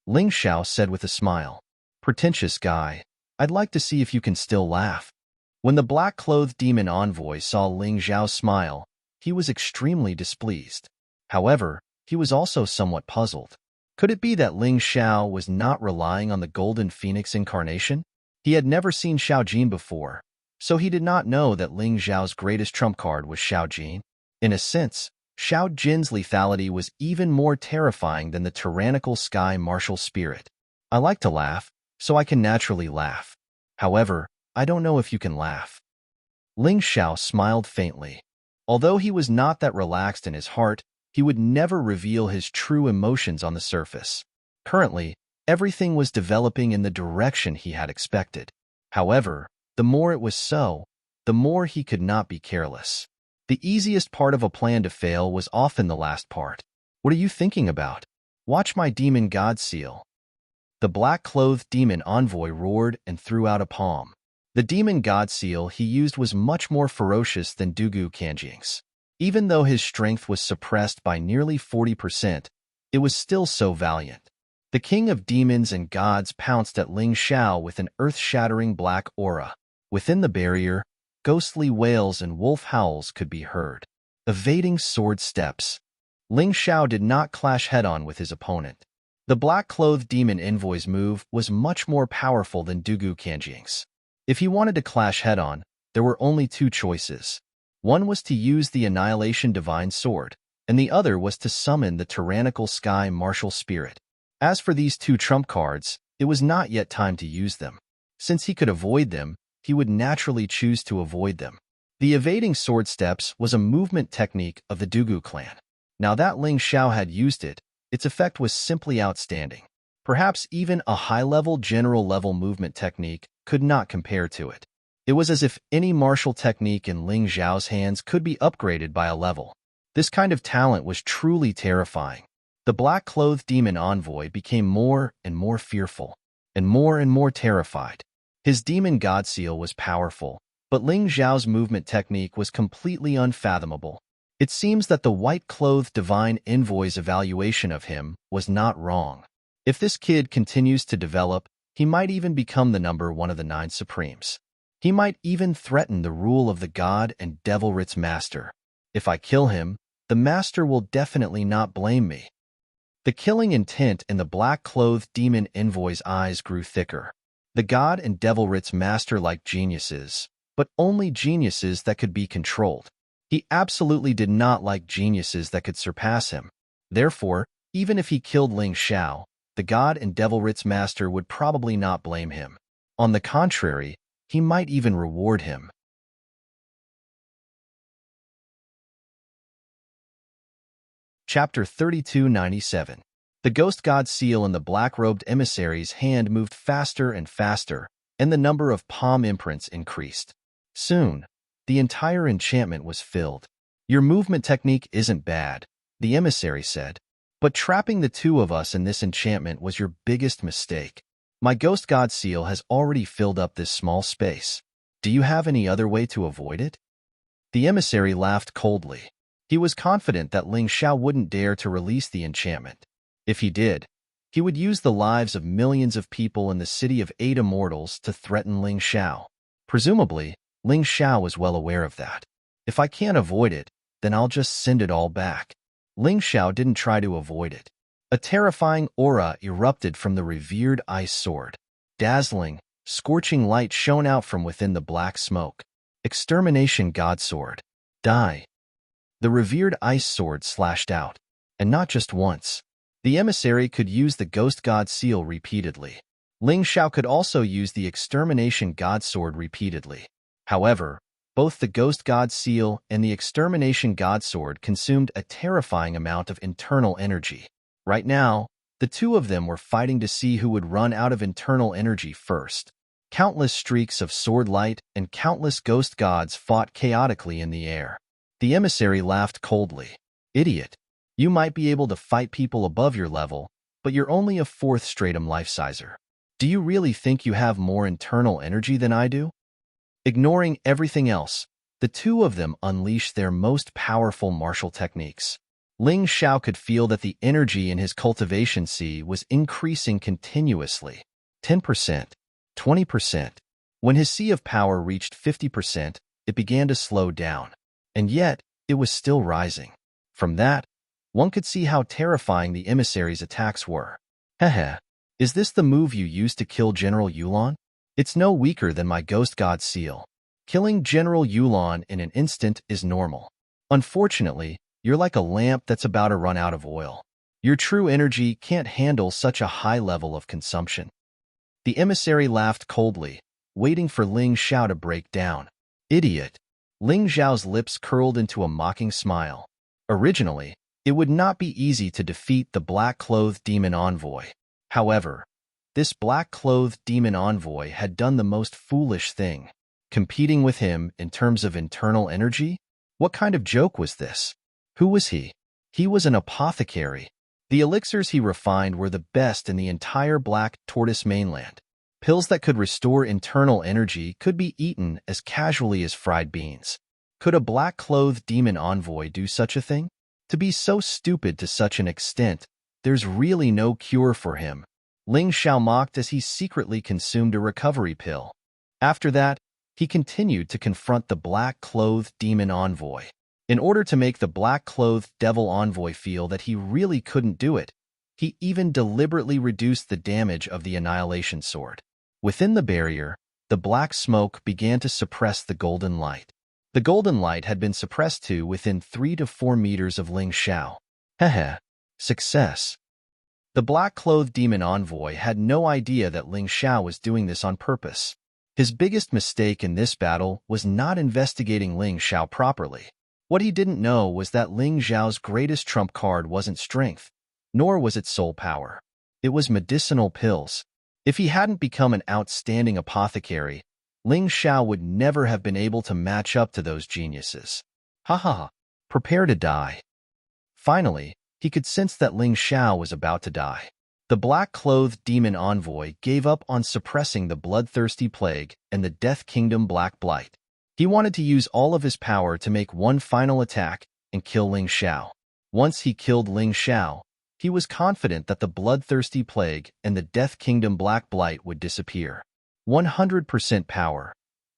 Ling Xiao said with a smile. Pretentious guy, I'd like to see if you can still laugh. When the black-clothed demon envoy saw Ling Xiao smile, he was extremely displeased. However, he was also somewhat puzzled. Could it be that Ling Xiao was not relying on the Golden Phoenix incarnation? He had never seen Xiao Jin before, so he did not know that Ling Xiao's greatest trump card was Xiao Jin. In a sense, Xiao Jin's lethality was even more terrifying than the tyrannical sky martial spirit. I like to laugh, so I can naturally laugh. However, I don't know if you can laugh." Ling Xiao smiled faintly. Although he was not that relaxed in his heart, he would never reveal his true emotions on the surface. Currently, everything was developing in the direction he had expected. However, the more it was so, the more he could not be careless. The easiest part of a plan to fail was often the last part. "What are you thinking about? Watch my demon god seal." The black-clothed demon envoy roared and threw out a palm. The demon god seal he used was much more ferocious than Dugu Kanjing's. Even though his strength was suppressed by nearly 40%, it was still so valiant. The king of demons and gods pounced at Ling Xiao with an earth-shattering black aura. Within the barrier, ghostly wails and wolf howls could be heard. Evading sword steps, Ling Xiao did not clash head-on with his opponent. The black-clothed demon envoy's move was much more powerful than Dugu Kanjing's. If he wanted to clash head-on, there were only two choices. One was to use the Annihilation Divine Sword, and the other was to summon the tyrannical Sky Martial Spirit. As for these two trump cards, it was not yet time to use them. Since he could avoid them, he would naturally choose to avoid them. The evading sword steps was a movement technique of the Dugu clan. Now that Ling Xiao had used it, its effect was simply outstanding. Perhaps even a high-level general-level movement technique could not compare to it. It was as if any martial technique in Ling Xiao's hands could be upgraded by a level. This kind of talent was truly terrifying. The black-clothed demon envoy became more and more fearful, and more terrified. His demon god seal was powerful, but Ling Xiao's movement technique was completely unfathomable. It seems that the white-clothed divine envoy's evaluation of him was not wrong. If this kid continues to develop, he might even become the number one of the 9 Supremes. He might even threaten the rule of the God and Devilrit's master. If I kill him, the master will definitely not blame me. The killing intent in the black-clothed demon envoy's eyes grew thicker. The God and Devilrit's master liked geniuses, but only geniuses that could be controlled. He absolutely did not like geniuses that could surpass him. Therefore, even if he killed Ling Xiao, the God and Devilrit's master would probably not blame him. On the contrary, he might even reward him. Chapter 3297. The ghost god seal in the black-robed emissary's hand moved faster and faster, and the number of palm imprints increased. Soon, the entire enchantment was filled. "Your movement technique isn't bad," the emissary said, "but trapping the two of us in this enchantment was your biggest mistake. My ghost god seal has already filled up this small space. Do you have any other way to avoid it?" The emissary laughed coldly. He was confident that Ling Xiao wouldn't dare to release the enchantment. If he did, he would use the lives of millions of people in the city of 8 immortals to threaten Ling Xiao. Presumably, Ling Xiao was well aware of that. "If I can't avoid it, then I'll just send it all back." Ling Xiao didn't try to avoid it. A terrifying aura erupted from the revered ice sword. Dazzling, scorching light shone out from within the black smoke. Extermination God Sword. Die. The revered ice sword slashed out, and not just once. The emissary could use the ghost god seal repeatedly. Ling Xiao could also use the extermination god sword repeatedly. However, both the ghost god seal and the extermination god sword consumed a terrifying amount of internal energy. Right now, the two of them were fighting to see who would run out of internal energy first. Countless streaks of sword light and countless ghost gods fought chaotically in the air. The emissary laughed coldly. "Idiot. You might be able to fight people above your level, but you're only a 4th stratum life-sizer. Do you really think you have more internal energy than I do?" Ignoring everything else, the two of them unleashed their most powerful martial techniques. Ling Xiao could feel that the energy in his cultivation sea was increasing continuously. 10%, 20%. When his sea of power reached 50%, it began to slow down. And yet, it was still rising. From that, one could see how terrifying the emissary's attacks were. Heh. Is this the move you used to kill General Yulan? It's no weaker than my ghost god seal. Killing General Yulan in an instant is normal. Unfortunately, you're like a lamp that's about to run out of oil. Your true energy can't handle such a high level of consumption. The emissary laughed coldly, waiting for Ling Xiao to break down. Idiot. Ling Xiao's lips curled into a mocking smile. Originally, it would not be easy to defeat the black-clothed demon envoy. However, this black-clothed demon envoy had done the most foolish thing. Competing with him in terms of internal energy? What kind of joke was this? Who was he? He was an apothecary. The elixirs he refined were the best in the entire Black Tortoise mainland. Pills that could restore internal energy could be eaten as casually as fried beans. Could a black-clothed demon envoy do such a thing? To be so stupid to such an extent, there's really no cure for him. Ling Xiao mocked as he secretly consumed a recovery pill. After that, he continued to confront the black-clothed demon envoy. In order to make the black-clothed devil envoy feel that he really couldn't do it, he even deliberately reduced the damage of the annihilation sword. Within the barrier, the black smoke began to suppress the golden light. The golden light had been suppressed to within 3 to 4 meters of Ling Xiao. Heh. Success. The black-clothed demon envoy had no idea that Ling Xiao was doing this on purpose. His biggest mistake in this battle was not investigating Ling Xiao properly. What he didn't know was that Ling Xiao's greatest trump card wasn't strength, nor was it soul power. It was medicinal pills. If he hadn't become an outstanding apothecary, Ling Xiao would never have been able to match up to those geniuses. Ha. Prepare to die. Finally, he could sense that Ling Xiao was about to die. The black-clothed demon envoy gave up on suppressing the bloodthirsty plague and the Death Kingdom Black Blight. He wanted to use all of his power to make one final attack and kill Ling Xiao. Once he killed Ling Xiao, he was confident that the bloodthirsty plague and the Death Kingdom Black Blight would disappear. 100% power.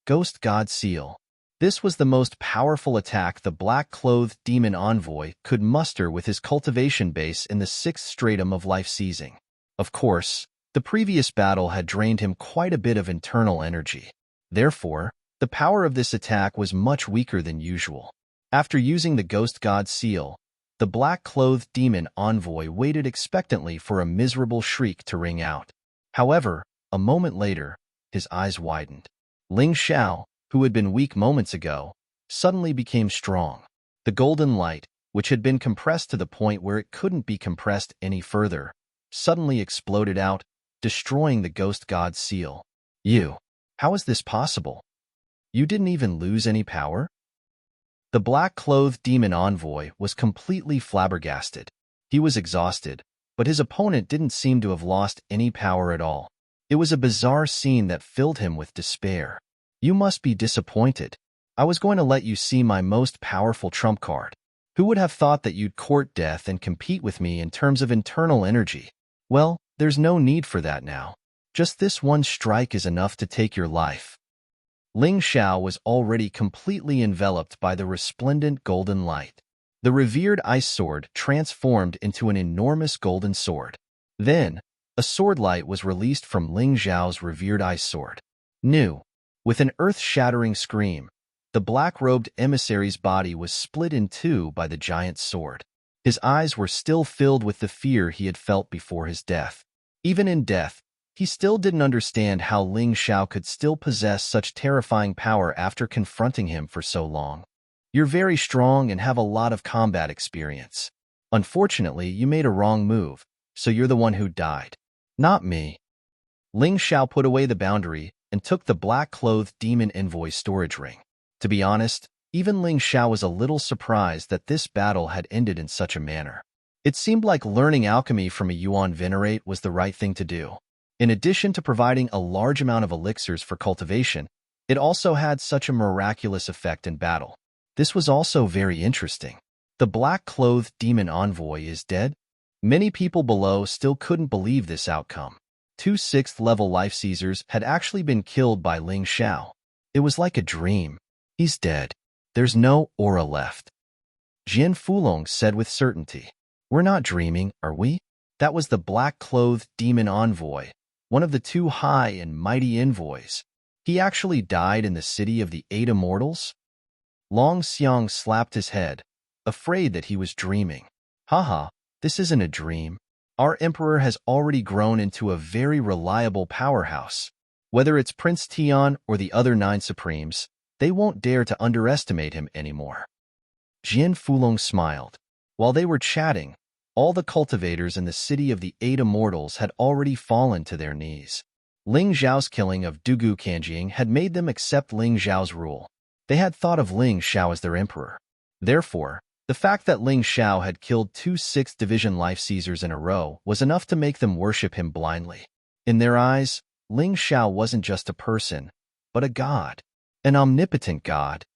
Ghost God Seal. This was the most powerful attack the black-clothed demon envoy could muster with his cultivation base in the 6th stratum of life seizing. Of course, the previous battle had drained him quite a bit of internal energy. Therefore, the power of this attack was much weaker than usual. After using the Ghost God Seal, the black-clothed demon envoy waited expectantly for a miserable shriek to ring out. However, a moment later, his eyes widened. Ling Xiao, who had been weak moments ago, suddenly became strong. The golden light, which had been compressed to the point where it couldn't be compressed any further, suddenly exploded out, destroying the Ghost God's seal. How is this possible? You didn't even lose any power? The black-clothed demon envoy was completely flabbergasted. He was exhausted, but his opponent didn't seem to have lost any power at all. It was a bizarre scene that filled him with despair. You must be disappointed. I was going to let you see my most powerful trump card. Who would have thought that you'd court death and compete with me in terms of internal energy? Well, there's no need for that now. Just this one strike is enough to take your life. Ling Xiao was already completely enveloped by the resplendent golden light. The revered ice sword transformed into an enormous golden sword. Then, a sword light was released from Ling Xiao's revered ice sword. With an earth-shattering scream, the black-robed emissary's body was split in two by the giant's sword. His eyes were still filled with the fear he had felt before his death. Even in death, he still didn't understand how Ling Xiao could still possess such terrifying power after confronting him for so long. You're very strong and have a lot of combat experience. Unfortunately, you made a wrong move, so you're the one who died. Not me. Ling Xiao put away the boundary and took the black-clothed demon envoy storage ring. To be honest, even Ling Xiao was a little surprised that this battle had ended in such a manner. It seemed like learning alchemy from a Yuan Venerate was the right thing to do. In addition to providing a large amount of elixirs for cultivation, it also had such a miraculous effect in battle. This was also very interesting. The black-clothed demon envoy is dead? Many people below still couldn't believe this outcome. 2 6th-level life seizers had actually been killed by Ling Xiao. It was like a dream. He's dead. There's no aura left. Jian Fulong said with certainty. We're not dreaming, are we? That was the black-clothed demon envoy, one of the 2 high and mighty envoys. He actually died in the city of the 8 immortals? Long Xiang slapped his head, afraid that he was dreaming. Haha, this isn't a dream. Our emperor has already grown into a very reliable powerhouse. Whether it's Prince Tian or the other 9 supremes, they won't dare to underestimate him anymore. Jian Fulong smiled. While they were chatting, all the cultivators in the city of the 8 immortals had already fallen to their knees. Ling Zhao's killing of Dugu Kanjing had made them accept Ling Zhao's rule. They had thought of Ling Xiao as their emperor. Therefore, the fact that Ling Xiao had killed 2 6th Division Life Seizers in a row was enough to make them worship him blindly. In their eyes, Ling Xiao wasn't just a person, but a god. An omnipotent god.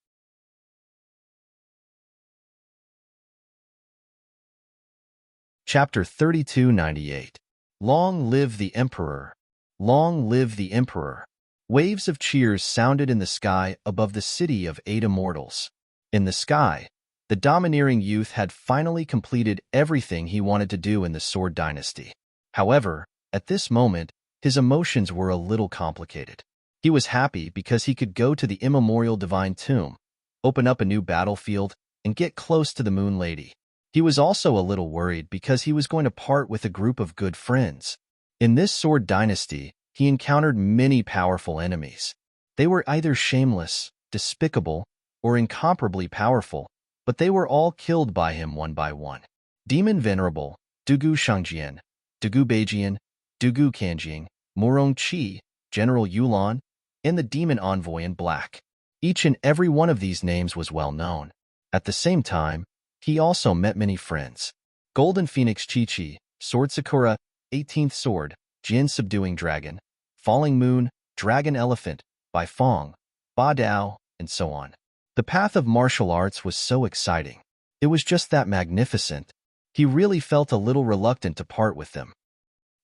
Chapter 3298. Long live the Emperor! Long live the Emperor! Waves of cheers sounded in the sky above the city of 8 immortals. In the sky, the domineering youth had finally completed everything he wanted to do in the Sword Dynasty. However, at this moment, his emotions were a little complicated. He was happy because he could go to the immemorial Divine Tomb, open up a new battlefield, and get close to the Moon Lady. He was also a little worried because he was going to part with a group of good friends. In this Sword Dynasty, he encountered many powerful enemies. They were either shameless, despicable, or incomparably powerful, but they were all killed by him one by one. Demon Venerable, Dugu Shangjian, Dugu Beijian, Dugu Kanjing, Murong Qi, General Yulan, and the Demon Envoy in black. Each and every one of these names was well known. At the same time, he also met many friends. Golden Phoenix Chi-Chi, Sword Sakura, 18th Sword, Jin Subduing Dragon, Falling Moon, Dragon Elephant, Bai Fong, Ba Dao, and so on. The path of martial arts was so exciting. It was just that magnificent. He really felt a little reluctant to part with them.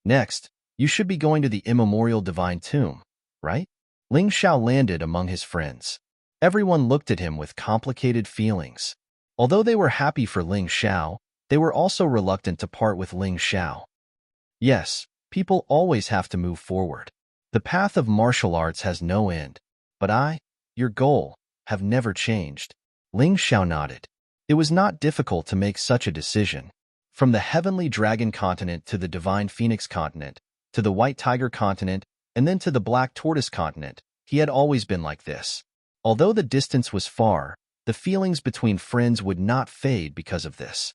Next, you should be going to the immemorial Divine Tomb, right? Ling Xiao landed among his friends. Everyone looked at him with complicated feelings. Although they were happy for Ling Xiao, they were also reluctant to part with Ling Xiao. Yes, people always have to move forward. The path of martial arts has no end. But your goal, have never changed. Ling Xiao nodded. It was not difficult to make such a decision. From the Heavenly Dragon Continent to the Divine Phoenix Continent, to the White Tiger Continent, and then to the Black Tortoise Continent, he had always been like this. Although the distance was far, the feelings between friends would not fade because of this.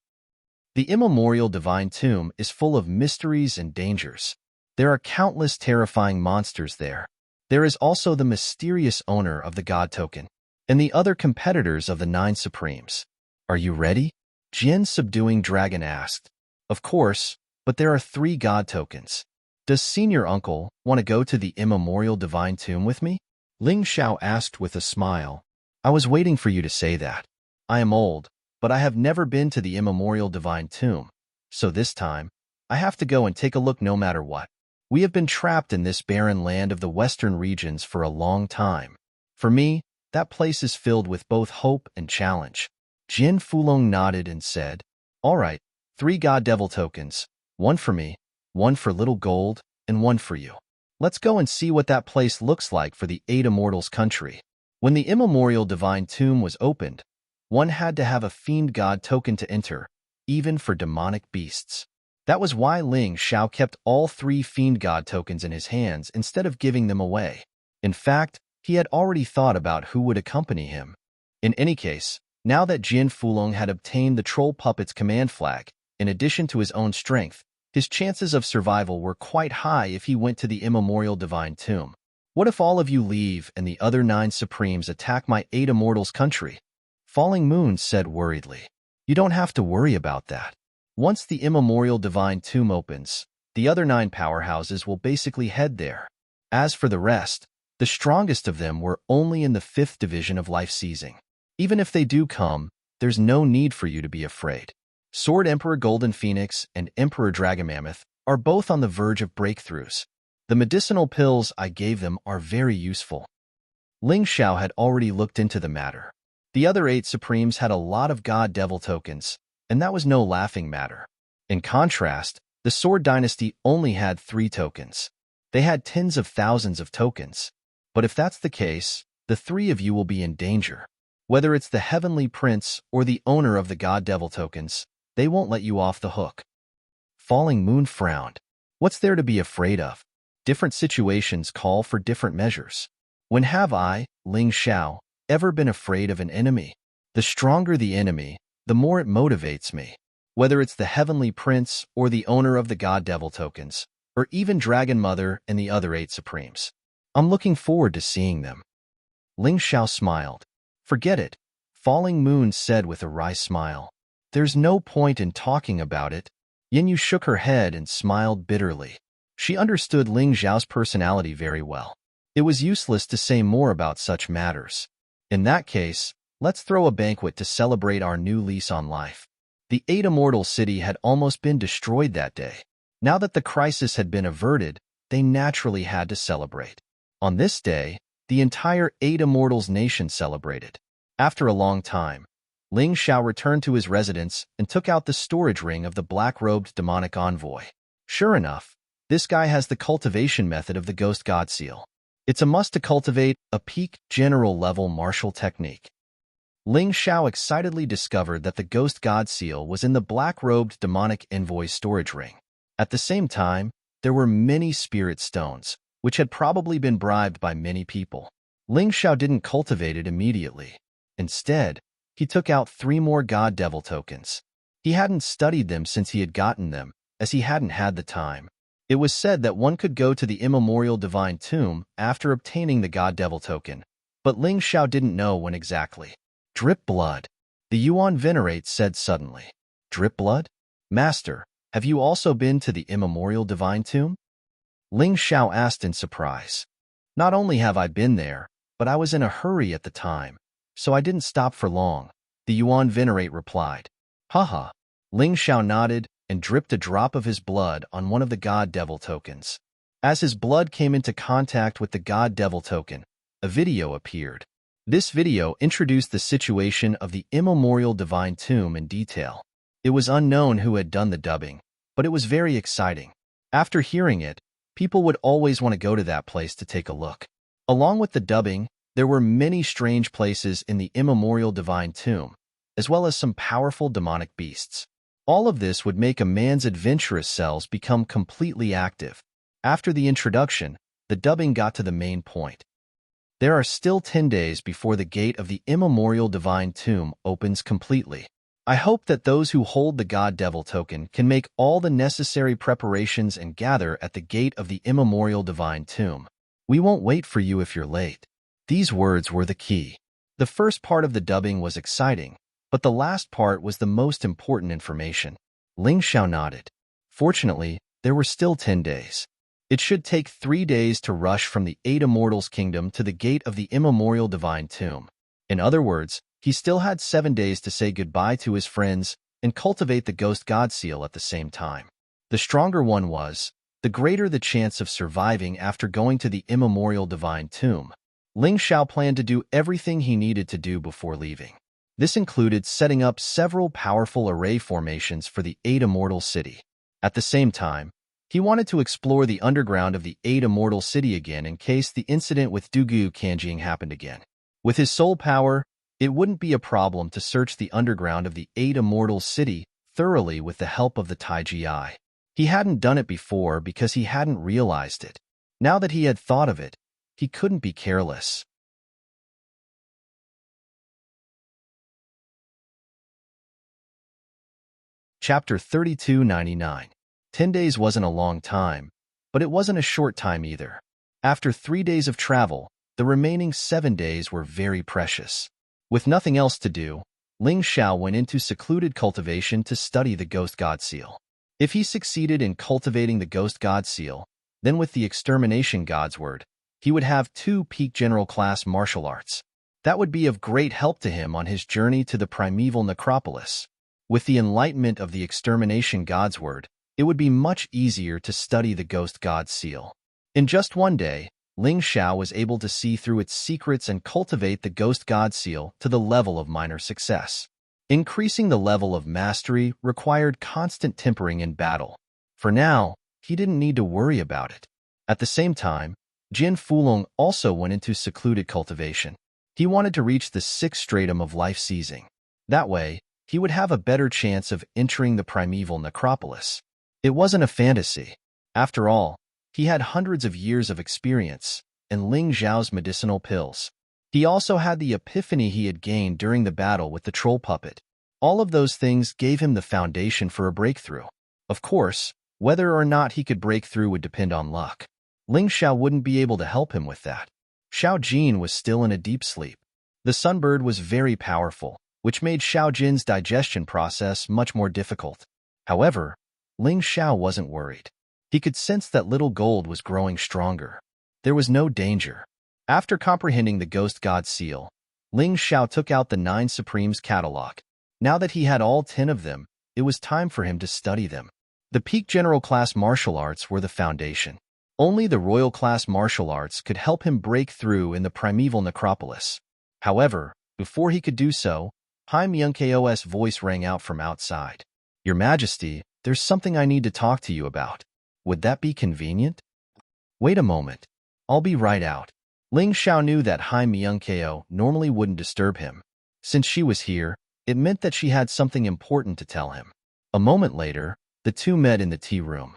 The immemorial Divine Tomb is full of mysteries and dangers. There are countless terrifying monsters there. There is also the mysterious owner of the God Token, and the other competitors of the 9 Supremes. Are you ready? Jin Subduing Dragon asked. Of course, but there are 3 God Tokens. Does Senior Uncle want to go to the immemorial Divine Tomb with me? Ling Xiao asked with a smile. I was waiting for you to say that. I am old, but I have never been to the immemorial Divine Tomb, so this time, I have to go and take a look no matter what. We have been trapped in this barren land of the western regions for a long time. For me, that place is filled with both hope and challenge. Jian Fulong nodded and said, All right, 3 God Devil tokens, 1 for me, 1 for Little Gold, and 1 for you. Let's go and see what that place looks like for the 8 Immortals country. When the immemorial Divine Tomb was opened, one had to have a Fiend God token to enter, even for demonic beasts. That was why Ling Xiao kept all 3 Fiend God tokens in his hands instead of giving them away. In fact, he had already thought about who would accompany him. In any case, now that Jian Fulong had obtained the Troll Puppet's command flag, in addition to his own strength, his chances of survival were quite high if he went to the immemorial Divine Tomb. What if all of you leave and the other 9 Supremes attack my 8 Immortals country? Falling Moon said worriedly. You don't have to worry about that. Once the immemorial Divine Tomb opens, the other 9 powerhouses will basically head there. As for the rest, the strongest of them were only in the 5th division of life seizing. Even if they do come, there's no need for you to be afraid. Sword Emperor Golden Phoenix and Emperor Dragon Mammoth are both on the verge of breakthroughs. The medicinal pills I gave them are very useful. Ling Xiao had already looked into the matter. The other 8 Supremes had a lot of God Devil tokens, and that was no laughing matter. In contrast, the Sword Dynasty only had 3 tokens. They had tens of thousands of tokens. But if that's the case, the 3 of you will be in danger. Whether it's the Heavenly Prince or the owner of the God Devil tokens, they won't let you off the hook. Falling Moon frowned. What's there to be afraid of? Different situations call for different measures. When have I, Ling Xiao, ever been afraid of an enemy? The stronger the enemy, the more it motivates me. Whether it's the Heavenly Prince or the owner of the God Devil tokens, or even Dragon Mother and the other 8 Supremes. I'm looking forward to seeing them. Ling Xiao smiled. Forget it, Falling Moon said with a wry smile. There's no point in talking about it. Yin Yu shook her head and smiled bitterly. She understood Ling Xiao's personality very well. It was useless to say more about such matters. In that case, let's throw a banquet to celebrate our new lease on life. The 8 Immortal City had almost been destroyed that day. Now that the crisis had been averted, they naturally had to celebrate. On this day, the entire 8 Immortals nation celebrated. After a long time, Ling Xiao returned to his residence and took out the storage ring of the black-robed demonic envoy. Sure enough, this guy has the cultivation method of the Ghost God Seal. It's a must to cultivate a peak general-level martial technique. Ling Xiao excitedly discovered that the Ghost God Seal was in the black-robed demonic envoy storage ring. At the same time, there were many spirit stones, which had probably been bribed by many people. Ling Xiao didn't cultivate it immediately. Instead, he took out 3 more God Devil tokens. He hadn't studied them since he had gotten them, as he hadn't had the time. It was said that one could go to the immemorial divine tomb after obtaining the God Devil token, but Ling Xiao didn't know when exactly. Drip blood, the Yuan Venerate said suddenly. Drip blood? Master, have you also been to the immemorial divine tomb? Ling Xiao asked in surprise. Not only have I been there, but I was in a hurry at the time, so I didn't stop for long, the Yuan Venerate replied. Haha. Ling Xiao nodded and dripped a drop of his blood on one of the God Devil tokens. As his blood came into contact with the God Devil token, a video appeared. This video introduced the situation of the immemorial divine tomb in detail. It was unknown who had done the dubbing, but it was very exciting. After hearing it, people would always want to go to that place to take a look. Along with the dubbing, there were many strange places in the immemorial divine tomb, as well as some powerful demonic beasts. All of this would make a man's adventurous cells become completely active. After the introduction, the dubbing got to the main point. There are still 10 days before the gate of the immemorial divine tomb opens completely. I hope that those who hold the God Devil token can make all the necessary preparations and gather at the gate of the immemorial divine tomb. We won't wait for you if you're late. These words were the key. The first part of the dubbing was exciting, but the last part was the most important information. Ling Xiao nodded. Fortunately, there were still 10 days. It should take 3 days to rush from the 8 Immortals Kingdom to the gate of the immemorial divine tomb. In other words, he still had 7 days to say goodbye to his friends and cultivate the Ghost God Seal at the same time. The stronger one was, the greater the chance of surviving after going to the immemorial divine tomb. Ling Xiao planned to do everything he needed to do before leaving. This included setting up several powerful array formations for the 8 Immortal City. At the same time, he wanted to explore the underground of the 8 Immortal City again in case the incident with Dugu Kanjing happened again. With his soul power, it wouldn't be a problem to search the underground of the 8 Immortal City thoroughly with the help of the Taiji Eye. He hadn't done it before because he hadn't realized it. Now that he had thought of it, he couldn't be careless. Chapter 3299. 10 days wasn't a long time, but it wasn't a short time either. After 3 days of travel, the remaining 7 days were very precious. With nothing else to do, Ling Xiao went into secluded cultivation to study the Ghost God Seal. If he succeeded in cultivating the Ghost God Seal, then with the Extermination God's Word, he would have 2 peak general class martial arts. That would be of great help to him on his journey to the primeval necropolis. With the enlightenment of the Extermination God's Word, it would be much easier to study the Ghost God Seal. In just one day, Ling Xiao was able to see through its secrets and cultivate the Ghost God Seal to the level of minor success. Increasing the level of mastery required constant tempering in battle. For now, he didn't need to worry about it. At the same time, Jin Fulong also went into secluded cultivation. He wanted to reach the 6th stratum of life seizing. That way, he would have a better chance of entering the primeval necropolis. It wasn't a fantasy. After all, he had hundreds of years of experience and Ling Xiao's medicinal pills. He also had the epiphany he had gained during the battle with the troll puppet. All of those things gave him the foundation for a breakthrough. Of course, whether or not he could break through would depend on luck. Ling Xiao wouldn't be able to help him with that. Xiao Jin was still in a deep sleep. The sunbird was very powerful, which made Xiao Jin's digestion process much more difficult. However, Ling Xiao wasn't worried. He could sense that little gold was growing stronger. There was no danger. After comprehending the Ghost God seal, Ling Xiao took out the 9 Supremes catalog. Now that he had all 10 of them, it was time for him to study them. The peak general class martial arts were the foundation. Only the royal class martial arts could help him break through in the primeval necropolis. However, before he could do so, Hai Myung-ko's voice rang out from outside. "Your Majesty, there's something I need to talk to you about. Would that be convenient?" "Wait a moment. I'll be right out." Ling Xiao knew that Hai Myung-ko normally wouldn't disturb him. Since she was here, it meant that she had something important to tell him. A moment later, the two met in the tea room.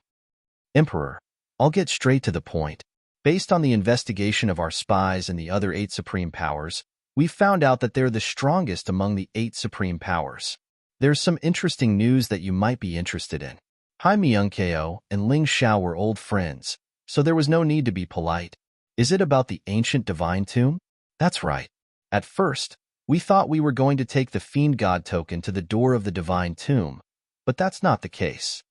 "Emperor, I'll get straight to the point. Based on the investigation of our spies and the other 8 supreme powers, we've found out that they're the strongest among the 8 supreme powers. There's some interesting news that you might be interested in." Hai Myung-ko and Ling Xiao were old friends, so there was no need to be polite. "Is it about the ancient divine tomb?" "That's right. At first, we thought we were going to take the Fiend God token to the door of the divine tomb, but that's not the case."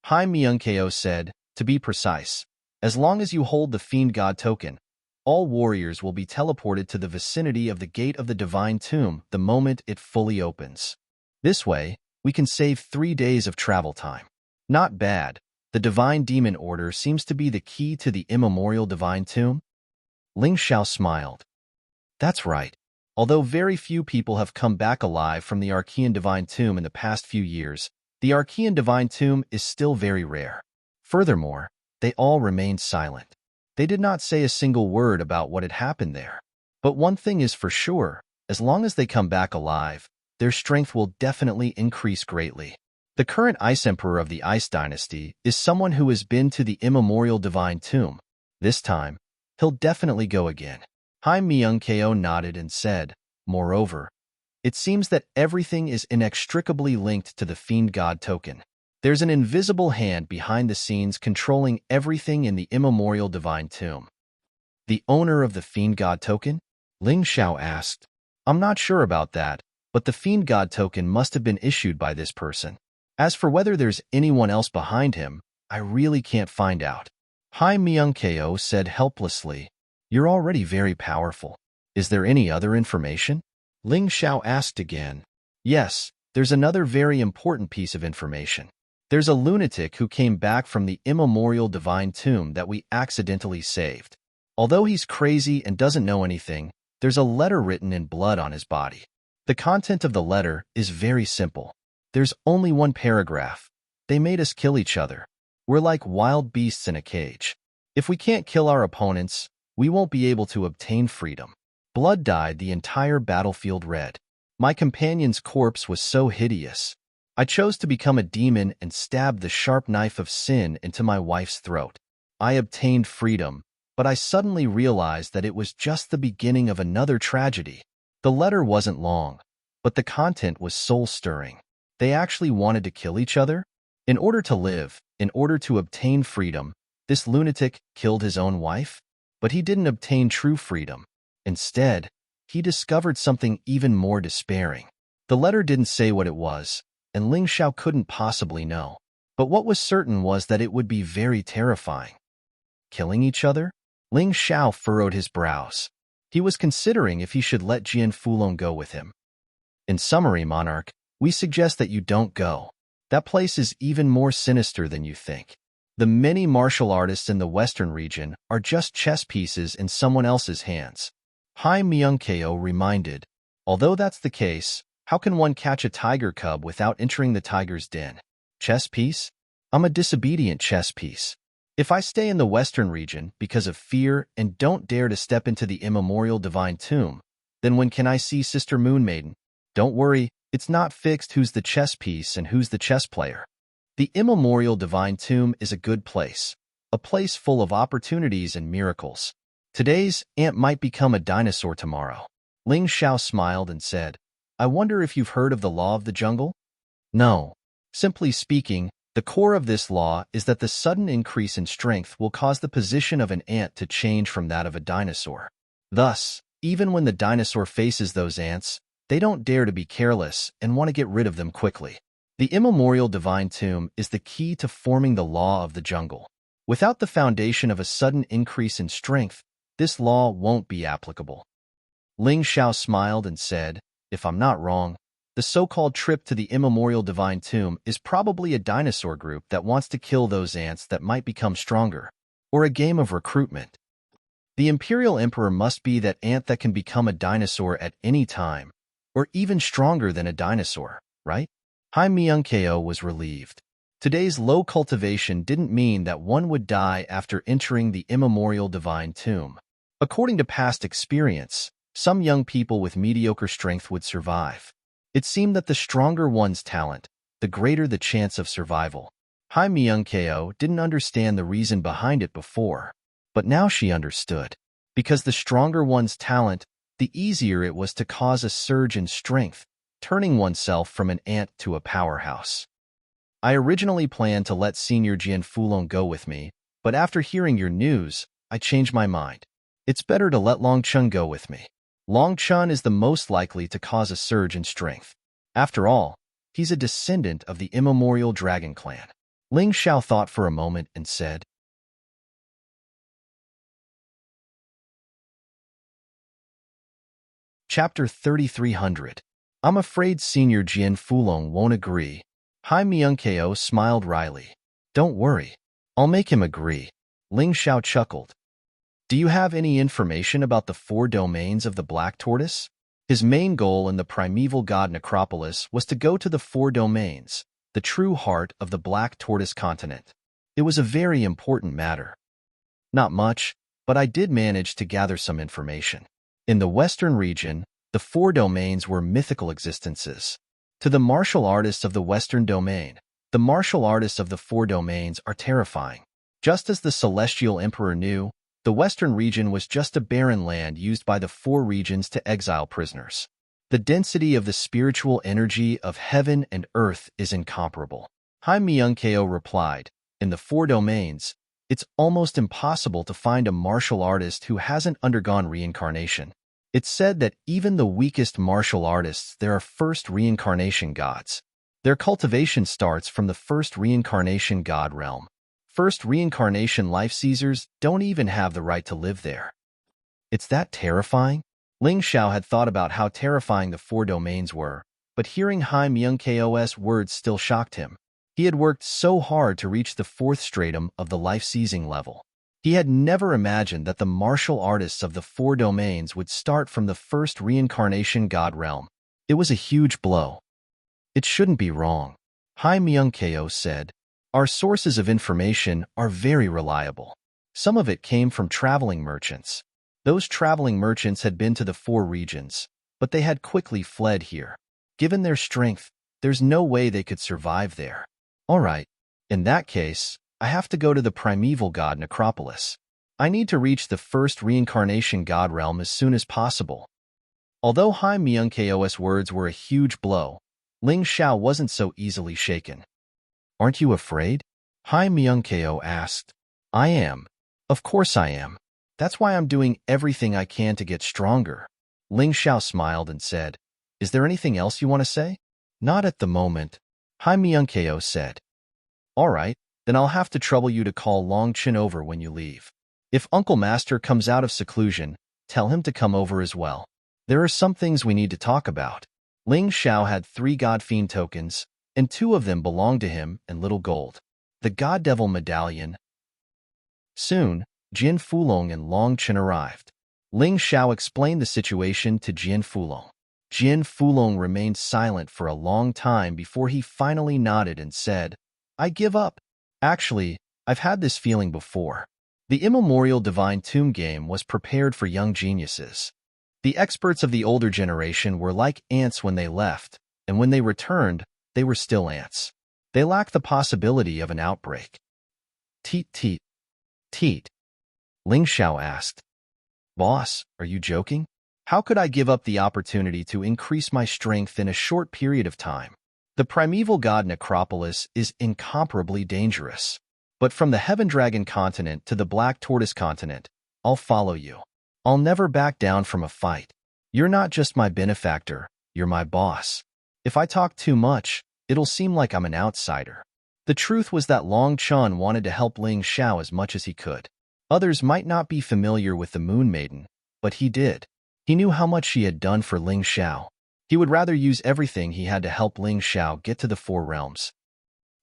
Hai Myung-ko said, "To be precise, as long as you hold the Fiend God token, all warriors will be teleported to the vicinity of the gate of the divine tomb the moment it fully opens. This way, we can save 3 days of travel time." "Not bad. The divine demon order seems to be the key to the immemorial divine tomb?" Ling Xiao smiled. "That's right. Although very few people have come back alive from the Archean divine tomb in the past few years, the Archean divine tomb is still very rare. Furthermore, they all remained silent. They did not say a single word about what had happened there. But one thing is for sure, as long as they come back alive, their strength will definitely increase greatly. The current Ice Emperor of the Ice Dynasty is someone who has been to the immemorial divine tomb. This time, he'll definitely go again." Hai Myung-ko nodded and said, "Moreover, it seems that everything is inextricably linked to the Fiend God token. There's an invisible hand behind the scenes controlling everything in the immemorial divine tomb." "The owner of the Fiend God token?" Ling Xiao asked. "I'm not sure about that, but the Fiend God token must have been issued by this person. As for whether there's anyone else behind him, I really can't find out." Hai Myung-ko said helplessly, "You're already very powerful. Is there any other information?" Ling Xiao asked again. "Yes, there's another very important piece of information. There's a lunatic who came back from the immemorial divine tomb that we accidentally saved. Although he's crazy and doesn't know anything, there's a letter written in blood on his body. The content of the letter is very simple. There's only one paragraph. They made us kill each other. We're like wild beasts in a cage. If we can't kill our opponents, we won't be able to obtain freedom." Blood dyed the entire battlefield red. My companion's corpse was so hideous. I chose to become a demon and stab the sharp knife of sin into my wife's throat. I obtained freedom, but I suddenly realized that it was just the beginning of another tragedy. The letter wasn't long, but the content was soul-stirring. They actually wanted to kill each other? In order to live, in order to obtain freedom, this lunatic killed his own wife? But he didn't obtain true freedom. Instead, he discovered something even more despairing. The letter didn't say what it was, and Ling Xiao couldn't possibly know. But what was certain was that it would be very terrifying. Killing each other? Ling Xiao furrowed his brows. He was considering if he should let Jian Fulong go with him. "In summary, Monarch, we suggest that you don't go. That place is even more sinister than you think. The many martial artists in the western region are just chess pieces in someone else's hands." Hai Myung-ko reminded, "Although that's the case, how can one catch a tiger cub without entering the tiger's den? Chess piece? I'm a disobedient chess piece. If I stay in the western region because of fear and don't dare to step into the immemorial divine tomb, then when can I see Sister Moon Maiden? Don't worry, it's not fixed who's the chess piece and who's the chess player." The immemorial divine tomb is a good place, a place full of opportunities and miracles. Today's ant might become a dinosaur tomorrow. Ling Xiao smiled and said, I wonder if you've heard of the law of the jungle? No. Simply speaking, the core of this law is that the sudden increase in strength will cause the position of an ant to change from that of a dinosaur. Thus, even when the dinosaur faces those ants, they don't dare to be careless and want to get rid of them quickly. The immemorial divine tomb is the key to forming the law of the jungle. Without the foundation of a sudden increase in strength, this law won't be applicable. Ling Xiao smiled and said, if I'm not wrong, the so-called trip to the immemorial divine tomb is probably a dinosaur group that wants to kill those ants that might become stronger, or a game of recruitment. The imperial emperor must be that ant that can become a dinosaur at any time, or even stronger than a dinosaur, right? Hai Myung-ko was relieved. Today's low cultivation didn't mean that one would die after entering the immemorial divine tomb. According to past experience, some young people with mediocre strength would survive. It seemed that the stronger one's talent, the greater the chance of survival. Hai Myung-ko didn't understand the reason behind it before, but now she understood. Because the stronger one's talent, the easier it was to cause a surge in strength, turning oneself from an ant to a powerhouse. I originally planned to let Senior Jian Fulong go with me, but after hearing your news, I changed my mind. It's better to let Long Chun go with me. Long Chun is the most likely to cause a surge in strength. After all, he's a descendant of the immemorial dragon clan. Ling Xiao thought for a moment and said, Chapter 3300. I'm afraid Senior Jian Fulong won't agree. Hai Myung-ko smiled wryly. Don't worry. I'll make him agree. Ling Xiao chuckled. Do you have any information about the 4 domains of the Black Tortoise? His main goal in the primeval god necropolis was to go to the 4 domains, the true heart of the Black Tortoise continent. It was a very important matter. Not much, but I did manage to gather some information. In the western region, the 4 domains were mythical existences. To the martial artists of the western domain, the martial artists of the 4 domains are terrifying. Just as the celestial emperor knew, the western region was just a barren land used by the 4 regions to exile prisoners. The density of the spiritual energy of heaven and earth is incomparable. Hai Myung-ko replied, in the 4 domains, it's almost impossible to find a martial artist who hasn't undergone reincarnation. It's said that even the weakest martial artists, there are first reincarnation gods. Their cultivation starts from the first reincarnation god realm. First reincarnation life seizers don't even have the right to live there. It's that terrifying? Ling Xiao had thought about how terrifying the 4 domains were, but hearing Hai Myung-ko's words still shocked him. He had worked so hard to reach the 4th stratum of the life-seizing level. He had never imagined that the martial artists of the 4 domains would start from the first reincarnation god realm. It was a huge blow. It shouldn't be wrong. Hai Myung-ko said, our sources of information are very reliable. Some of it came from traveling merchants. Those traveling merchants had been to the 4 regions, but they had quickly fled here. Given their strength, there's no way they could survive there. All right, in that case, I have to go to the primeval god necropolis. I need to reach the first reincarnation god realm as soon as possible. Although Hai Myung-ko's words were a huge blow, Ling Xiao wasn't so easily shaken. Aren't you afraid? Hai Myung-ko asked. I am. Of course I am. That's why I'm doing everything I can to get stronger. Ling Xiao smiled and said, is there anything else you want to say? Not at the moment, Hai Myung-ko said. All right, then I'll have to trouble you to call Long Chin over when you leave. If Uncle Master comes out of seclusion, tell him to come over as well. There are some things we need to talk about. Ling Xiao had 3 God Fiend tokens, and 2 of them belonged to him and Little Gold. The God Devil Medallion. Soon, Jian Fulong and Long Chen arrived. Ling Xiao explained the situation to Jian Fulong. Jian Fulong remained silent for a long time before he finally nodded and said, I give up. Actually, I've had this feeling before. The immemorial Divine Tomb game was prepared for young geniuses. The experts of the older generation were like ants when they left, and when they returned, they were still ants. They lack the possibility of an outbreak. Teet teet. Teet. Ling Xiao asked. Boss, are you joking? How could I give up the opportunity to increase my strength in a short period of time? The primeval god Necropolis is incomparably dangerous. But from the Heaven Dragon continent to the Black Tortoise continent, I'll follow you. I'll never back down from a fight. You're not just my benefactor, you're my boss. If I talk too much, it'll seem like I'm an outsider. The truth was that Long Chun wanted to help Ling Xiao as much as he could. Others might not be familiar with the Moon Maiden, but he did. He knew how much she had done for Ling Xiao. He would rather use everything he had to help Ling Xiao get to the Four Realms.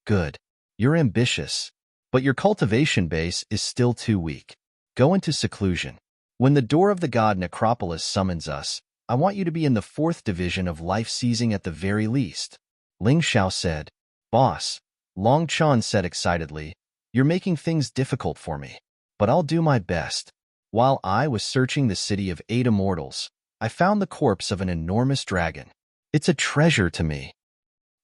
Good. You're ambitious. But your cultivation base is still too weak. Go into seclusion. When the door of the god Necropolis summons us, I want you to be in the 4th division of life seizing at the very least. Ling Xiao said. Boss, Long Chun said excitedly, you're making things difficult for me. But I'll do my best. While I was searching the city of 8 immortals, I found the corpse of an enormous dragon. It's a treasure to me.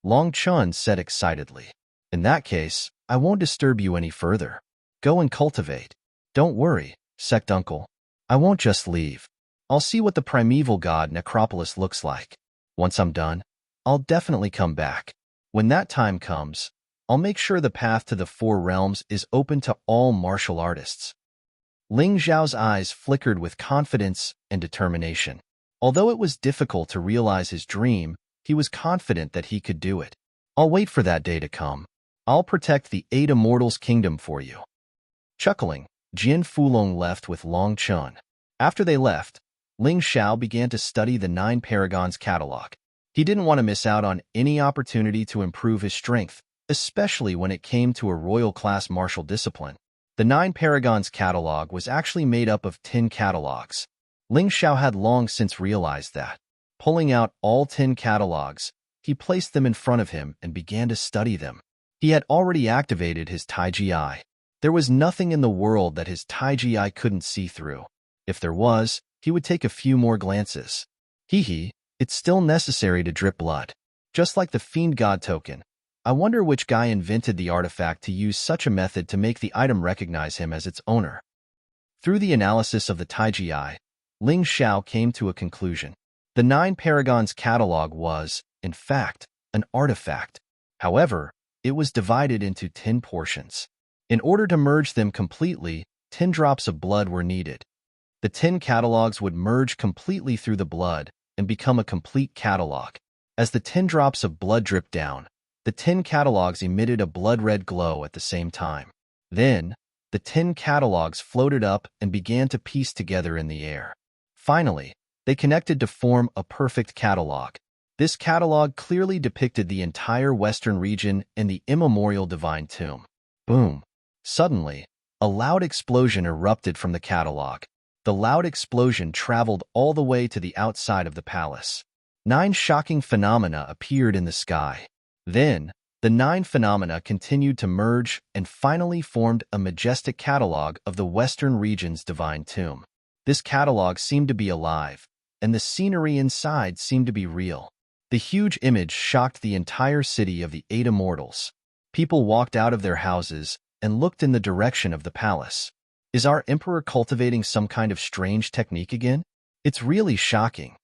Long Chun said excitedly. In that case, I won't disturb you any further. Go and cultivate. Don't worry, Sect Uncle. I won't just leave. I'll see what the primeval god Necropolis looks like. Once I'm done, I'll definitely come back. When that time comes, I'll make sure the path to the 4 realms is open to all martial artists. Ling Xiao's eyes flickered with confidence and determination. Although it was difficult to realize his dream, he was confident that he could do it. I'll wait for that day to come. I'll protect the 8 immortals' kingdom for you. Chuckling, Jin Fulong left with Long Chun. After they left, Ling Xiao began to study the 9 Paragons catalog. He didn't want to miss out on any opportunity to improve his strength, especially when it came to a royal-class martial discipline. The 9 Paragons catalog was actually made up of 10 catalogs. Ling Xiao had long since realized that. Pulling out all 10 catalogs, he placed them in front of him and began to study them. He had already activated his Taiji Eye. There was nothing in the world that his Taiji Eye couldn't see through. If there was, he would take a few more glances. It's still necessary to drip blood. Just like the Fiend God token. I wonder which guy invented the artifact to use such a method to make the item recognize him as its owner. Through the analysis of the Taiji Eye, Ling Xiao came to a conclusion. The 9 Paragons catalog was, in fact, an artifact. However, it was divided into 10 portions. In order to merge them completely, 10 drops of blood were needed. The 10 catalogs would merge completely through the blood and become a complete catalog. As the 10 drops of blood dripped down, the 10 catalogs emitted a blood-red glow at the same time. Then, the 10 catalogs floated up and began to piece together in the air. Finally, they connected to form a perfect catalog. This catalog clearly depicted the entire western region and the immemorial divine tomb. Boom! Suddenly, a loud explosion erupted from the catalog. The loud explosion traveled all the way to the outside of the palace. 9 shocking phenomena appeared in the sky. Then, the 9 phenomena continued to merge and finally formed a majestic catalog of the western region's divine tomb. This catalog seemed to be alive, and the scenery inside seemed to be real. The huge image shocked the entire city of the 8 immortals. People walked out of their houses and looked in the direction of the palace. Is our emperor cultivating some kind of strange technique again? It's really shocking.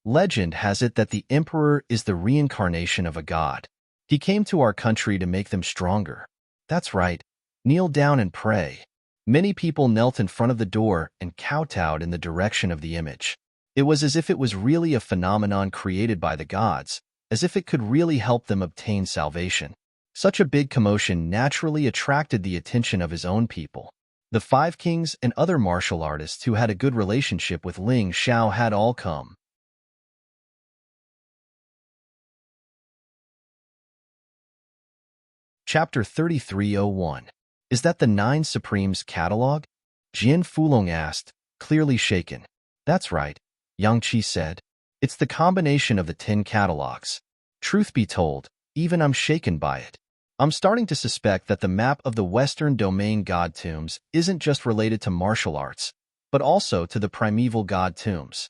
Legend has it that the emperor is the reincarnation of a god. He came to our country to make them stronger. That's right. Kneel down and pray. Many people knelt in front of the door and kowtowed in the direction of the image. It was as if it was really a phenomenon created by the gods, as if it could really help them obtain salvation. Such a big commotion naturally attracted the attention of his own people. The 5 kings and other martial artists who had a good relationship with Ling Xiao had all come. Chapter 3301. Is that the 9 Supremes catalog? Jin Fulong asked, clearly shaken. That's right, Yang Qi said. It's the combination of the 10 catalogs. Truth be told, even I'm shaken by it. I'm starting to suspect that the map of the Western Domain God Tombs isn't just related to martial arts, but also to the primeval God Tombs.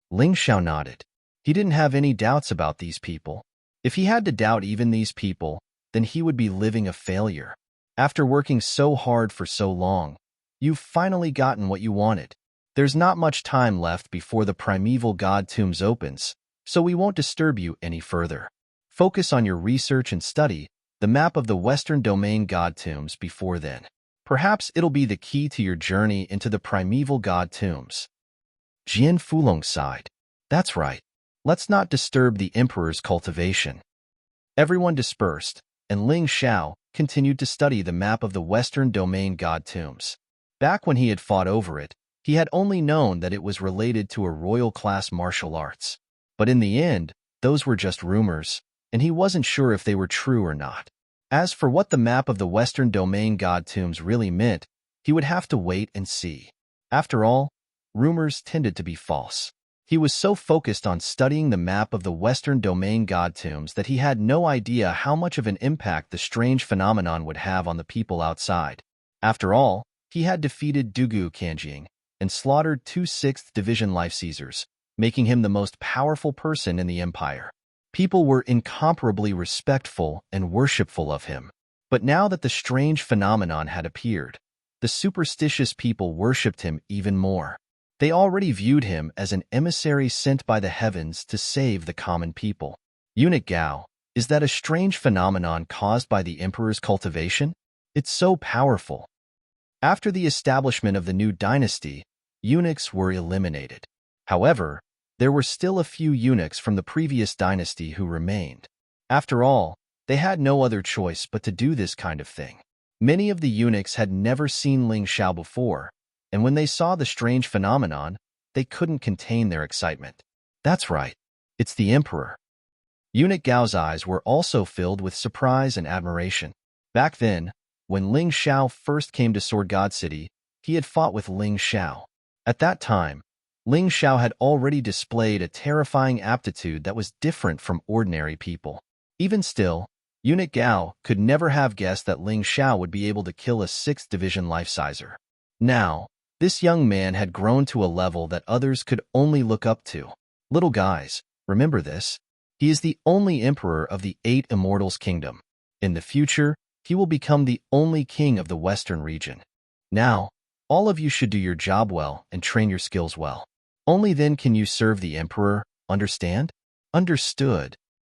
Ling Xiao nodded. He didn't have any doubts about these people. If he had to doubt even these people, then he would be living a failure. After working so hard for so long, you've finally gotten what you wanted. There's not much time left before the primeval god tombs opens, so we won't disturb you any further. Focus on your research and study the map of the Western Domain god tombs before then. Perhaps it'll be the key to your journey into the primeval god tombs. Jian Fulong sighed. That's right. Let's not disturb the emperor's cultivation. Everyone dispersed, and Ling Xiao continued to study the map of the Western Domain god tombs. Back when he had fought over it, he had only known that it was related to a royal-class martial arts. But in the end, those were just rumors, and he wasn't sure if they were true or not. As for what the map of the Western Domain god tombs really meant, he would have to wait and see. After all, rumors tended to be false. He was so focused on studying the map of the Western Domain god tombs that he had no idea how much of an impact the strange phenomenon would have on the people outside. After all, he had defeated Dugu Kanjing and slaughtered 2 6th Division Life Caesars, making him the most powerful person in the empire. People were incomparably respectful and worshipful of him. But now that the strange phenomenon had appeared, the superstitious people worshipped him even more. They already viewed him as an emissary sent by the heavens to save the common people. Eunuch Gao, is that a strange phenomenon caused by the emperor's cultivation? It's so powerful. After the establishment of the new dynasty, eunuchs were eliminated. However, there were still a few eunuchs from the previous dynasty who remained. After all, they had no other choice but to do this kind of thing. Many of the eunuchs had never seen Ling Xiao before, and when they saw the strange phenomenon, they couldn't contain their excitement. That's right, it's the emperor. Eunuch Gao's eyes were also filled with surprise and admiration. Back then, when Ling Xiao first came to Sword God City, he had fought with Ling Xiao. At that time, Ling Xiao had already displayed a terrifying aptitude that was different from ordinary people. Even still, Eunuch Gao could never have guessed that Ling Xiao would be able to kill a 6th Division Life Caesar. Now, this young man had grown to a level that others could only look up to. Little guys, remember this. He is the only emperor of the 8 Immortals Kingdom. In the future, he will become the only king of the Western region. Now, all of you should do your job well and train your skills well. Only then can you serve the emperor, understand? Understood.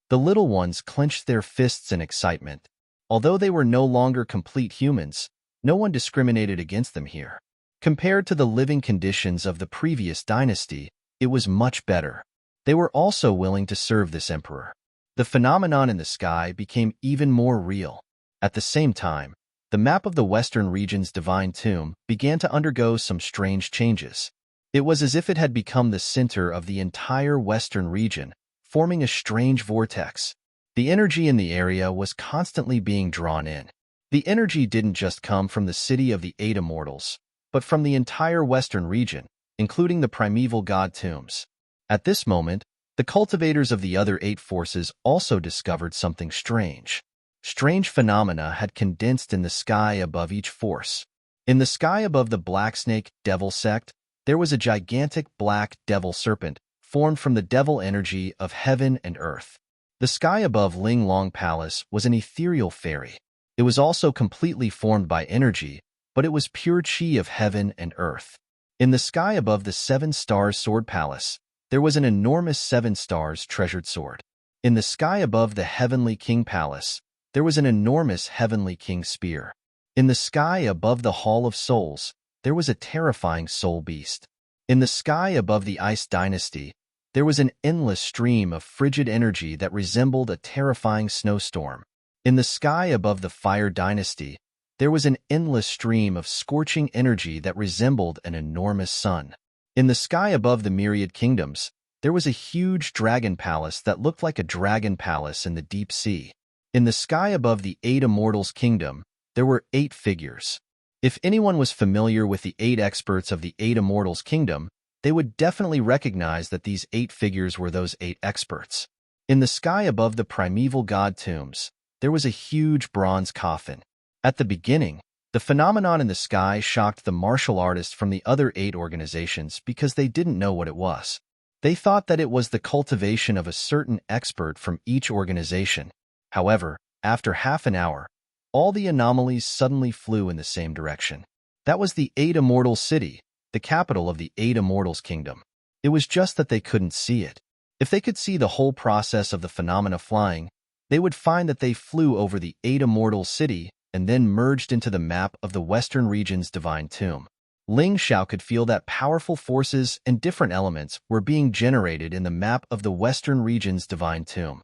The little ones clenched their fists in excitement. Although they were no longer complete humans, no one discriminated against them here. Compared to the living conditions of the previous dynasty, it was much better. They were also willing to serve this emperor. The phenomenon in the sky became even more real. At the same time, the map of the Western region's divine tomb began to undergo some strange changes. It was as if it had become the center of the entire Western region, forming a strange vortex. The energy in the area was constantly being drawn in. The energy didn't just come from the city of the 8 Immortals, but from the entire Western region, including the primeval god tombs. At this moment, the cultivators of the other 8 forces also discovered something strange. Strange phenomena had condensed in the sky above each force. In the sky above the Black Snake Devil sect, there was a gigantic black devil serpent formed from the devil energy of heaven and earth. The sky above Ling Long Palace was an ethereal fairy. It was also completely formed by energy, but it was pure chi of heaven and earth. In the sky above the 7 Stars Sword Palace, there was an enormous 7 stars treasured sword. In the sky above the Heavenly King Palace, there was an enormous Heavenly King spear. In the sky above the Hall of Souls, there was a terrifying soul beast. In the sky above the Ice Dynasty, there was an endless stream of frigid energy that resembled a terrifying snowstorm. In the sky above the Fire Dynasty, there was an endless stream of scorching energy that resembled an enormous sun. In the sky above the Myriad Kingdoms, there was a huge dragon palace that looked like a dragon palace in the deep sea. In the sky above the 8 Immortals Kingdom, there were 8 figures. If anyone was familiar with the 8 experts of the 8 Immortals Kingdom, they would definitely recognize that these 8 figures were those 8 experts. In the sky above the primeval god tombs, there was a huge bronze coffin. At the beginning, the phenomenon in the sky shocked the martial artists from the other 8 organizations because they didn't know what it was. They thought that it was the cultivation of a certain expert from each organization. However, After half an hour, all the anomalies suddenly flew in the same direction. That was the Eight Immortals City, the capital of the Eight Immortals Kingdom. It was just that they couldn't see it. If they could see the whole process of the phenomena flying, they would find that they flew over the Eight Immortals City and then merged into the map of the Western region's divine tomb. Ling Xiao could feel that powerful forces and different elements were being generated in the map of the Western region's divine tomb.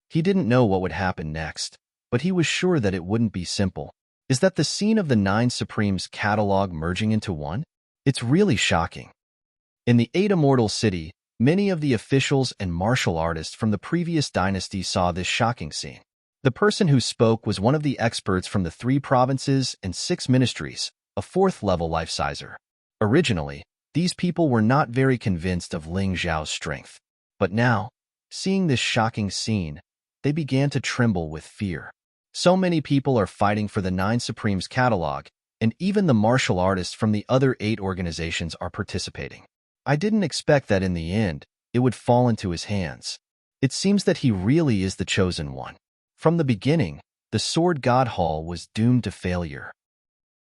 He didn't know what would happen next, but he was sure that it wouldn't be simple. Is that the scene of the Nine Supremes catalog merging into one? It's really shocking. In the Eight Immortals City, many of the officials and martial artists from the previous dynasty saw this shocking scene. The person who spoke was one of the experts from the 3 provinces and 6 ministries, a 4th-level life-sizer. Originally, these people were not very convinced of Ling Xiao's strength. But now, seeing this shocking scene, they began to tremble with fear. So many people are fighting for the Nine Supremes catalog, and even the martial artists from the other 8 organizations are participating. I didn't expect that in the end, it would fall into his hands. It seems that he really is the chosen one. From the beginning, the Sword God Hall was doomed to failure.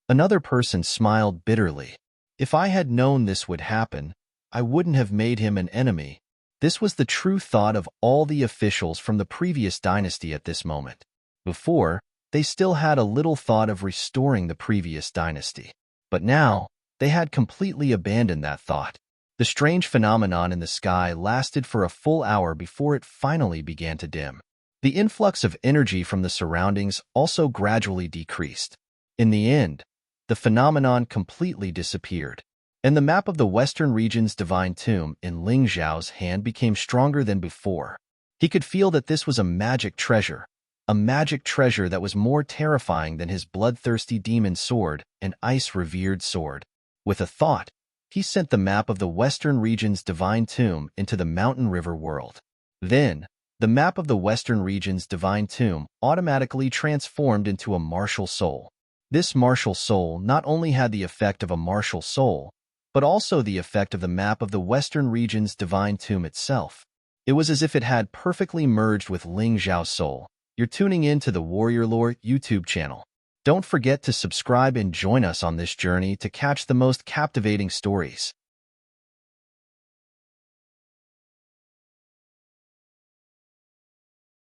Another person smiled bitterly. If I had known this would happen, I wouldn't have made him an enemy. This was the true thought of all the officials from the previous dynasty at this moment. Before, they still had a little thought of restoring the previous dynasty. But now, they had completely abandoned that thought. The strange phenomenon in the sky lasted for a full hour before it finally began to dim. The influx of energy from the surroundings also gradually decreased. In the end, the phenomenon completely disappeared, and the map of the Western region's divine tomb in Ling Xiao's hand became stronger than before. He could feel that this was a magic treasure that was more terrifying than his bloodthirsty demon sword and ice-revered sword. With a thought, he sent the map of the Western region's divine tomb into the mountain river world. Then, the map of the Western region's divine tomb automatically transformed into a martial soul. This martial soul not only had the effect of a martial soul, but also the effect of the map of the Western region's divine tomb itself. It was as if it had perfectly merged with Ling Xiao's soul. You're tuning in to the Warrior Lore YouTube channel. Don't forget to subscribe and join us on this journey to catch the most captivating stories.